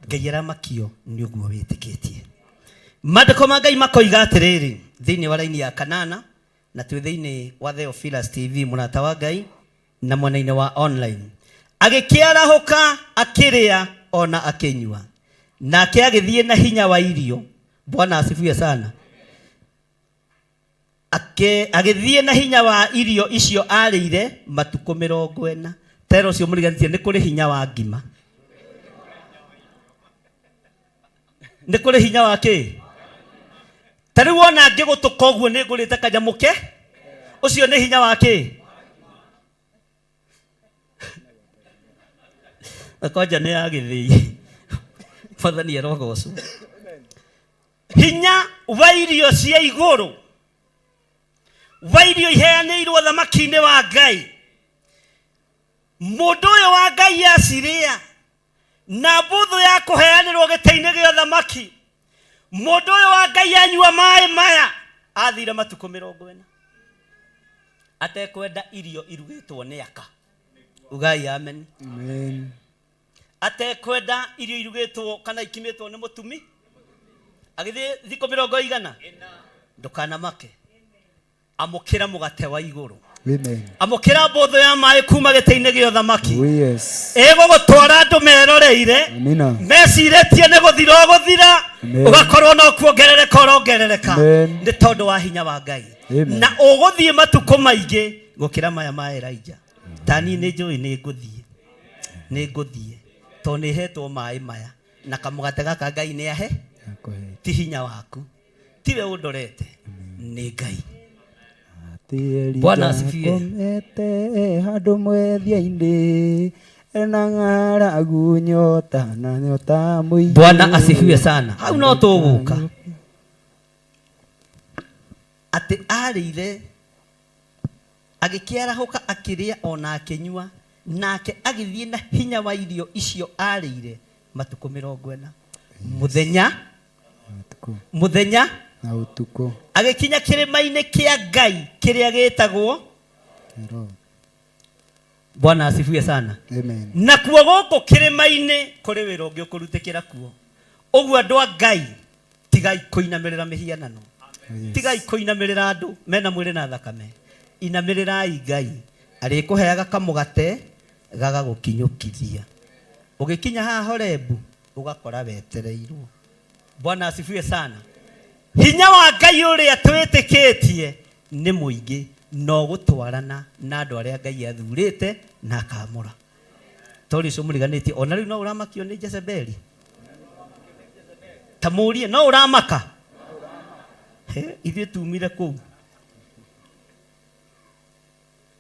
Ngai aramakio nĩ ũguo wĩtĩkĩtie. Maandĩko ma Ngai makoiga atĩrĩrĩ thĩinĩ wa raini ya kanana na twĩ thĩinĩ wa Theophilus TV mũrata wa Ngai na mwena-inĩ wa online agĩkĩarahũka akĩrĩa ona akĩnyua nake agĩthiĩ na hinya wa irio. Bwana asifiwe sana. Agĩthiĩ na hinya wa irio icio arĩire matukũ 40. Tero ũcio mũriganĩtie nĩ kũrĩ hinya wa ngima nĩ kũrĩ hinya wa kĩ ta rĩu ona ngĩgũtũka ũguo nĩ ngũrĩte kanyamũ ke ũcio nĩ hinya wa kĩ akwanja nĩ agĩthĩi Mwathani arogocwo. Hinya wa irio cia igũrũ wa irio iheanĩirwo thamaki-inĩ wa Ngai. Mũndũ ũyũ wa Ngai acirĩa na mbuthu ya kũheanĩrwo gĩtĩ-inĩ gĩa thamaki. Mũndũ ũyũ wa Ngai anyua maĩ maya athire matukũ 40 atekwenda irio irugĩtwo nĩ aka. Ugai amen. Amen. Atekwenda irio irugĩtwo kana ikimĩtwo nĩ mũtumi agĩthiĩ thikũ 40 ndũkanamake amũkĩra mũgate wa igũrũ Amen. Amukira mbotho ya mai kuma gite-ini gĩa ũthamaki. Oh yes. Gũgũtwara andũ meroreire. Amina. Meciretie nĩ gũthira ũgũthira. Ũgakorwo no kuongerereka ũrongerereka. Nĩ tondũ wa hinya wa Ngai. Na ũgũthiĩ matukũ maingĩ gũkĩra maya ma Elijah. Tani nĩ njũĩ nĩ ngũthiĩ. Tondũ nĩhetwo maĩ maya. Na kamũgate gaka Ngai nĩ ahe. Ti hinya waku. Tiwe ũndorete. Nĩ Ngai. Bwana asifiwe. Komete handũ mwethia-inĩ na ng'aragu nyota na nyota mũingĩ. Bwana asifiwe sana. Hau no tũgũka. Atĩ arĩire agĩkĩarahũka akĩrĩa ona akĩnyua nake agĩthiĩ na hinya wa irio icio arĩire matukũ 40 mũthenya na utuko agĩkinya kĩrĩma-inĩ kĩa Ngai kĩrĩa gĩtagwo Bwana asifiwe sana. Amen. Na kuo gũkũ kĩrĩma-inĩ kũrĩ wĩra ũngĩ ũkũrutĩkĩra kuo. Ũguo andũ a Ngai tigai kũinamĩrĩra mĩhianano. Tigai kũinamĩrĩra andũ mena mwĩrĩ na thakame. Inamĩrĩrai Ngai arĩkũheaga kamũgate gagagũkinyũkithia. Ũgĩkinya haha Horebu ũgakora wetereirwo. Bwana asifiwe sana. Hinya wa Ngai ũrĩa twĩtĩkĩtie nĩ mũingĩ no gũtwarana na andũ arĩa Ngai athurĩte na akamũra. Tori cio mũriganĩtie ona rĩu no ũramakio nĩ Jezebeli. Tamũrie no ũramaka. Ithuĩ tumire kũu.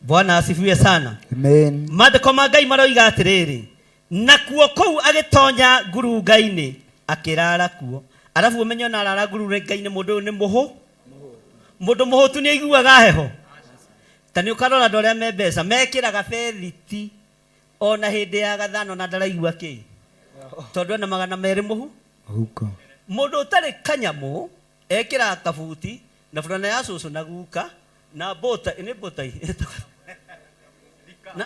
Bwana asifiwe sana. Amen. Maandĩko ma Ngai maroiga atĩrĩrĩ, na kuo kũu agĩtonya ngurunga-inĩ akĩrara kuo. Arabu umenyo na arara ngurunga-inĩ mũndũ nĩ mũndũ mũhũtu nĩ aiguaga heho. Tani ũkarora andũ arĩa me mbeca mekĩraga bethiti ona hĩndĩ ya gathano na ndaraigua kĩ. Tondũ na 200 mũhu. Huko. Mũndũ ũtarĩ kanyamũ ekĩra kabuti na fulana ya cũcũ na guka na bota nĩ bota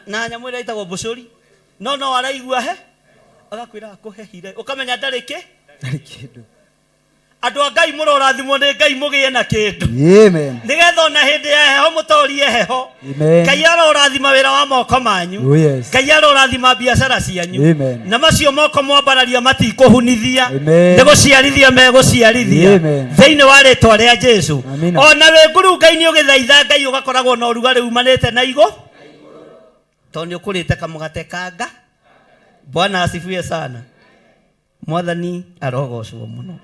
na nyamũ ĩrĩa ĩtagwo mbũcũri no araigua he agakwĩra akũhehire ũkamenya ndarĩ kĩndũ. Andũ a Ngai mũrorathimwo nĩ Ngai mũgĩe na kĩndũ. Amen. Nĩgetha ona hĩndĩ ya heho mũtorie heho. Amen. Ngai arorathima wĩra wa moko manyu. Oh yes. Ngai arorathima biacara cianyu. Amen. Na macio moko mwambararia matikũhunithia. Amen. Nĩ gũciarithia megũciarithia. Thĩinĩ wa rĩtwa rĩa Jesũ. Ona wĩ ngurunga-inĩ ũgĩthaitha Ngai ũgakoragwo na ũrugarĩ umanĩte na igũrũ. Tondũ nĩ ũkũrĩte kamũgate kanga. Bwana asifiwe sana. Mwathani arogocwo mũno.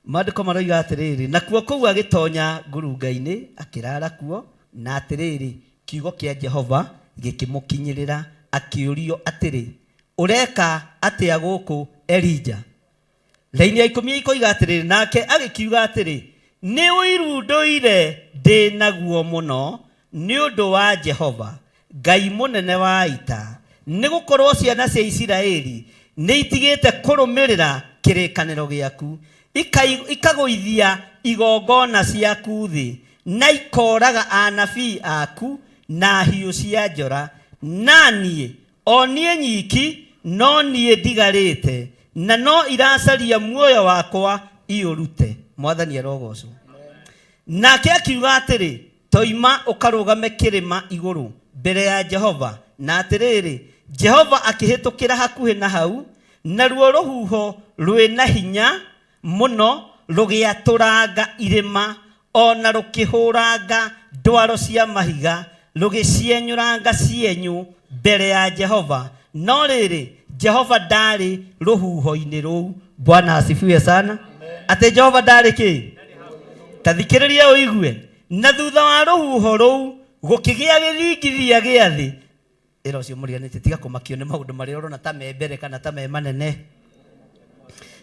Maandĩko maroiga atĩrĩrĩ, na kuo kũu agĩtonya ngurunga-inĩ akĩrara kuo na atĩrĩrĩ kiugo kĩa Jehova gĩkĩmũkinyĩrĩra akĩũrio atĩrĩ, ũreka atĩa gũkũ Elija? Raini ya 10 ikoiga atĩrĩrĩ, nake agĩkiuga atĩrĩ, nĩ ũiru ndũire ndĩ naguo mũno nĩ ũndũ wa Jehova Ngai mũnene wa ita, nĩ gũkorwo ciana cia Isiraeli nĩ itigĩte kũrũmĩrĩra kĩrĩkanĩro gĩaku, ikagũithia igongona ciaku thĩ na ikoraga anabii aku na hiũ cia njora, na niĩ o niĩ nyiki no niĩ ndigarĩte na no iracaria muoyo wakwa iũrute. Mwathani arogocwo. Nake akiuga atĩrĩ, toima ũkarũgame kĩrĩma igũrũ mbere ya Jehova, na atĩrĩrĩ Jehova akĩhĩtũkĩra hakuhĩ na hau, naruo rũhuho rwĩna hinya mũno rũgĩatũranga irĩma ona rũkĩhũranga ndwaro cia mahiga rũgĩcienyũranga cienyũ mbere ya Jehova, no rĩrĩ Jehova ndarĩ rũhuho-inĩ rũu. Bwana asifiwe sana. Atĩ Jehova ndarĩ kĩ? Tathikĩrĩria ũigue. Na thutha wa rũhuho rũu gũkĩgĩa gĩthingithia gĩa thĩ. Ĩra ũcio mũriganĩte tiga kũmakio nĩ maũndũ marĩa ũrona ta me mbere kana ta me manene.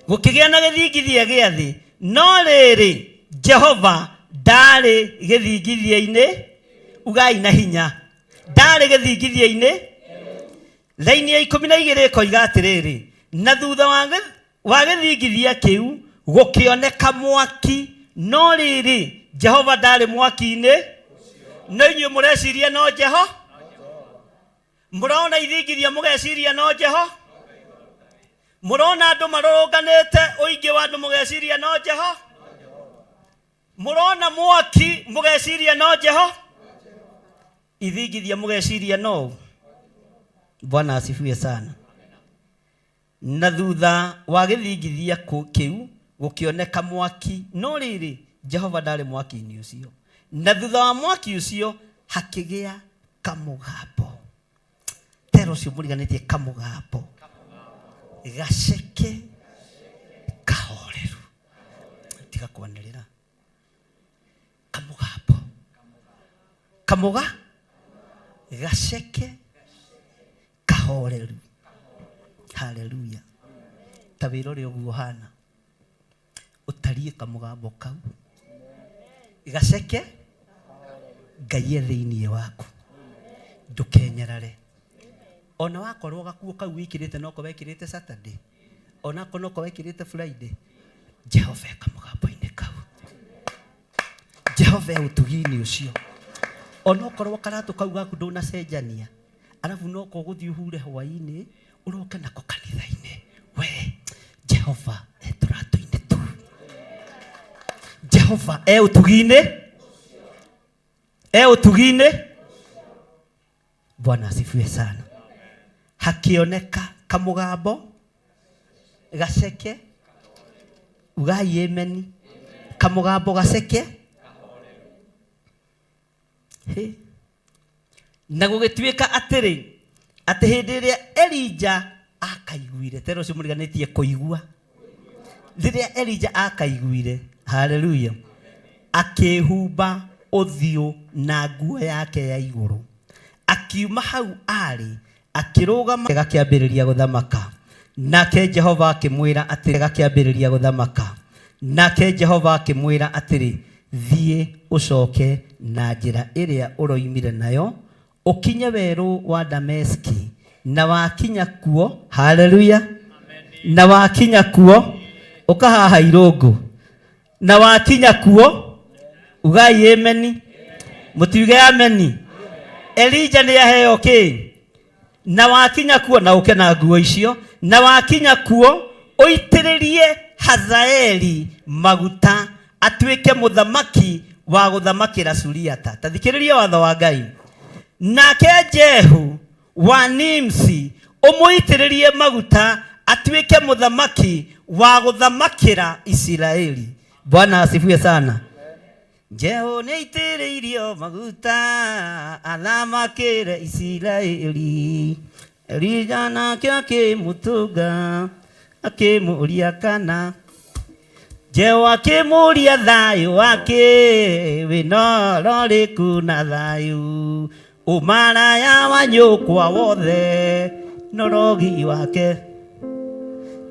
Gũkĩgĩa na gĩthingithia gĩa thĩ, no rĩrĩ Jehova ndarĩ gĩthingithia-inĩ. Ugai na hinya. Ndarĩ gĩthingithia-inĩ. Raini ya 12 ĩkoiga atĩrĩrĩ, na thutha wa gĩthingithia kĩu gũkĩoneka mwaki, no rĩrĩ Jehova ndarĩ mwaki-inĩ. No inyuĩ mũreciria no Jeho? Mũrona ithingithia mũgeciria no Jeho? Mũrona andũ marũrũnganĩte ũingĩ wa andũ mũgeciria no Jeho? Mũrona mwaki mũgeciria no Jeho? ithingithia mugeciria no. Bwana asifiwe sana. Na thutha wa githingithia kiu gukioneka mwaki, no riri Jehova ndari mwaki-ini ucio. Na thutha wa mwaki ucio hakigia kamugambo. Tero cio muriganitie kamugambo gaceke kahoreru tiga kwanirira kamuga gaceke kahoreru. Haleluya. Tabiro ri uguo hana utarie kamugambo kau gaceke Ngai thiini waku ndukenyerare. Ona wakorwo gakuo kau wikirite noko wekirite Saturday, ona kono ko wekirite Friday, Jehova kamugambo-ini kau, Jehova utugini ucio. Ona korwo karatu kau gaku nduna cenjania, alafu noko guthi uhure hwaini uroke nako kanitha-ini, we Jehova turatu-ini tu, Jehova utugini. Bwana asifiwe sana. Hakioneka kamugambo gaceke ugai yemeni kamugambo gaceke he na gugituika atiri ati hindi iria Elija akaiguire. Tero cio muriganitie kuigua. Riria Elija akaiguire, haleluya, akihumba uthio na nguo yake ya iguru, akiuma hau ari akirugama gakiambiriria guthamaka. Nake Jehova akimwira atiri gakiambiriria guthamaka. Nake Jehova akimwira atiri thie ucoke na njira iria uroimire nayo ukinye weru wa Dameski. Na wakinya kuo, haleluya, na wakinya kuo ukahaha irungu. Na wakinya kuo ugai yemeni mutiuge ameni. Elija ni yaheo ki. Na wakinya kuo na uke na nguo icio. Na wakinya kuo uitiririe Hazaeli maguta atuike muthamaki wa guthamakira Suriata. Tathikiriria watho wa Ngai. Nake Jehu wa Nimsi umuitiririe maguta atuike muthamaki wa guthamakira Israeli. Bwana asifiwe sana. Jehu neitiririo maguta athamakire Israeli. Elija nake akimutuga akimuria kana. Jehu akimuria thayu wake winoro riku na thayu. Umaraya wa nyukwa wothe norogi wake.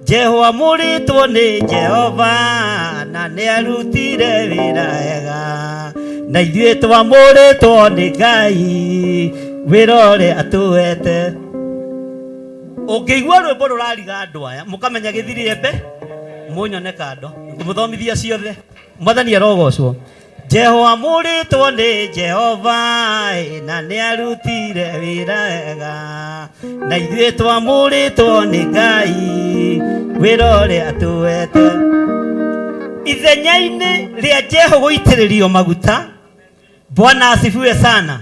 Jehu amuritwo ni Jehova na ni arutire wira wega. Na ithuĩ twamuritwo ni Ngai wirore atuwete. Ũngĩigua rwĩmbo rũrariga andũ aya mũkamenya gĩthiri mbe munyone kando ngũmũthomithia ciothe. Mwathani arogocwo. Jehu amuritwo ni Jehova na ni arutire wira wega. Na ithuĩ twamuritwo ni Ngai wirore atuwete. Ithenya-ini ria Jehu guitiririo maguta, Bwana asifiwe sana,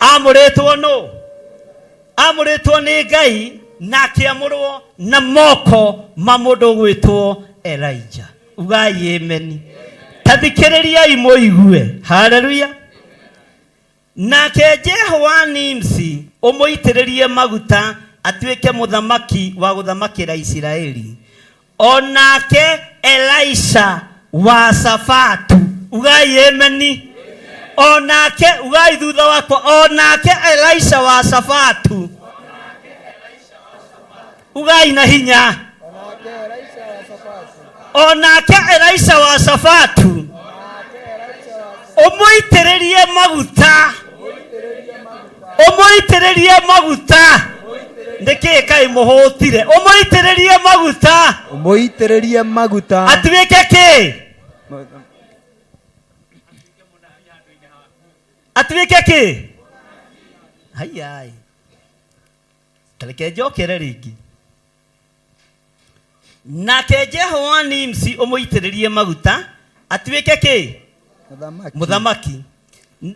amuritwo no, amuritwo ni Ngai na akiamurwo na moko ma mundu gwitwo Elija. Ugai ameni. Tathikiriria imuigue. Haleluya. Nake Jehu wa Nimsi umuitiririe maguta atuike muthamaki wa guthamakira Israeli. Onake Elisha wa Safatu. Ugai ameni. Onake ugai thutha wako. Onake Elisha wa Safatu. Ugai na hinya. Onake Elisha wa Safatu umuitiririe maguta. Umuitiririe maguta. Ndeke kai muhotire. Umuitiririe maguta. Umuitiririe maguta. Atuike ki? Atuike ki? Hayai. Kaleke jokere ringi. Nake Jehu wa Nimsi umuitiririe maguta atuike ki? Muthamaki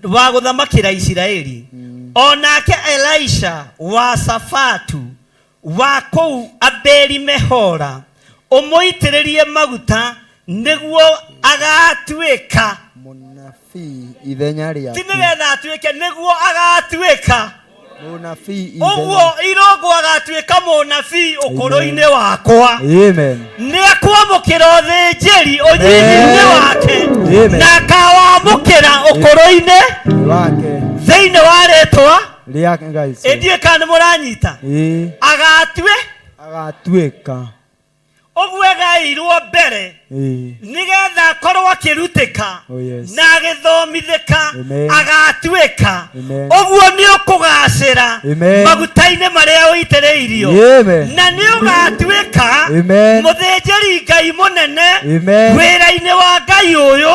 wa guthamakira Israeli. onake Elisha wa Safatu wa kou Abeli Mehora umuitiririe maguta niguo agatuika munabii ithenya rĩaku. Ti nĩgetha atuĩke niguo agatuĩka munabii ithenya. Ũguo Irũngũ agatuĩka munabii ũkũrũ-inĩ wakwa. Amen. Nĩakwamũkĩra ũthĩnjĩri ũnyinyi-inĩ wake na akawamũkĩra ũkũrũ-inĩ wake thĩinĩ wa rĩtwa rĩake Ngai. Ĩndiĩ kana mũranyita agatuĩka ũguo egaĩirwo mbere nĩgetha akorwo akĩrutĩka na agĩthomithĩka agatuĩka. Ũguo nĩũkũgacĩra maguta-inĩ marĩa ũitĩrĩirio na nĩũgatuĩka mũthĩnjĩri Ngai mũnene wĩra-inĩ wa Ngai ũyũ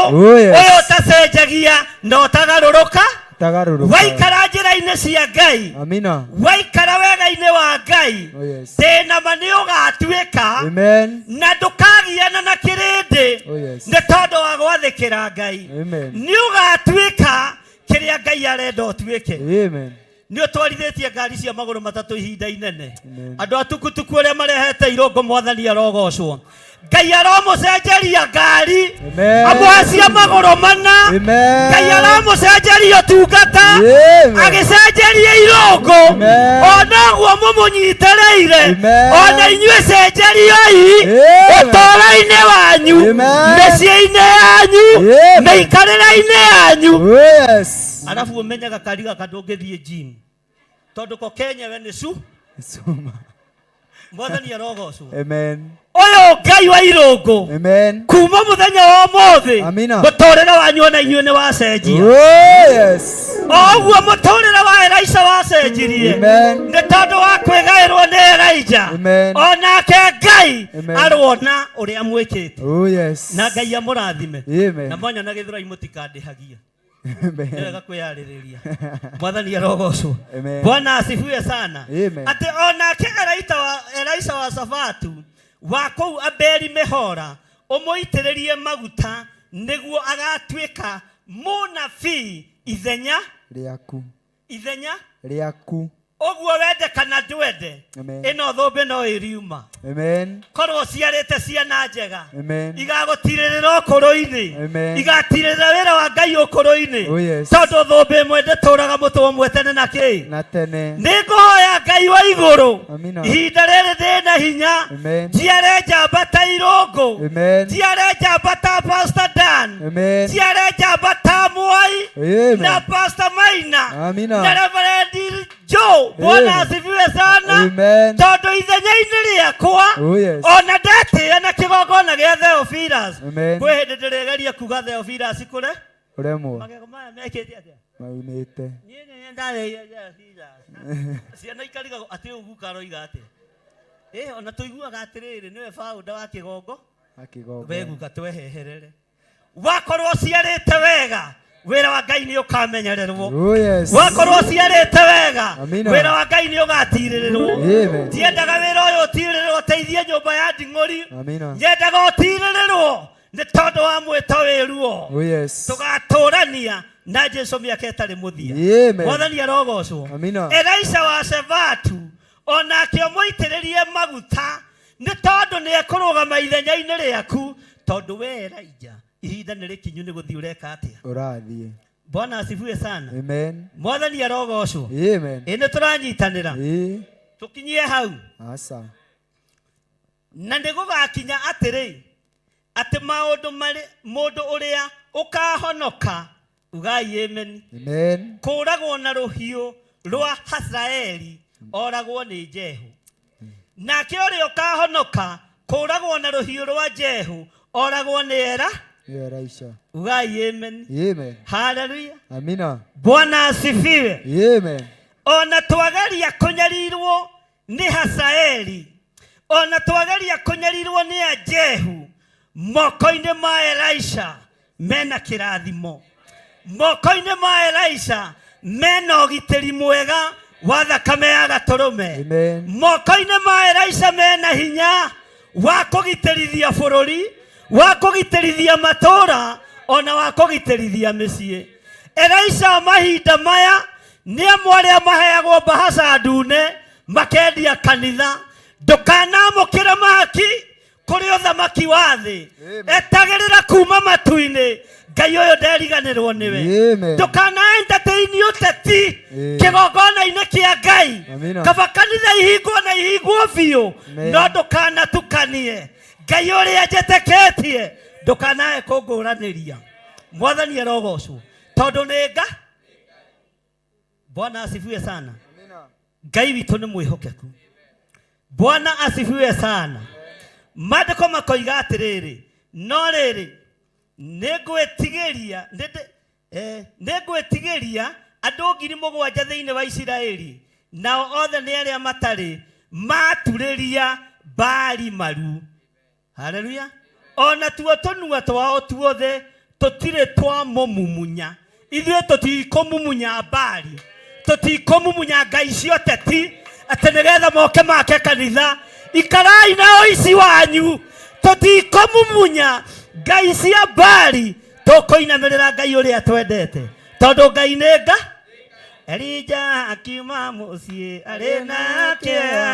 ũtacenjagia na ũtagarũrũka. Waikara njĩra-inĩ cia Ngai, waikara wega-inĩ wa Ngai, tena ma nĩũgatuĩka na ndũkagiana na kĩrĩndĩ nĩ tondũ wa gwathĩkĩra Ngai. Nĩũgatuĩka kĩrĩa Ngai arenda ũtuĩke. Nĩũtwarithĩtie ngari cia magũrũ matatũ ihinda inene. Andũ atukutuku arĩa marehete Irũngũ Mwathani arogocwo. Ngai aramũcenjeria ngari amwe cia magũrũ mana. Ngai aramũcenjeria ũtungata agĩcenjeria Irũngũ. Ona guo mũmũnyitĩrĩire ona inyuĩ cenjeriai ũtũũro-inĩ wanyu, mĩciĩ-inĩ yanyu, mĩikarĩre-inĩ yanyu. Arabu ũmenyaga kari gaka ndũngĩthiĩ gym tondũ ko kenyewe nĩ cuma. Mwathani arogocwo. Amen. Ũyũ Ngai wa Irũngũ. Amen. Kuma mũthenya wa ũmũthĩ mũtũũrĩre wanyu ona inyuĩ nĩ wacenjia. Ũguo mũtũũrĩre wa Elisha wacenjirie nĩ tondũ wa kwĩgaĩrwo nĩ Elijah. Onake Ngai arwona ũrĩa mwĩkĩte. Na Ngai amũrathime na mwanyona Gĩthũrai mũtikandĩhagia. Nĩwega kwĩyarĩrĩria. Mwathani arogocwo. Bwana asifiwe sana. Atĩ onake Elisha wa Safatu wa kou Abeli Mehora ũmũitĩrĩrie maguta nĩguo agatuĩka mũnabii ithenya rĩaku. Ũguo wende kana ndwende ĩno thũmbĩ no ĩriuma. Korwo ciarĩte ciana njega igagũtirĩrĩra ũkũrũ-inĩ, igatirĩrĩra wĩra wa Ngai ũkũrũ-inĩ, tondũ thũmbĩ ĩmwe ndĩtũũraga mũtwe ũmwe tene na kĩ. Nĩngũhoya Ngai wa igũrũ ihinda rĩrĩ ndĩna hinya njiare njamba ta Irũngũ, njiare njamba ta Pastor Dan, njiare njamba ta Mwai na Pastor Maina na Reverend Joe. Bwana asifiwe sana. Tondũ ithenya-inĩ rĩakwa ona ndatĩĩa na kĩgongona gĩa Theophilus. Kwĩ hĩndĩ ndĩrĩgeria kuga Theophilus kũrĩ magego maya mekĩte atĩa maunĩte. Niĩ nĩ ndarĩire Theophilus. Ciana ikariga atĩ ũguo karoiga atĩa. Ona tũiguaga atĩrĩrĩ nĩwe founder wa kĩgongo weguka tweheherere. Wakorwo ciarĩte wega wĩra wa Ngai nĩ ũkamenyererwo. Wakorwo ciarĩte wega wĩra wa Ngai nĩ ũgatirĩrĩrwo. Ndiendaga wĩra ũyũ ũtirĩrĩrwo ũteithie nyũmba ya Nding'ũri. Nyendaga ũtirĩrĩrwo nĩ tondũ wa mwĩto wĩruo. Tũgatũrania na Jesũ mĩaka ĩtarĩ mũthia. Mwathani arogocwo. Elisha wa Safatu onake ũmũitĩrĩrie maguta nĩ tondũ nĩ ekũrũgama ithenya-inĩ rĩaku tondũ we Elijah ihinda nĩ rĩkinyu nĩ gũthiĩ ũreka atĩa ũrathiĩ. Bwana asifiwe sana. Amen. Mwathani arogocwo. Amen. Nĩ tũranyitanĩra tũkinyie hau na nĩ gũgakinya atĩrĩ atĩ maũndũ marĩ mũndũ ũrĩa ũkahonoka ugai amen. Kũragwo na rũhiũ rwa Hazaeli oragwo nĩ Jehu. Nake ũrĩa ũkahonoka kũragwo na rũhiũ rwa Jehu oragwo nĩ Elisha. Ugai amen. Hallelujah. Amina. Bwana asifiwe. Amen. Ona twagaria kũnyarirwo nĩ Hazaeli, ona twagaria kũnyarirwo nĩ Jehu, moko-inĩ ma Elisha mena kĩrathimo. Moko-inĩ ma Elisha mena ũgitĩri mwega wa thakame ya gatũrũme. Moko-inĩ ma Elisha mena hinya wa kũgitĩrithia bũrũri, wa kũgitĩrithia matũũra, ona wa kũgitĩrithia mĩciĩ. Elisha mahinda maya nĩ amwe arĩa maheagwo mbahaca ndune makendia kanitha ndũkanamũkĩre mahaki kũrĩ ũthamaki wa thĩ etagĩrĩra kuma matu-inĩ Ngai ũyũ nderiganĩrwo nĩwe ndũkana entertain ũteti kĩgongona-inĩ kĩa Ngai kaba kanitha ihingwo na ihingwo biũ no ndũkanatukanie Ngai ũrĩa njĩtĩkĩtie ndũkanae kũngũranĩria Mwathani arogocwo tondũ nĩ nga Bwana asifiwe sana Ngai witũ nĩ mwĩhokeku Bwana asifiwe sana Maandĩko makoiga atĩrĩrĩ no rĩrĩ nĩngwĩtigĩria andũ 7,000 thĩinĩ wa Isiraeli nao othe nĩ arĩa matarĩ maturĩria Baali maru haleluya ona tuo tũnua twao tuothe tũtirĩ twamũmumunya ithuĩ tũtikũmumunya Baali tũtikũmumunya ngai cio teti atĩ nĩgetha moke make kanitha ikarai na ũici wanyu tũtikũmumunya ngai cia Baali tũkũinamĩrĩra Ngai ũrĩa twendete tondũ Ngai nĩ nga Elija akiuma mũciĩ arĩ na kĩeha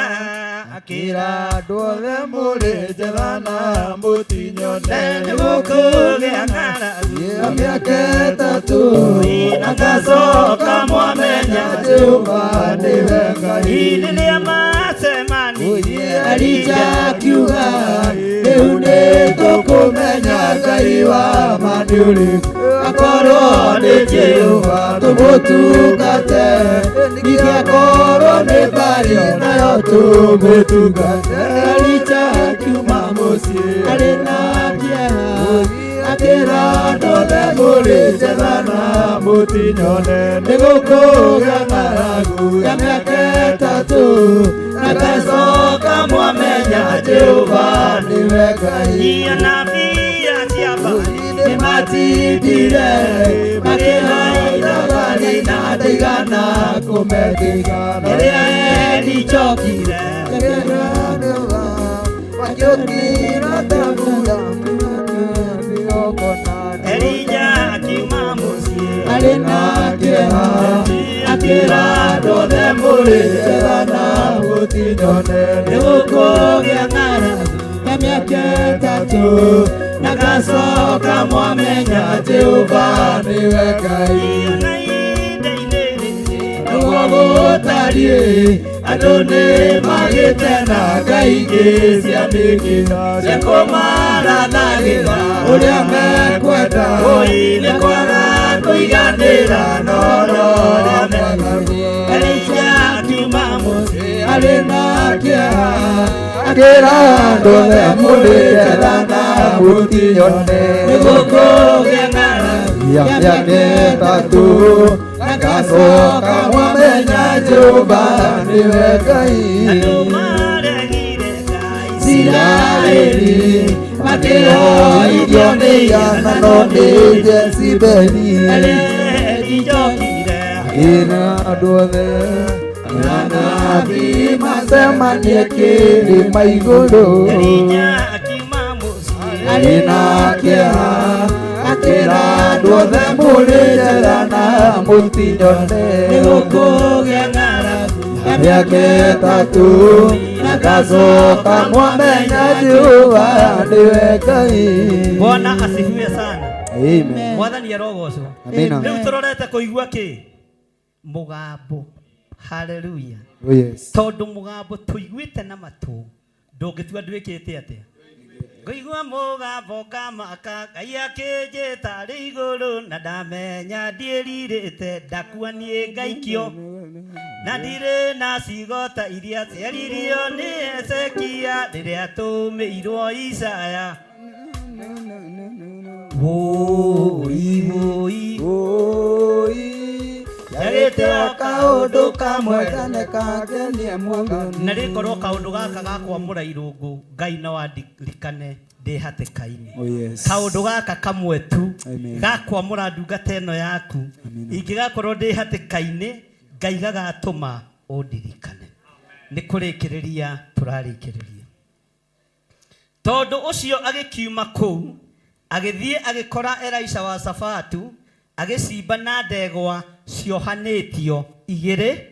akĩra andũ othe mũrĩ njĩra na mũtinyone nĩgũkũgĩa ng'aragu ya mĩaka 3 agacoka mwamenya Jehova nĩwe Ngai rĩrĩa macemanirie Elija akiuga rĩu nĩtũkũmenya Ngai wa ma nĩ ũrĩkũ akorwo nĩ Jehova tũmũtungate nĩgakorwo nĩ Baali nayo tũmũtungate Elija akiuma mũciĩ arĩ na kĩeha akĩra andũ othe mũrĩ njĩra na mũtinyone nĩgũkũgĩa ng'aragu ya mĩaka 3 agacoka mwamenya Jehova nĩwe Ngai anabii acia Baali nĩmatindire makĩhaina Baali na ndaigana kũmetigana rĩrĩa enichokire wakĩũkĩra tabuga Elija akiuma mũciĩ arĩ na kĩeha akĩra andũ othe mũrĩ njĩra na mũtinyone nĩgũkũgĩa ng'aragu ya mĩaka 3 na gacoka mwamenya Jehova nĩwe Ngai nĩguo gũtariĩ andũ nĩ magĩte na ngai ingĩ cia mĩgĩna cia kũmarathagĩra ũrĩa mekwenda nĩ kwaga kũiganĩra noro ũrĩa mekwenda Elija akiuma mũciĩ arĩ na kĩeha akĩra andũ othe mũrĩ njĩra na mũtinyone nĩgũkũgĩa ng'aragu ya mĩaka 3 agacoka mwamenya Jehova nĩwe Ngai andũ maregire Ngai Isiraeli makĩhoithio nĩ iganano nĩ Jezebeli elijokire akĩra andũ othe anabii macemanie kĩrĩma igũrũ Elija akiuma mũciĩ arĩ na kĩeha akĩra andũ othe mũrĩ njĩra na mũtinyone nĩgũkũgĩa ng'aragu ya mĩaka 3 agacoka mwamenya Jehova nĩwe Ngai Bwana asifiwe sana Amen Mwathani arogocwo Amina rĩu tũrorete kũigua kĩ mũgambo haleluya Oh yes tondũ mũgambo tũiguĩte na matũ ndũngĩtua ndwĩkĩte atĩa ngũigua mũgambo kamaka Ngai akĩnjĩta rĩ igũrũ na ndamenya ndiĩrirĩte ndakua niĩ ngaikio na ndirĩ na cigota iria ciaririo nĩ Hezekia rĩrĩa tũmĩirwo Isaya woi Yarĩte kaũndũ kamwe kane kangenia mũndũ na rĩkorwo kaũndũ gaka gakwamũra irũngũ Ngai no andirikane ndĩ hatĩka-inĩ Oh yes kaũndũ gaka kamwe tu Amen gakwamũra ndungata ĩno yaku ingĩgakorwo ndĩ hatĩka-inĩ Ngai gagatũma ũndirikane nĩ kũrĩkĩrĩria tũrarĩkĩrĩria tondũ ũcio agĩkiuma kũu agĩthiĩ agĩkora Elisha wa Shafatu agĩcimba na ndegwa ciohanĩtio igĩrĩ,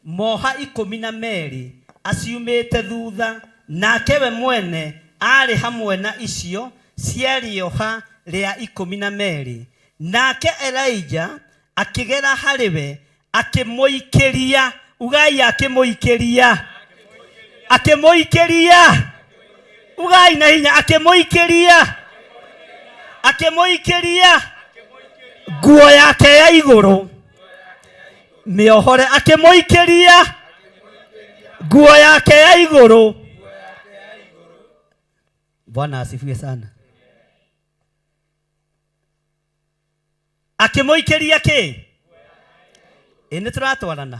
moha 12 aciumĩte thutha, nake we mwene arĩ hamwe na icio ciarĩoha rĩa 12. Nake Elijah akĩgera harĩ we akĩmũikĩria, ugai akĩmũikĩria, akĩmũikĩria, ugai na hinya, akĩmũikĩria, akĩmũikĩria nguo yake ya igũrũ mĩohore, akĩmũikĩria nguo yake ya igũrũ. Bwana asifiwe sana. Akĩmũikĩria kĩ? Nĩ tũratwarana.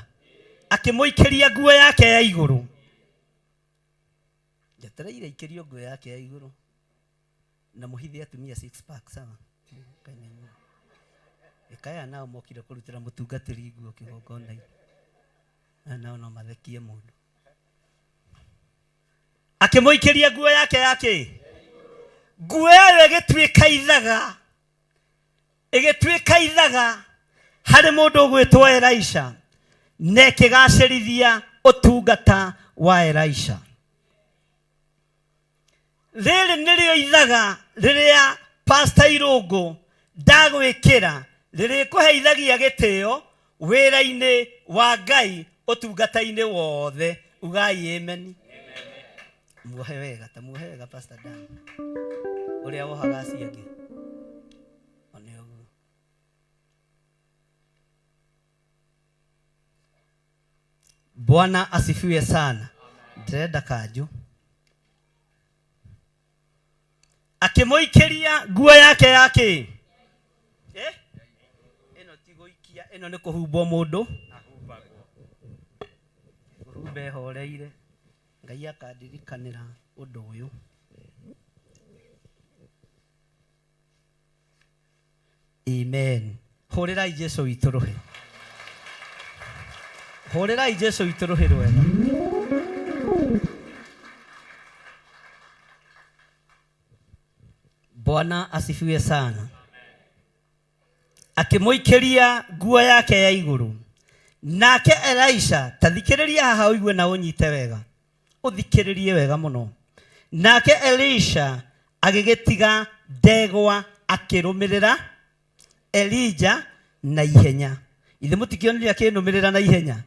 Akĩmũikĩria nguo yake ya igũrũ. Njetereire ikĩrio nguo yake ya igũrũ na mũhithi atumia 6 pack, sawa? Ikaya nao mokire kũrutĩra mũtungatĩri nguo kĩgongona-inĩ, nao no mathekie mũndũ. Akĩmũikĩria nguo yake yake, nguo ĩyo ĩgĩtuĩka ithaga harĩ mũndũ ũgwĩtwo Elisha, na ĩkĩgacĩrithia ũtungata wa Elisha. Rĩrĩ nĩrĩo ithaga rĩrĩa Pastor Irũngũ ndagwĩkĩra rĩrĩkũheithagia gĩtĩo wĩra-inĩ wa Ngai ũtungata-inĩ wothe. Ugai amen. Muohe wega, ta muohe wega Pastor Dan. Ũrĩa wohaga ciangĩ. One ũguo. Bwana asifiwe sana. Ndĩrenda kanjũ. Akĩmũikĩria nguo yake yake. Ĩno ti gũikia, ĩno nĩ kũhumbwo mũndũ. Kũhumba horeire. Ngai akandirikanĩra ũndũ ũyũ. Amen. Hũrĩrai Jesũ witũ rũhĩ. Hũrĩrai Jesũ witũ rũhĩ rwega. Bwana asifiwe sana. Akĩmũikĩria nguo yake ya igũrũ. Nake Elisha, tathikĩrĩria haha ũigue na ũnyite wega. Ũthikĩrĩrie wega mũno. Nake Elisha agĩgĩtiga ndegwa akĩrũmĩrĩra Elijah na ihenya. Ithe mũtikĩonire akĩnũmĩrĩra na ihenya.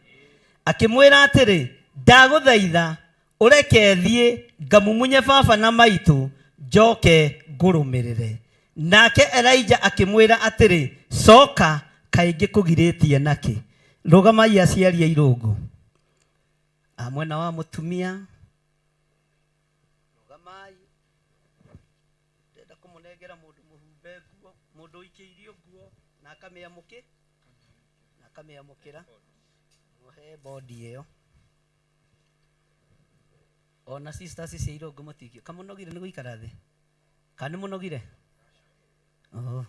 Akĩmwĩra atĩrĩ, ndagũthaitha ũreke thiĩ ngamumunye baba na maitũ njoke ngũrũmĩrĩre. Nake Elijah akĩmwĩra atĩrĩ, coka, kaingĩ kũgirĩtie nakĩ? Rũgamai aciari a Irũngũ. Mwena wa mũtumia. Rũgamai. Ndenda kũmũnengera mũndũ mũhumbe nguo, mũndũ ũikĩirio nguo na akamĩamũkĩra. Muohe body ĩyo. Ona sisters cia Irũngũ mũtikio. Kamũnogire nĩ gũikara thĩ. Kana mũnogire? Oh.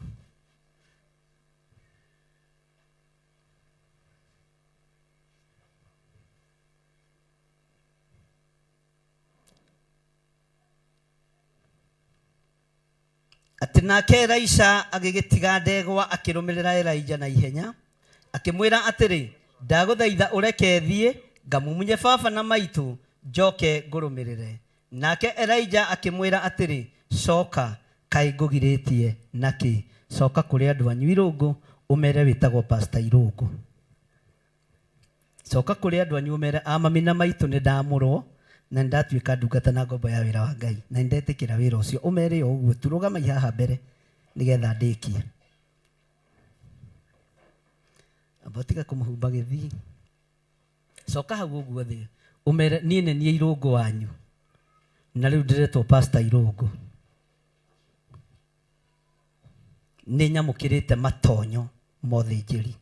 Atĩ nake Elisha agĩgĩtiga ndegwa akĩrũmĩrĩra Elijah na ihenya. Akĩmwĩra atĩrĩ, ndagũthaitha ũreke thiĩ ngamumunye baba na maitũ njoke ngũrũmĩrĩre. Nake Elijah akĩmwĩra atĩrĩ, coka, kaĩ ngũgirĩtie nakĩ? Coka kũrĩ andũ anyu Irũngũ ũmere wĩtagwo Pastor Irũngũ. Coka kũrĩ andũ anyu ũmere amami na maitũ nĩ ndamũrwo na ndatuĩka ndungata na ngombo ya wĩra wa Ngai na ndetĩkĩra wĩra ũcio. Ũmere o ũguo tu, rũgamai haha mbere nĩgetha ndĩkie. Abotiga kũmũhumba gĩthii. Coka hau ũguo thĩ. Ũmere niĩ nĩ niĩ Irũngũ wanyu na rĩu ndĩretwo Pastor Irũngũ. Nĩ nyamũkĩrĩte matonyo mothĩnjĩri.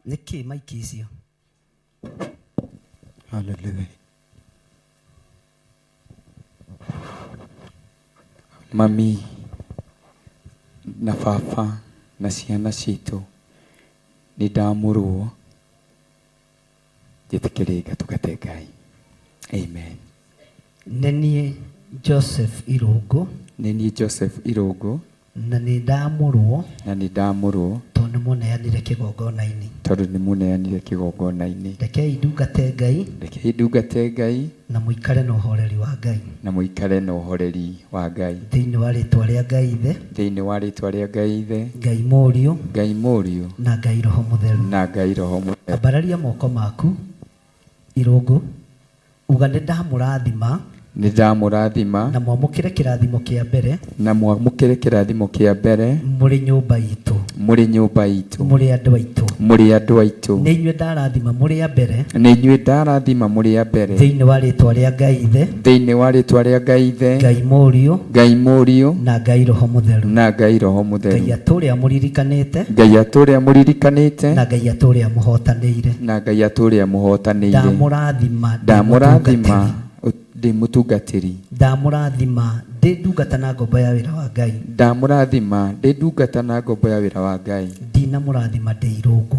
Nĩkĩ maiki icio? Hallelujah. Mami na baba na ciana citũ nĩ ndamũrwo njĩtĩkĩrie ngatungate Ngai. Amen. Nĩ niĩ Joseph Irũngũ. Nĩ niĩ Joseph Irũngũ. na nĩ ndamũrwo tondũ nĩ mũneanire kĩgongona-inĩ. Rekei ndungate Ngai na mũikare na ũhoreri wa Ngai thĩinĩ wa rĩĩtwa rĩa Ngai Ithe, Ngai Mũriũ na Ngai Roho Mũtheru. Ambararia moko maku irũngũ, uga nĩ ndamũrathima na mwamũkĩre kĩrathimo kĩa mbere mũrĩ nyũmba itũ mũrĩ andũ aitũ nĩ inyuĩ ndarathima mũrĩ a mbere thĩinĩ wa rĩĩtwa rĩa Ngai Ithe, Ngai Mũriũ na Ngai Roho Mũtheru. Ngai atũũre amũririkanĩte na Ngai atũũre amũhotanĩire. Ndamũrathima ndĩ mũtungatĩri, ndamũrathima ndĩ ndungata na ngombo ya wĩra wa Ngai, ndinamũrathima ndĩ irũngũ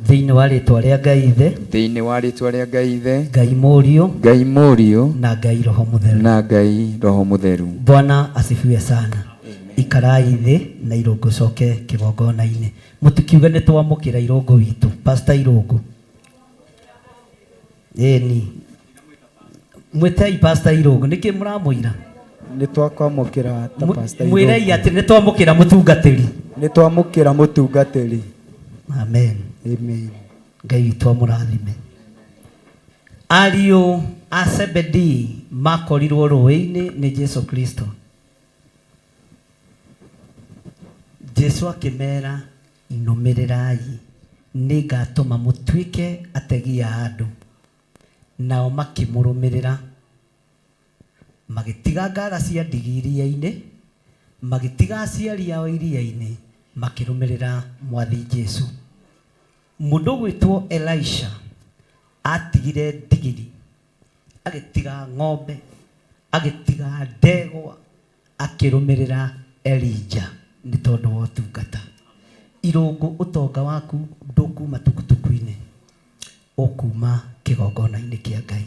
thĩinĩ wa rĩĩtwa rĩa Ngai Ithe, Ngai Mũriũ na Ngai Roho Mũtheru. Bwana asifiwe sana. Ikarai thĩ na irũngũ coke kĩgongona-inĩ. Mũtikiuga nĩ twamũkĩra irũngũ witũ, Pastor Irũngũ. Eni mwetei Pastor Irũngũ, nĩkĩ mũramũira? Nĩ twakwamũkĩra ta Pastor Irũngũ. Mwĩrei atĩ nĩ twamũkĩra mũtungatĩri. Amen. Ngai witũ amũrathime. Ariũ a Zebedi makorirwo rũĩ-inĩ nĩ Jesu Kristo. Jesu akĩmera, inũmĩrĩrai, nĩ ngatũma mũtuĩke ategi a andũ. Nao makĩmũrũmĩrĩra, magĩtiga ngara cia ndigi iria-inĩ, magĩtiga aciari ao iria-inĩ, makĩrũmĩrĩra Mwathi Jesu. Mũndũ gwĩtwo Elisha atigire ndigiri, agĩtiga ng'ombe, agĩtiga ndegwa, akĩrũmĩrĩra Elijah nĩ tondũ wa ũtungata. Irũngũ, ũtonga waku ndũkuma tukutuku-inĩ, ũkuma kĩgongona-inĩ kĩa Ngai.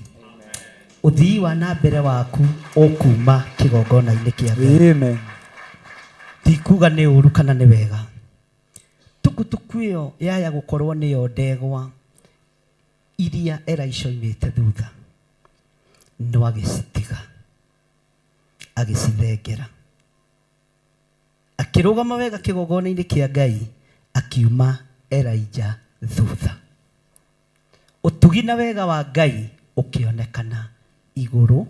Ũthii wa na mbere waku ũkuma kĩgongona-inĩ kĩa Ngai. Amen. Ndikuga nĩ ũru kana nĩ wega. Tukutuku ĩyo yaya gũkorwo nĩyo ndegwa iria Elisha oimĩte thutha, no agĩcitiga, agĩcithengera, akĩrũgama wega kĩgongona-inĩ kĩa Ngai, akiuma Elijah thutha. Ũtugi na wega wa Ngai ũkĩonekana igũrũ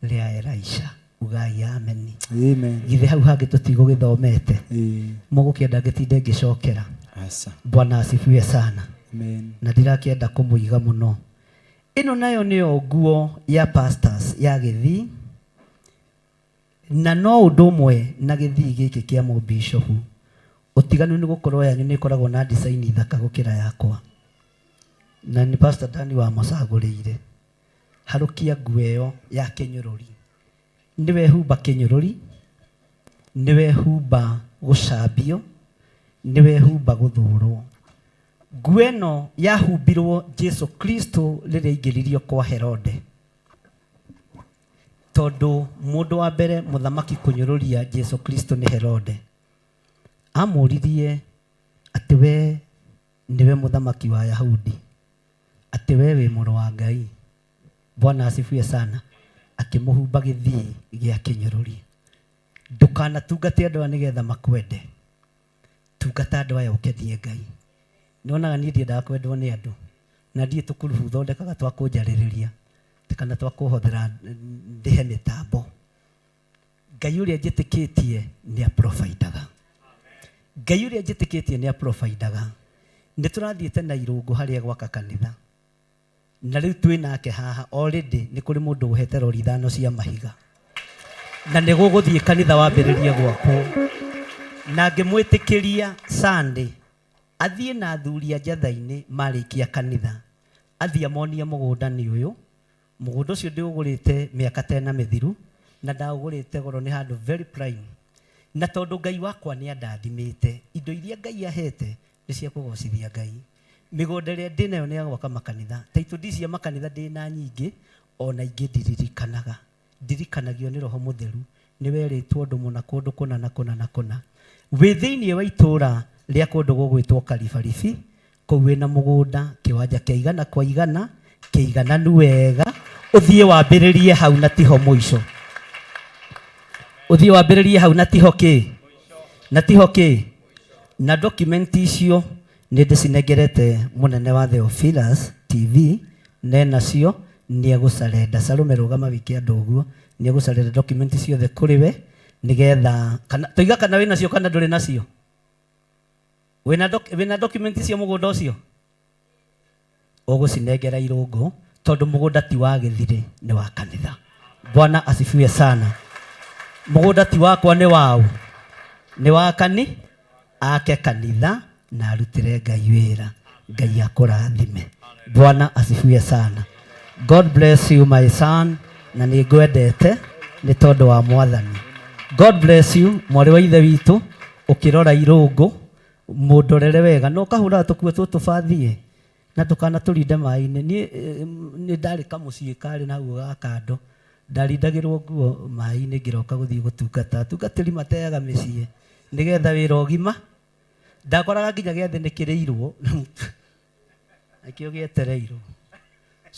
rĩa Elisha. Ugai amen. Amen. Githe hau hangĩ tũtigũgĩthomete. Mũgũkĩenda ngĩtinde ngĩcokera. Bwana asifiwe sana. Amen. Na ndirakĩenda kũmũiga mũno. Ĩno nayo nĩyo nguo ya pastors ya gĩthii, na no ũndũ ũmwe na gĩthii gĩkĩ kĩa mũbishopu. Ũtiganu nĩ gũkorwo yanyu nĩ ĩkoragwo na design thaka gũkĩra yakwa. Na ni Pastor Dani wa macagũrĩire. Harukia nguo ĩyo ya kĩnyũrũri. Niwe humba kĩnyũrũri, niwe humba gũcambio, niwe humba gũthũrwo. Nguo ĩno yahumbirwo Jesu Kristo rĩrĩa aingĩririo kwa Herode. Tondũ mũndũ wa mbere mũthamaki kũnyũrũria Jesu Kristo nĩ Herode. Amũririe atĩ we niwe mũthamaki wa Yahudi, atĩ we wĩ mũrũ wa Ngai. Bwana asifiwe sana. Akĩmũhumba gĩthii gĩa kĩnyũrũri. Ndũkanatungate andũ aya nĩgetha makwende, tungata andũ aya ũkendie Ngai. Nĩonaga niĩ ndiendaga kwendwo nĩ andũ, na ndiĩ tũkurubu thondekaga twa kũnjarĩrĩria, kana twa kũhũthĩra ndĩhe mĩtambo. Ngai ũrĩa njĩtĩkĩtie nĩ aprovidaga. Ngai ũrĩa njĩtĩkĩtie nĩ aprovidaga. Nĩ tũrathiĩte na irũngũ harĩa gwaka kanitha, na rĩu twĩ nake haha already nĩ kũrĩ mũndũ ũhete rori 5 cia mahiga, na nĩ gũgũthiĩ kanitha wambĩrĩrie gwakwo. Na ngĩmwĩtĩkĩria Sunday athiĩ na athuri a njatha-inĩ marĩkia kanitha, athiĩ amonie mũgũnda nĩ ũyũ. Mũgũnda ũcio ndĩũgũrĩte mĩaka tena mĩthiru, na ndaũgũrĩte goro, nĩ handũ very prime. Na tondũ Ngai wakwa nĩ andathimĩte, indo iria Ngai ahete nĩ cia kũgocithia Ngai. Mĩgũnda ĩrĩa ndĩ nayo nĩ ya gwaka makanitha. Taitũ cia makanitha ndĩ na nyingĩ, ona ingĩ ndirikanaga. Ndirikanagio nĩ Roho Mũtheru nĩ werĩtwo ũndũ mũna kũndũ kũna na kũna na kũna wĩ thĩinĩ wa itũũra rĩa kũndũ gũgwĩtwo Karibaribi kũu wĩna mũgũnda kĩwanja kĩa igana kwa igana kĩigananu wega ũthiĩ wambĩrĩrie hau na tiho mũico ũthiĩ wambĩrĩrie hau na tiho kĩ na tiho kĩ na document icio nĩ ndĩcinengerete mũnene wa Theophilus TV nacio nĩ egũcarenda Salome rũgama wiki andũ ũguo nĩ egũcarenda document ciothe kũrĩ we nĩgetha tũiga kana wĩ nacio kana ndũrĩ nacio wĩna document cia mũgũnda ũcio ũgũcinengera Irũngũ tondũ mũgũnda ti wa gĩthirĩ nĩ wa kanitha. Bwana asifiwe sana. Mũgũnda ti wakwa nĩ wao nĩ wa ake kanitha na arutĩre Ngai wĩra. Ngai akũrathime. Bwana asifiwe sana. God bless you my son na nĩ ngwendete nĩ tondũ wa Mwathani. God bless you mwarĩ wa ithe witũ ũkĩrora Irũngũ mũndorere wega no kahũra tũkue tũtũbathie na tukana tũrinde maĩ-inĩ nĩ ndarĩ kamũciĩ karĩ na guo gakando ndarindagĩrwo nguo maĩ-inĩ ngĩroka gũthiĩ gũtungata tungatĩri mateaga mĩciĩ nĩgetha wĩra ũgima ndakoraga nginya gĩathĩ nĩ kĩrĩirwo nakĩo gĩetereirwo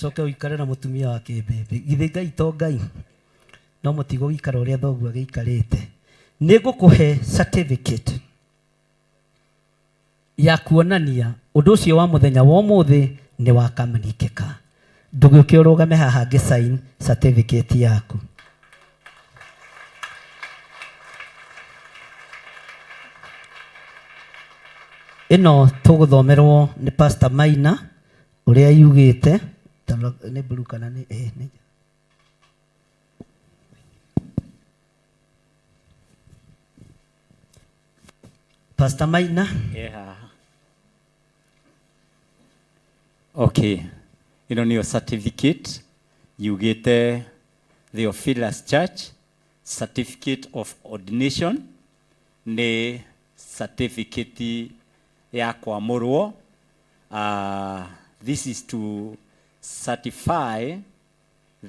coke ũikare na mũtumia wa kĩmbĩmbĩ githĩ Ngai to Ngai no mũtigo gĩikara ũrĩa thoguo gĩikarĩte nĩ ngũkũhe certificate ya kuonania ũndũ ũcio wa mũthenya wa ũmũthĩ nĩ wakamenyekeka ndũgĩũke ũrũgame haha ngĩ sign certificate yaku. Ĩno tũgũthomerwo nĩ Pastor Maina ũrĩa yugĩte nĩ blue kana nĩ nĩ Pastor Maina. Yeah. Okay. Ĩno nĩyo certificate yugĩte Theophilus Church certificate of ordination nĩ certificate ya kwamũrwo. This is to certify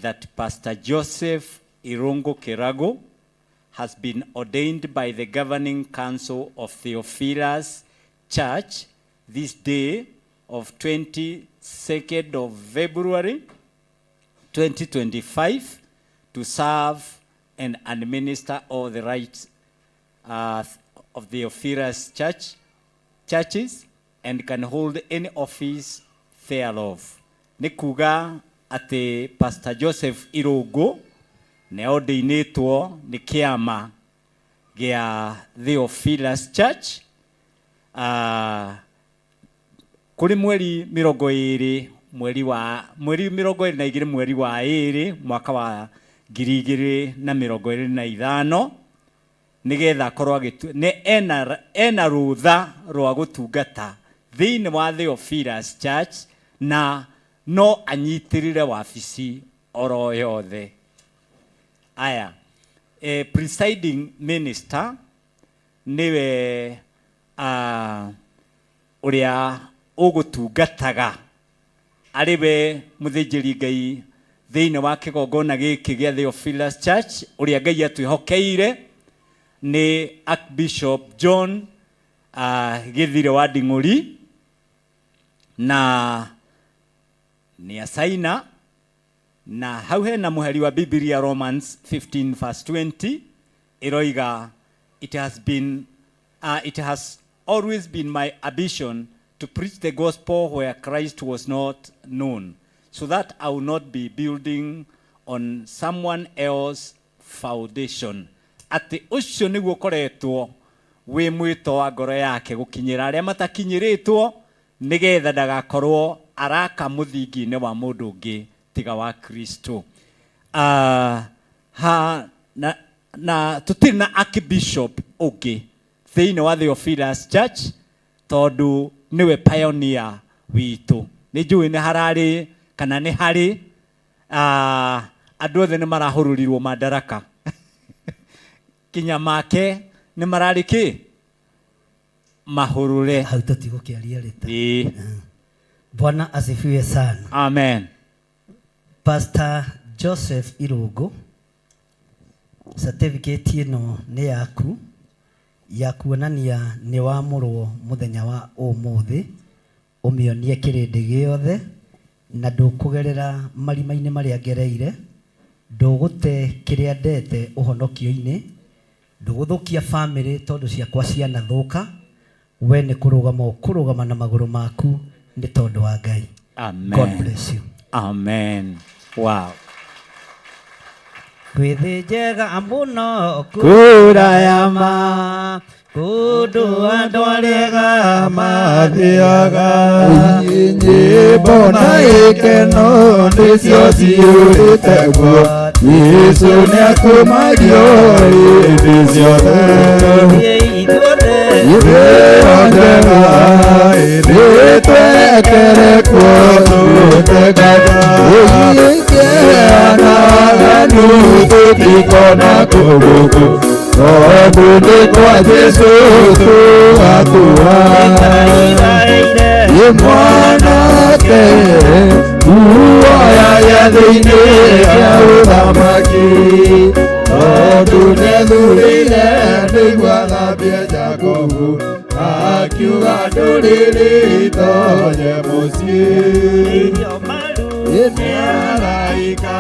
that Pastor Joseph Irungu Kirago has been ordained by the governing council of Theophilus Church this day of 22nd of February 2025 to serve and administer all the rights of the Theophilus churches and can hold any office thereof. Nikuga ate Pastor Joseph Irungu ne ordainetwo ni kiama gĩa Theophilus Church kuri mweri 20 mweri 22 mweri wa 2 mwaka wa 2025 nigetha korwo ne ena rutha rwa gutungata thiini wa Theophilus Church na no anyitirire wabici oro yothe. Aya presiding minister niwe uria ugutungataga ariwe muthĩnjĩri Ngai thiini wa kĩgongona gĩkĩ gĩa Theophilus Church uria Ngai atwihokeire ni Archbishop John Githire wa Nding'ũri na ni asaina na hau hena muheri wa Biblia Romans 15 verse 20 iroiga it has always been my ambition to preach the gospel where Christ was not known, so that I will not be building on someone else's foundation. Ati ucio niguo koretwo wi mwito wa ngoro yake gukinyira aria matakinyiritwo nigetha ndagakorwo araka muthingi-inĩ wa mũndũ ũngĩ tiga wa Kristo. Na tutiri na Archbishop ũngĩ thĩinĩ wa Theophilus Church tondũ niwe pioneer witũ. Nĩ njũĩ nĩ hararĩ kana nĩ harĩ andũ othe nĩ marahũrũrirwo madaraka kinya make nĩ mararĩ kĩ mahũrũre hau tũtigũkĩaria rĩta. Bwana asifiwe sana. Amen. Pastor Joseph Irungu certificate ino nĩ yaku ya kuonania nĩ wamũrwo mũthenya wa ũmũthĩ, ũmĩonie kĩrĩndĩ gĩothe na ndũkũgerera marima-inĩ marĩa ngereire, ndũgũte kĩrĩa ndete ũhonokio-inĩ, ndũgũthũkia family tondũ ciakwa cianathũka, we nĩ kũrũgama na magũrũ maku nĩ tondũ wa Ngai. Amen. God bless you. Amen. Wow. Kwĩthĩ njega mũno Kurayama Kudu andũ arĩa mathiaga nyĩmbo na ikeno nĩcio ciũrĩte guo Yesu nĩakumagio hĩndĩ ciothe ithũĩ njega ĩrĩtwekere kuo tũtegaga ũingĩanaga tũtikona kũgũkũ tondũ nĩ kwa Jesu tũgatua nĩ mwanake muoyaga thĩinĩ wa ũthamaki tondũ nĩathurĩire nĩguo athambie Jakubu akiuga ndũrĩrĩ itonye mũciĩ nĩaraika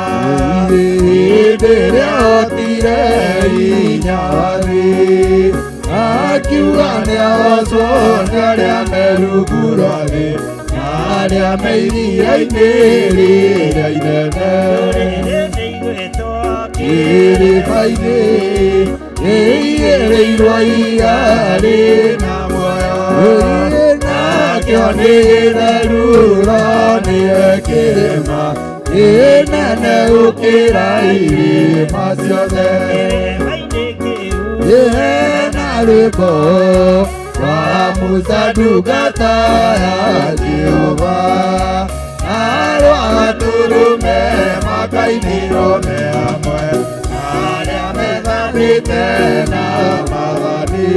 hĩndĩ ĩrĩa otire hinya wa thĩ akiuga nĩahocwo nĩ arĩa me rungu rwa thĩ na arĩa me iria-inĩ rĩrĩa inene kĩrĩma-inĩ rĩigĩrĩirwo iria rĩna muoyo nakĩo nĩ gĩtheru no nĩyo kĩrĩma kĩnene gũkĩra irĩma ciothe na rwĩmbo rwa Musa ndungata ya Jehova na rwa gatũrũme makainĩrwo me hamwe arĩa methambĩte na mathani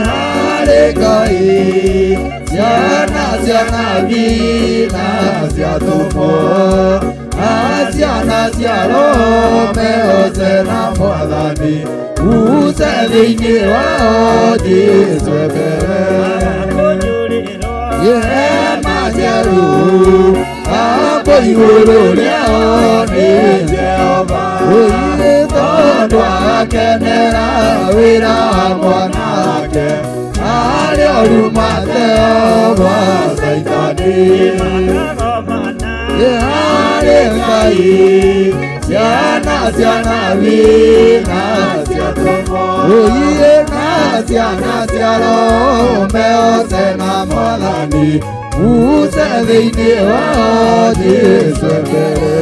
harĩ Ngai ciana cia nabii na cia thũmũ na ciana cia Roho mehoce na Mwathani uce thĩinĩ wao Jesũ mbere majeru ambo igũrũ rĩao nĩ Jehova tondũ akenera wĩra wa mwanake arĩa orumate wa Saitani harĩ Ngai ciana cia nabii na cia thũmũ na ciana cia Roho mehoce na Mwathani uce thĩinĩ wao Jesũ mbere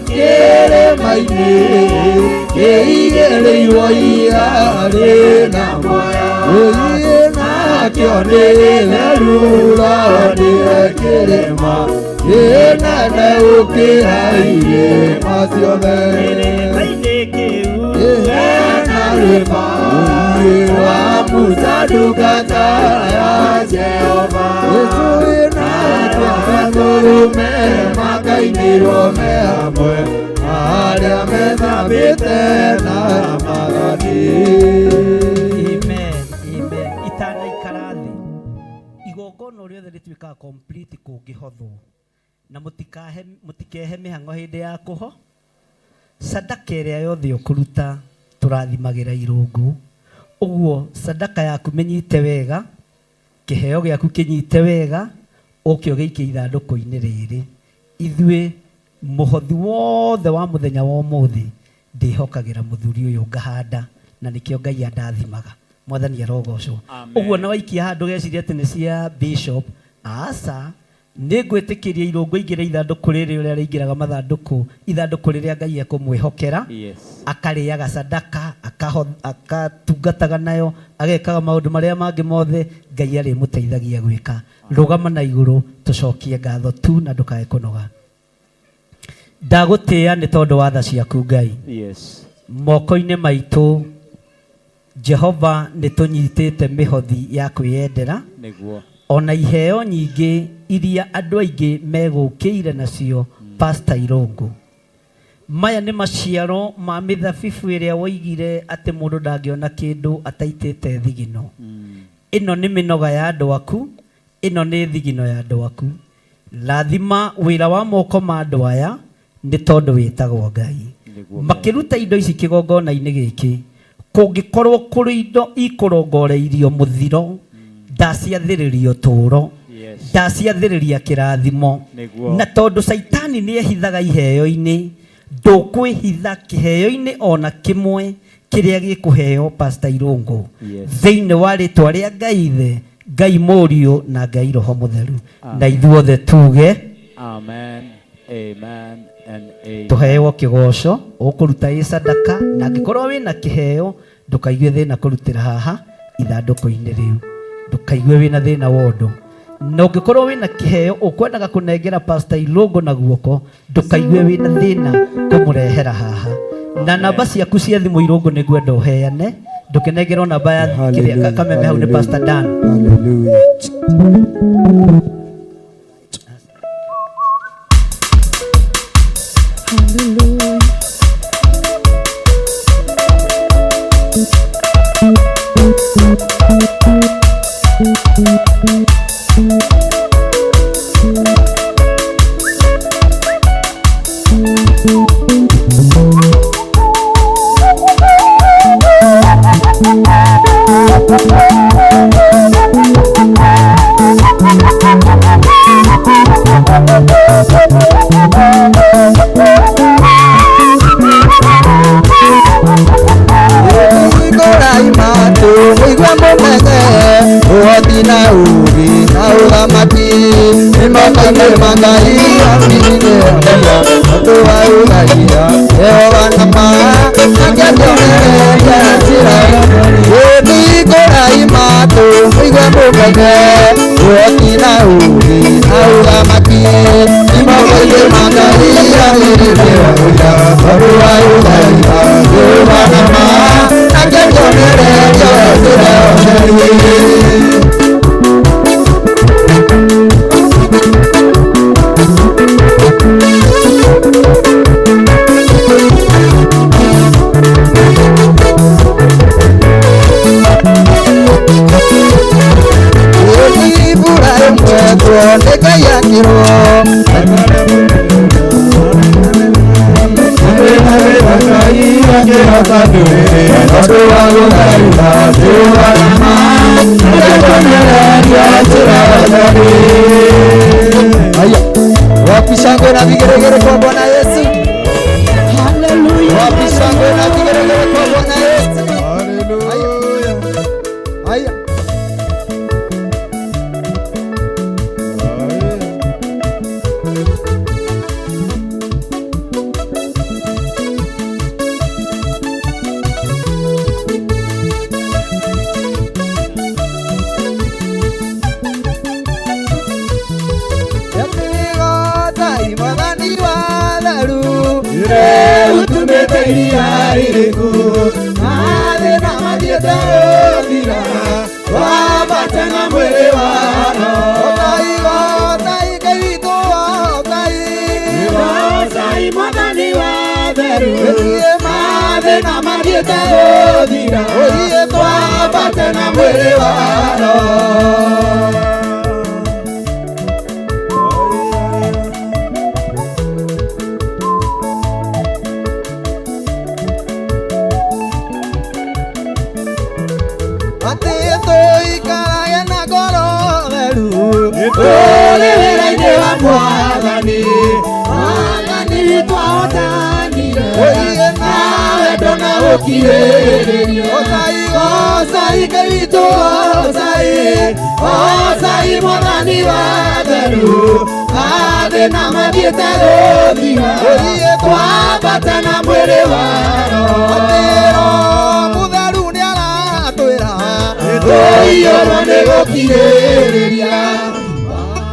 kĩrĩma-inĩ kĩigĩrĩirwo iria rĩna muoyo nakĩo nĩ gĩtheru no nĩyo kĩrĩma kĩnene gũkĩra irĩma ciothe na rwĩmbo rwa Musa ndungata ya Jehova na gatũrũme makainĩrwo me hamwe arĩa methambĩte na mathani. Amen, amen. Itanaikara thĩ igongona o rĩothe rĩtuĩkaga complete kũngĩhothwo na mũtikehe mĩhang'o hĩndĩ ya kũho. Sadaka ĩrĩa yothe ũkũruta tũrathimagĩra irũngo, ũguo sadaka yaku mĩnyite wega, kĩheo gĩaku kĩnyite wega, ũkĩo gĩikie ithandũkũ-inĩ rĩrĩ. Ithuĩ mũhothi wothe wa mũthenya wa ũmũthĩ ndĩhokagĩra mũthuri ũyũ ngahanda na nĩkĩo Ngai andathimaga. Mwathani arogocwo. Ũguo na waikia handũ geciria atĩ nĩ cia bishop, aca nĩ ngwĩtĩkĩria irũngo ingĩre ithandũkũ rĩrĩ ũrĩa rĩingĩraga ithandũkũ rĩrĩa Ngai ekũmwĩhokera, akarĩaga sadaka, akatungataga nayo, agekaga maũndũ marĩa mangĩ mothe Ngai arĩmũteithagia gwĩka. Rũgama na igũrũ tũcokie ngatho tu na ndũkae kũnoga. Ndagũtĩĩa nĩ tondũ wa tha ciaku Ngai. Moko-inĩ maitũ Jehova nĩ tũnyitĩte mĩhothi ya kwĩyendera ona iheo nyingĩ iria andũ aingĩ megũkĩire nacio Pastor Irũngũ. maya nĩ maciaro ma mĩthabibũ ĩrĩa woigire atĩ mũndũ ndangĩona kĩndũ ataitĩte thigino. Ĩno nĩ mĩnoga ya andũ aku, ĩno nĩ thigino ya andũ aku. Rathima wĩra wa moko ma andũ aya nĩ tondũ wĩtagwo Ngai. Makĩruta indo ici kĩgongona-inĩ gĩkĩ, kũngĩkorwo kũrĩ indo ikũrongoreirio mũthiro, ndaciathĩrĩrio tũũro, ndaciathĩrĩria kĩrathimo, na tondũ Saitani nĩ ehithaga iheo-inĩ, ndũkwĩhitha kĩheo-inĩ ona kĩmwe kĩrĩa gĩkũheo Pastor Irũngũ thĩinĩ wa rĩtwa rĩa Ngai Ithe, Ngai Mũriũ na Ngai Roho Mũtheru. Na ithuothe tuge amen, amen and amen. Tũheo kĩgoco ũkũruta ĩ sadaka, na angĩkorwo wĩna kĩheo ndũkaigue thĩna kũrutĩra haha ithandũkũ-inĩ rĩu, ndũkaigue wĩna thĩna wa ũndũ. Na ũngĩkorwo wĩna kĩheo ũkwendaga kũnengera Pastor Irũngũ na guoko, ndũkaigue wĩna thĩna kũmũrehera haha. Na namba ciaku cia thimũ Irũngũ nĩ ngwenda ũheane, ndũkĩnengerwo namba ya kĩrĩa kameme hau nĩ Pastor Dan. Hallelujah.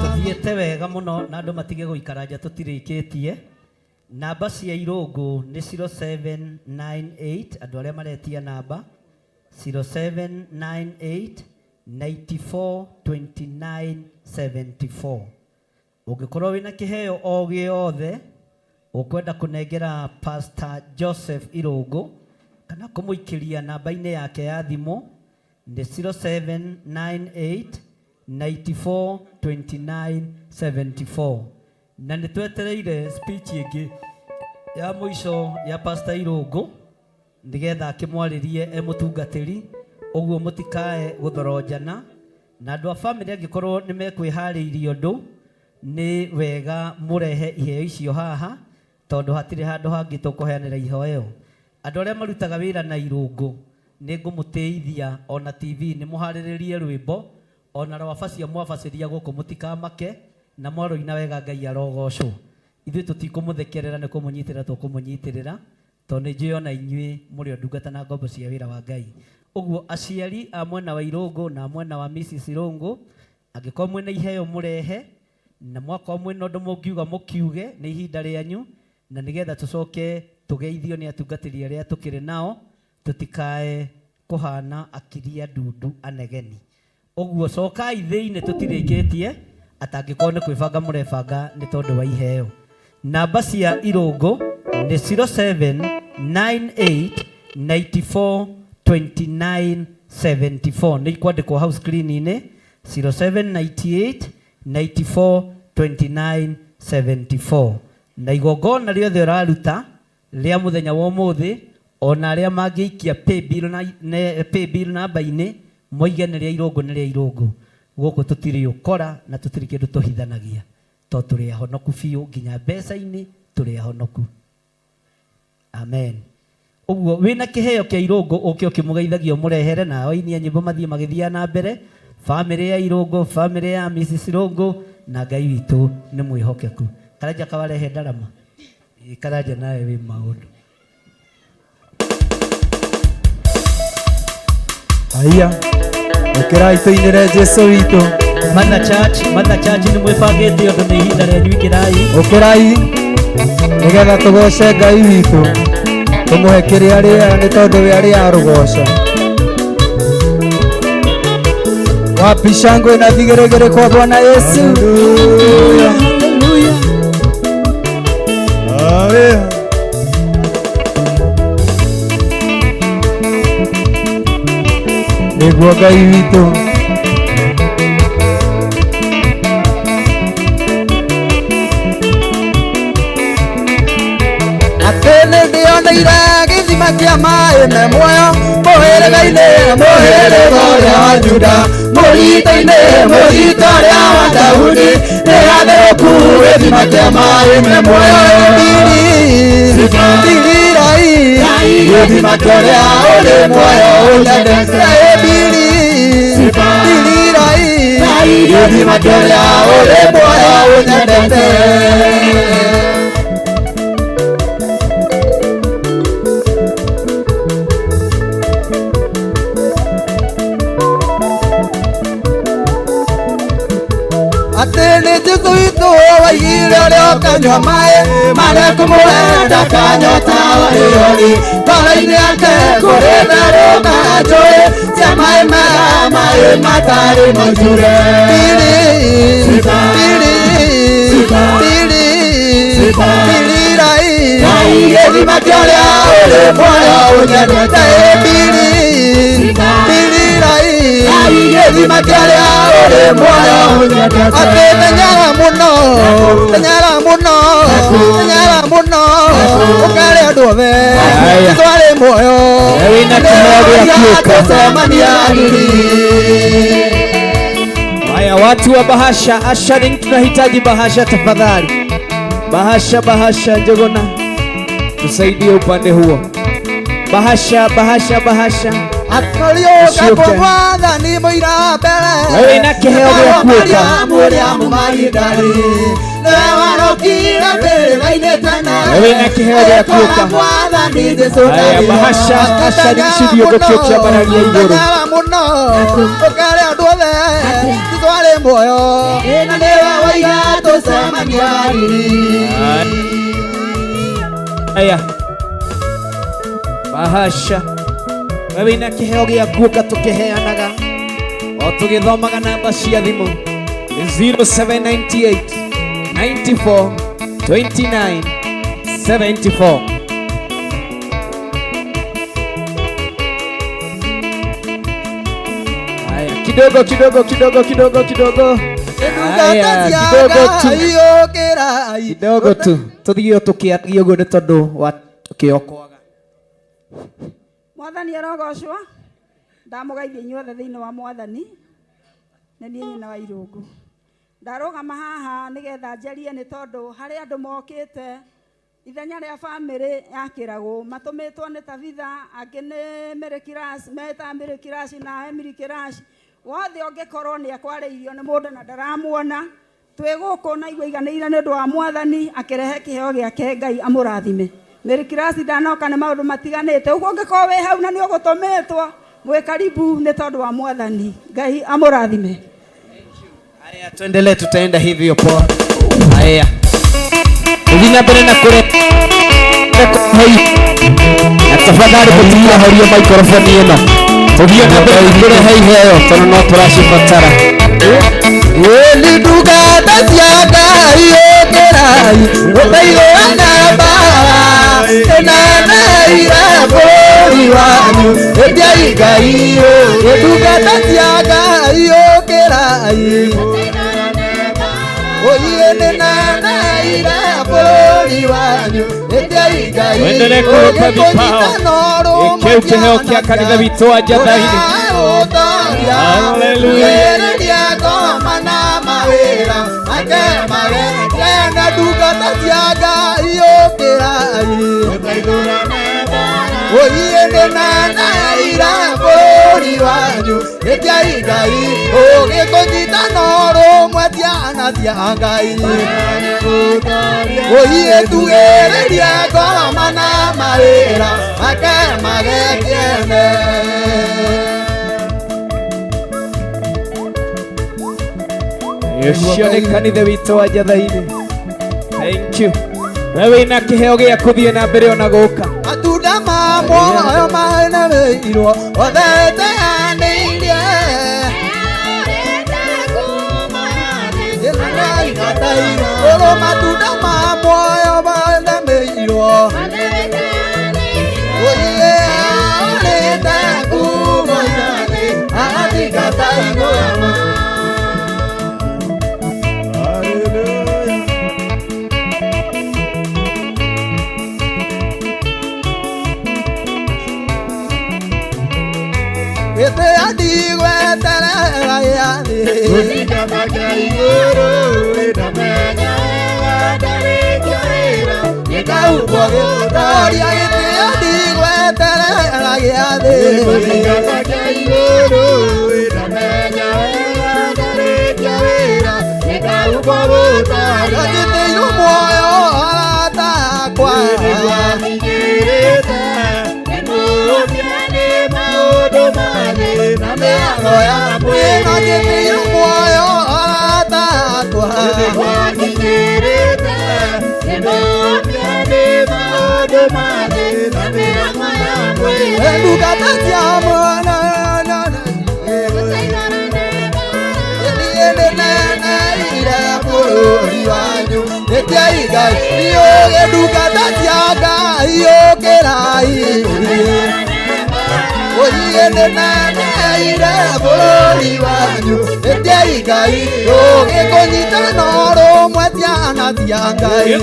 Tuthiĩte wega mũno na andũ matige gũikara nja tũtirĩkĩtie. Namba cia Irũngũ nĩ 0798, andũ arĩa maretia namba 0798 94 29 74. Ũngĩkorwo wĩna kĩheo o gĩothe ukwenda kunengera Pastor Joseph Irungu kana kumuikiria namba-inĩ yake ya thimũ nĩ 0798 94 29 74 na nĩ twetereire speech ĩngĩ ya mũico ya Pastor Irungu nĩgetha akĩmwarĩrie mũtungatĩri, ũguo mũtikae gũthoronjana na andũ a bamĩrĩ angĩkorwo nĩ mekwĩharĩirie ũndũ nĩ wega mũrehe iheo icio haha tondũ hatirĩ handũ hangĩ tũkũheanĩra ihoeo. Andũ arĩa marutaga wĩra na Irungu nĩ ngũmũteithia ona TV nĩ mũharĩrĩrie rwĩmbo ona rwabacia mwabacĩria gũkũ mũtikamake na mwarũina wega Ngai arogocwo. Ithuĩ tũtikũmũthekerera nĩ kũmũnyitĩrĩra tũkũmũnyitĩrĩra tondũ nĩ njũĩ ona inyuĩ mũrĩ o ndungata na ngombo cia wĩra wa Ngai. Ũguo aciari a mwena wa Irungu na mwena wa Mrs. Irungu angĩkorwo mwena iheo mũrehe na mwaka mwena ũndũ mũngiuga mũkiuge nĩ ihinda rĩanyu na nĩgetha tũcoke tũgeithio nĩ atungatĩri arĩa tũkĩrĩ nao tũtikae kũhana akiria ndundu anegeni. Ũguo cokai thĩinĩ tũtirĩkĩtie atangĩkorwo nĩ kwĩbanga mũrebanga nĩ tondũ wa iheo. Namba cia Irungu nĩ 0798 94 29 74 nĩ ikwandĩkwo hau screen-inĩ 0798 94 29 74 na igongona rĩothe ũraruta rĩa mũthenya wa ũmũthĩ ona arĩa mangĩikia paybill namba-inĩ moige nĩ rĩa Irungu nĩ rĩa Irungu. Gũkũ tũtirĩ ũkora na tũtirĩ kĩndũ tũhithanagia tondũ tũrĩ ahonoku biũ nginya mbeca-inĩ tũrĩ ahonoku. Amen. Ũguo wĩna kĩheo kĩa Irungu ũke ũkĩmũgeithagia mũrehere na oini nyĩmbo mathiĩ magĩthiaga na mbere. Family ya Irungu, family ya Mrs. Irungu na Ngai witũ nĩ mwĩhokeku. Karanja kawarehe ndarama. Karanja nawe wĩ maũndũ. Aya. Ũkĩrai tũinĩre Jesũ witũ. Mother Church nĩ mwĩbangĩte ũndũ nĩ ihinda rĩanyu ikĩrai. Ũkĩrai nĩgetha tũgoce Ngai witũ. Tũmũhe kĩrĩa arĩa nĩ tondũ we arĩa arũgoca. Wapi shangwe na vigeregere kwa Bwana Yesu. Hallelujah. Hallelujah. Nĩguo Ngai witũ. Atene ndĩoneire gĩthima kĩa maĩ me muoyo mũhĩrĩga-inĩ mũhĩrĩga ũrĩa wa Juda mũrito-inĩ mũrito ũrĩa wa Daudi nĩ gatherũku gĩthima kĩa maĩ me muoyo ndirirai gĩthima kĩrĩa ũrĩ muoyo ũnyendete ndirirai gĩthima kĩrĩa ũrĩ muoyo ũnyendete. Atene Jesũ witũ waigire ũrĩa ũkanyua maĩ marĩa kũmũrenda kanyota warĩori ngoro-inĩ yake kũrĩ na rũga njũĩ cia maĩ maya maĩ matarĩ mũcure. Ndirirai gĩthima kĩrĩa ũrĩ muoyo ũnyendete ndirirai gĩthima kĩrĩa ũrĩ muoyo ũnyendete. Atĩ menyera mũno ũkare andũ othe twarĩ muoyo tũcemania riri. Haya, watu wa bahasha, ushering, tunahitaji bahasha tafadhali. Bahasha Njogona, tusaidie upande huo. Bahasha. Atolioga kwa Mwathani mũira mbere. Wewe na kĩheo gĩa kuoka. Mũrĩamu magindari. Nĩwe warokire mbĩrĩra-inĩ tene. Wewe na kĩheo gĩa kuoka. Mwathani Jesũ ndari. Haya, bahasha ushering gũkĩũkia bararia igũrũ. Teng'era mũno ũkare andũ othe twarĩ muoyo na nĩwe waiga tũcemania riri. Haya, bahasha. Wewe na kĩheo gĩa kuoka tũkĩheanaga o tũgĩthomaga namba cia thimũ 0798 94 29 74. Haya, kidogo kidogo kidogo kidogo kidogo. Haya, kidogo tu. Kidogo tu. Tuthio tukiaria uguo ni tondu wa kiokwaga. Mwathani arogocwo. Ndamugeithia inyuothe thiini wa Mwathani. Na niĩ nyina wa Irungu. Ndarugama haha nigetha njarie ni tondu hari andu mokite ithenya ria family ya Kiragu matumitwo ni Tabitha angi ni Mary Kiraci meta Mary Kiraci na Emily Kiraci wothe ungikorwo ni akwariirio ni mundu na ndaramuona twi guku na igwa iganĩire ni undu wa Mwathani akirehe kiheo giake Ngai amurathime. Mary Kiraci ndanoka ni maundu matiganite uguo ungikorwo wi hau na ni ugutumitwo mwe karibu ni tondu wa Mwathani Ngai amurathime. Haya, tuendelee, tutaenda hivyo poa. Haya. Uvina mbele na kule. Na tafadhali kutumia horio microphone yenu. Uvina mbele kule heo tono no turashifatara. Eli duga tasiaga yokerai. Otairo anaba. Enana ira bori wanyu. Edia igaio. Eduga tasiaga yokerai. Oye nana ira bori wanyu. Edia igaio. Endelee kuruka vipao. Ekeu kiheo kia kanitha witũ wa Njathaini. Hallelujah. Mana mawira akemare kena duga tasiaga yokerai. Oye nana ira bori wanyu. Edia igai oge konyita noro mwetiana cia Ngai. Oye tugereria ngoma na mawira akemare kene. Ucio nĩ kanitha witũ wa Njathaini. Thank you. Wewe ina kiheo gĩa kũthiĩ na mbere ona gũka. Matunda ma muoyo maneneirwo othe teanĩirie. Oro matunda ma muoyo maneneirwo. Oye orĩte ngumo yake athingata igũrũ. Ete adigwe terera yani. Unika magia iguru idamenya wadarikyo ira. Nika uboge daria ete adigwe terera yani. Unika magia iguru idamenya wadarikyo ira. Nika uboge daria ete yumoyo atakwa. Nika migirita. Mane na meano ya mwena jete yu moyo atatwa. Kwa kinyereta eno miane maodo mane na meano ya mwena. Enduka tatia mwana na na. Ene na ira bori wanyu. Etia igai iyo enduka tatia ga iyo kerai. Oye nana ira bori wanyu. Etia igai oge konyita noro mwetiana cia Ngai.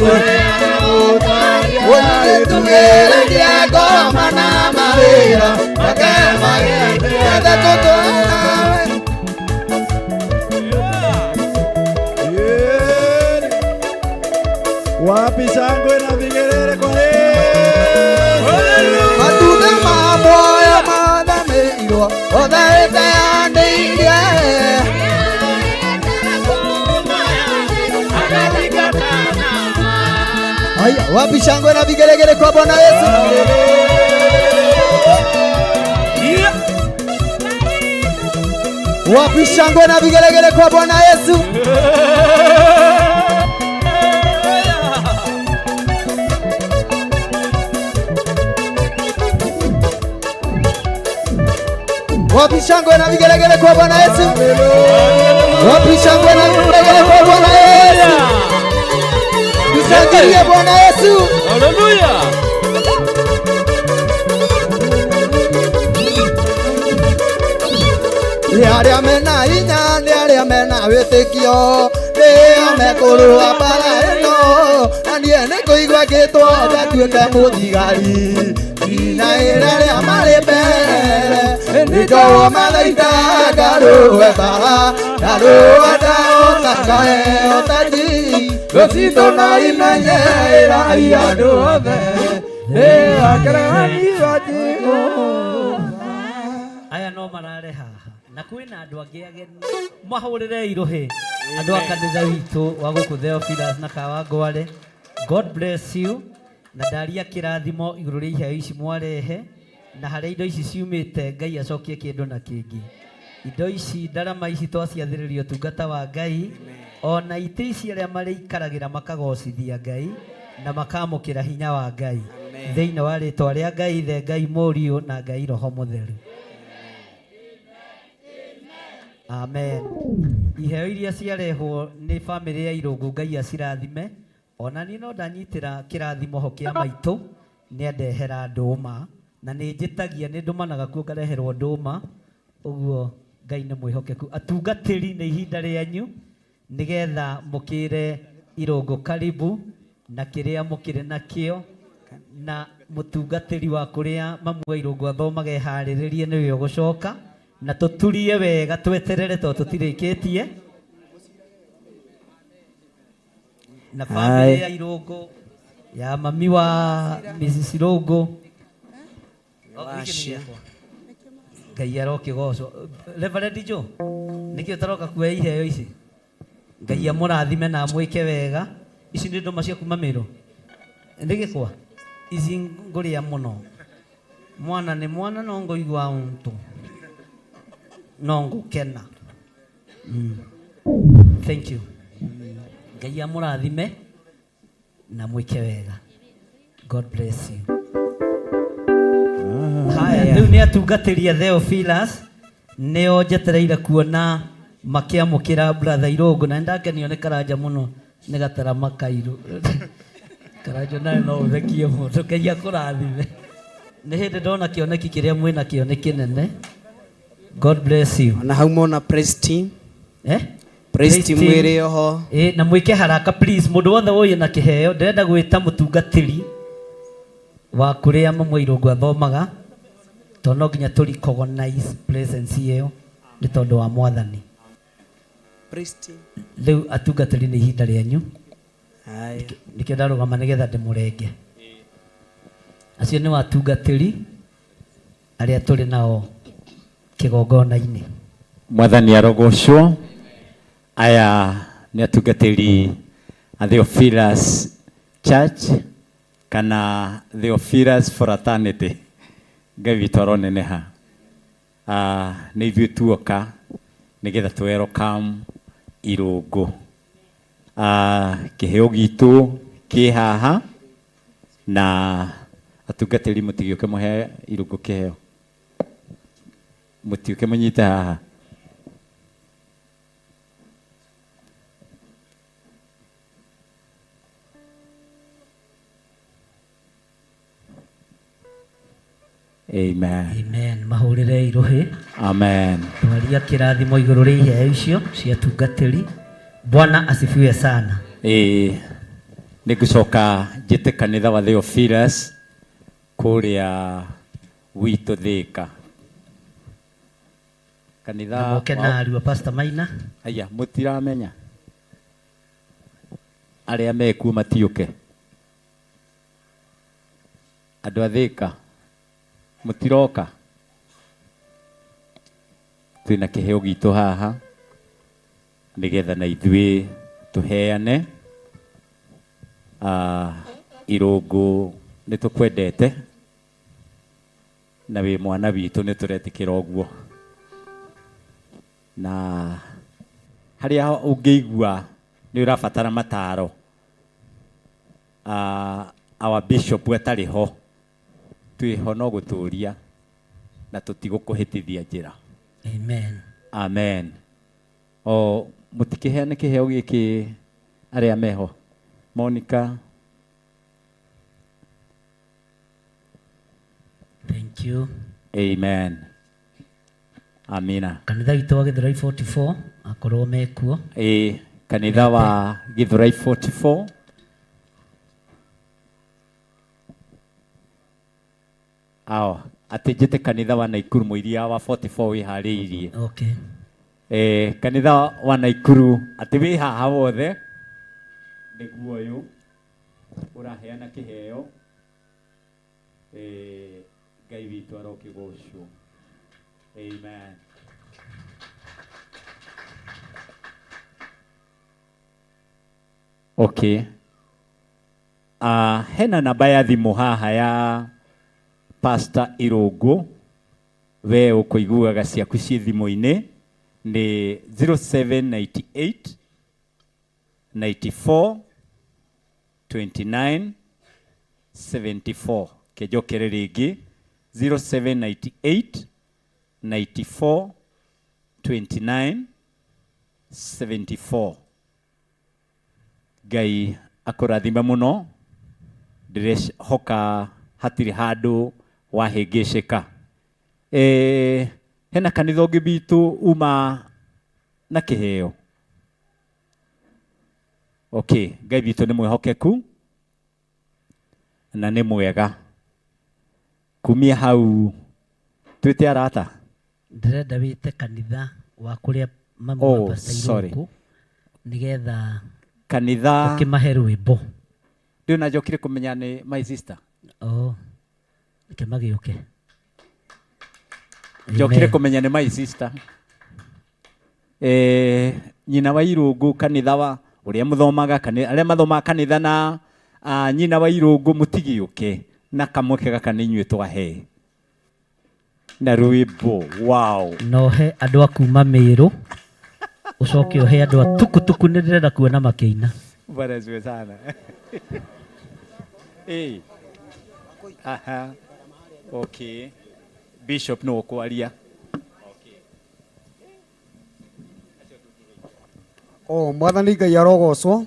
Oye tugereria ngoma na mawira akemage ethe tutwanawe. Wapi shangwe na vigelegele kwa matunda ma moyo maneneirwo othe teanĩirie. Aya, wapi shangwe na vigelegele kwa Bwana Yesu? Wapi shangwe na vigelegele kwa Bwana Yesu? Wapi shangwe na vigelegele kwa Bwana Yesu? Wapi shangwe na vigelegele kwa Bwana Yesu? Tushangilie Bwana Yesu. Haleluya. Nĩ arĩa mena hinya, nĩ arĩa mena wĩtĩkio, nĩo mekũrũa mbara ĩno, na niĩ nĩ kũigua ngĩtwo ngatuĩke mũthigari. Ina ĩrĩa rĩa marĩ mbere, nĩngorwo mathaita ngarũe mbara, ngarũa ndahota ngaheo taji, rũcindo na imenyerai andũ othe, nĩ akerani wa Jehova. Aya no marare haha na kwina andu angi ageni mahurire iruhi andu a kanitha witu wa guku Theophilus na Kawangware. God bless you na ndaria kirathimo iguru ria iheo ici mwarehe na haria indo ici ciumite Ngai acokie kindu na kingi. Indo ici ndarama ici twaciathiririo tungata wa Ngai ona ite ici aria mari ikaragira makagocithia Ngai na makamukira hinya wa Ngai thiini wa ritwa ria Ngai Ithe, Ngai Mũriũ na Ngai Roho Mũtheru. Amen. Iheo iria ciarehwo ni family ya Irungu, Ngai acirathime. Ona ni no ndanyitira kirathimo ho kia maitu ni andehera nduma na ni njitagia ni ndumanaga kuo ngareherwo nduma. Uguo Ngai ni mwihokeku. Atungatiri ni ihinda rianyu nigetha mukire Irungu karibu na kiria mukire nakio na mutungatiri wa kuria mamu wa Irungu athomage hariririe niwe ugucoka na tuturie wega tweterere to tutirikitie na family ya Irungu ya mami wa Mrs. Irungu Ngai aroke goco. Reverend Joe nikio taroka kuoya iheo ici. Ngai amurathime na mwike wega. Ici ni nduma cia kuma Meru ndigikwa ici nguria muno mwana ni mwana no ngoigwa untu no ngukena. Thank you. Ngai amurathime na mwike wega. God bless you. Haya, riu ni atungatiria Theophilus nio njetereire kuona makiamukira brother Irungu na ndakenio ni karanja muno ni gatara makairu karanja nayo no uthekie mundu Ngai akurathime. Ni hindi ndona kioneki kiria mwina kio ni kinene. God bless you. Na hau mona praise team. Praise team mwire oho. Na mwike haraka please mundu wothe uyu na kiheo ndirenda gwita mutungatiri wa kuria mamu Irungu athomaga to no nginya turi recognize presence iyo ni tondu wa mwathani. Praise team. Riu atungatiri ni ihinda rianyu. Nikio ndarugama nigetha ndimurenge. Acio ni watungatiri aria turi nao kigongona-ini. Mwathani arogocwo. Aya ni atungatiri a Theophilus Church kana Theophilus Fraternity. Ngai witũ aroneneha. Nĩ ithuĩ tuoka nigetha tu welcome Irungu. Kĩheo gitũ kĩ haha na atungatiri mũtigĩũke mũhe Irungu kĩheo. Mũtiũke mũnyite haha. Amen. Amen. Mahurire iruhi. Amen. Twaria kirathimo iguru ria iheo icio cia tungatiri. Bwana asifiwe sana. Nigucoka njite kanitha wa Theophilus kuria witu Thika. Kanitha moke na ariũ Pastor Maina. Aya mutiramenya aria mekuo matiuke. Andu a Thika mutiroka. Twina kiheo gitu haha nigetha na ithuĩ tuheane. Irungu nitukwendete na wi mwana witu nituretikira ũguo na haria ungeigua ni urabatara mataro our bishop atari ho twiho no guturia na tutigukuhitithia njira. Amen. Amen. O mutikiheane kiheo giki aria meho Monica. Thank you. Amen. Amina. Kanitha witũ wa Githurai 44 akorwo mekuo. Kanitha wa Githurai 44. Ati njĩte kanitha wa Naikuru mũiria wa 44 wĩharĩirie. Okay. Kanitha wa Naikuru ati wĩ haha wothe nĩguo ũyũ ũraheana kĩheo. Ngai witũ arokĩgocwo. Amen. Okay. Hena namba ya thimũ haha ya Pastor Irũngũ. We ũkũiguaga ciaku ciĩ thimũ-inĩ nĩ 0798 94 29 74. Kejokere rĩngĩ 0798 94 29 74. Ngai akũrathime mũno. Ndĩrehoka hatirĩ handũ wahĩngĩcĩka. Hena kanitha ũngĩ bitũ uma na kĩheo. Okay, Ngai bitũ nĩ mwĩhokeku na nĩ mwega. Kumia hau twĩte arata. Ndĩrenda wĩte kanitha wa kũrĩa mamu wa Pastor Irũngũ nĩgetha kanitha ũkĩmahe rwĩmbo. Ndĩna njokire kũmenya nĩ my sister. Reke magĩũke. Njokire kũmenya nĩ my sister. Nyina wa Irũngũ kanitha wa ũrĩa mũthomaga arĩa mathomaga kanitha na nyina wa Irũngũ mũtigĩũke na kamwe gaka nĩ inyuĩ twahe na rwĩmbo. Wow. Nohe andũ a kuma Mĩrũ ucoke uhe andũ a tukutuku nĩ ndĩrenda kuona makĩina. Barezwe sana. Aha. Okay. Bishop no kwaria. Mwathani Ngai arogocwo.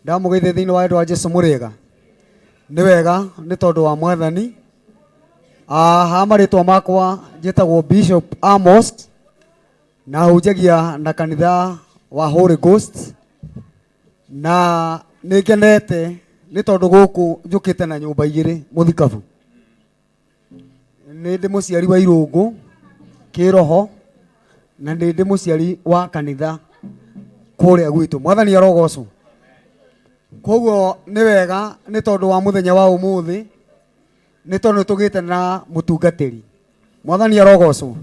Ndamũgeithia thĩinĩ wa andũ a Jesũ mũrĩega. Nĩ wega nĩ tondũ wa Mwathani. Ha marĩtwa makwa njĩtagwo Bishop Amos na hunjagia na kanitha wa Holy Ghost. Na nĩngenete nĩ tondũ gũkũ njũkĩte na nyũmba igĩrĩ mũthikabu. Nĩ ndĩ mũciari wa Irũngũ kĩroho na nĩ ndĩ mũciari wa kanitha kũrĩa gwitũ. Mwathani arogocwo. Koguo nĩ wega nĩ tondũ wa mũthenya wa ũmũthĩ nĩ tondũ tũgĩte na mũtungatĩri. Mwathani arogocwo.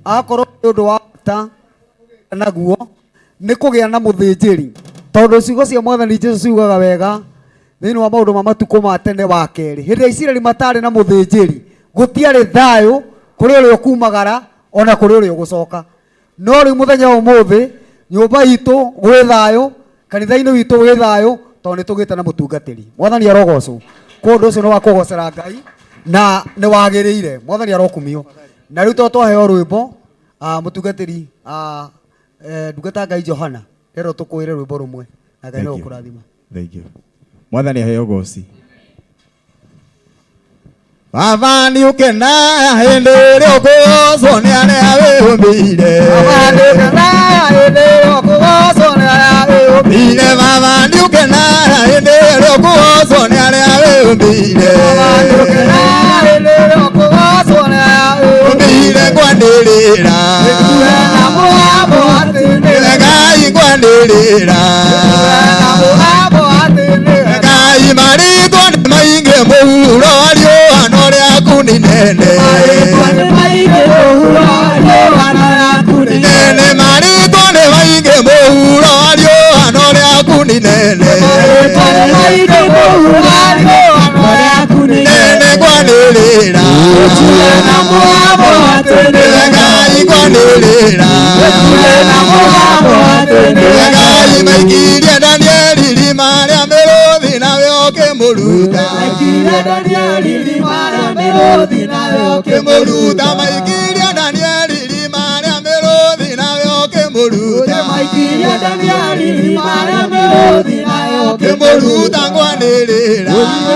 Akorwo ũndũ wa bata naguo nĩ kũgĩa na mũthĩnjĩri. Tondũ ciugo cia Mwathani Jesũ ciugaga wega thĩinĩ wa maũndũ ma matukũ ma tene wa kerĩ. Hĩndĩ ya Isiraeli matarĩ na mũthĩnjĩri gũtiarĩ thayũ kũrĩ ũrĩa ũkumagara ona kũrĩ ũrĩa ũgũcoka. No rĩu mũthenya wa ũmũthĩ nyũmba itũ gwĩ thayũ, kanitha-inĩ witũ gwĩ thayũ tondũ nĩ tũgĩte na mũtungatĩri. Mwathani arogocwo. Kũndũ ũcio nĩ wa kũgocera Ngai na nĩ wagĩrĩire. Mwathani arokumio. Na rĩu tondũ twaheo rwĩmbo mũtungatĩri ndungata Ngai Johana rero tũkwĩre rwĩmbo rũmwe na Ngai no gũkũrathima. Thank you. Mwathani aheo goci. Baba nĩ ũkena hĩndĩ ĩrĩa ũkũgocwo nĩ arĩa wĩhũmbĩire. Baba nĩ ũkena hĩndĩ ĩrĩa ũkũgocwo nĩ arĩa wĩhũmbĩire. Baba nĩ ũkena hĩndĩ ĩrĩa ũkũgocwo nĩ arĩa wĩhũmbĩire. Baba nĩ ũkena hĩndĩ ĩrĩa ũkũgocwo nĩ arĩa wĩhũmbĩire. Ngwanĩrĩra na mũgambo atĩrĩra. Ngai ngwanĩrĩra na mũgambo atĩrĩra. Ngai marĩtwo nĩ maingĩ mũhuro ariũa no rĩaku nĩ inene. Marĩtwo nĩ maingĩ mũhuro ariũa no rĩaku nĩ inene. Marĩtwo nĩ maingĩ mũhuro ariũa no rĩaku nĩ inene. Marĩtwo nĩ maingĩ mũhuro ariũa no rĩaku nĩ inene. Ngwanĩrĩra na mũgambo atĩrĩra. Ngai ngwanĩrĩra na mũgambo atĩrĩra. Ngai maikirie Danieli irima rĩa mĩrũthi nawe ũkĩmũruta. Maikirie Danieli irima rĩa mĩrũthi nawe ũkĩmũruta. Maikirie Danieli irima rĩa mĩrũthi nawe ũkĩmũruta. Maikirie Danieli irima rĩa mĩrũthi nawe ũkĩmũruta. Muruta ngwanirira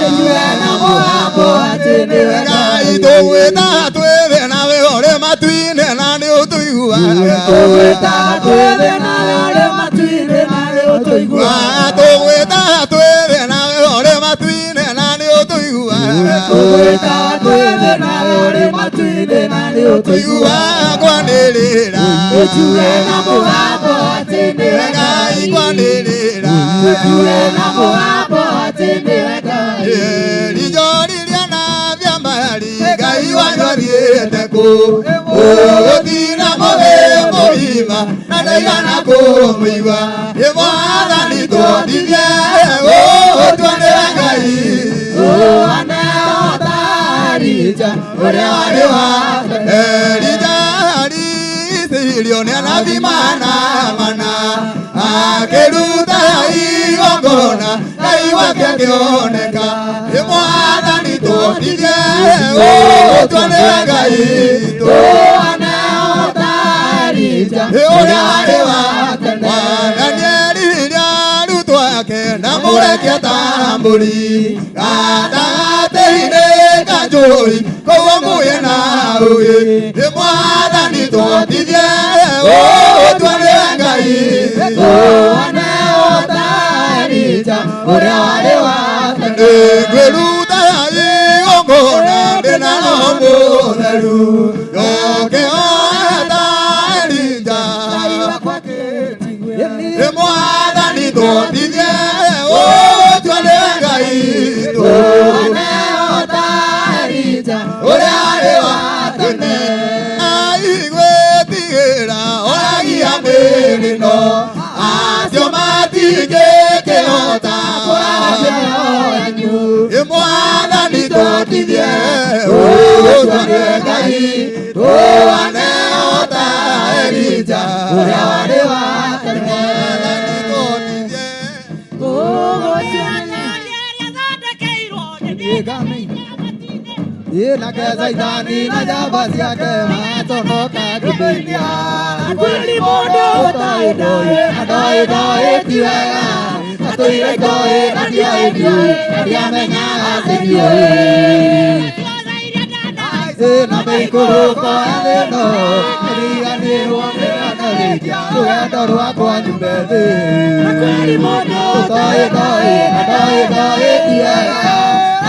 Inyue na mugambo ati ni wega Ngai tugwita twithe nawe uri matu-ini na ni utuiguaga Tugwita twithe nawe uri matu-ini na ni utuiguaga Tugwita twithe nawe uri matu-ini na ni utuiguaga Tugwita twithe nawe uri matu-ini na ni utuiguaga Ngwanirira Inyue na mugambo ati ni wega Ngai ngwanirira Inyue na mugambo ati ni wega Rijori ria na vyambari Ngai wanyu athiĩte kũ Ũgũtira mũthĩngũima na ndaigana kũmũigua Mwathani tũtithie gũtuanĩra Ngai Anehota Elija ũrĩa warĩ wa Elija aricirio nĩ anabii mana akĩruta igongona Ngai wake akĩoneka Mwathani tũtithie gũtuanĩra Ngai Anehota Elija ũrĩa warĩ wa tene Mwathani eriria arutwo ake na mũreke atambũri gatagatĩ-inĩ ka njũĩ kũu muoyo na rũĩ Mwathani tũtithie gũtuanĩra Ngai Anehota Elija ũrĩa warĩ wa tene ngwĩruta igongona ndĩna roho mũtheru ngĩhoya Elija Mwathani tũtithie gũtuanĩra Ngai Anehota Elija ũrĩa warĩ wa tene aigwĩtigĩra oragia mĩrĩno acio matingĩkĩhota Mwathani tũtithie gũtuanĩra Ngai Anehota Elija ũrĩa warĩ wa tene Nake Saitani na njamba ciake matonoka ngũthĩnia Kwĩrĩ mũndũ ũtoĩ ndoĩ ti wega Atũire itoĩ na ndioĩ na ndiamenyaga atĩ ndioĩ Na mĩikũrũko ya thĩ ĩno ĩriganĩrwo nĩ gũthũkia rũgendo rwakwa nyume thĩ Kwĩrĩ mũndũ ũtoĩ na ndoĩ ti wega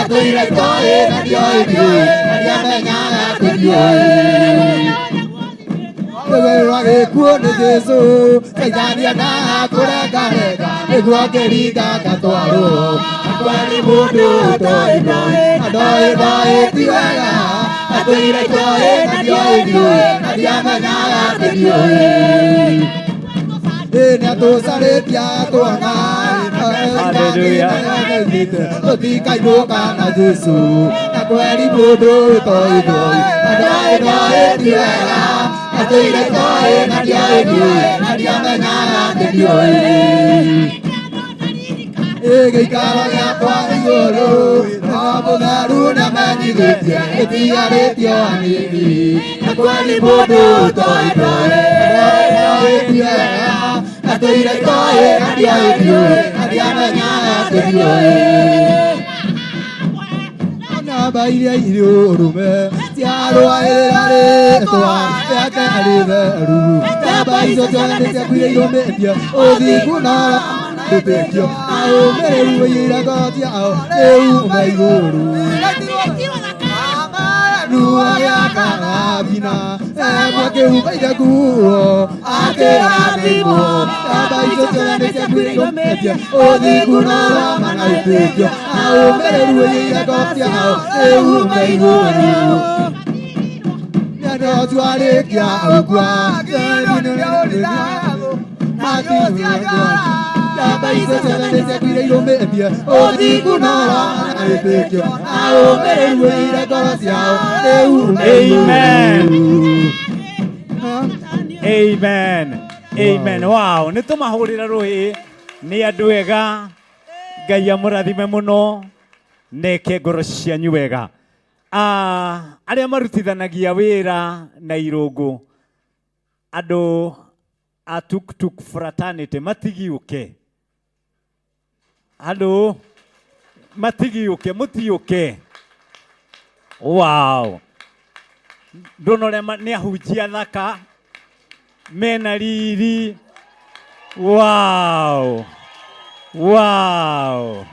Atũire itoĩ na ndioĩ na ndiamenyaga atĩ ndioĩ Rũgero gĩkuũ nĩ Jesũ Saitani endaga kũrengarenga nĩguo ngĩringa ngatwarwo Kwĩrĩ mũndũ ũtoĩ na ndoĩ ti wega Atũire itoĩ na ndioĩ na ndiamenyaga atĩ ndioĩ Nĩ atũcarĩtie tuona Tũtikainũka na Jesũ Na kwĩrĩ mũndũ ũtoĩ na ndoĩ ti wega Atũire itoĩ na ndioĩ na ndiamenyaga atĩ ndioĩ Gĩikaro gĩakwa igũrũ na mũtheru nĩamenyithĩtie gĩtigarĩtio hanini Na kwĩrĩ mũndũ ũtoĩ ti wega Atũire itoĩ na ndioĩ na ndiamenyaga atĩ ndioĩ Namba iria irĩ ũrũme ciarũagĩrĩra rĩĩtwa rĩake rĩtheru Namba icio ciothe nĩciakuire irũmĩtie ũthingu na ndĩtĩkio na ũmĩrĩru wĩiraga ciao rĩu me igũrũ Ruo gĩakaga bina emwe kĩhumbĩire nguo akĩrathimwo Namba icio ciothe nĩciakuire irũmĩtie ũthingu na ũrama na ndĩtĩkio na ũmĩrĩru wĩiraga ciao rĩu me igũrũ Nĩandũ twarĩkia ũgua Namba icio ciothe nĩciakuire irũmĩtie ũthingu na ũrama na ndĩtĩkio na ũmĩrĩru wĩiraga ngoro ciao rĩu Amen. Amen. Amen. Wow, nĩ tũmahũrĩra rũhĩ nĩ andũ ega Ngai amũrathime mũno neke ngoro cianyu wega arĩa marutithanagia wĩra na irũngũ andũ a Tuk Tuk Fraternity matigiũke Hello. Matigiuke, mutiuke. Wow. Ndonore ni ahujia thaka. Mena riri. Wow. Wow.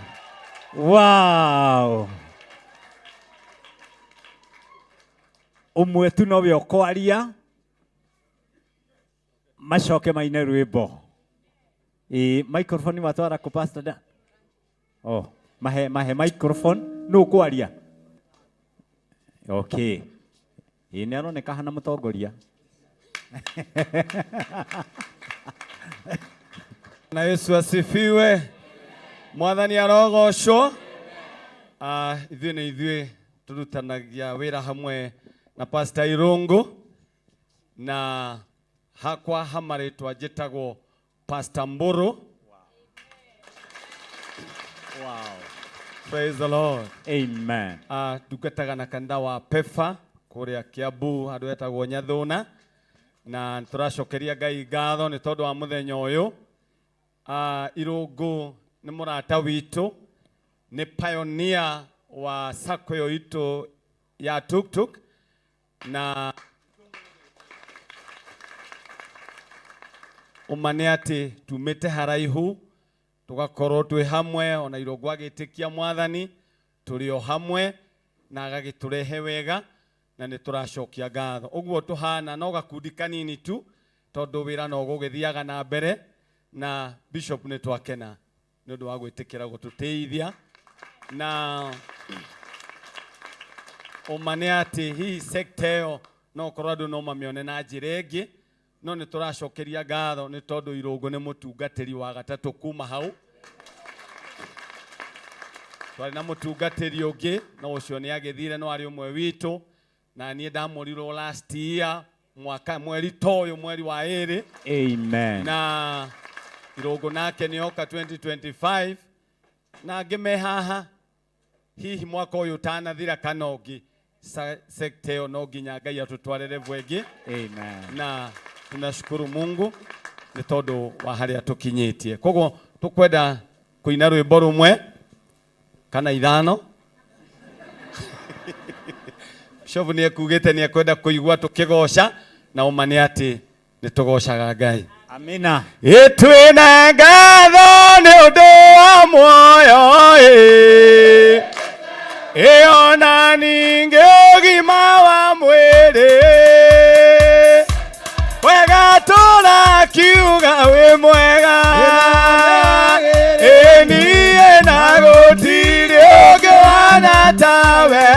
Wow. Umwe tu nowe okwaria. Macoke maine rwimbo. Microphone watwara ku pastor da. Oh, mahe microphone no kwaria. Okay. Ine aroneka hana mutongoria. Na Yesu asifiwe. Mwathani arogocwo. Ithuĩ turutanagia wĩra hamwe na Pastor Irungu na hakwa hamarĩtwa njĩtagwo Pastor Mburu. Wow. Praise the Lord. Amen. Ndungataga na kanitha wa Pefa kũrĩa Kiambu handũ hetagwo Nyathũna, na tũracokeria Ngai ngatho nĩ tondũ wa mũthenya ũyũ. Irungu nĩ mũrata witũ, nĩ pioneer wa sacco yo itu ya Tuk-Tuk, na umane ati tumite haraihu tugakorwo twi hamwe, ona Irungu agitikia Mwathani turi o hamwe na agagiturehe wega na ni turacokia ngatho. Uguo tuhana no gakundi kanini tu tondu wira no gugithiaga na mbere, na Bishop ni twakena ni undu wa gwitikira gututithia na umane ati hii sekta yo no korado no mamione na njira no ni turacokeria ngatho ni tondu Irungu ni mutungatiri wa gatatu kuma hau. Twari na mutungatiri ungi no ucio ni agithire no ari umwe witu, na nie ndamurirwo last year mwaka mweri toyo mweri wa eri. Amen. Na Irungu nake ni oka 2025 na ngime haha hihi mwaka uyu tanathira kanogi sekta yo no nginya Ngai atutwarire bwengi. Amen. Na tunashukuru Mungu ni tondu wa haria tukinyitie. Koguo tukwenda kuina rwimbo rumwe kana ithano. Shovu ni ekugite ni ekwenda kuigua tukigoca na umane ati ni tugocaga Ngai. Amina. Itwina ngatho ni undu wa muoyo ona ningi ugima wa mwiri wega turakiuga wi mwega nie na gutiri ungi wana tawe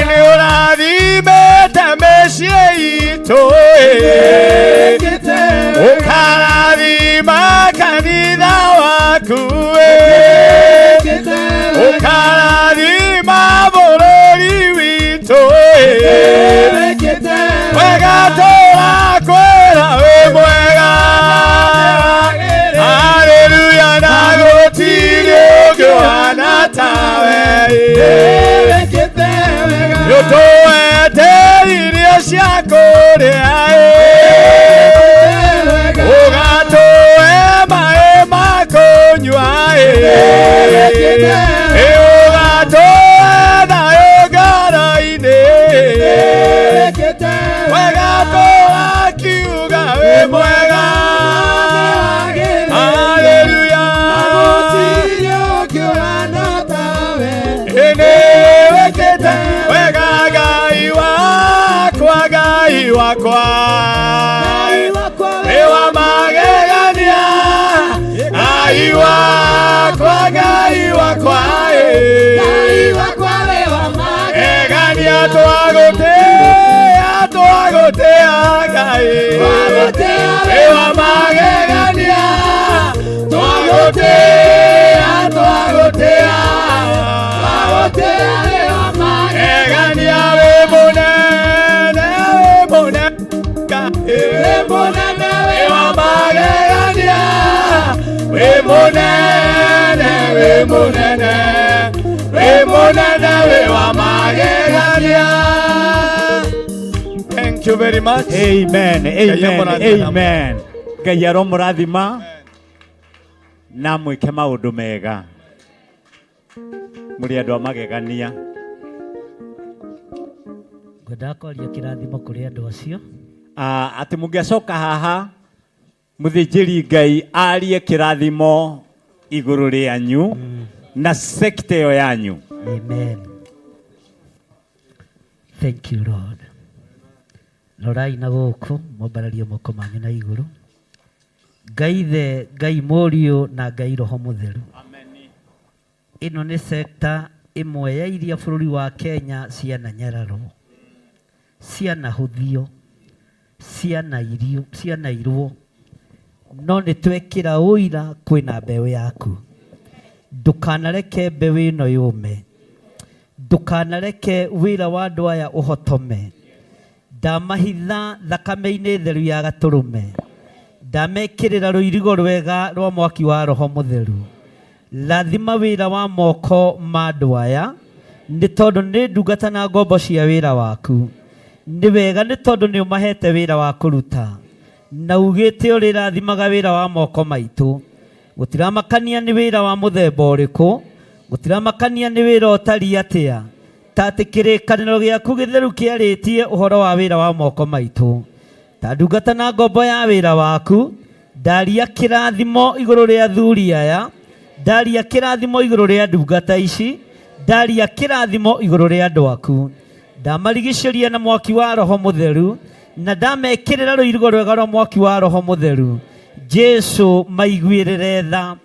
ni urathimite mĩciĩ itu ukarathima kanitha waku ukarathima bũrũri witũ wega tũrakwĩra wĩ mwega. Haleluya, na gũtirĩ ũngĩ wana tawe nĩũtũhete irio cia kũrĩa ũgatũhe maĩ ma kũnyua ũgatũhe thayũ ngoro-inĩ wega tũrakiuga wĩ mwega. Haleluya, nĩ wĩkĩte wega Ngai wakwa, Ngai wakwa wĩ wa magegania, Ngai wakwa, Ngai wakwa egania twagũtĩĩa Ngai wĩ wa magegania twagũtĩĩa egania wĩ mũnene wĩ wa magegania wĩ mũnene wĩ wa magegania. Thank you very much. Amen. Amen. Amen. Ngai aromũrathima na mwike maundu mega muri andu amagegania ngwenda kwaria kirathimo kuri andu acio ati mungiacoka haha muthinjiri Ngai arie kirathimo iguru rianyu na sekta yo yanyu. Amen. Thank you Lord. Lorai na guku mobarario moko manyu na iguru. Ngai the Ngai Morio na Ngai Roho Mutheru. Amen. Ino ni sekta imwe ya iria bururi wa Kenya ciana nyararo. Ciana huthio. Ciana irio, ciana irwo. No nĩ twekĩra ũira kwĩna mbeũ yaku. Ndukanareke mbeũ ĩno yũme. Ndukanareke wĩra wa andũ aya ũhotome. Ndamahitha thakame-inĩ theru ya Gatũrũme. Ndamekĩrĩra rũirigo rwega rwa mwaki wa Roho Mũtheru. Lathima wĩra wa moko ma andũ aya nĩ tondũ nĩ ndungata na ngombo cia wĩra waku. Nĩ wega nĩ tondũ nĩ ũmahete wĩra wa kũruta. Na ugĩte ũrĩ rathimaga wĩra wa moko maitũ. Gũtiramakania nĩ wĩra wa mũthemba ũrĩkũ. Gũtiramakania nĩ wĩra ũtariĩ atĩa. Ta atĩ kĩrĩkanĩro gĩaku gĩtheru kĩarĩtie ũhoro wa wĩra wa moko maitũ. Ta ndungata na ngombo ya wĩra waku. Ndaria kĩrathimo igũrũ rĩa athuri aya. Ndaria kĩrathimo igũrũ rĩa ndungata ici. Ndaria kĩrathimo igũrũ rĩa andũ aku. Ndamarigicĩria na mwaki wa Roho Mũtheru. Na ndamekĩrĩra rũirigo rwega rwa mwaki wa Roho Mũtheru. Jesu maiguĩrĩre tha.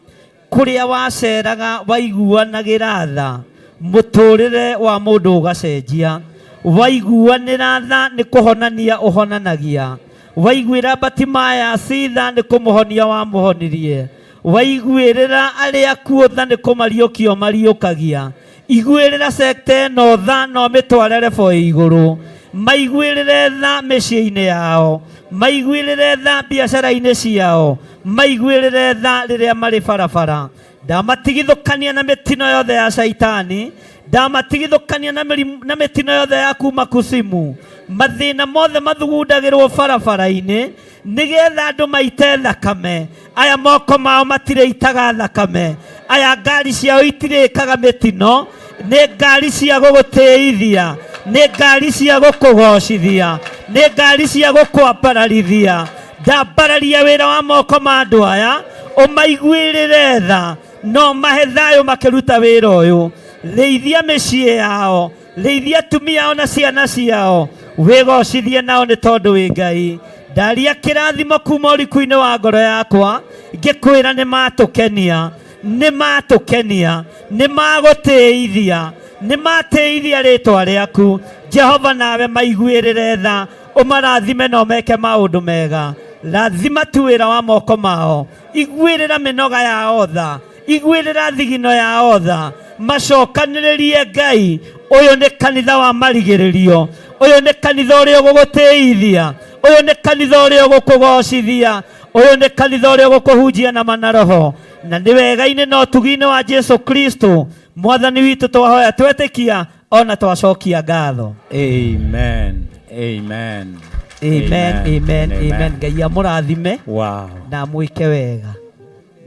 Kũrĩa waceraga waiguanagĩra tha. Mũtũrĩre wa mũndũ ũgacenjia. Waiguanĩra tha nĩ kũhonania ũhonanagia. Waiguĩra Batimaya tha nĩ kũmũhonia wamũhonirie. Waiguĩrĩra arĩa akuũ tha nĩ kũmariũkia ũmariũkagia. Iguĩrĩra sekta ĩno tha no mĩtware rebo igũrũ. Maiguĩrĩre tha mĩciĩ-inĩ yao. Maiguĩrĩre tha biacara-inĩ ciao. Maiguĩrĩre tha rĩrĩa marĩ barabara. Ndamatigithũkania na mĩtino yothe ya Saitani. Ndamatigithũkania na mĩtino yothe ya kuma kusimu. Mathĩna mothe mathugundagĩrwo barabara-inĩ nĩgetha andũ maite thakame. Aya moko mao matirĩitaga thakame. Aya ngari ciao itirĩkaga mĩtino. Nĩ ngari cia gũgũtĩithia. Nĩ ngari cia gũkũgocithia. Nĩ ngari cia gũkwambararithia. Ndambararia wĩra wa moko ma andũ aya. Ũmaiguĩrĩre tha. No mahe thayũ makĩruta wĩra ũyũ. Rĩithia mĩciĩ yao. Rĩithia atumia ao na ciana ciao. Wĩgocithie nao nĩ tondũ wĩ Ngai. Ndaria kĩrathimo kuma ũriku-inĩ wa ngoro yakwa. Ngĩkwĩra nĩ matũkenia. Nĩ matũkenia. Nĩ magũtĩithia. Nĩ matĩithia rĩtwa rĩaku. Jehova nawe maiguĩrĩre tha. Ũmarathime no meke maũndũ mega. Rathima tu wĩra wa moko mao. Iguĩrĩra mĩnoga yao tha. Iguĩrĩra thigino yao tha. Macokanĩrĩrie Ngai. Ũyũ nĩ kanitha wa marigĩrĩrio. Ũyũ nĩ kanitha ũrĩa ũgũgũtĩithia. Ũyũ nĩ kanitha ũrĩa ũgũkũgocithia. Ũyũ nĩ kanitha ũrĩa ũgũkũhunjia na manaroho. Na nĩ wega-inĩ na ũtugi-inĩ wa Jesu Kristo Mwathani witũ twahoya twetĩkia ona twacokia ngatho. Amen. Amen. Amen. Amen. Amen. Ngai amũrathime. Wow. Na mwĩke wega.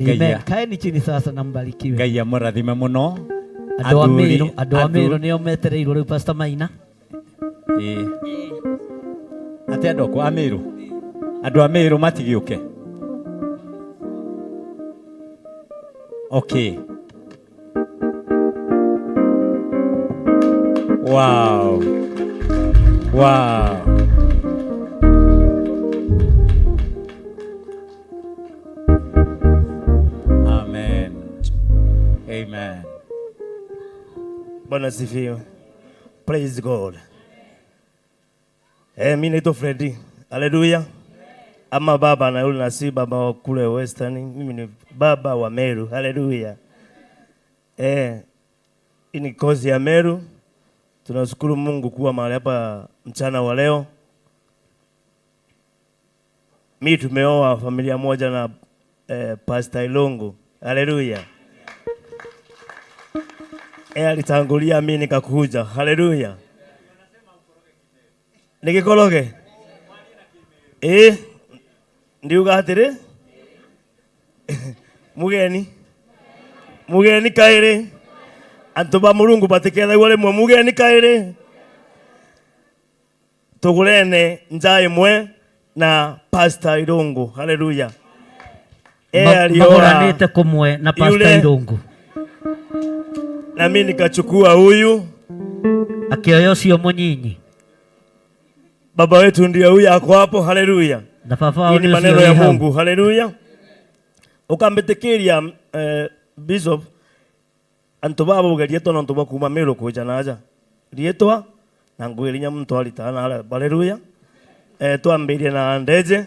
Amen. Kaeni chini sasa na mbarikiwe. Ngai amũrathime mũno. Andũ a Meru nĩo metereirwo rĩu Pastor Maina. Ati andũ akwa a Meru. Andũ a Meru matigĩũke. Okay. Wow. Wow. Amen. Amen. Bwana sifiwe. Praise God. Mimi naitwa Freddy. Haleluya. Ama baba na yule nasi baba wa kule Western. Mimi ni baba wa Meru. Haleluya. Hii ni kozi ya Meru. Tunashukuru Mungu kuwa mahali hapa mchana wa leo. Mimi tumeoa familia moja na Pastor Ilongo. Haleluya. Alitangulia mimi nikakuja. Haleluya. Nikikologe. Ndiuga atire. mugeni kaire antu ba Mulungu batiketha wale mwe mugeni kaire tugurene nja imwe na Pastor Irungu. Haleluya. Maguranite kumwe na Pastor Irungu. Na mimi nikachukua huyu akioyo sio munyinyi. Baba wetu ndio huyu ako hapo. Haleluya. Na baba ni maneno ya Mungu. Haleluya. Ukambetekeria Bishop antu baba ugerieto na antu bakuma mero kuja naja rietwa na ngwirinya muntu aritana hala. Haleluya. Tuambirie na ndeje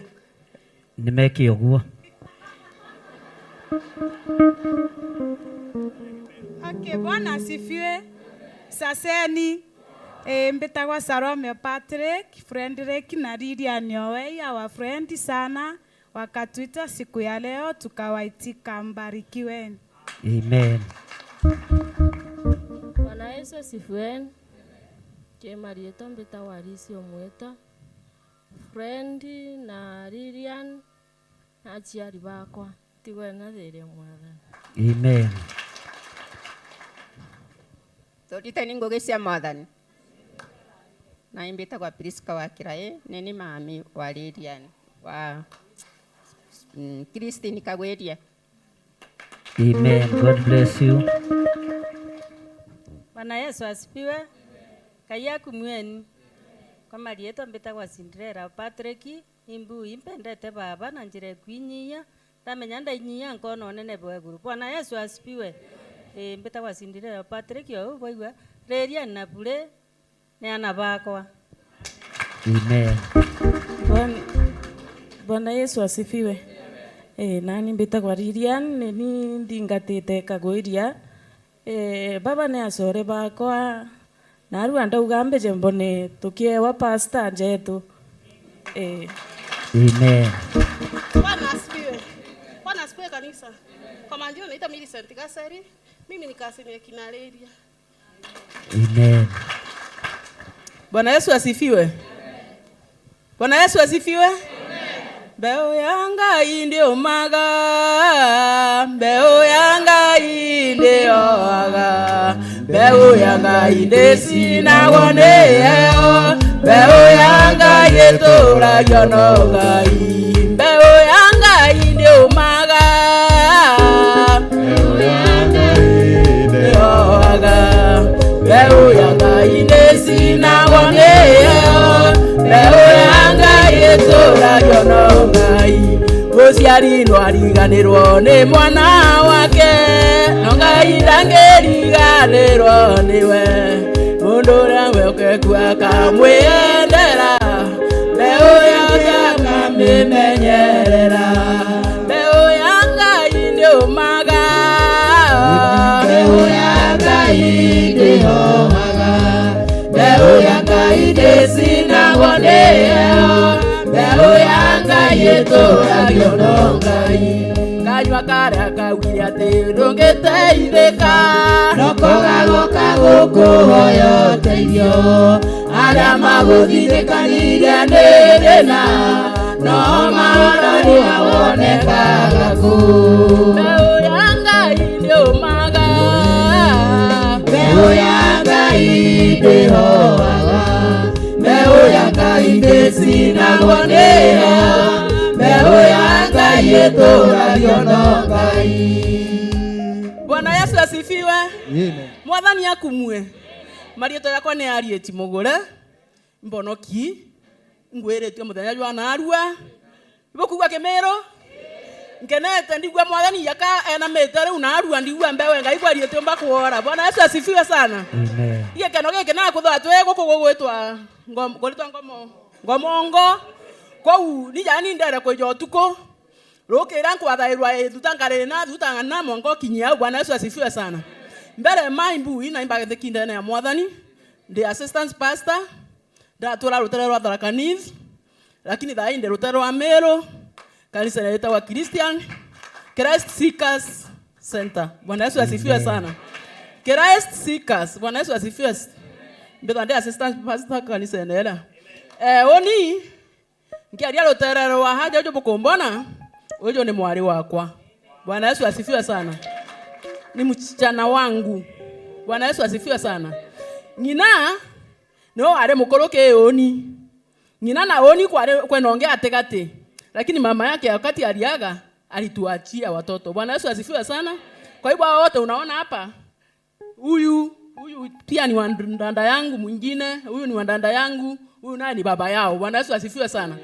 nimeki oguo. Okay, Bwana asifiwe. Saseni mbetagwa Salome Patrick, friend Reki na Lilian Owei, our friend sana. Wakatuita siku ya leo tukawaitika, mbarikiweni. Amen. Bwana Yesu asifiwe. Jema rieto mbetagwa Alisi Omweta, friend na Lilian na aciari bakwa tigwe na thire mwana. Amen. Torita ningo gesia mwathani. Na imbeta kwa Priska wa Kirae, neni mami wa Lilian wa Christine Kagweria. Amen. God bless you. Bwana Yesu asifiwe. Kaya kumweni. Kwa marieto mbeta kwa Cinderella Patrick, imbu impendete baba na njire kwinyia. Tamenya ndainyia nkono nene bweguru. Bwana Yesu asifiwe. Mbeta kwa Cinderella Patrick yo boigwa reria na bure ne ana bakwa. Amen. Bwana Yesu asifiwe. Nani mbeta kwa Lilian ni ndingatete Kagwiria. Baba ne asore bakwa naru anda ugambe jembone tukiewa pastor jetu. Amen. Bwana asifiwe. Bwana asifiwe kanisa. Kwa majina naitwa Millicent Gasari. Mimi ni kasini ya Kinaleria. Amen. Bwana Yesu asifiwe. Bwana Yesu asifiwe. Beo yanga indio maga. Beo yanga indio aga. Beo yanga indesi na waneo. Beo yanga yetora yonoga. Beo yanga indio maga. Beo yanga indio aga. Beo yanga indesi na waneo. Beo yanga yetora yonoga. Osiari no ariganirwo ni mwana wake. Nongai ndangeriganirwo niwe. Mundu uria weke kwaka mwendera. Beo yanga mamimenyerera. Beo yanga indio maga. Beo yanga indio maga. Beo yanga indesi na waneo. Beo yanga yetora yonongai. Kanywa kara kawiri ati ndungeteithika. Nokoga goka gukuhoya uteithio. Aria maguthithikanirie nĩ thĩna. No mahonoria wonekaga ku. Beo yanga indiumaga. Beo yanga indihoaga. Beo yanga indesinagwo nĩyo. Beo yanga yetoragio no Ngai. Bwana Yesu asifiwe. Amen. Mwathani akumwe. Marieto yakwa nĩ Arieti Mugure. Mbonoki. Ngwiretio muthenya jwa narua. Ibokugwa Kimero. Nkenete ndigwa mwathani yaka ena metere unarua ndigwa mbewe Ngai kwa Arieti mbakuora. Bwana Yesu asifiwe sana. Amen. Iye keno geke na kuthwa twe gukugwitwa ngomongo. Kwau ni jani ndere kwejo utuko. Rokera nkwathirwa tutangarena tutangana mongo kinyia. Bwana Yesu asifiwe sana. Mbere maimbu ina imba thekinde na mwathani. The assistant pastor. Ndatura rutere rwa Tharaka Nithi. Lakini thainde rutere rwa Meru. Kanisa leta wa Christian. Christ Seekers Center. Bwana Yesu asifiwe sana. Christ Seekers. Bwana Yesu asifiwe. Mbeta ndiye assistant pastor kanisa nela. Oni nkiaria rutere rwa haja ujo bukumbona. Ujo ni mwari wakwa. Bwana Yesu asifiwe sana. Ni msichana wangu. Bwana Yesu asifiwe sana. Ngina no are mukoroke oni. Ngina na oni kwa naongea ategate. Lakini mama yake wakati aliaga alituachia watoto. Bwana Yesu asifiwe sana. Kwa hivyo wote unaona hapa, huyu pia ni wandanda yangu mwingine, huyu ni wandanda yangu, huyu naye ni baba yao. Bwana Yesu asifiwe sana.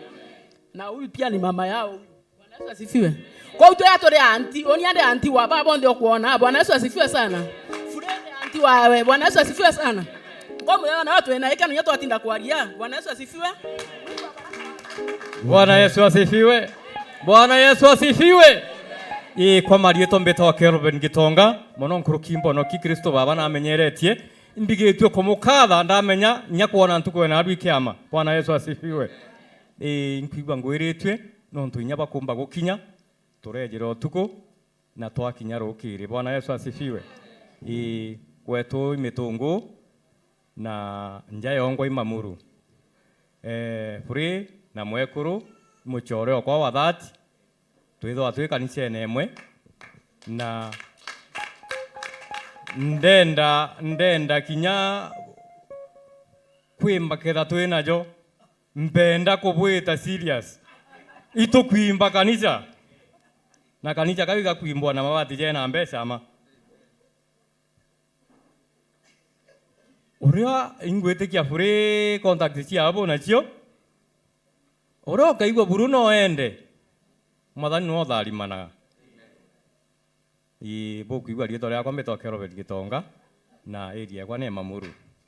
Na huyu pia ni mama yao. Bwana Yesu asifiwe. Kwa hiyo yatore anti, oni ande anti wa baba ndio kuona. Bwana Yesu asifiwe sana. Furende anti wawe. Bwana Yesu asifiwe sana. Kwa mwana na watu enaika nyato atinda kwalia. Bwana Yesu asifiwe. Bwana Yesu asifiwe. Bwana Yesu asifiwe. Kwa marieto mbeta wa Keroben Gitonga mono nkurukimbo no Kristo baba na amenyeretie imbigetwe ko mukatha ndamenya nyakuona ntuko na adwi kiama. Bwana Yesu asifiwe. Nkwigwa ngwiritwe no ntuinya bakumba gukinya turejera otuko na twakinya rukiri. Bwana Yesu asifiwe. Kwetu imitungu na njayongo imamuru free na mwekuru muchore kwa wathati twitho atwika ni cene na ndenda kinya kwimba ketha twina jo mpenda kubwita serious ito kwimba kanisa na kanisa kawiga kwimbwa na mabati jena mbeca ama uria ingwete kia free contact cia abo na cio uria kaigwa Bruno ende mwathani no tharimanaga boku igwa rieto ria kwa metokero bet Gitonga na area kwa ne mamuru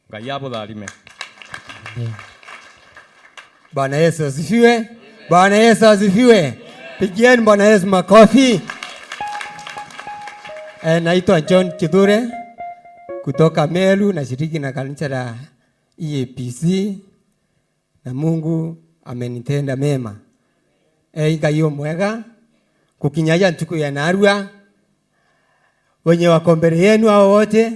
ngai abo tharime. Bwana Yesu asifiwe. Bwana Yesu asifiwe. Pigieni Bwana Yesu makofi. Naitwa John Kidure kutoka Meru na shiriki na kanisa la EAPC na Mungu amenitenda mema. Ngai mwega kukinyaja ntuku ya narua wenye wako mbele yenu hao wote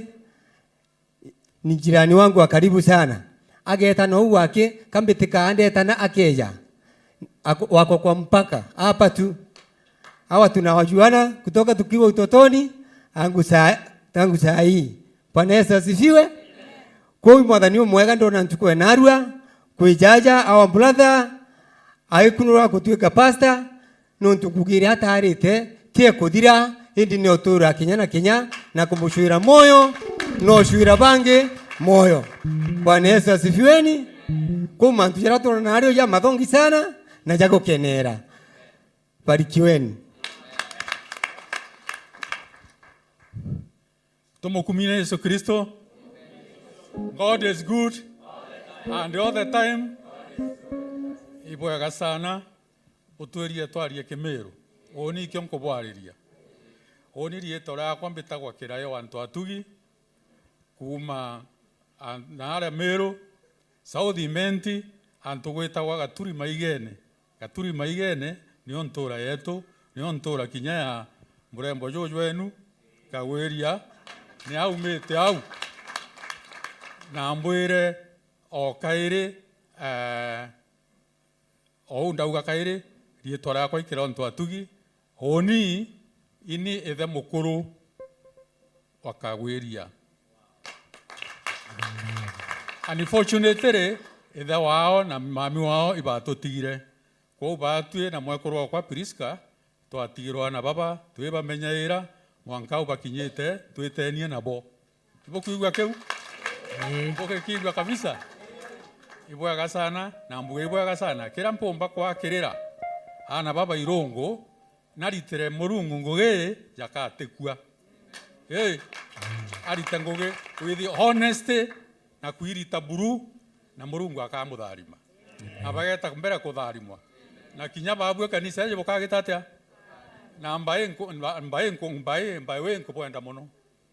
ni jirani wangu wa karibu sana. Ageta no wake kambitika andetana akeja wako kwa mpaka hapa tu. Hawa tunawajuana kutoka tukiwa utotoni tangu saa hii. Bwana Yesu asifiwe. Kwa hiyo mwathani mwega ndo na ntuku ya narua kuijaja our brother aikunura kutuika pastor no ntukugire hata arite tie kuthira hindi ni otura kinya na kumushuira moyo no shuira bange moyo. Bwana Yesu asifiweni. Kuma ntujira tuna nario ya mathongi sana na jago kenera. Barikiweni. Tumukumine Yesu Kristo. God is good and all the time. Ibwega sana utwerie twarie Kimeru oni kyo nkobwariria oni rieto ra kwambita gwa kirayo antu atugi kuma na Meru South Imenti antu gwita gwa Gaturi Maigene ni ontora yetu ni ontora kinya ya murembo jojwenu Kaweria ni aumete au na mbwire o kaire o ndauga kaire rieto ra kwa ikira ontu atugi oni ini ethe mukuru wa Kaweria. Unfortunately ethe wao na mami wao ibatutigire kwa batue na mwekuru kwa Priska twatigirwa na baba tweba menyaira mwanka ubakinyete twetenie nabo ibokuigwa keu kigwa kabisa ibwaga sana na mbuga ibwaga sana kira mpomba kwa kirira ana baba irongo naritere murungu ngoge yakatekua arite ngoge with honesty na kuirita buru na murungu akamutharima abageta mbere kutharimwa na kinya babwe kanisa ye bokagitatia na mbaye nkubwenda muno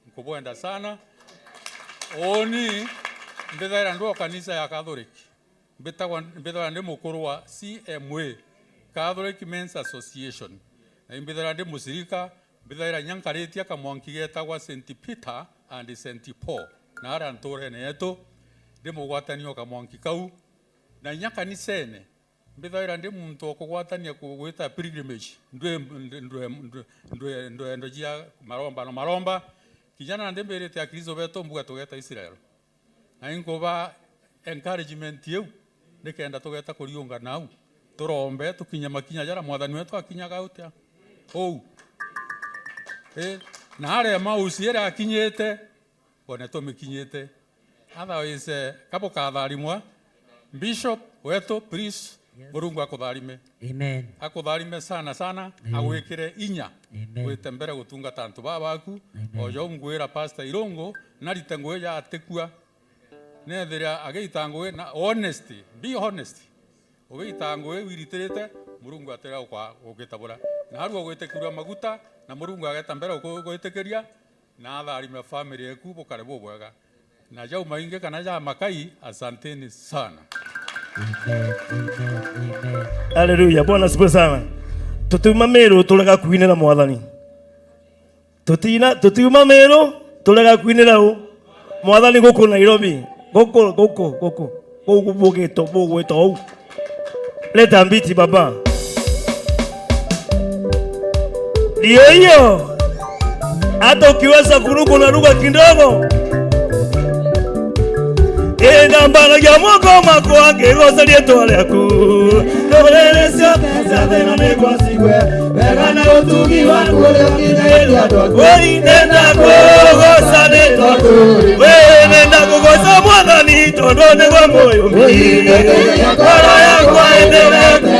nkubwenda sana oni mbethaira ndo kanisa ya Catholic mbethaira ndi mukuru wa CMA Catholic Men's Association na mbethaira ndi musirika mbethaira nyankaritia kamwanki getagwa St Peter and St Paul na ara ntore neto ndi mugwatanio kamwanki kau na nyakanisene mbithaira ndi muntu okugwatania kugwita pilgrimage ndwe ndojia maromba kijana ndi mbirite akristo beto mbuga tugeta Israel na ingoba encouragement yeu nikenda tugeta kuriunga nau turombe tukinya makinya jara mwathani wetu akinyaga utia na hare mausiera akinyete one tumikinyete otherwise kabo katharimwa bishop wetu priest Murungu akutharime amen akutharime sana agwikire inya gwitembere gutungata antu babaku ojo ngwira pastor Irongo narite ngweja atekua nethira ageita ngwe na honesty be honest ugeita ngwe wiritirite Murungu atera kwa ugitabura na haruo gwitekirwa maguta na Murungu ageta mbere gwitekeria na atharime family yaku bukare bubwega na jau mainge kana ja makai asanteni sana. Haleluya, Bwana asifiwe sana. Tutuma mero tulega kuinira mwathani. Tutuma mero tulega kuinira mwathani guku Nairobi. Guku. Bugito. Leta mbiti baba. Ndio. Hata ukiweza kuruka na lugha kidogo. Ngambana ya mwako mako angegoza rieto ryaku noreresio zathena ni kwasigwe wega na utugi waku uri ukinyagiria andu aku nenda kugoca ni tondu nenda kugoca mwathani tondu niguo muoyo ngoro yakwa enderete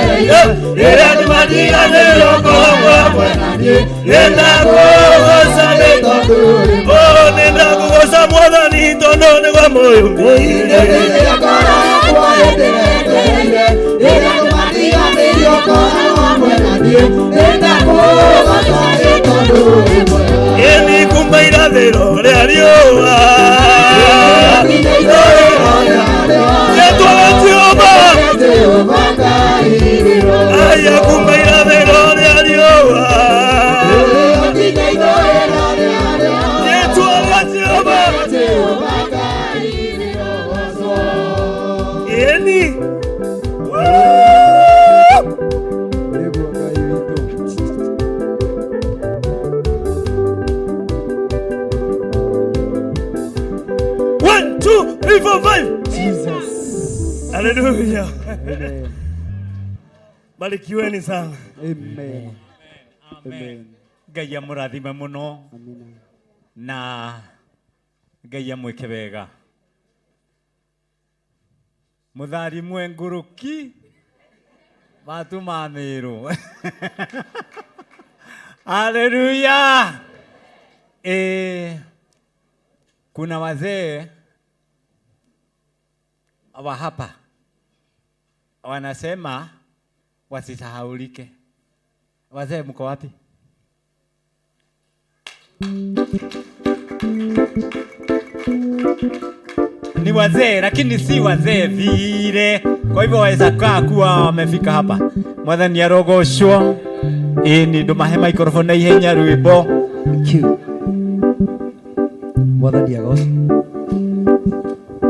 ria andu matiganirwo ngoro gwakwa nenda kugoca ni tondu nenda kugoca mwathani tondu niguo muoyo Eni kumbaira thero ria riua Yetwa Jehova Aya kumbaira thero ria riua Yetwa Jehova Eni One, two, three, four, five. Jesus. Hallelujah. Amen. Barikiweni sana. Amen. Amen. Ngai amurathime muno. Amina. Na Ngai amwike wega. Muthari mwenguruki watu mamiru. Haleluya. Kuna wazee wa hapa wanasema wasisahaulike. Wazee mko wapi? Ni wazee lakini si wazee vile. Kwa hivyo waweza kuwa wamefika hapa. Mwathani arogoshwo. Ni ndumahe microphone ihenya rwimbo.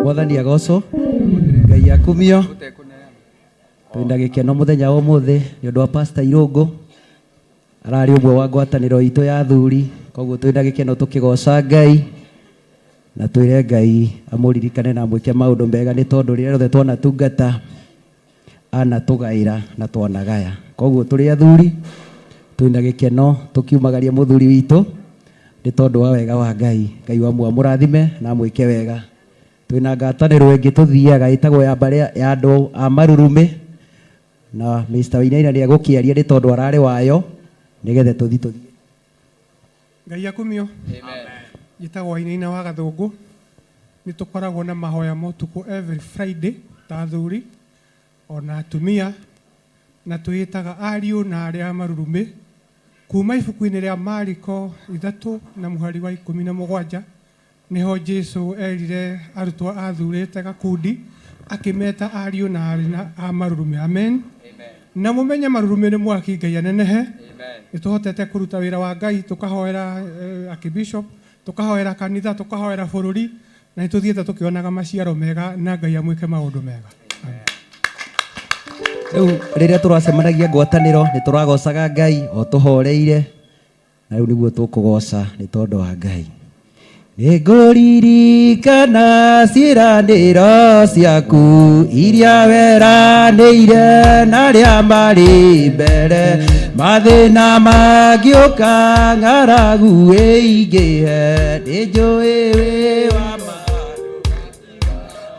Mwathani agoco Ngai akumio twina gikeno muthenya wa muthi ni undu wa pastor Irongo arari umwe wa ngwataniro itu ya athuri koguo twina gikeno tukigoca Ngai na twire Ngai amuririkane na mwike maundu mega ni tondu riria rothe twana tungata ana tugaira na twanagaya koguo turi athuri twina gikeno tukiumagaria muthuri witu ni tondu wa wega wa Ngai Ngai wa murathime na mwike wega twina ngataniro ingi tuthiaga itagwo ya mbare ya andu a marurume na Mr. Wainaina ni agukiaria ni tondu arari wayo nigethe tuthi Ngai akumio amen gitagwo Wainaina wa Gathungu ni tukoragwo na mahoya motuko every Friday ta athuri ona atumia na tuyitaga ariu na aria marurume kuma ibuku-ini ria Mariko 3 na muhari wa 17 niho Jesu erire arutwo athurite gakundi akimeta ariu na arina a marurume amen na mumenye marurume ni mwaki Ngai anenehe nituhotete kuruta wira wa Ngai tukahoera akibishop tukahoera kanitha tukahoera bururi na nituthiete tukionaga maciaro mega na Ngai amwike maundu mega. Riu riria turacemanagia ngwataniro ni turagocaga Ngai o tuhoreire na riu niguo tukugoca ni tondu wa Ngai. Nĩngũririkana ciĩranĩro ciaku iria weranĩire na arĩa marĩ mbere, mathĩna mangĩũka ng'aragu ĩingĩhe, nĩnjũĩ wĩ wa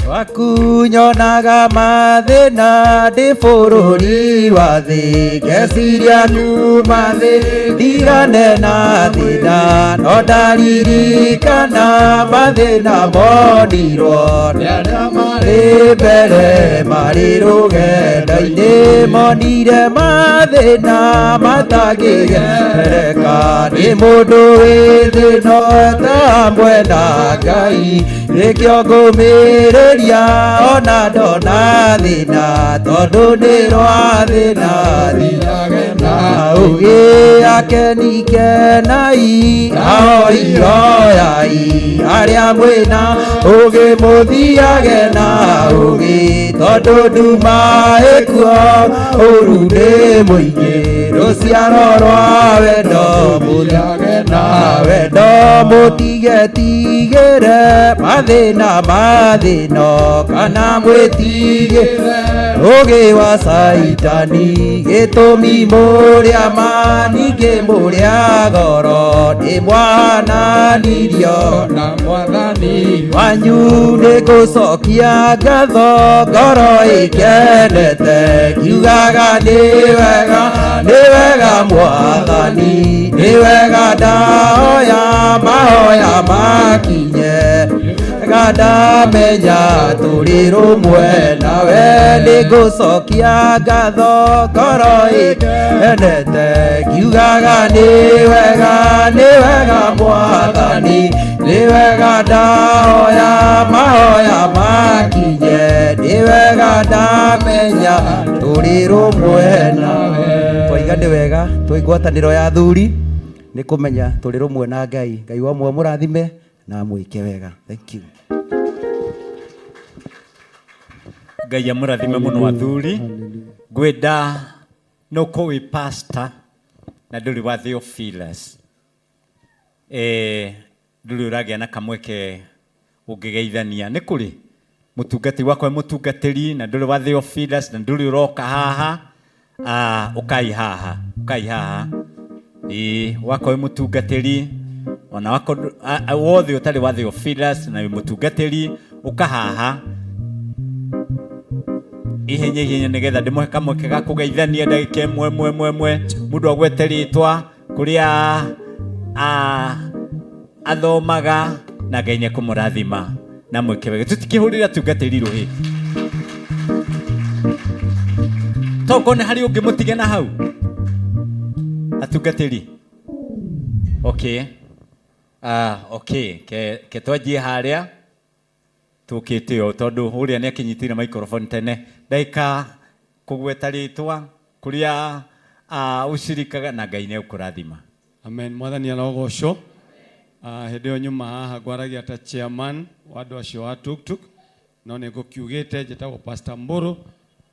waku nyonaga mathĩna ndĩ bũrũri wa thĩ, ngeciria numa thĩ ndigane na thĩna, no ndaririkana mathĩna monirwo nĩ arĩa marĩ mbere marĩ rũgendo-inĩ, monire mathĩna matangĩgereka, nĩ mũndũ wĩ thĩna tamwe na Ngai, nĩkĩo ngũmĩrĩria ona ndona thĩna, tondũ nĩ rwa thĩna thirage na ũgĩ akeni kenai ahoi hoyai, arĩa mwĩna ũgĩ mũthiage na ũgĩ, tondũ nduma ĩkuo ũru nĩ mũingĩ, rũciaro rwa wendo mũthiage na wendo, mũtigetigĩre mathĩna mathĩno kana mwĩtigĩre ũgĩ wa Saitani, gĩtũmi mũrĩa maningĩ mũrĩa goro, nĩ mwahananirio na mwathani wanyu, nĩ ngũcokia ngatho ngoro ĩkenete, kiugaga nĩ wega mwathani, nĩ wega ndahoya mahoya makinye, ndamenya tũrĩ rũmwe nawe, nĩ ngũcokia ngatho ngoro ĩkenete, kiugaga nĩ wega mwathani, nĩ wega ndahoya mahoya makinye, nĩ wega ndamenya tũrĩ rũmwe nawe. Twaiga nĩ wega twĩ ngwatanĩro ya athuri nĩ kũmenya tũrĩ rũmwe na Ngai. Ngai wa muoyo mũrathime na mwĩke wega. Thank you. Ngai amũrathime mũno athuri. Ngwenda no kũwĩ pastor na ndũrĩ wa Theophilus, ndũrĩ ũragĩa na kamweke ũngĩgeithania. Nĩ kũrĩ mũtungatĩri wakwa mũtungatĩri na ndũrĩ wa Theophilus na ndũrĩ ũroka haha, ũkai haha wakwa mũtungatĩri, ona wako wothe ũtarĩ wa Theophilus na mũtungatĩri ũka haha ihenya nĩgetha ndĩmũhe kamweke ga kũgeithania ndagĩka ĩmwe mũndũ agwete rĩtwa kũrĩa athomaga na Ngai nĩekũmũrathima na mwĩke wega. Tũtikĩhũrĩre atungatĩri rũhĩ, toko nĩ harĩ ũngĩ mũtige na hau atungatĩri. Okay, ke twanjie harĩa tukĩte o, tondũ ũrĩa nĩakinyitire microphone tene. Ndaika kũgweta rĩtwa kũrĩa ũcirikaga na Ngai nĩegũkũrathima. Amen. Mwathani arogocwo. Hĩndĩ ĩyo nyuma haha ngwaragia ta chairman wa andũ acio wa tuktuk, no nĩngũkiugĩte njĩtagwo Pastor Mbũrũ,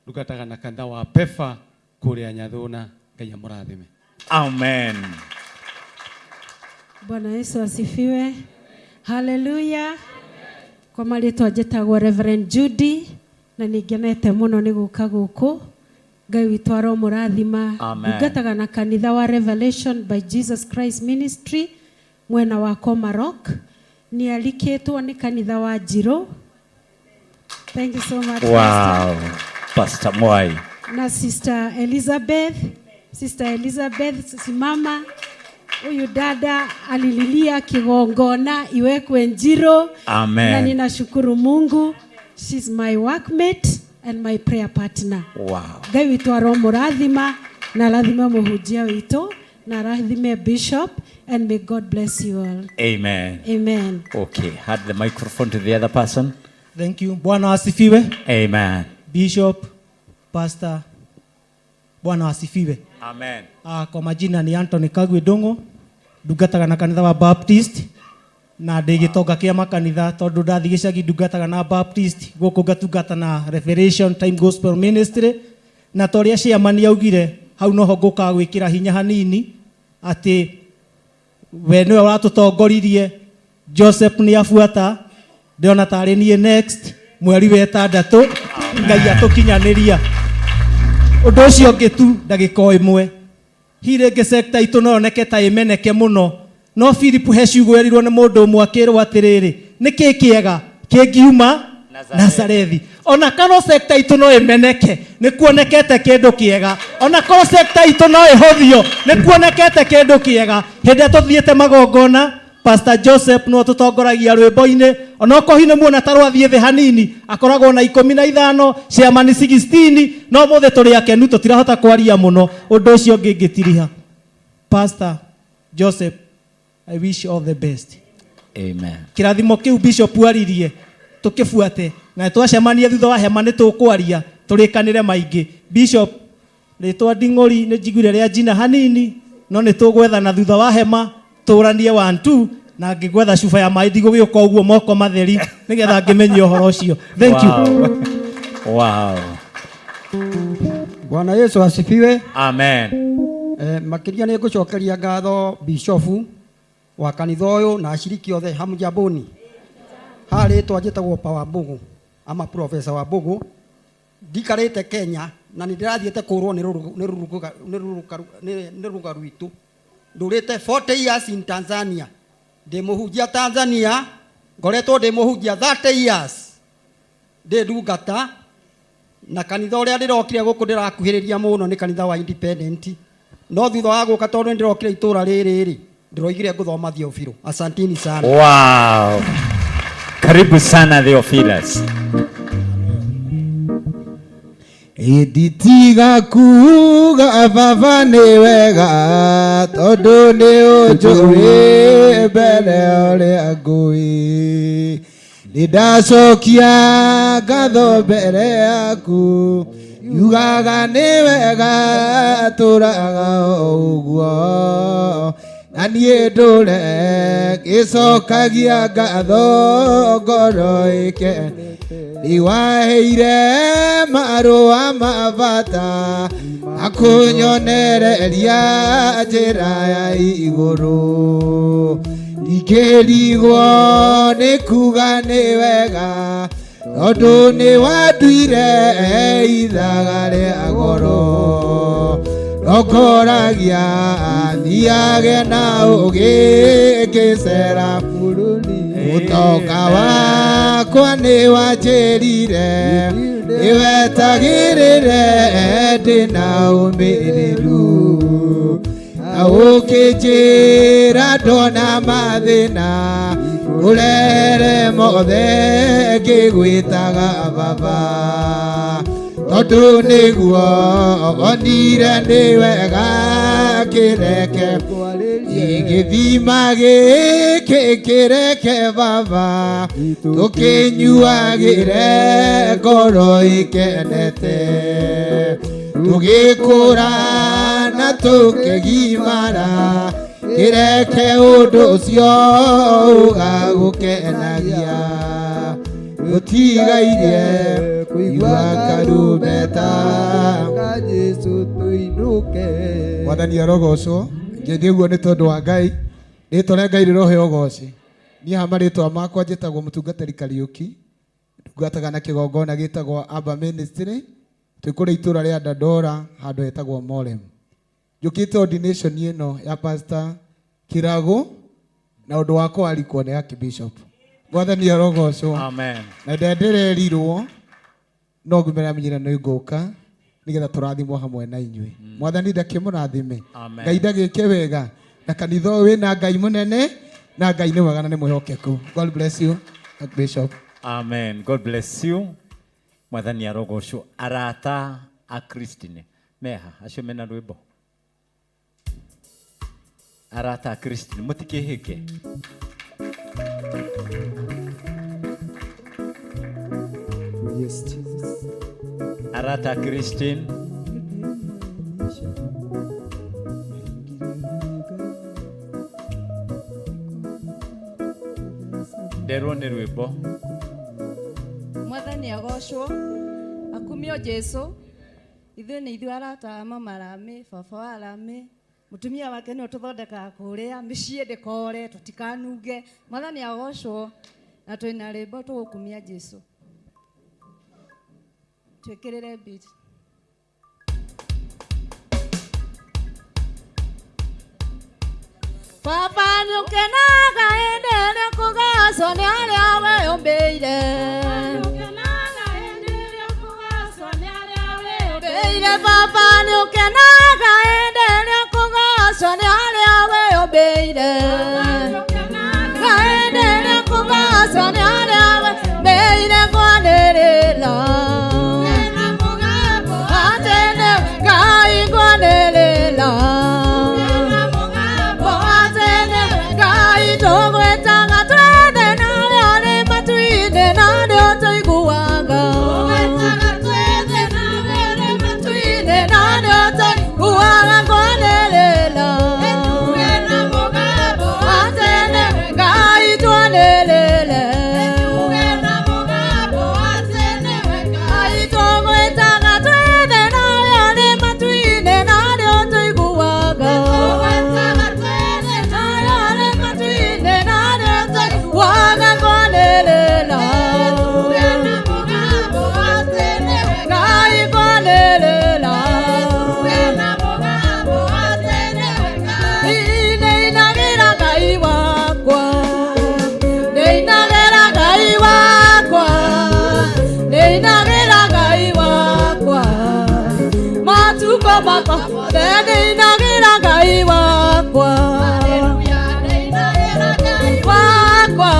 ndungataga na kanitha wa Pefa kũrĩa Nyathũna. Ngai amũrathime. Amen. Bwana Yesu asifiwe. Haleluya. Kwa marĩtwa njĩtagwo Reverend Judy na nĩngenete mũno nĩ gũka gũkũ. Ngai witũ aromũrathima. Ndungataga na kanitha wa Revelation by Jesus Christ Ministry mwena wa Komarok. Nĩalikĩtwo nĩ kanitha wa Njiro. Thank you so much. Wow. Pastor Mwai. Na Sister Elizabeth simama. Huyu dada alililia kigongona iwekwe Njiro. Amen. Na ninashukuru Mungu. She's my workmate and my prayer partner. Wow. Ngai witũ aromũrathima na rathime mũhunjia witũ na rathime bishop, and may God bless you all. Amen. Amen. Okay, hand the microphone to the other person. Thank you. Bwana asifiwe. Amen. Bishop, Pastor, Bwana asifiwe. Amen. Kwa majina ni Anthony Kagwe Dongo, ndungataga na kanitha wa Baptist na ndĩgĩtonga kĩa makanitha, tondũ ndathiĩ gĩcagi ndungataga na Baptist, gũkũ ngatungata na Revelation Time Gospel Ministry na toria ciamani augire hau noho ngũka gwĩkĩra hinya hanini atĩ we nĩwe ũratũtongoririe. Joseph nĩ abuata, ndĩrona tarĩ niĩ next mweri wa 6 Ngai atũkinyanĩria. Ũndũ ũcio ũngĩ tu ndagĩka ĩmwe, hi rĩngĩ sector itũ no yoneke ta ĩmeneke mũno, no Philip he ciugo erirwo nĩ mũndũ ũmwe akĩrwo atĩrĩrĩ, nĩkĩ kĩega kĩngiuma Nazarethi. Ona korwo sector itũ no ĩmeneke, nĩ kuonekete kĩndũ kĩega. Ona korwo sector itũ no ĩhũthio, nĩ kuonekete kĩndũ kĩega. Hĩndĩ ĩrĩa tũthiĩte magongona, Pastor Joseph no tũtongoragia rwĩmbo-inĩ, ona okorwo nĩ muona ta rwathiĩ thĩ hanini, akoragwo na 15, ciamani 16, no mũthĩ tũrĩ akenu tũtirahota kwaria mũno. Ũndũ ũcio ũngĩ ngĩtiriha. Pastor Joseph, I wish you all the best. Amen. Kĩrathimo kĩu Bishop aririe tũkĩbuate, na twacemania thutha wa hema nĩ tũkwaria tũrĩkanĩre maingĩ. Bishop, rĩtwa Nding'ori nĩ njiguire rĩa njina hanini, no nĩ tũgwethana thutha wa hema tũranie 1 2 na ngĩgwetha cuba ya maĩ ndigũgĩũka ũguo moko matheri nĩgetha ngĩmenye ũhoro ũcio. Thank you. Wow. Bwana Yesu asifiwe. Amen. Makĩria nĩ ngũcokeria ngatho Bishop wa kanitha ũyũ na ashiriki othe. Hamjaboni. Harĩ twajĩtagwo Power Mbugu ama Professor wa Mbugu. Ndikarĩte Kenya na nĩ ndĩrathiĩte kũrwo nĩ ruga rwitũ. Ndũrĩte 40 years in Tanzania. Ndĩmũhunjia Tanzania, ngoretwo ndĩmũhunjia 30 years. Ndĩndungata na kanitha ũrĩa ndĩrokire gũkũ ndĩrakuhĩrĩria mũno nĩ kanitha wa Independent. No thutha wa gũka tondũ ndĩrokire itũra rĩrĩ ndĩroigire ngũthoma Theophilo. Asanteni sana. Wow. Karibu sana Theophilus. Nditiga kuga baba nĩ wega tondũ nĩ ũnjũĩ mbere ũrĩa ngũĩ. Nĩndacokia ngatho mbere yaku yugaga nĩ wega tũraga ũguo, na niĩ ndũre gĩcokagia ngatho ngoro ĩkene. Nĩwaheire marũa ma bata akũnyonereria njĩra ya igũrũ. Ndingĩrigwo nĩ kuga nĩ wega tondũ nĩ wanduire ithaga rĩa goro. Nongoragia thiage na ũgĩ ngĩcera bũrũri. Ũtonga wakwa nĩ wanjĩrire nĩwetagĩrĩre ndĩna ũmĩrĩru. Na ũkĩnjĩra ndona mathĩna ũrehere mothe ngĩgwĩtaga baba. Tondũ nĩguo onire nĩ wega kĩreke gĩthima gĩkĩ kĩreke baba tũkĩnyuagĩre ngoro ĩkenete. Tũgĩkũra na tũkĩgimara kĩreke ũndũ ũcio ũgagũkenagia. Tũtigairie kuigua karumbeta ka Jesu tũinũke. Mwathani arogocwo. Ngĩthiĩ ũguo nĩ tondũ wa Ngai. Rĩĩtwa rĩa Ngai rĩrohe ũgooci. Niĩ hama rĩĩtwa makwa njĩtagwo mũtungatĩri Kariũki. Ndungataga na kĩgongona gĩtagwo Aba Ministry. Twĩ kũrĩa itũũra rĩa Dandora handũ hetagwo Morem. Njũkĩte ordination ĩno ya Pastor Kirago na ũndũ wakwa arikwo nĩ Archbishop. Mwathani arogocwo. Amen. Na ndendererirwo no ngumĩra menyera nĩ ngũka nĩgetha tũrathimwo hamwe na inyuĩ. Mwathani ndakĩmũrathime. Ngai ndagĩke wega na kanitha ũyũ wĩna Ngai mũnene na Ngai nĩ wega na nĩ mwĩhokeku. God bless you, Archbishop. Amen. God bless you. Mwathani arogocwo. Arata a Kristine meha acio mena rwĩmbo. Arata a Kristine mũtikĩhĩke. Yes, Jesus. Arata Christine. Nderwo nĩ rwĩmbo. Mwathani agocwo. Akumio Jesu. ithuĩ nĩ ithuĩ arata mama Rami, baba wa Rami, mutumia wake nĩ ũtũthondekaga kũrĩa mĩciĩ ndĩkore tũtikanunge. Mwathani agocwo, na twĩna rwĩmbo tũgũkumia Jesũ. Twĩkĩrĩre beat. Baba nĩ ũkenaga hĩndĩ ĩrĩa kũgacwo nĩ arĩa weyũmbĩire. Baba nĩ ũkenaga hĩndĩ ĩrĩa kũgacwo nĩ arĩa weyũmbĩire. Hĩndĩ ĩrĩa kũgacwo nĩ arĩa weyũmbĩire kwanĩrĩra. Atene Ngai kwanĩrĩra. Atene Ngai tũgwĩtaga twende narĩ arĩ matu-inĩ na nĩo tũiguaga. Uaga kwanĩrĩra. Atene Ngai twanĩrĩre. Ngai tũgwĩtaga twende narĩ arĩ matu-inĩ na nĩo tũiguaga. Arĩ matu-inĩ na nĩo tũiguaga kwanĩrĩra. Ngai kwanĩrĩra. Nĩinagĩra Ngai wakwa. Nĩinagĩra Ngai wakwa. Nĩinagĩra Ngai wakwa. Matukũ makwa nĩinagĩra Ngai wakwa. Wakwa.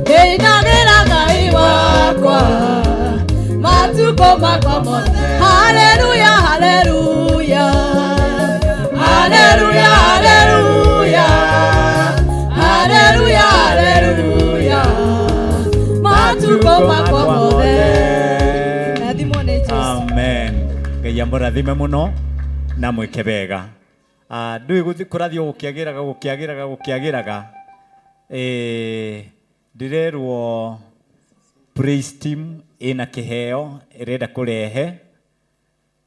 Nĩinagĩra Ngai wakwa. Matukũ makwa mothe. Haleluya, haleluya. Haleluya, haleluya. Haleluya, haleluya. Matukũ makwa mothe. Rathimwo nĩ Jesũ. Amen. Ngai amũrathime mũno na mwĩke wega. Ndũĩ kũrathio gũkĩagĩraga. Ndĩrerwo praise team ĩna kĩheo ĩrenda kũrehe.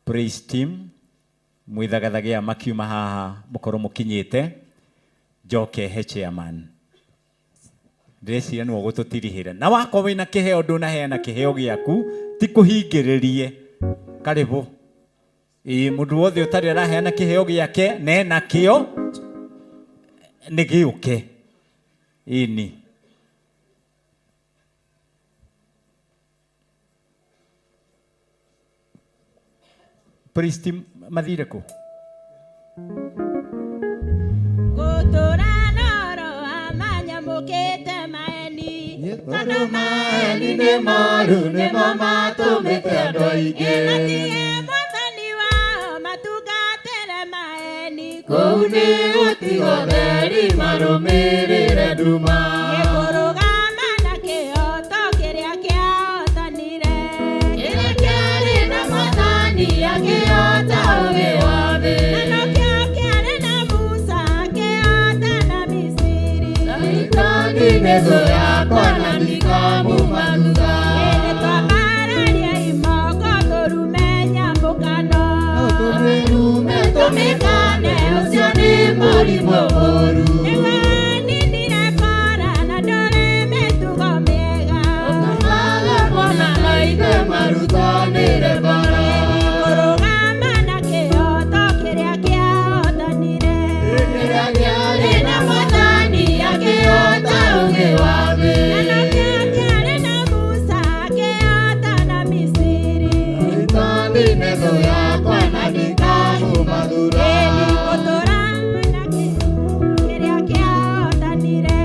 Praise team mwithagathagia makiuma haha mũkorwo mũkinyĩte. Njoke he chairman. Ndĩreciria nĩwe ũgũtũtirihĩra. Na wakorwo wĩna kĩheo ndũnaheana kĩheo gĩaku ti kũhingĩrĩrie. Karibu. Mũndũ wothe ũtarĩ araheana kĩheo gĩake na ena kĩo nĩ gĩũke. Ĩni. Praise team mathire kũ? Gũtũra noro amanyamũkĩte maeni. Tondũ maeni nĩ moru nĩmo matũmĩte andũ aingĩ. Matige mwathani wao matungatĩre maeni. Kũu nĩ gũtigwo theri marũmĩrĩre nduma. Gĩkũrũgama na kĩhooto kĩrĩa kĩahotanire. Kĩrĩa kĩarĩ na mwathani akĩhota ũgĩ wa thĩ. Na nokĩo kĩarĩ na Musa akĩhota na Misiri. Saitani nĩ thũ yakwa na ndikamuma thutha. Hĩndĩ twambararia imoko tũrume nyambũkano. Tũmĩrume tũmĩkane ũcio nĩ mũrimũ mũru. Nĩwe nindire kora na ndũrĩ mĩtugo mĩega. Ũtũmaga mwana na ithe marutanĩre bara. Kũrũgama na kĩhooto kĩrĩa kĩahotanire. Kĩrĩa kĩarĩ na mwathani akĩhota ũgĩ wa thĩ. Na nokĩo kĩarĩ na Musa akĩhota na Misiri. Saitani nĩ thũ yakwa na ndikamuma thutha. Gũtũra na kĩrĩa kĩahotanire.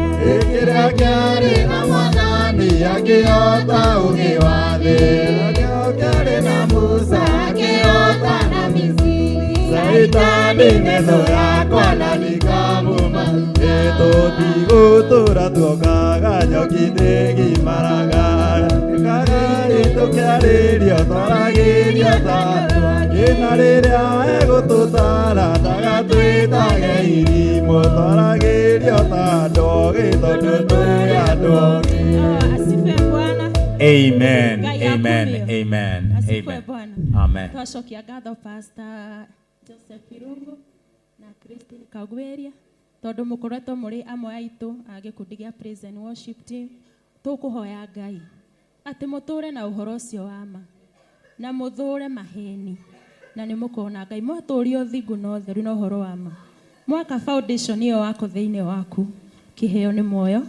Kĩrĩa kĩarĩ na mwathani akĩhota ũgĩ wa thĩ. Nokĩo kĩarĩ na Musa akĩhota na Misiri. Saitani nĩ thũ yakwa na ndikamuma thutha. Tũtigũtũra tuokaga nyoki ndĩgimaraga. Kaga tũkĩarĩrio twaragĩrio ta twakĩna rĩrĩa egũtũtara ndagatwĩtage irimũ. Twaragĩrio ta ndogi tondũ tũrĩ andũ ogĩ. Amen. Amen. Amen. Amen. Amen. Twacokia ngatho Pastor Joseph Irungu na Christine Kagweria tondu mukoretwo muri amwe aitu a gikundi gia Praise and Worship Team. Tukuhoya Ngai ati muture na uhoro ucio wa ma na muthure maheni na ni mukona Ngai mwaturio thingu no theru na uhoro wa ma mwaka foundation iyo wako thiini waku kiheo ni moyo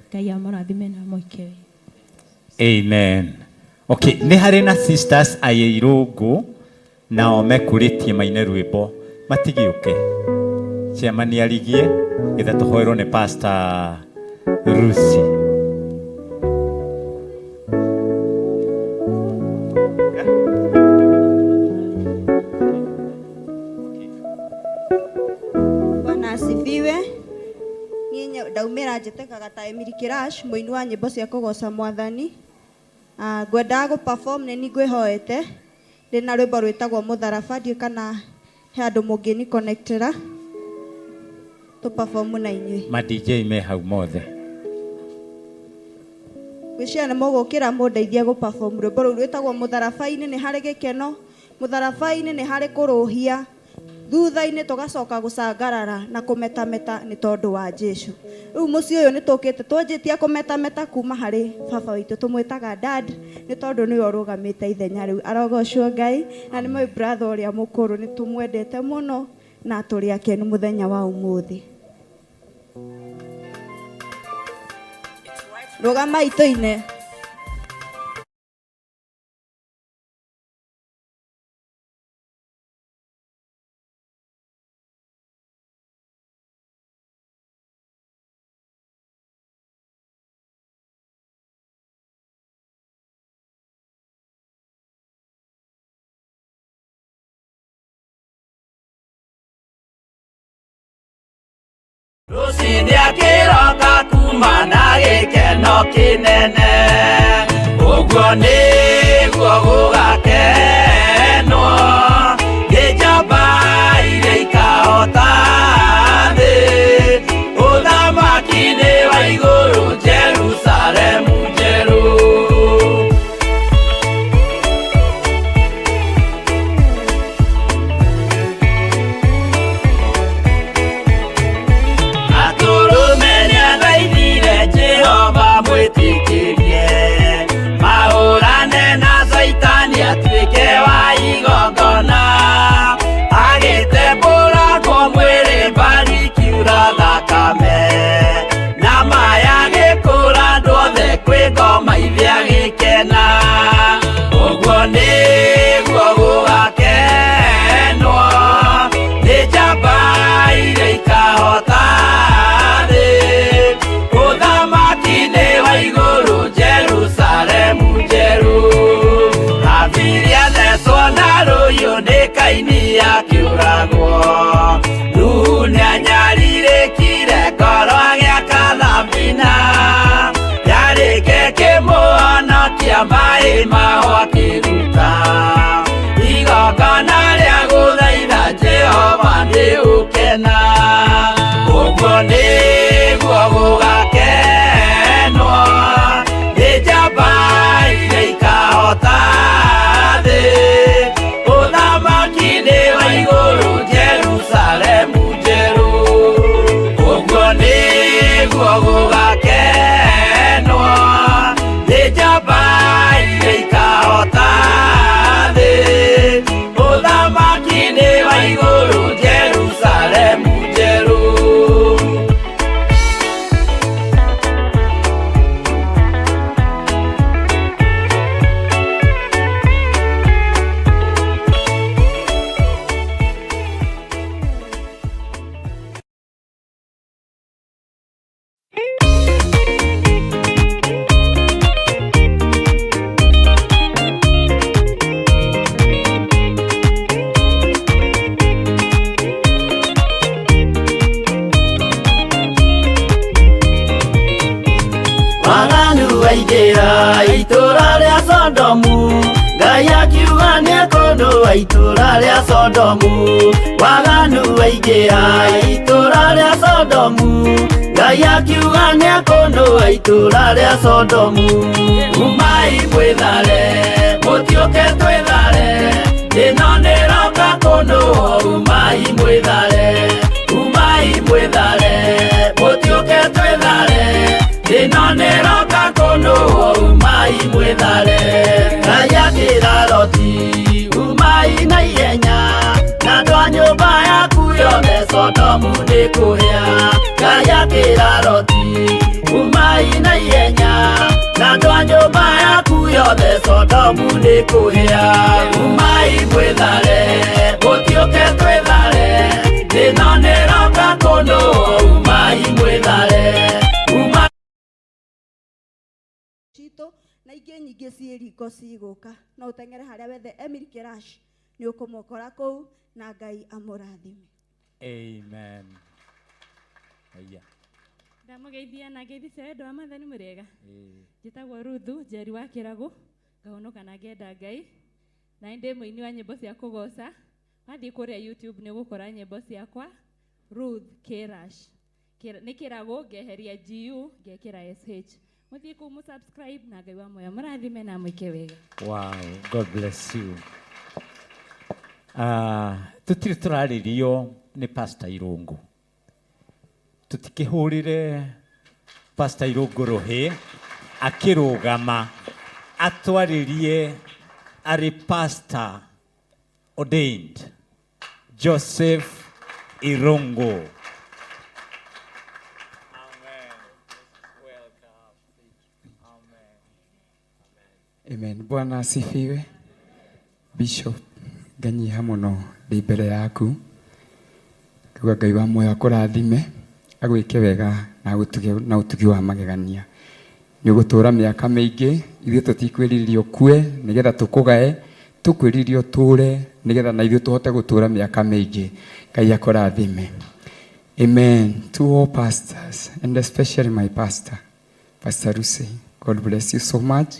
Ngai amurathime na moike. Amen. Okay, ni hari na sisters aye Irungu nao mekuritie maine rwimbo matigiuke ciamani arigie itha tuhoerwo ni Pastor Rusi. Bwana asifiwe. Niĩ ndaumĩra njĩtĩkaga ta Emily Kirash mũini wa nyĩmbo cia kũgoca Mwathani. Ngwendaga gũ-perform nĩ ngwĩhoete ndĩna rwĩmbo rwĩtagwo Mũtharaba, ndiũ kana he andũ mũngĩni connectera tũ-perform na inyuĩ. Ma DJ me hau mothe. Gwĩciria nĩ mũgũkĩra mũndeithie gũ-perform rwĩmbo rũu rwĩtagwo Mũtharaba-inĩ nĩ harĩ gĩkeno, Mũtharaba-inĩ nĩ harĩ kũrũhia, thutha-inĩ tũgacoka gũcangarara na kũmetameta nĩ tondũ wa Jesũ. Rĩu mũciĩ ũyũ nĩ tũkĩte twanjĩtie kũmetameta kuma harĩ baba witũ tũmwĩtaga dad nĩ tondũ nĩwe ũrũgamĩte ithenya rĩu. Arogocwo Ngai na nĩ my brother ũrĩa mũkũrũ nĩ tũmwendete mũno na tũrĩ akenu mũthenya wa ũmũthĩ. Rũgamai tũine. Rũcinĩ akĩroka kuma na gĩkeno kĩnene, ũguo nĩguo gũgakenwo nĩ njamba iria ikahota thĩ, ũthamaki-inĩ wa igũrũ Jerusalemu njerũ. Mahũrane na Saitani atuĩke wa igongona, agĩtembũragwo mwĩrĩ mbari kiura thakame, na maya gĩkũra andũ othe kwĩ ngoma ithĩa gĩkena, ũguo nĩguo gũgakenwo nĩ njamba iria ikahota thĩ, ũthamaki-inĩ wa igũrũ Jerusalemu njerũ. Abiria thecwo na rũhiũ nĩ Kaini akĩũragwo, Nuhu nĩanyarirĩkire ngoro agĩaka thabina, yarĩke kĩmũhonokia maĩ maho akĩruta, igongona rĩa gũthaitha Jehova nĩ ũkena, ũguo nĩguo gũgakenwo nĩ njamba iria ikahota thĩ, ũthamaki-inĩ wa igũrũ Jerusalemu njerũ, ũguo nĩguo gũgakenwo nĩ njamba iria ikahota thĩ, ũthamaki-inĩ wa igũrũ Jerusalemu njerũ. Waganu waingĩra itũra rĩa Sodomu, Ngai akiuga nĩekũndũa itũra rĩa Sodomu. Waganu waingĩra itũra rĩa Sodomu, Ngai akiuga nĩekũndũa itũra rĩa Sodomu. Umai mwĩthare, mũtiũke twĩthare, thĩna nĩroka kũnũo, umai mwĩthare, mũtiũke twĩthare, thĩna nĩroka kũnũo, umai mwĩthare. Ngai akĩra Loti, umai na ihenya, na andũ a nyũmba yaku yothe Sodomu nĩkũhĩa. Ngai akĩra Loti, umai na ihenya, na andũ a nyũmba yaku yothe Sodomu nĩkũhĩa. Umai mwĩthare, mũtiũke twĩthare, thĩna nĩroka kũnũo, umai mwĩthare. Citũ na ingĩ nyingĩ ciĩringo cigũka, no ũteng'ere harĩa wethe Emily Kerash nĩ ũkũmũkora kũu, na Ngai amũrathime. Amen. Aya. Ndamugeithia na ngeithi wendo wa Mwathani mũrĩega. Njĩtagwo Ruthu Njeri wa Kĩragu, ngahonoka na ngenda Ngai, na ndĩ mũini wa nyĩmbo cia kũgoca. Wathiĩ kũrĩa YouTube nĩ ũgũkora nyĩmbo ciakwa Ruth Kerash. Nĩ Kĩragu ngeheria GU ngekĩra SH. Mũthiĩ kũu mũsubscribe na Ngai wa muoyo mũrathime na mwĩke wega. Wow, God bless you. Tutire turarĩrio nĩ Pastor Irũngũ. Tutikĩhũrĩre Pastor Irũngũ rũhĩ akĩrũgama atwarĩrie arĩ pastor ordained Joseph Irũngũ. Amen. Bwana asifiwe. Bishop, nganyiha mũno ndĩ mbere yaku. Kuga Ngai wa muoyo akũrathime, agwĩke wega na ũtugi wa magegania. Nĩ ũgũtũũra mĩaka mĩingĩ, ithuĩ tũtikwĩrĩrio kue nĩgetha tũkũgae, tũkwĩrĩrio tũũre nĩgetha na ithuĩ tũhote gũtũũra mĩaka mĩingĩ. Ngai akũrathime. Amen. To all pastors and especially my pastor, Pastor Lucy, God bless you so much.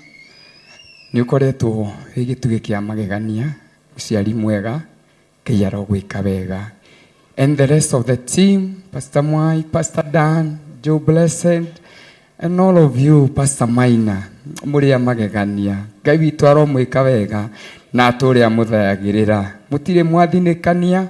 Nĩ ũkoretwo wĩ gĩtugĩ kĩa magegania, ũciari mwega, Ngai arogwĩka wega. And the rest of the team, Pastor Mwai, Pastor Dan, Joe Blessed, and all of you, Pastor Maina, mũrĩa magegania. Ngai witũ aromwĩka wega na atũũre amũthayagĩrĩra. Mũtirĩ mwathinĩkania,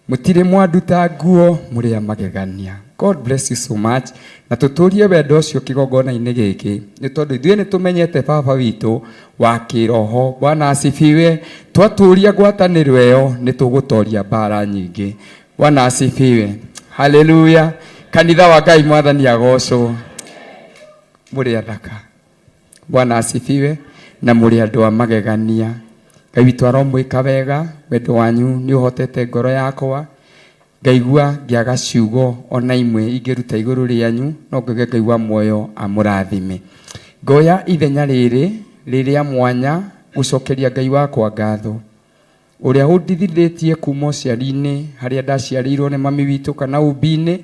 mũtirĩ mwanduta nguo, mũrĩa magegania. God bless you so much. Na tũtũrie wendo ũcio kĩgongona-inĩ gĩkĩ nĩ tondũ ithuĩ nĩ tũmenyete baba witũ wa kĩroho. Bwana asifiwe. Twatũria ngwatanĩro ĩyo nĩ tũgũtoria mbara nyingĩ. Bwana asifiwe. Hallelujah. Kanitha wa Ngai Mwathani agocwo. Mũrĩ athaka. Bwana asifiwe. Na mũrĩ andũ a magegania. Ngai witũ aromwĩka wega, wendo wanyu nĩ ũhotete ngoro yakwa. Ngaigua ngĩaga ciugo ona imwe ingĩruta igũrũ rĩanyu, no ngauge Ngai wa muoyo amũrathime. Ngoya ithenya rĩrĩa mwanya gũcokeria Ngai wakwa ngatho, ũrĩa ũndithithĩtie kuma ũciari-inĩ harĩa ndaciarĩirwo nĩ mami witũ kana umbi-inĩ,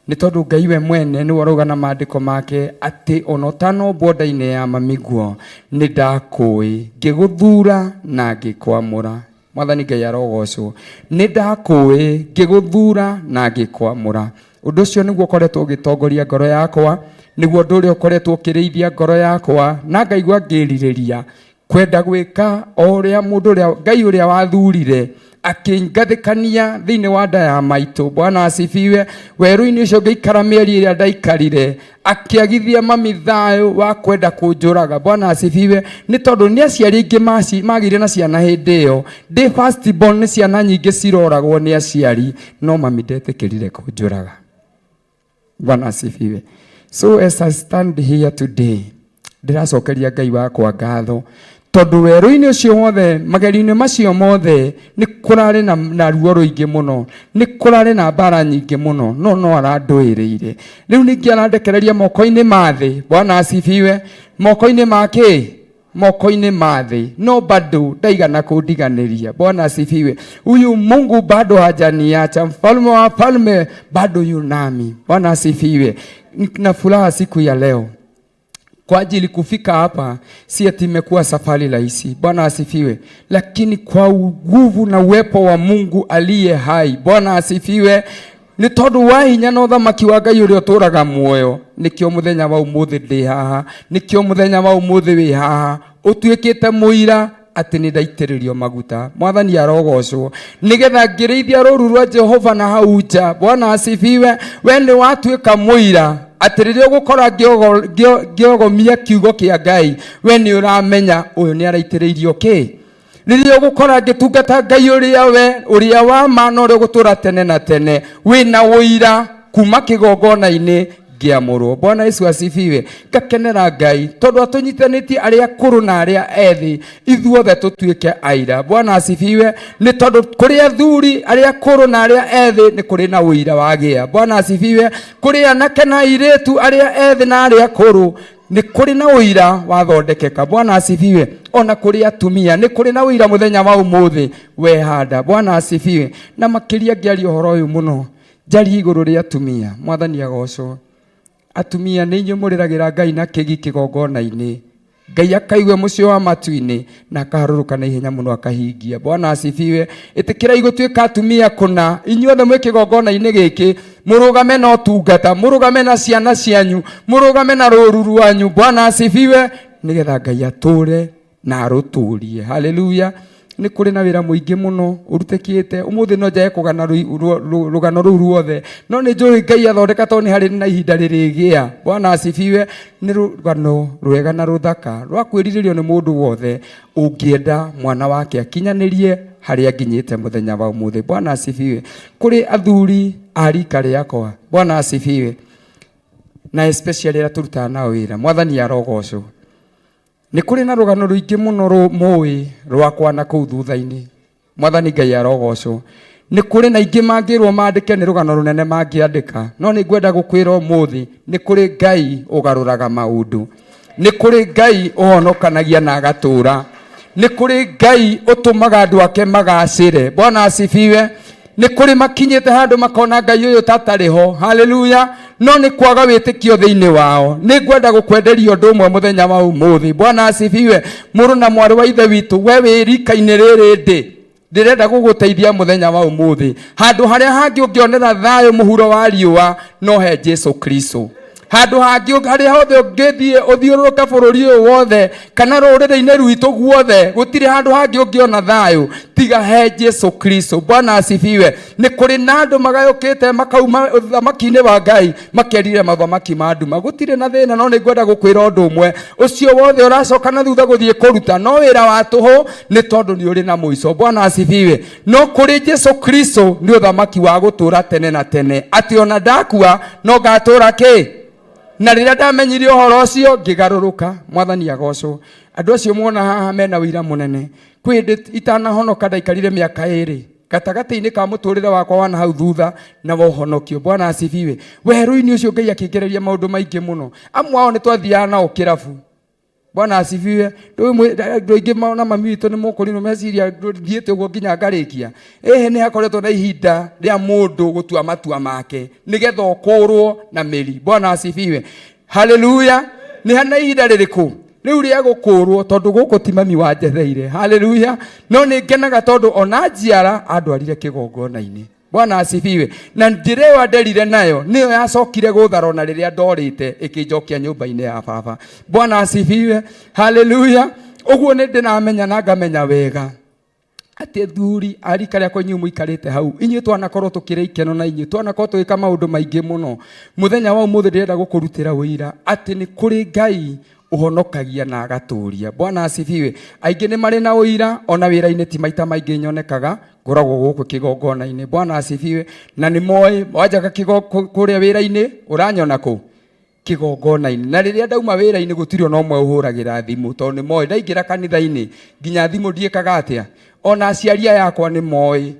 nĩ tondũ Ngai we mwene nĩ warauga na maandĩko make atĩ ona ũtanombwo nda-inĩ ya mami guo nĩ ndakũĩ, ngĩgũthura na ngĩkwamũra. Mwathani Ngai arogocwo. Nĩ ndakũĩ, ngĩgũthura na ngĩkwamũra. Ũndũ ũcio nĩguo ũkoretwo ũgĩtongoria ngoro yakwa, nĩguo ũndũ ũrĩa ũkoretwo ũkĩrĩithia ngoro yakwa, na ngaigua ngĩrirĩria kwenda gwĩka o ũrĩa mũndũ ũrĩa Ngai ũrĩa wathurire akĩngathĩkania thĩinĩ wa nda ya maitũ. Bwana asifiwe. Werũ-inĩ ũcio ngĩikara mĩeri ĩrĩa ndaikarire, akĩagithia mami thayũ wa kwenda kũnjũraga. Bwana asifiwe. Nĩ tondũ nĩ aciari aingĩ magĩire na ciana hĩndĩ ĩyo, ndĩ first born, nĩ ciana nyingĩ ciroragwo nĩ aciari, no mami ndetĩkĩrire kũnjũraga. Bwana asifiwe. So as I stand here today, ndĩracokeria Ngai wakwa ngatho tondũ werũ-inĩ ũcio wothe, magerio-inĩ macio mothe nĩ kũrarĩ na ruo rũingĩ mũno, nĩ kũrarĩ na mbara nyingĩ mũno, no arandũĩrĩire. Rĩu ningĩ arandekereria moko-inĩ ma thĩ. Bwana asifiwe. Moko-inĩ make, moko-inĩ ma thĩ, no bado ndaigana kũndiganĩria. Bwana asifiwe. Huyu Mungu bado hajaniacha, mfalme wa falme bado yu nami. Bwana asifiwe. Na furaha siku ya leo kwa ajili kufika hapa, si ati imekuwa safari rahisi. Bwana asifiwe. Lakini kwa nguvu na uwepo wa Mungu aliye hai. Bwana asifiwe. Nĩ tondũ wa hinya na ũthamaki wa Ngai ũrĩa ũtũũraga muoyo, nĩkĩo mũthenya wa ũmũthĩ ndĩ haha, nĩkĩo mũthenya wa ũmũthĩ wĩ haha, ũtuĩkĩte mũira ati ni ndaitĩrĩrio maguta. Mwathani arogocwo nigetha ngĩrĩithia rũru rwa Jehova na hau nja. Bwana asifiwe. We nĩ watuĩka mũira atĩ rĩrĩa ũgũkora ngĩogomia kiugo kĩa Ngai, we nĩ ũramenya ũyũ nĩ araitĩrĩirio kĩ. Rĩrĩa ũgũkora ngĩtungata Ngai ũrĩa wa ma na ũrĩa ũgũtũra tene na tene, wĩna ũira kuma kĩgongona-inĩ ngĩamũrwo. Bwana Yesu asifiwe. Ngakenera Ngai tondũ atũnyitanĩtie arĩa akũrũ na arĩa ethĩ ithuothe tũtuĩke aira. Bwana asifiwe. Nĩ tondũ kũrĩ athuri arĩa akũrũ na arĩa ethĩ nĩ kũrĩ na ũira wagĩa. Bwana asifiwe. Kũrĩ anake na airĩtu arĩa ethĩ na arĩa akũrũ nĩ kũrĩ na ũira wathondekeka. Bwana asifiwe. Ona kũrĩ atumia nĩ kũrĩ na ũira mũthenya wa ũmũthĩ wehanda. Bwana asifiwe. Na makĩria ngĩaria ũhoro ũyũ mũno njarie igũrũ rĩa atumia. Mwathani agocwo. Atumia nĩ inyuĩ mũrĩragĩra Ngai na kĩgi kĩgongona-inĩ. Ngai akaigue mũciĩ wa matu-inĩ na akaharũrũka na ihenya mũno akahingia. Bwana asifiwe. Ĩtĩkĩrai gũtuĩka atumia kũna inyuothe mwĩ kĩgongona-inĩ gĩkĩ, mũrũgame na ũtungata, mũrũgame na ciana cianyu, mũrũgame na rũru rwanyu. Bwana asifiwe. Nĩgetha Ngai atũre na arũtũrie. Haleluya. Nĩ kũrĩ na wĩra mũingĩ mũno ũrutĩkĩte. Ũmũthĩ no njae kũgana rũgano rũu ruothe, no nĩ njũĩ Ngai athondeka tondũ nĩ harĩ na ihinda rĩrĩgĩa. Bwana asifiwe. Nĩ rũgano rwega na rũthaka rwa kwĩrirĩrio nĩ mũndũ wothe ũngĩenda mwana wake akinyanĩrie harĩa nginyĩte mũthenya wa ũmũthĩ. Bwana asifiwe. Kũrĩ athuri a rika rĩakwa. Bwana asifiwe. Na especially rĩrĩa tũrutaga nao wĩra. Mwathani arogocwo. Nĩ kũrĩ na rũgano rũingĩ mũno mũĩ rwakwa na kũu thutha-inĩ. Mwathani Ngai arogocwo. Nĩ kũrĩ na ingĩ mangĩrwo mandĩke nĩ rũgano rũnene mangĩandĩka, no nĩ ngwenda gũkwĩra ũmũthĩ nĩ kũrĩ Ngai ũgarũraga maũndũ. Nĩ kũrĩ Ngai ũhonokanagia na agatũra. Nĩ kũrĩ Ngai ũtũmaga andũ ake magacĩre. Bwana asifiwe. Nĩ kũrĩ makinyĩte handũ makona Ngai ũyũ tatarĩ ho. Haleluya. No nĩ kwaga wĩtĩkio thĩinĩ wao. Nĩ ngwenda gũkwenderia ũndũ ũmwe mũthenya wa ũmũthĩ. Bwana asifiwe. Mũrũ na mwarĩ wa ithe witũ, we wĩ rika-inĩ rĩrĩ ndĩ, ndĩrenda gũgũteithia mũthenya wa ũmũthĩ. Handũ harĩa hangĩ ũngĩonera thayũ mũhuro wa riũa no he Jesu Kristo. Handũ hangĩ harĩa hothe ũngĩthiĩ ũthiũrũrũka bũrũri ũyũ wothe kana rũrĩrĩ-inĩ rwitũ guothe, gũtirĩ handũ hangĩ ũngĩona thayũ tiga he Jesu Kristo. Bwana asifiwe. Nĩ kũrĩ na andũ magayũkĩte makauma ũthamaki-inĩ wa Ngai makerire mathamaki ma nduma. Gũtirĩ na thĩna, no nĩ ngwenda gũkwĩra ũndũ ũmwe, ũcio wothe ũracoka na thutha gũthiĩ kũruta no wĩra wa tũhũ, nĩ tondũ nĩ ũrĩ na mũico. Bwana asifiwe. No kũrĩ Jesu Kristo nĩ ũthamaki wa gũtũra tene na tene, atĩ ona ndakua no ngatũra kĩ. Na rĩrĩa ndamenyire ũhoro ũcio ngĩgarũrũka. Mwathani agocwo. Andũ acio muona haha mena wĩra mũnene. Kwĩ hĩndĩ itanahonoka ndaikarire mĩaka 2 gatagatĩ-inĩ ka mũtũrĩre wakwa wa na hau thutha na wohonokio. Bwana asifiwe. Werũ-inĩ ũcio Ngai akĩngereria maũndũ maingĩ mũno. Amwe ao nĩ twathiaga nao kĩrabu. Bwana asifiwe. Ndũ aingĩ maona mami witũ nĩ mũkũrinũ meciria thiĩte ũguo nginya ngarĩkia. Nĩ hakoretwo na ihinda rĩa mũndũ gũtua matua make nĩgetha ũkũrwo na mĩri. Bwana asifiwe. Haleluya. Nĩ hana ihinda rĩrĩkũ rĩu rĩa gũkũrwo tondũ gũkũ ti mami wanjetheire. Haleluya. No nĩ ngenaga tondũ ona njiara andwarire kĩgongona-inĩ. Bwana asifiwe. Na njĩra ĩyo nderire nayo nĩyo yacokire gũthara na rĩrĩa ndorĩte ĩkĩnjokia nyũmba-inĩ ya baba. Bwana asifiwe. Haleluya. Ũguo nĩ ndĩramenya na ngamenya wega atĩ thuri arika rĩakwa inyuĩ mũikarĩte hau, inyuĩ twanakorwo tũkĩrĩ ikeno na inyuĩ twanakorwo tũgĩka maũndũ maingĩ mũno. Mũthenya wa ũmũthĩ ndĩrenda gũkũrutĩra wĩira atĩ nĩ kũrĩ Ngai ũhonokagia na agatũria. Bwana asifiwe. Aingĩ nĩ marĩ na ũira, ona wĩra-inĩ ti maita maingĩ nyonekaga ngoragwo gũkũ kĩgongona-inĩ. Bwana asifiwe. Na nĩ moĩ wanjaga kũrĩa wĩra-inĩ ũranyona kũ kĩgongona-inĩ. Na rĩrĩa ndauma wĩra-inĩ gũtirĩ ona ũmwe ũhũragĩra thimũ tondũ nĩ moĩ ndaingĩra kanitha-inĩ nginya thimũ ndiĩkaga atĩa. Ona aciaria yakwa nĩ moĩ,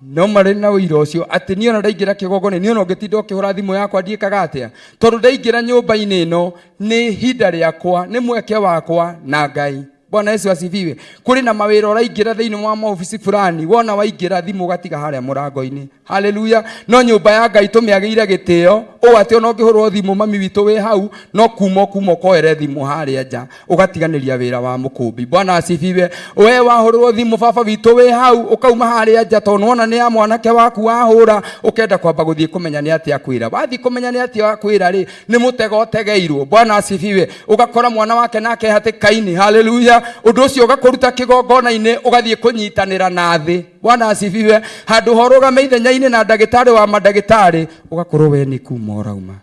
no marĩ na ũira ũcio atĩ niĩ ona ndaingĩra kĩgongona-inĩ niĩ ona ũngĩtinda ũkĩhũra thimũ yakwa ndiĩkaga atĩa, tondũ ndaingĩra nyũmba-inĩ ĩno nĩ ihinda rĩakwa, nĩ mweke wakwa na Ngai. Bwana Yesu asifiwe. Kũrĩ na mawĩra ũraingĩra thĩinĩ wa maobici fulani, wona waingĩra thimũ ũgatiga harĩa mũrango-inĩ. Haleluya. No nyumba ya Ngai tumiagire gitio ugati ona ngihurwo thimu mami witu we hau no kumo koere thimu haria nja ugatiganiria wira wa mukumbi. Bwana asifiwe. We wahurwo thimu baba witu we hau ukauma haria nja to nona ni ya mwanake waku wahura ukenda kwamba guthie kumenya ni atia kwira. Wathi kumenya ni atia kwira ri ni mutego tegeirwo. Bwana asifiwe. Ugakora mwana wake nake hatikaini. Haleluya. Undu ucio ugakuruta kigongona-ini ugathie kunyitanira na thi. Bwana asifiwe. Handu horoga meithenya-ini na ndagitari wa mandagitari ugakorwo we ni kuma urauma.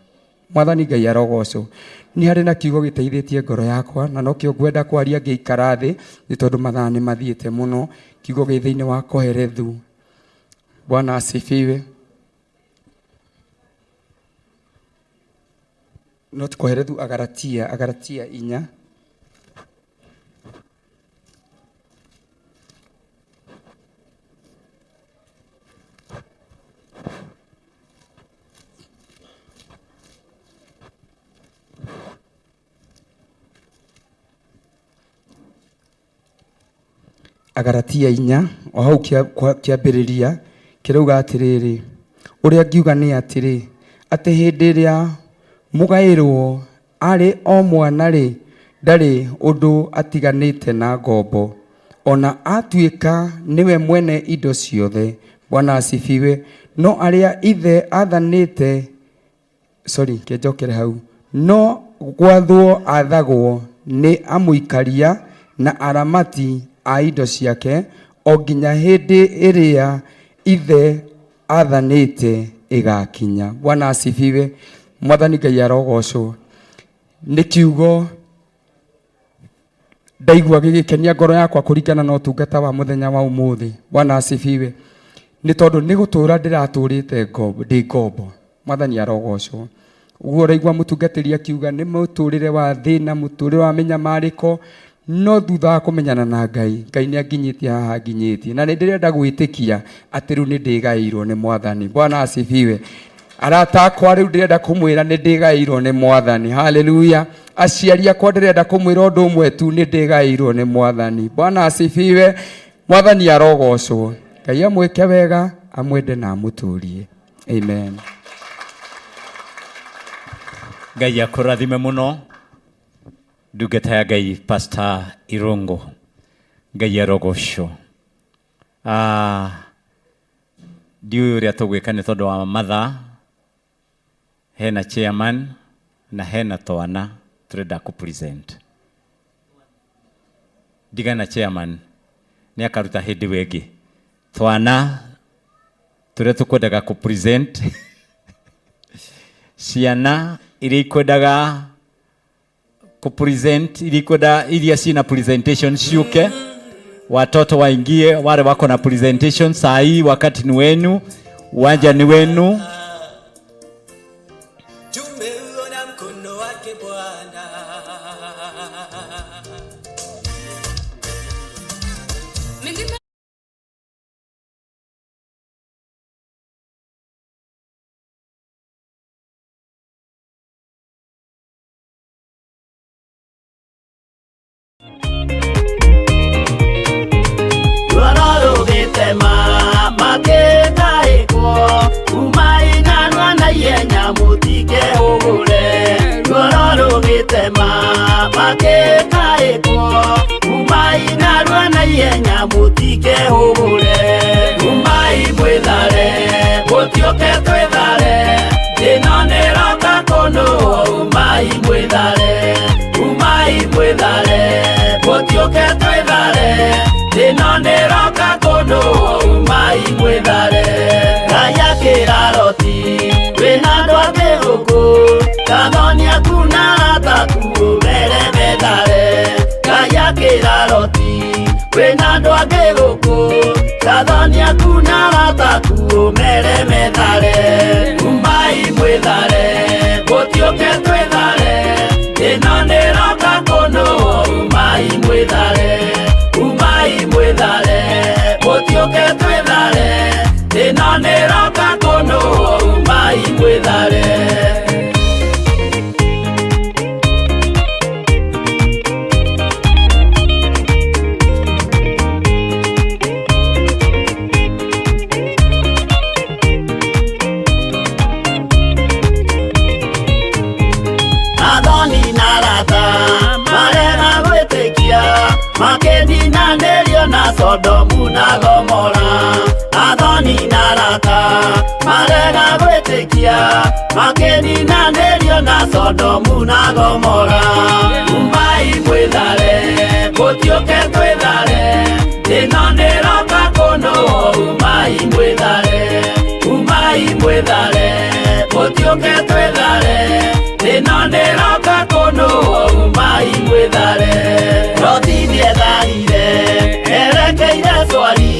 Mwathani Ngai arogocwo. Ni hari na kiugo giteithĩtie ngoro yakwa na no kĩo ngwenda kwaria ngĩikara thĩ nĩ tondũ mathaa nĩ mathiĩte mũno. Kiugo gĩ thĩinĩ wa Koherethu. Bwana asifiwe. Not Koherethu, Agalatia 4. Agalatia 4 o hau kiambĩrĩria kĩrauga atĩrĩrĩ, ũrĩa ngiuga nĩ atĩrĩ atĩ hĩndĩ ĩrĩa mũgaĩrwo arĩ o mwana rĩ ndarĩ ũndũ atiganĩte na ngombo, ona atuĩka niwe mwene indo ciothe. Bwana asifiwe. No arĩa ithe athanĩte kĩnjokere hau, no gwathwo athagwo nĩ amũikaria na aramati a indo ciake o nginya hĩndĩ ĩrĩa ithe athanĩte ĩgakinya. Bwana asifiwe. Mwathani Ngai arogocwo. Nĩ kiugo ndaigua gĩgĩkenia ngoro yakwa kũringana na ũtungata wa mũthenya wa ũmũthĩ. Bwana asifiwe. Nĩ tondũ nĩ gũtũũra ndĩratũũrĩte ndĩ ngombo. Mwathani arogocwo. Ũguo ũraigua mũtungatĩri akiuga nĩ mũtũũrĩre wa thĩna, mũtũũrĩre wa mĩnyamarĩko, no thutha wa kũmenyana na Ngai, Ngai nĩ anginyĩtie haha nginyĩtie. Na nĩ ndĩrenda gwĩtĩkia atĩ rĩu nĩ ndĩgaĩirwo nĩ Mwathani. Bwana asifiwe. Arata akwa rĩu ndĩrenda kũmwĩra nĩ ndĩgaĩirwo nĩ Mwathani. Haleluya. Aciari akwa ndĩrenda kũmwĩra ũndũ ũmwe tu, nĩ ndĩgaĩirwo nĩ Mwathani. Bwana asifiwe. Mwathani arogocwo. Ngai amwĩke wega, amwende na amũtũũrie. Amen. Ngai akũrathime mũno. Ndungata ya Ngai Pastor Irungu. Ngai arogocwo. Ndiũĩ ũrĩa tũgwĩka nĩ tondũ wa mathaa. Hena chairman na hena twana tũrenda kũ-present. Ndigana chairman nĩ akaruta hĩndĩ wengĩ. Twana tũrĩa tũkwendaga kũ-present. Ciana iria ikwendaga ku-present, iria sina presentation ciuke. Watoto waingie, wale wako na presentation saa hii, wakati ni wenu, uwanja ni wenu. Kadhania kuna rata kuo mere medare Sodomu na Gomora, athoni na rata marega gwĩtĩkia makĩninanĩrio na Sodomu na Gomora. Umai mwĩthare gũtiũke twĩthare, ĩno nĩroka kũnũo. Umai mwĩthare, umai mwĩthare gũtiũke twĩthare, ĩno nĩroka kũnũo. Umai mwĩthare. Loti nĩetharire erekeire Zoari,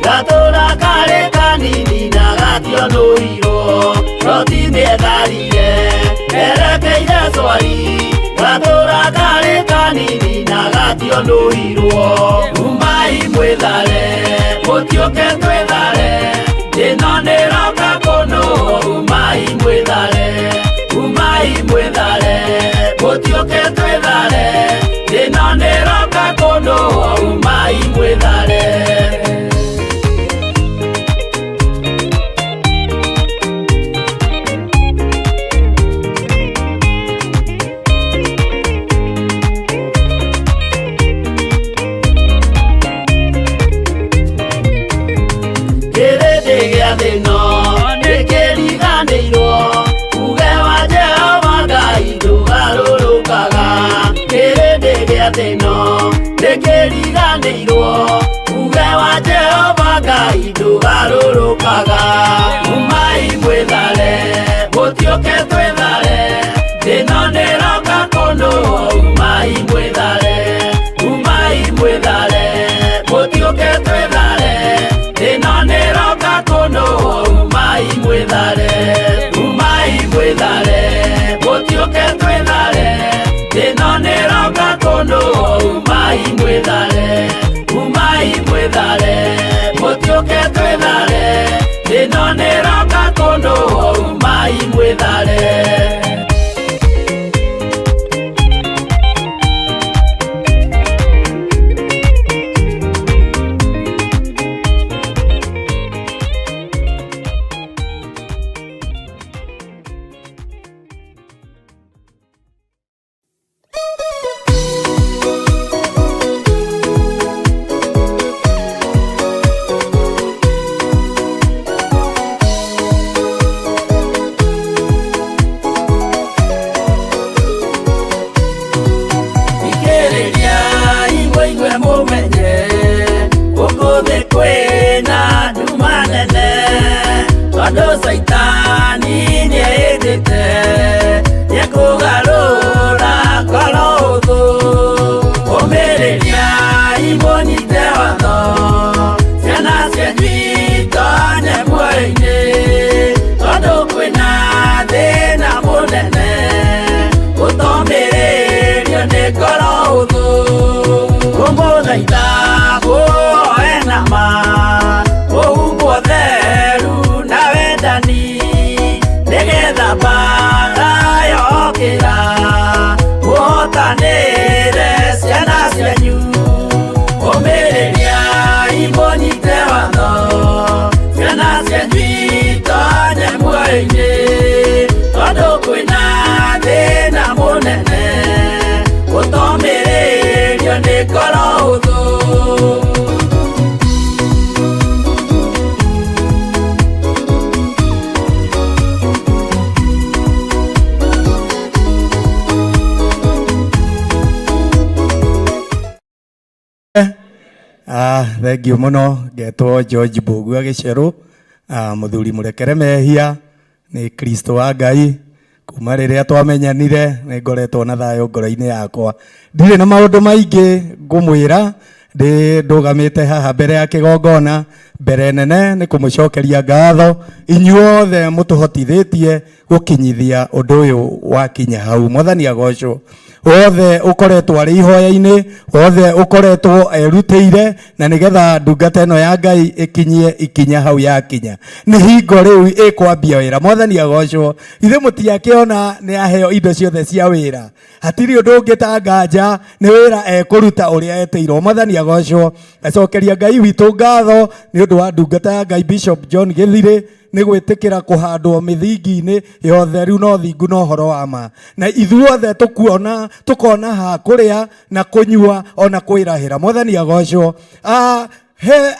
gatũra karĩ kanini na gationũirwo. Loti nĩetharire erekeire Zoari, gatũra karĩ kanini na gationũirwo. Umai mwĩthare gũtiũke twĩthare, ĩno nĩroka kũnũo. Umai mwĩthare, umai mwĩthare gũtiũke twĩthare, ĩno nĩroka kũnũo. Umai mwĩthare. Kĩrĩndĩ gĩa thĩ ĩno nĩkĩriganĩirwo, uge wa Jehova Ngai ndũgarũrũkaga. Kĩrĩndĩ gĩa thĩ ĩno nĩkĩriganĩirwo, uge wa Jehova Ngai ndũgarũrũkaga. Umai mwĩthare gũtiũke twĩthare, ĩno nĩroka kũnũo. Umai mwĩthare, umai mwĩthare gũtiũke twĩthare, ĩno nĩroka kũnũo. Umai mwĩthare, umai mwĩthare gũtiũke twĩthare, ĩno nĩroka kũnũo. Umai mwĩthare, umai mwĩthare gũtiũke twĩthare, ĩno nĩroka kũnũo. Umai mwĩthare. Saitani nĩendete nĩkũgarũra ngoro ũthũ, ũmĩrĩria imũnyite watho, ciana cianyu itonye muoyo-inĩ, tondũ kwĩna thĩna mũnene, gũtomĩrĩrio nĩ ngoro ũthũ. Ngũmũthaitha mũhoe na ma, mũhumbwo theru na wendani, nĩgetha mbara yokĩra mũhotanĩre ciana cianyu. Ũmĩrĩria imũnyite watho, ciana cianyu itonye muoyo-inĩ, tondũ kwĩna thĩna mũnene, gũtomĩrĩrio nĩ ngoro ũthũ. Thengiũ mũno, ngetwo George Mbũgua Gĩcerũ, mũthuri mũrekere mehia, nĩ Kristo wa Ngai. Kuma rĩrĩa twamenyanire nĩ ngoretwo na thayũ ngoro-inĩ yakwa. Ndirĩ na maũndũ maingĩ ngũmwĩra, ndũgamĩte haha mbere ya kĩgongona, mbere nene nĩ kũmũcokeria ngatho inyuothe mũtũhotithĩtie gũkinyithia ũndũ ũyũ wakinya hau. Mwathani agocwo. Wothe ũkoretwo arĩ ihoya-inĩ, wothe ũkoretwo erutĩire na nĩgetha ndungata ĩno ya Ngai ĩkinyie ikinya hau yakinya. Nĩ hingo rĩu ĩkwambia wĩra. Mwathani agocwo. Ithe mũtiakĩona nĩ aheo indo ciothe cia wĩra. Hatirĩ ũndũ ũngĩtanganja, nĩ wĩra ekũruta ũrĩa etĩirwo. Mwathani agocwo. Acokeria Ngai witũ ngatho nĩ ũndũ wa ndungata ya Ngai Bishop John Gĩthirĩ nĩ gwĩtĩkĩra kũhandwo mĩthingi-inĩ ya ũtheru na ũthingu na ũhoro wa ma. Na ithuothe tũkona ha kũrĩa na kũnyua ona kwĩrahĩra. Mwathani agocwo. he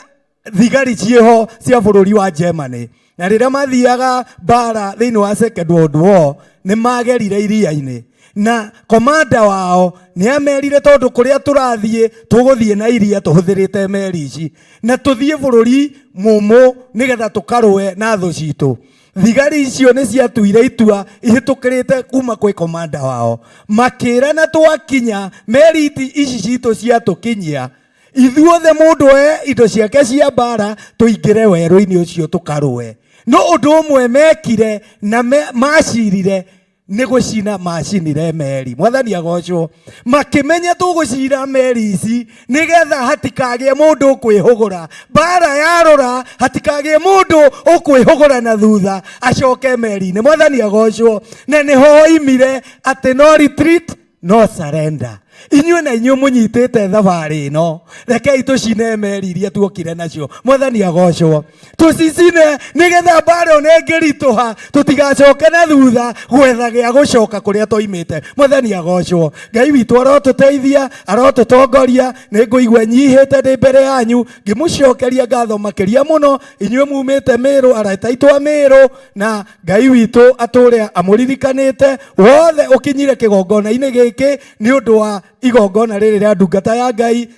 thigari ciĩho cia bũrũri wa Germany na rĩrĩa mathiaga bara thĩinĩ wa Second World War nĩ magerire iria-inĩ na komanda wao nĩ amerire tondũ kũrĩa tũrathiĩ tũgũthiĩ na iria tũhũthĩrĩte meri ici na tũthiĩ bũrũri mũmũ nĩgetha tũkarũe na thũ citũ. Thigari icio nĩ ciatuire itua ihĩtũkĩrĩte kuma kwĩ komanda wao makĩra na twakinya meri ici citũ ciatũkinyia ithuothe mũndũ indo ciake cia bara tũingĩre werũ-inĩ ũcio tũkarũe. No ũndũ ũmwe mekire na macirire nĩ gũcina macinire meri. Mwathani agocwo. Makĩmenya tũgũcina meri ici nĩgetha hatikagĩe mũndũ ũkwĩhũgũra. Bara yarora hatikagĩe mũndũ ũkwĩhũgũra na thutha acoke meri-inĩ. Mwathani agocwo. Na nĩho oimire atĩ no retreat no surrender. Inyuĩ na inyuĩ mũnyitĩte thabarĩ ĩno rekei tũcine meri iria tuokire nacio. Mwathani agocwo. Tũcicine nĩgetha bara ĩno ĩngĩritũha tũtigacoke na thutha gwetha gĩa gũcoka kũrĩa twoimĩte. Mwathani agocwo. Ngai witũ arotũteithia arotũtongoria. Nĩngũigua nyihĩte ndĩ mbere yanyu ngĩmũcokeria ngatho makĩria mũno inyuĩ mumĩte Mĩrũ arata aitũ a Mĩrũ na Ngai witũ atũre amũririkanĩte wothe ũkinyire kĩgongona-inĩ gĩkĩ nĩ ũndũ wa igongona rĩrĩ rĩa ndungata ya Ngai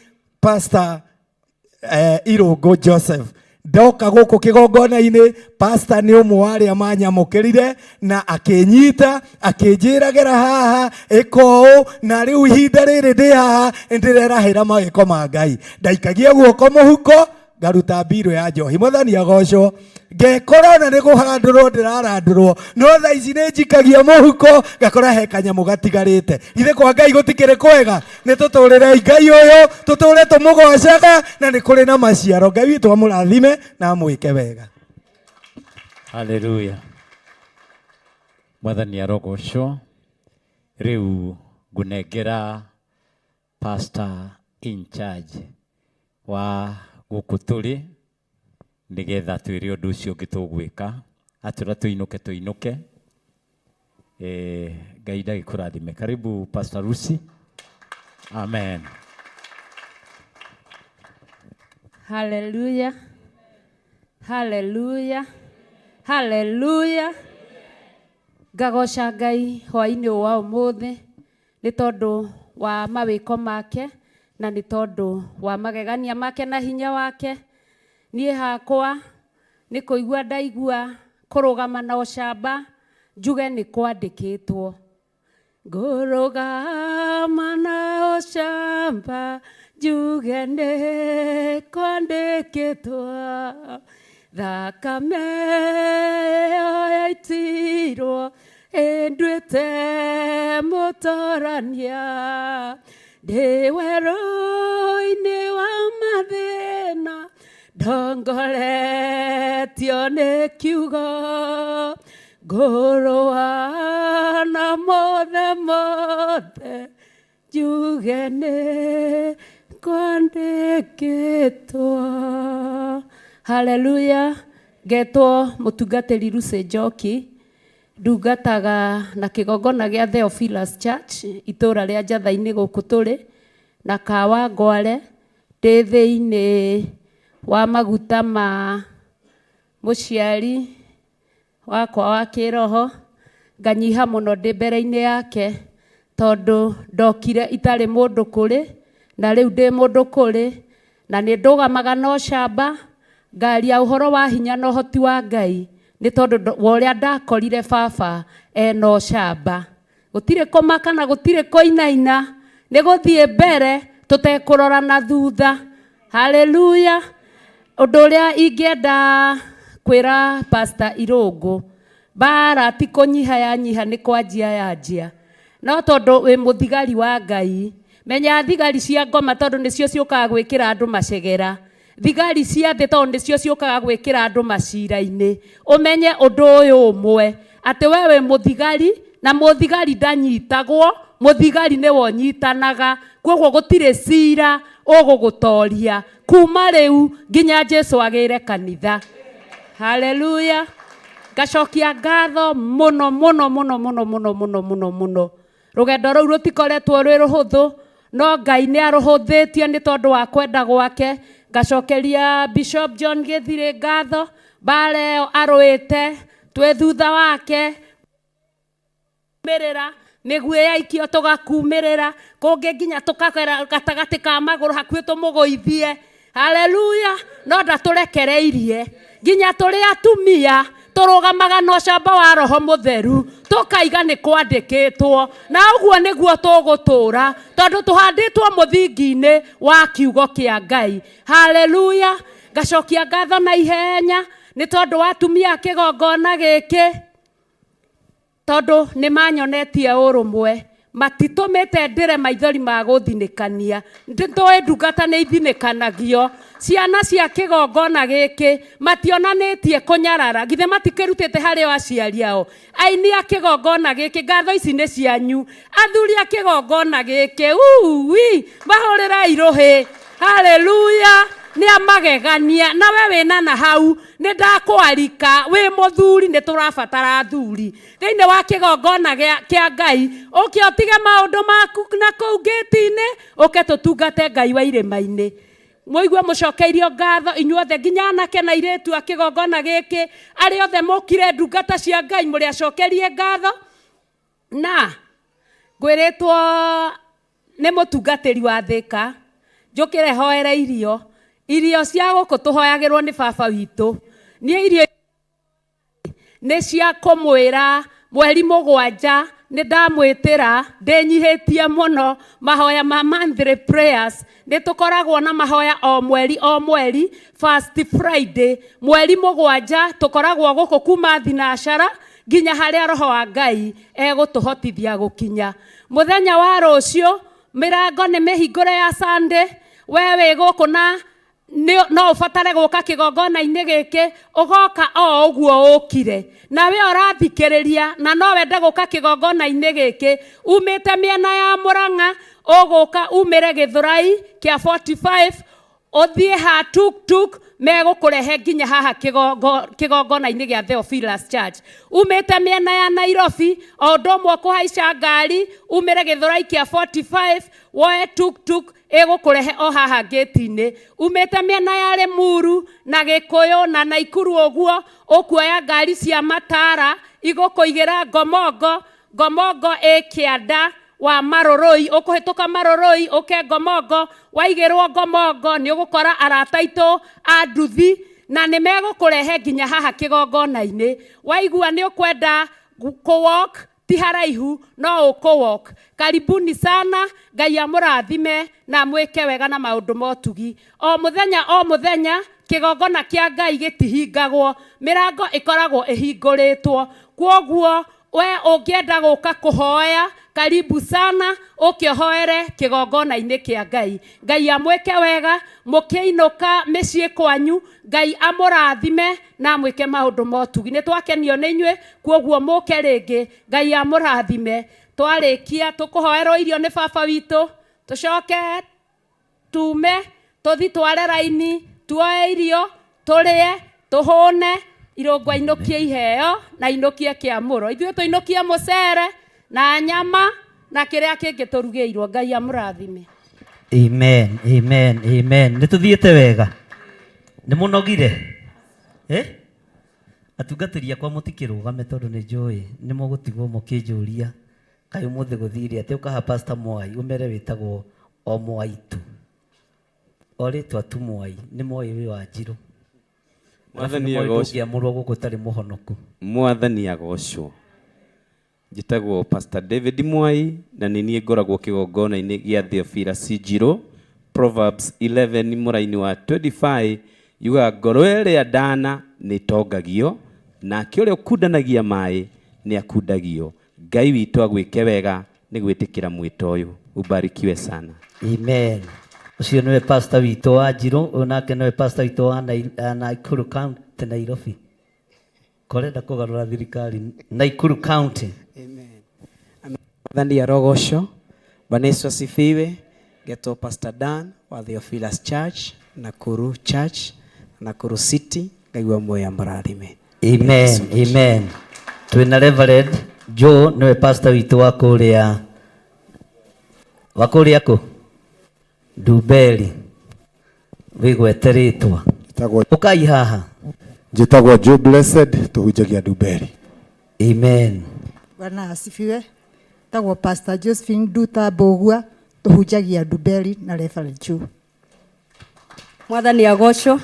Pastor Irũngũ Joseph. Ndoka gũkũ kĩgongona-inĩ pastor nĩ ũmwe wa arĩa manyamũkĩrire na akĩnyita akĩnjĩragĩra haha ĩka ũũ na rĩu ihinda rĩrĩ ndĩ haha ndĩrerahĩra mawĩko ma Ngai. Ndaikagia guoko mũhuko ngaruta mbirũ ya njohi. Mwathani agocwo. Ngekora na nĩ kũrandũrwo ndĩrarandũrwo no thaa ici nĩ njikagia mũhuko ngakora he kanyamũ gatigarĩte. Ithe kwa Ngai gũtikĩrĩ kwega. Nĩ tũtũrĩre Ngai ũyũ tũtũre tũmũgocaga na nĩ kũrĩ na maciaro. Ngai witũ amũrathime na amwĩke wega. Haleluya. Mwathani arogocwo. Rĩu ngunengera pastor in charge wa gũkũ tũrĩ nĩgetha twĩre ũndũ ũcio ũngĩ tũgwĩka atũra tũinũke. Ngai ndagĩkũrathime. Karibu Pastor Lucy. Amen. Hallelujah. Hallelujah. Hallelujah. Ngagoca Ngai hwaĩ-inĩ wa ũmũthĩ nĩ tondũ wa mawĩko make na nĩ tondũ wa magegania make na hinya wake. Niĩ hakwa nĩ kũigua ndaigua kũrũgama na ũcamba njuge nĩ kwandĩkĩtwo. Ngũrũgama na ũcamba njuge nĩ kwandĩkĩtwo. Thakame ĩyo yaitirwo ĩnduĩte mũtorania. Ndĩ werũ-inĩ wa mathĩna ndongoretio nĩ kiugo. Ngũrũa na mothe njuge nĩ kwandĩkĩtwo. Haleluya. Ngetwo mũtungatĩri Lucy Njoki. Ndungataga na kĩgongona gĩa Theophilus Church itũra rĩa Njatha-inĩ gũkũ tũrĩ na kawa Ngware ndĩ thĩinĩ wa maguta ma mũciari wakwa wa kĩroho. Nganyiha mũno ndĩ mbere-inĩ yake tondũ ndokire itarĩ mũndũ kũrĩ na rĩu ndĩ mũndũ kũrĩ na nĩ ndũgamaga na ũcamba ngaria ũhoro wa hinya na ũhoti wa Ngai nĩ tondũ wa ũrĩa ndakorire baba ena ũcamba. Gũtirĩ kũmaka na gũtirĩ kũinaina nĩ gũthiĩ mbere tũtekũrora na thutha. Haleluya. Ũndũ ũrĩa ingĩenda kwĩra Pastor Irũngũ, bara ti kũnyiha yanyiha nĩ kwanjia yanjia. No tondũ wĩ mũthigari wa Ngai, menya thigari cia ngoma tondũ nĩcio ciũkaga gwĩkĩra andũ macegera. Thigari cia thĩ tondũ nĩcio ciũkaga gwĩkĩra andũ macira-inĩ. Ũmenye ũndũ ũyũ ũmwe atĩ we wĩ mũthigari na mũthigari ndanyitagwo, mũthigari nĩwe ũnyitanaga. Koguo gũtirĩ cira ũgũgũtoria kuma rĩu nginya Jesũ agĩre kanitha. Haleluya. Ngacokia ngatho mũno mũno mũno mũno mũno mũno mũno mũno. Rũgendo rũu rũtikoretwo rwĩ rũhũthũ no Ngai nĩ arũhũthĩtie nĩ tondũ wa kwenda gwake. ngacokeria Bishop John Githire ngatho bareo arwite twe thutha wake merera migwe yaikio tugakumirira kungi nginya tukagera gatagati ka maguru hakuhi tumugoithie. Haleluya. No ndaturekereirie nginya turi atumia turugamaga no camba wa roho mutheru tukaiga ni kwandikitwo na uguo niguo tugutura tondu tuhanditwo muthingi-ini wa kiugo kia Ngai. Haleluya. Ngacokia ngatho na ihenya ni tondu wa atumia kigongona giki tondu ni manyonetie urumwe matitumite ndire maithori ma guthinikania nditoi ndungata ni ithinikanagio ciana cia kigongona giki mationanitie kunyarara githe matikirutite hari aciari ao aini a kigongona giki ngatho ici ni cianyu athuri a kigongona giki mahurira iruhi. Haleluya. Ni amagegania na we wina na hau ni ndakwarika wi muthuri ni turabatara athuri thiini wa kigongona kia Ngai uke utige maundu maku na kuu gate-ini uke tutungate Ngai wa irima-ini. Muigwe mucokeirio ngatho inyuothe nginya anake na iretu a kigongona giki ari othe mukire ndungata cia Ngai muri acokerie ngatho na ngwiritwo ni mutungatiri wa Thika njukire hoere irio cia guku tuhoyagirwo ni baba witu ni irio ni cia kumwira mweri 7 ni ndamwitira ndinyihitie muno mahoya ma monthly prayers ni tukoragwo na mahoya o mweri first Friday mweri 7 tukoragwo guku kuma thinacara nginya haria roho wa Ngai egutuhotithia gukinya. Muthenya wa rucio mirango ni mihingure ya Sunday wewe guku na no ufatare guka kigongona-ini giki ugoka o uguo ukire na we urathikiriria na no wende guka kigongona-ini giki umite miena ya Murang'a uguka umire Githurai kia 45 uthie ha tuk megukurehe nginya haha kigongona-ini gia Theophilus Church. Umite miena ya Nairobi o ndomwe kuhaica ngari umire Githurai kia 45 woe tuk egukurehe o haha gate-ini. Umite miena ya Limuru na Gikuyu na Naikuru uguo ukuoya ngari cia Matara igukuigira Ngomongo kianda wa Maroroi ukuhituka Maroroi uke Ngomongo waigirwo Ngomongo ni ugukora arata itu a nduthi na ni megukurehe nginya haha kigongona-ini. Waigua ni ukwenda ku-walk ti haraihu no uku-walk. Karibuni sana. Ngai amurathime na mwike wega na maundu motugi. O muthenya kigongona kia Ngai gitihingagwo mirango ikoragwo ihinguritwo kwoguo we ungienda guka kuhoya karibu sana ukiohoere kigongona-ini kia Ngai. Ngai amwike wega mukiinuka micii kwanyu Ngai amurathime na mwike maundu motugi. Ni twakenio ni inywe kwoguo muke ringi Ngai amurathime. Twarikia tukuhoerwo irio ni baba witu tucoke tume tuthi tware raini tuoe irio turie tuhune irungwa inukie iheo na inukie kiamuro ithuĩ tuinukie mucere na nyama na kiria kingi turugiirwo. Ngai amurathime. Amen. Nituthiete wega ni munogire atungatĩri akwa mutikirugame tondu ni njui ni mugutigwo mukinjuria kai umuthi guthire ati ukaha Pastor Mwai umere witagwo o Mwaitu oritwa tu Mwai ni Mwai wi wa Njiru. Mwathani agocwo amurwo guku tari muhonoku. Mwathani agocwo njitagwo Pastor David Mwai na ni ngoragwo kigongona-ini gia Theophilus Njiru. Proverbs 11 muraini wa 25 yuga ngoro ĩrĩa ndana nĩ tongagio na kĩrĩa kundanagia maĩ nĩ akundagio. Ngai witũ agwĩke wega nĩ gwĩtĩkĩra mwĩto ũyũ. Ubarikiwe sana. Amen. Ucio nĩwe pastor witũ wa Njiru onake nĩwe pastor witũ wa Naikuru County Nairobi. Korenda kugarura thirikari Naikuru County. Amen. Mwathani arogocwo. Bwana Yesu asifiwe. Geto Pastor Dan wa Theophilus Church, Nakuru Church, Nakuru City. Ngai wa moya marathime. Amen. Twina Reverend Joe niwe pastor witũ wa kuria ku Dubeli wigwete ritwa ukai haha njitagwo Joe Blessed tuhunjagia Nduberi. Amen. Bwana asifiwe. Tagwo Pastor Josephine Duta Bogua tuhunjagia Nduberi na Reverend Chu. Mwathani agocwo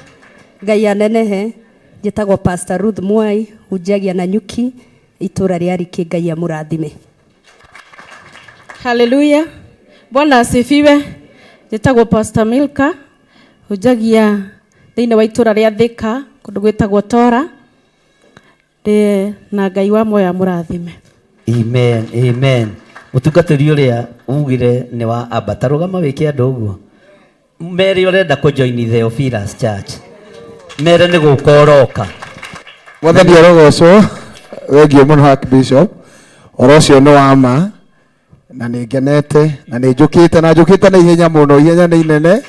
Ngai anenehe. Njĩtagwo Pastor Ruth Mwai hunjagia na Nyuki itura ria Riki. Ngai amũrathime. Haleluya. Bwana asifiwe. Njĩtagwo Pastor Milka hunjagia thĩinĩ wa itura ria Thika kũndũ gwĩtagwo Tora. Na Ngai wa moya mũrathime. Amen. Amen. Mũtungatĩri ũrĩa ugire nĩ wa ambata rũgama wĩke andũ ũguo. Mere ũrenda kũ join Theophilus Church. Mere nĩ gũkoroka. Mwathani arogocwo wegio mũno Archbishop. Oro ũcio nĩ wa ma na nĩ ngenete na nĩ njũkĩte na ihenya mũno, ihenya nĩ inene.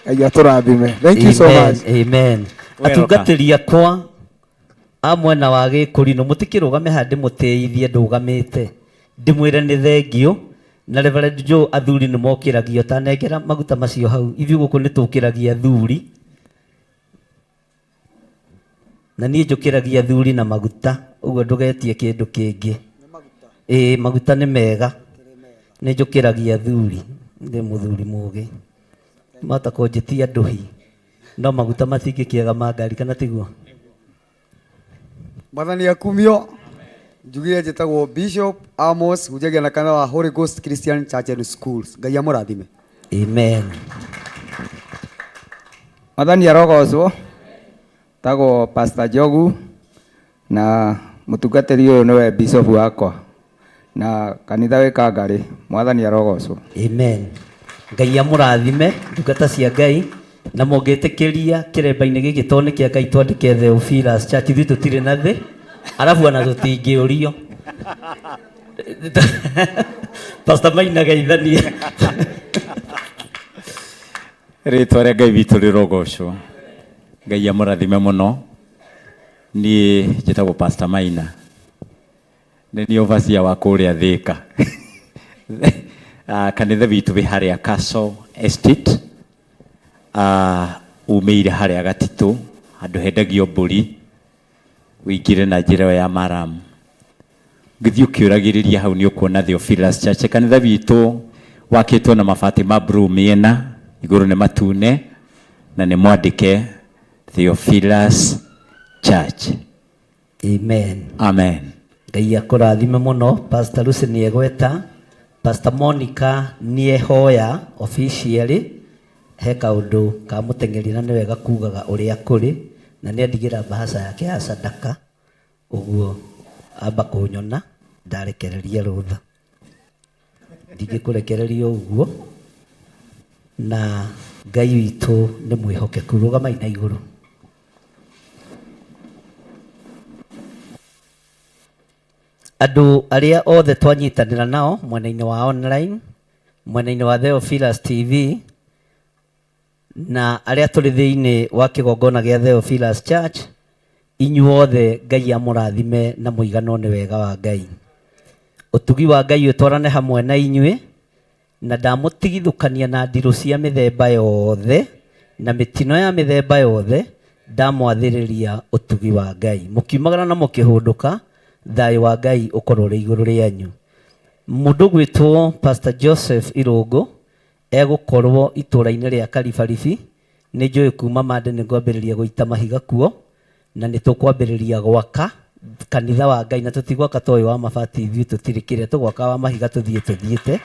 Ngai atũrathime. Thank you so much. Amen. Atungatĩri akwa amwena wa Gĩkũrinũ mũtikĩrũgame handĩ mũtĩithie ndũgamĩte. Ndĩmwĩre nĩ thengio na Reverend Joe athuri nĩ mokĩragio tanengera maguta macio hau. Ithuĩ gũkũ nĩ tũkĩragia athuri. Na niĩ njũkĩragia athuri na maguta. Ũguo ndũgetie kĩndũ kĩngĩ. Maguta nĩ mega. Nĩ njũkĩragia athuri. Ndĩ mũthuri mũgĩ. Mata kũnjĩtia ndũhi. No maguta matingĩkĩaga ma ngari kana tiguo. Mwathani akumio. Njugire njĩtagwo Bishop Amos hunjagia na kanitha wa Holy Ghost Christian Church and Schools. Ngai amũrathime. Amen. Mwathani arogocwo. Tagwo Pastor Jogu na mũtungatĩri ũyũ nĩwe Bishop wakwa na kanitha wĩ Kangarĩ. Mwathani arogocwo. Amen. Ngai amũrathime ndungata cia Ngai na mũngĩtĩkĩria kĩremba-inĩ gĩkĩ tondũ nĩ kĩa Ngai twandĩke Theophilus Church ithuĩ tũtirĩ na thĩ arabu ona tũtingĩũrio. Pastor Maina geithania. Rĩtwa rĩa Ngai witũ rĩrogocwo. Ngai amũrathime mũno. Niĩ njĩtagwo Pastor Maina. Nĩ niĩ overseer wa kũrĩa Thĩka. Kanitha witũ wĩ harĩa Castle Estate. Umĩire harĩa Gatitũ handũ hendagio mbũri wĩingĩre na njĩra ya Maramu. Ngĩthiĩ ũkĩũragĩrĩria hau nĩ ũkuona Theophilus Church. Kanitha witũ wakĩtwo na mabati ma blue mĩena, igũrũ nĩ matune na nĩ mwandĩke Theophilus Church. Amen. Amen. Ngai akũrathime mũno. Pastor Lucy nĩ egweta. Pastor Monica nĩ ehoya officially. He kaũndũ ka mũteng'eri na nĩ wega kugaga ũrĩa kũrĩ na nĩ andigĩra mbahaca yake ya sadaka. Ũguo amba kũnyona ndarekereria rũtha. Ndingĩkũrekereria ũguo na Ngai witũ nĩ mwĩhokeku. Rũgamai na igũrũ. Andũ arĩa othe twanyitanĩra nao mwena-inĩ wa online, mwena-inĩ wa Theophilus TV na arĩa tũrĩ thĩinĩ wa kĩgongona gĩa Theophilus Church, inyuothe Ngai amũrathime na mũigano nĩ wega wa Ngai. Ũtugi wa Ngai ũtwarane hamwe na inyuĩ na ndamũtigithũkania na ndirũ cia mĩthemba yothe na mĩtino ya mĩthemba yothe. Ndamwathĩrĩria ũtugi wa Ngai mũkiumagara na mũkĩhũndũka. Thayũ wa Ngai ũkorwo ũrĩ igũrũ rĩanyu. Mũndũ gwĩtwo Pastor Joseph Irũngũ egũkorwo itũra-inĩ rĩa Karibaribi. Nĩ njũĩ kuma Mande nĩ ngwambĩrĩria gũita mahiga kuo na nĩ tũkwambĩrĩria gwaka kanitha wa Ngai na tũtigwaka toĩ wa mabati ithuĩ tũtirĩ kĩrĩa tũgwaka wa mahiga tũthiĩte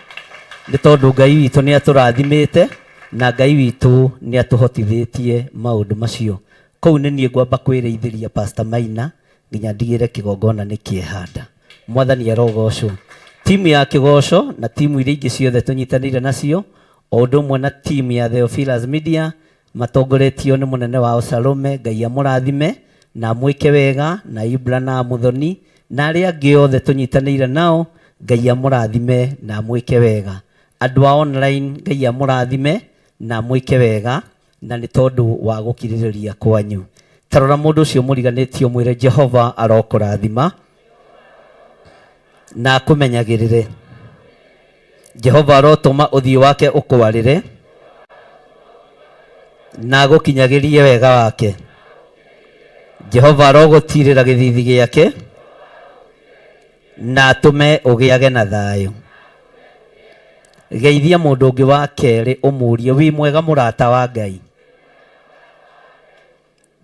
nĩ tondũ Ngai witũ nĩ atũrathimĩte na Ngai witũ nĩ atũhotithĩtie maũndũ macio. Kũu nĩ niĩ ngwamba kwĩrĩithĩria Pastor Maina nginya ndigĩre kĩgongona nĩ kĩehanda. Mwathani arogocwo. Timu ya Kĩgoco na timu iria ingĩ ciothe tũnyitanĩire nacio o ũndũ ũmwe na timu ya Theophilus Media matongoretio nĩ mũnene wao Salome. Ngai amũrathime na mwĩke wega na Ibra na Muthoni na arĩa angĩ othe tũnyitanĩire nao. Ngai amũrathime na mwĩke wega. Andũ a online Ngai amũrathime na mwĩke wega na nĩ tondũ wa gũkirĩrĩria kwanyu. Tarora mũndũ ũcio mũriganĩtio mwĩre Jehova arokũrathima na akũmenyagĩrĩre. Jehova arotũma ũthiũ wake ũkwarĩre na gũkinyagirie wega wake. Jehova arogũtirĩra gĩthithi gĩake na atũme ũgĩage na thayũ. Geithia mũndũ ũngĩ wa kerĩ ũmũrie, wĩ mwega mũrata wa Ngai?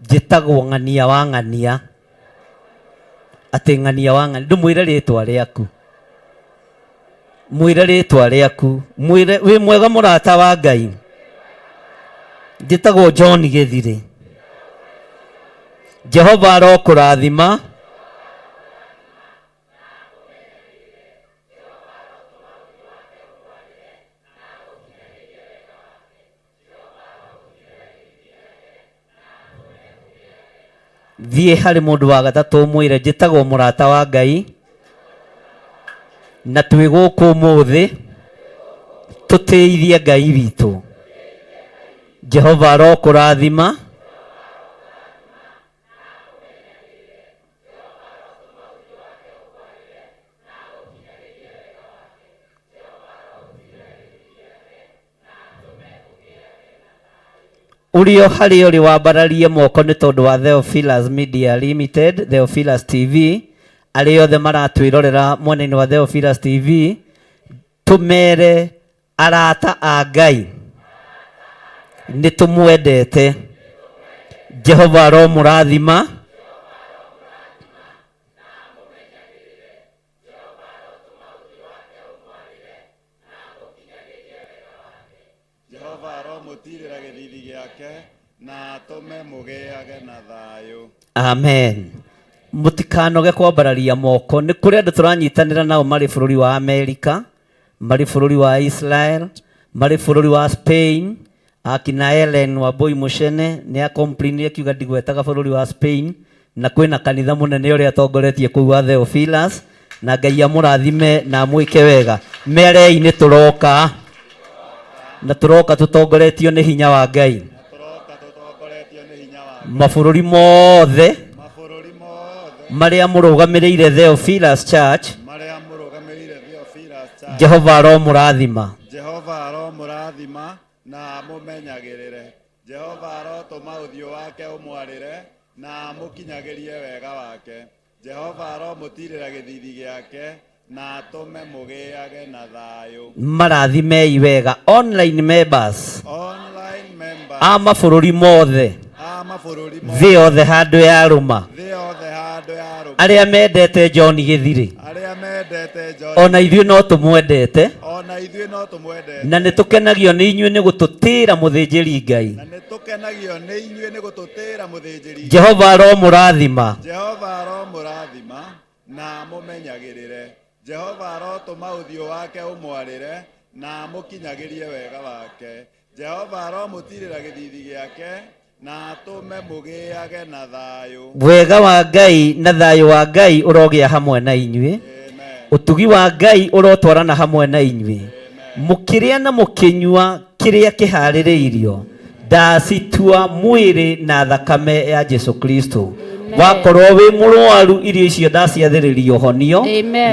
Njĩtagwo Ng'ania wa Ng'ania. Atĩ Ng'ania wa Ng'ania, ndũmwĩre rĩtwa rĩaku. Mwĩre rĩtwa rĩaku. Mwĩre wĩ mwega mũrata wa Ngai? Njĩtagwo John Gĩthirĩ. Jehova arokũrathima. Thiĩ harĩ mũndũ wa gatatũ ũmwĩre, njĩtagwo mũrata wa Ngai na twĩ gũkũ ũmũthĩ tũtĩithie Ngai witũ. Jehova arokũrathima. Urio harĩ ũrĩ wambararie moko nĩ tondũ wa Theophilus Media Limited, Theophilus TV, arĩ othe maratwĩrorera mwena-inĩ wa Theophilus TV, tũmere arata a Ngai nĩ tũmwendete. Jehova aromũrathima. Jehova aromũtirĩra gĩthithi gĩake na atũme mũgĩage na thayũ. Amen. Mũtikanoge kwambararia moko. Nĩ kũrĩ andũ tũranyitanĩra nao marĩ bũrũri wa Amerika, marĩ bũrũri wa Israel, marĩ bũrũri wa Spain. Akina Helen Wambui Mucene nĩ acomplainire akiuga ndigwetaga bũrũri wa Spain, na kwĩna kanitha mũnene ũrĩa atongoretie kũu wa Theophilus, na Ngai amũrathime na mwĩke wega. Merei nĩ tũroka na tũroka tũtongoretio nĩ hinya wa Ngai. Mabũrũri mothe marĩa mũrũgamĩrĩire Theophilus Church, Jehova aromũrathima. Jehova aromũrathima na mũmenyagĩrĩre. Jehova arotũma ũthiũ wake ũmwarĩre na mũkinyagĩrie wega wake. Jehova aromũtirĩra gĩthithi gĩake na atũme mũgĩage na thayũ. Marathimei wega. Online members, Online members, a mabũrũri mothe, thĩ yothe handũ ya rũma, arĩa mendete John Gĩthirĩ, ona ithuĩ no tũmwendete na nĩ tũkenagio nĩ inyuĩ nĩ gũtũtĩĩra mũthĩnjĩri Ngai. Jehova aromũrathima. Jehova aromũrathima na mũmenyagĩrĩre. Jehova arotũma ũthiũ wake ũmwarĩre na mũkinyagĩrie wega wake. Jehova aromũtirĩra gĩthithi gĩake na atũme mũgĩage na thayũ. Wega wa Ngai na thayũ wa Ngai ũrogĩa hamwe na inyuĩ. Ũtugi wa Ngai ũrotwarana hamwe na inyuĩ. Mũkĩrĩa na mũkĩnyua kĩrĩa kĩharĩrĩirio, ndacitua mwĩrĩ na thakame ya Jesu Kristo. Wakorwo wĩ mũrwaru, irio icio ndaciathĩrĩrio honio.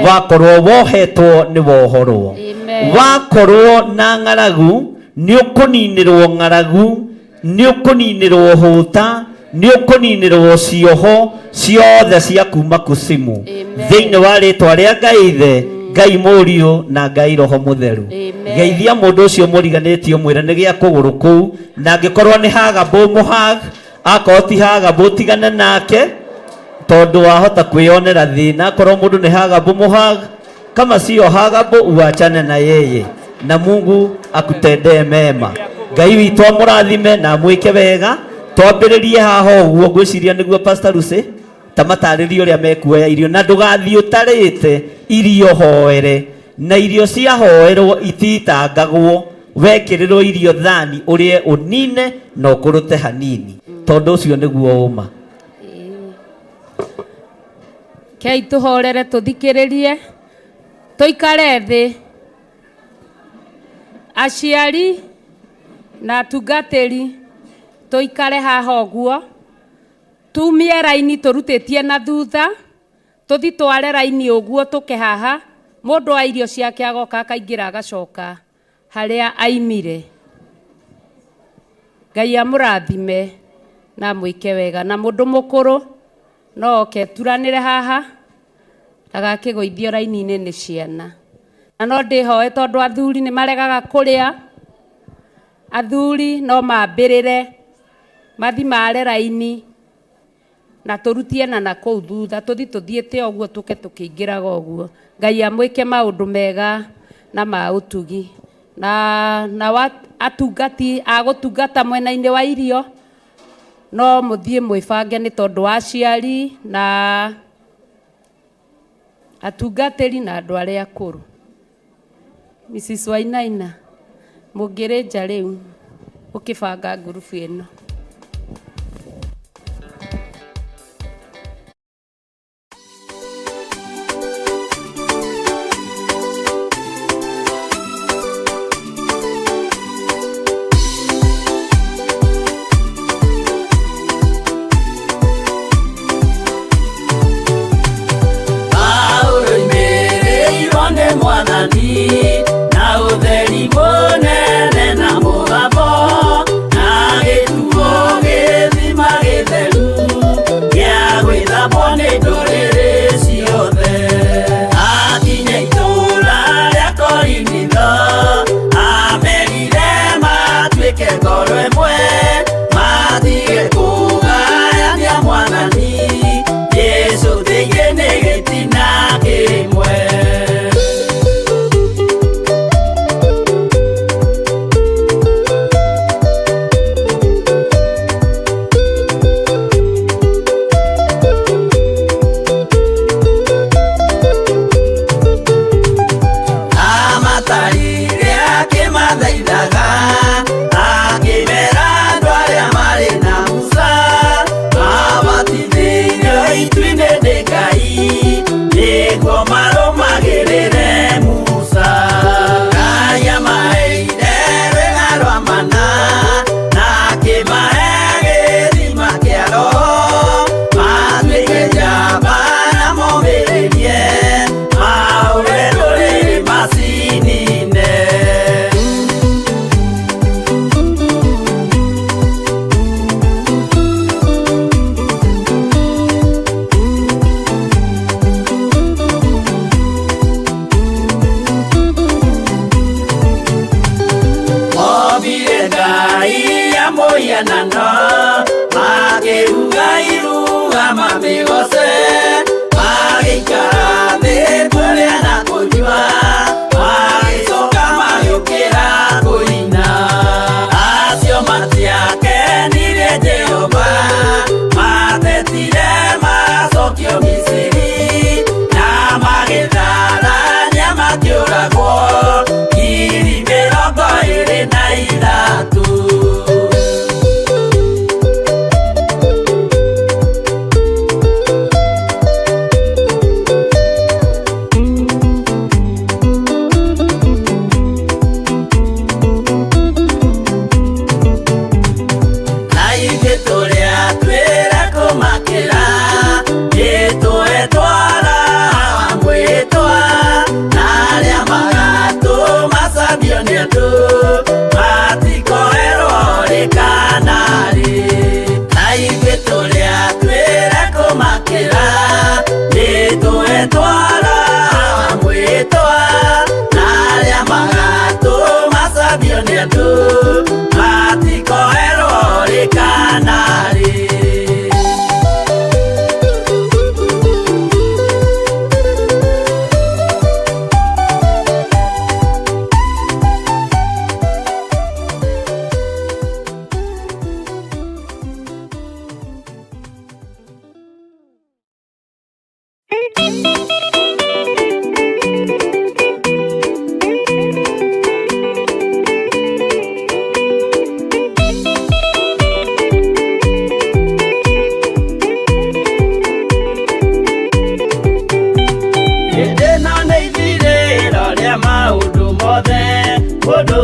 Wakorwo wohetwo nĩ wohorwo. Wakorwo na ng'aragu nĩ ũkũninĩrwo ng'aragu, nĩ ũkũninĩrwo hũta, nĩ ũkũninĩrwo cioho ciothe cia kuma kusimu thĩinĩ wa rĩtwa rĩa Ngai Ithe, Ngai Mũriũ na Ngai Roho Mũtheru. Geithia mũndũ ũcio mũriganĩtie mwĩre nĩ gĩa kũgũrũ kũu, na angĩkorwo nĩ hagambũ mũhag, akorwo ti hagambũ tigane nake tondũ wahota kwĩyonera thĩna. Akorwo mũndũ nĩ hagambũ mũhag, kama sio hagambũ uachane na yeye na Mungu akutendee mema. Ngai witũ amũrathime na mwĩke wega. Twambĩrĩrie haha ũguo, ngwĩciria nĩguo Pastor Lucy, ta matarĩrie ũrĩa mekuoya irio, na ndũgathiĩ ũtarĩte irio hoere, na irio ciahoerwo ititangagwo, wekĩrĩrwo irio thani ũrĩe ũnine na ũkũrũte hanini, tondũ ũcio nĩguo ũma. Kei tũhorere tũthikĩrĩrie, tũikare thĩ. Aciari na atungatĩri tũikare haha ũguo, tumie raini tũrutĩtie na thutha, tũthi tware raini ũguo tũke haha, mũndũ wa irio ciake agoka akaingĩra agacoka harĩa aimire. Ngai amũrathime na mwĩke wega, na mũndũ mũkũrũ no oke turanĩre haha ndagakĩgũithio raini-inĩ nĩ ciana. Na no ndĩhoe tondũ athuri nĩ maregaga kũrĩa, athuri no mambĩrĩre mathi mare raini na tũrutie na kũu thutha tũthiĩte ũguo tũke tũkĩingĩraga ũguo. Ngai amwĩke maũndũ mega na ma ũtugi na atungati agũtungata mwena-inĩ wa irio no mũthiĩ mwĩbange nĩ tondũ wa aciari na atungatĩri na andũ arĩa akũrũ. Mrs. Wainaina mũngĩrĩ nja rĩu ũkĩbanga ngurubu ĩno. Na utheri munene na mũgambo na gĩtuo gĩthima gĩtheru gĩa gwĩthambwo nĩ ndũrĩrĩ ciothe. Akinya itũũra rĩa Korinitho amerire matuĩke ngoro ĩmwe matige kũgayania Mwathani Jesũ thĩinĩ nĩ gĩtina kĩmwe.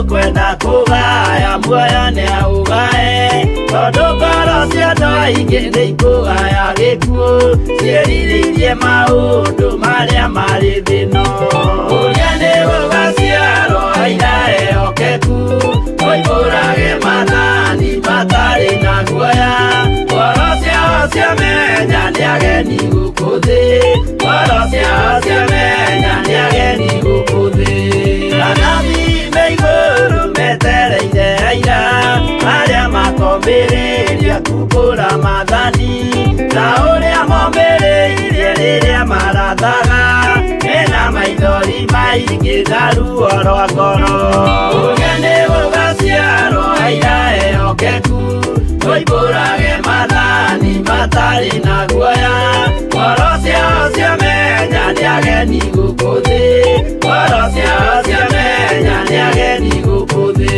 kwenda kugaya muoyo nĩ augae tondũ ngoro cia andũ aingĩ nĩ ikũgaya gĩkuũ ciĩrirĩirie maũndũ marĩa marĩ thĩno ũrĩa nĩ ũgaciarwo aira ehokeku oimbũrage mathani ingĩ na ruo rwa ngoro. Ũgeni gũgaciarwo aira ehokeku, tũimbũrage mathani matarĩ na guoya. Ngoro ciao ciamenya nĩ ageni gũkũ thĩ, ngoro ciao ciamenya nĩ ageni gũkũ thĩ.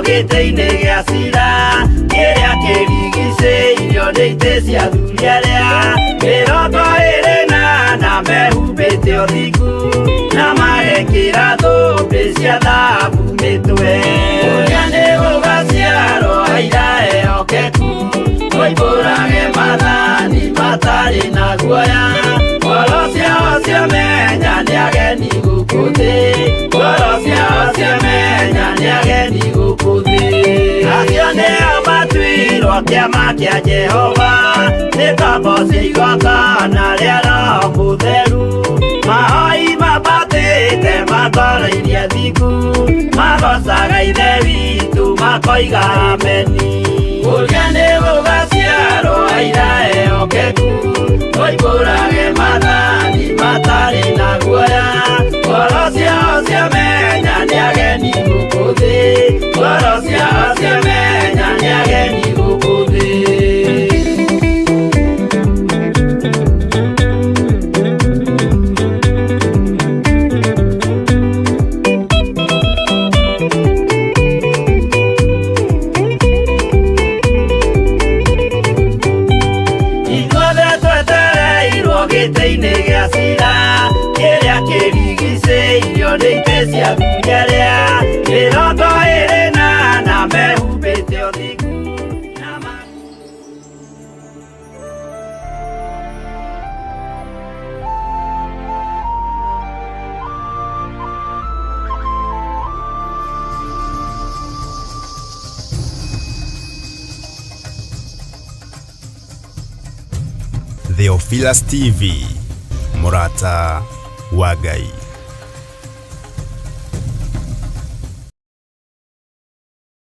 Gĩtĩ-inĩ gĩa cira kĩrĩa kĩrigicĩirio nĩ itĩ cia athuri arĩa 28 mehumbĩte ũthingu na magekĩra thũmbĩ cia thahabu mĩtwe. Ũgeni gũgaciarwo aira ehokeku, tũimbũrage mathani matarĩ na guoya. Ngoro ciao ciamenya nĩ ageni gũkũ thĩ, ngoro ciao ciamenya nĩ ageni gũkũ thĩ. Acio nĩo matuirwo kĩama kĩa Jehova, nĩ ngombo cia igongona rĩa Roho Mũtheru. Mahoi mabatĩte makoro-irie thingu, magocaga Ithe witũ makoiga ameni. Ũgeni gũgaciarwo aira ehokeku, tũimbũrage mathani matarĩ na guoya. Ngoro ciao ciamenya nĩ ageni gũkũ thĩ, ngoro ciao ciamenya nĩ ageni gũkũ thĩ. Gĩtĩ-inĩ gĩa cira kĩrĩa kĩrigicĩirio nĩ itĩ cia athuri arĩa 28 mehumbĩte ũthingu. Theophilus TV, Mũrata wa Ngai.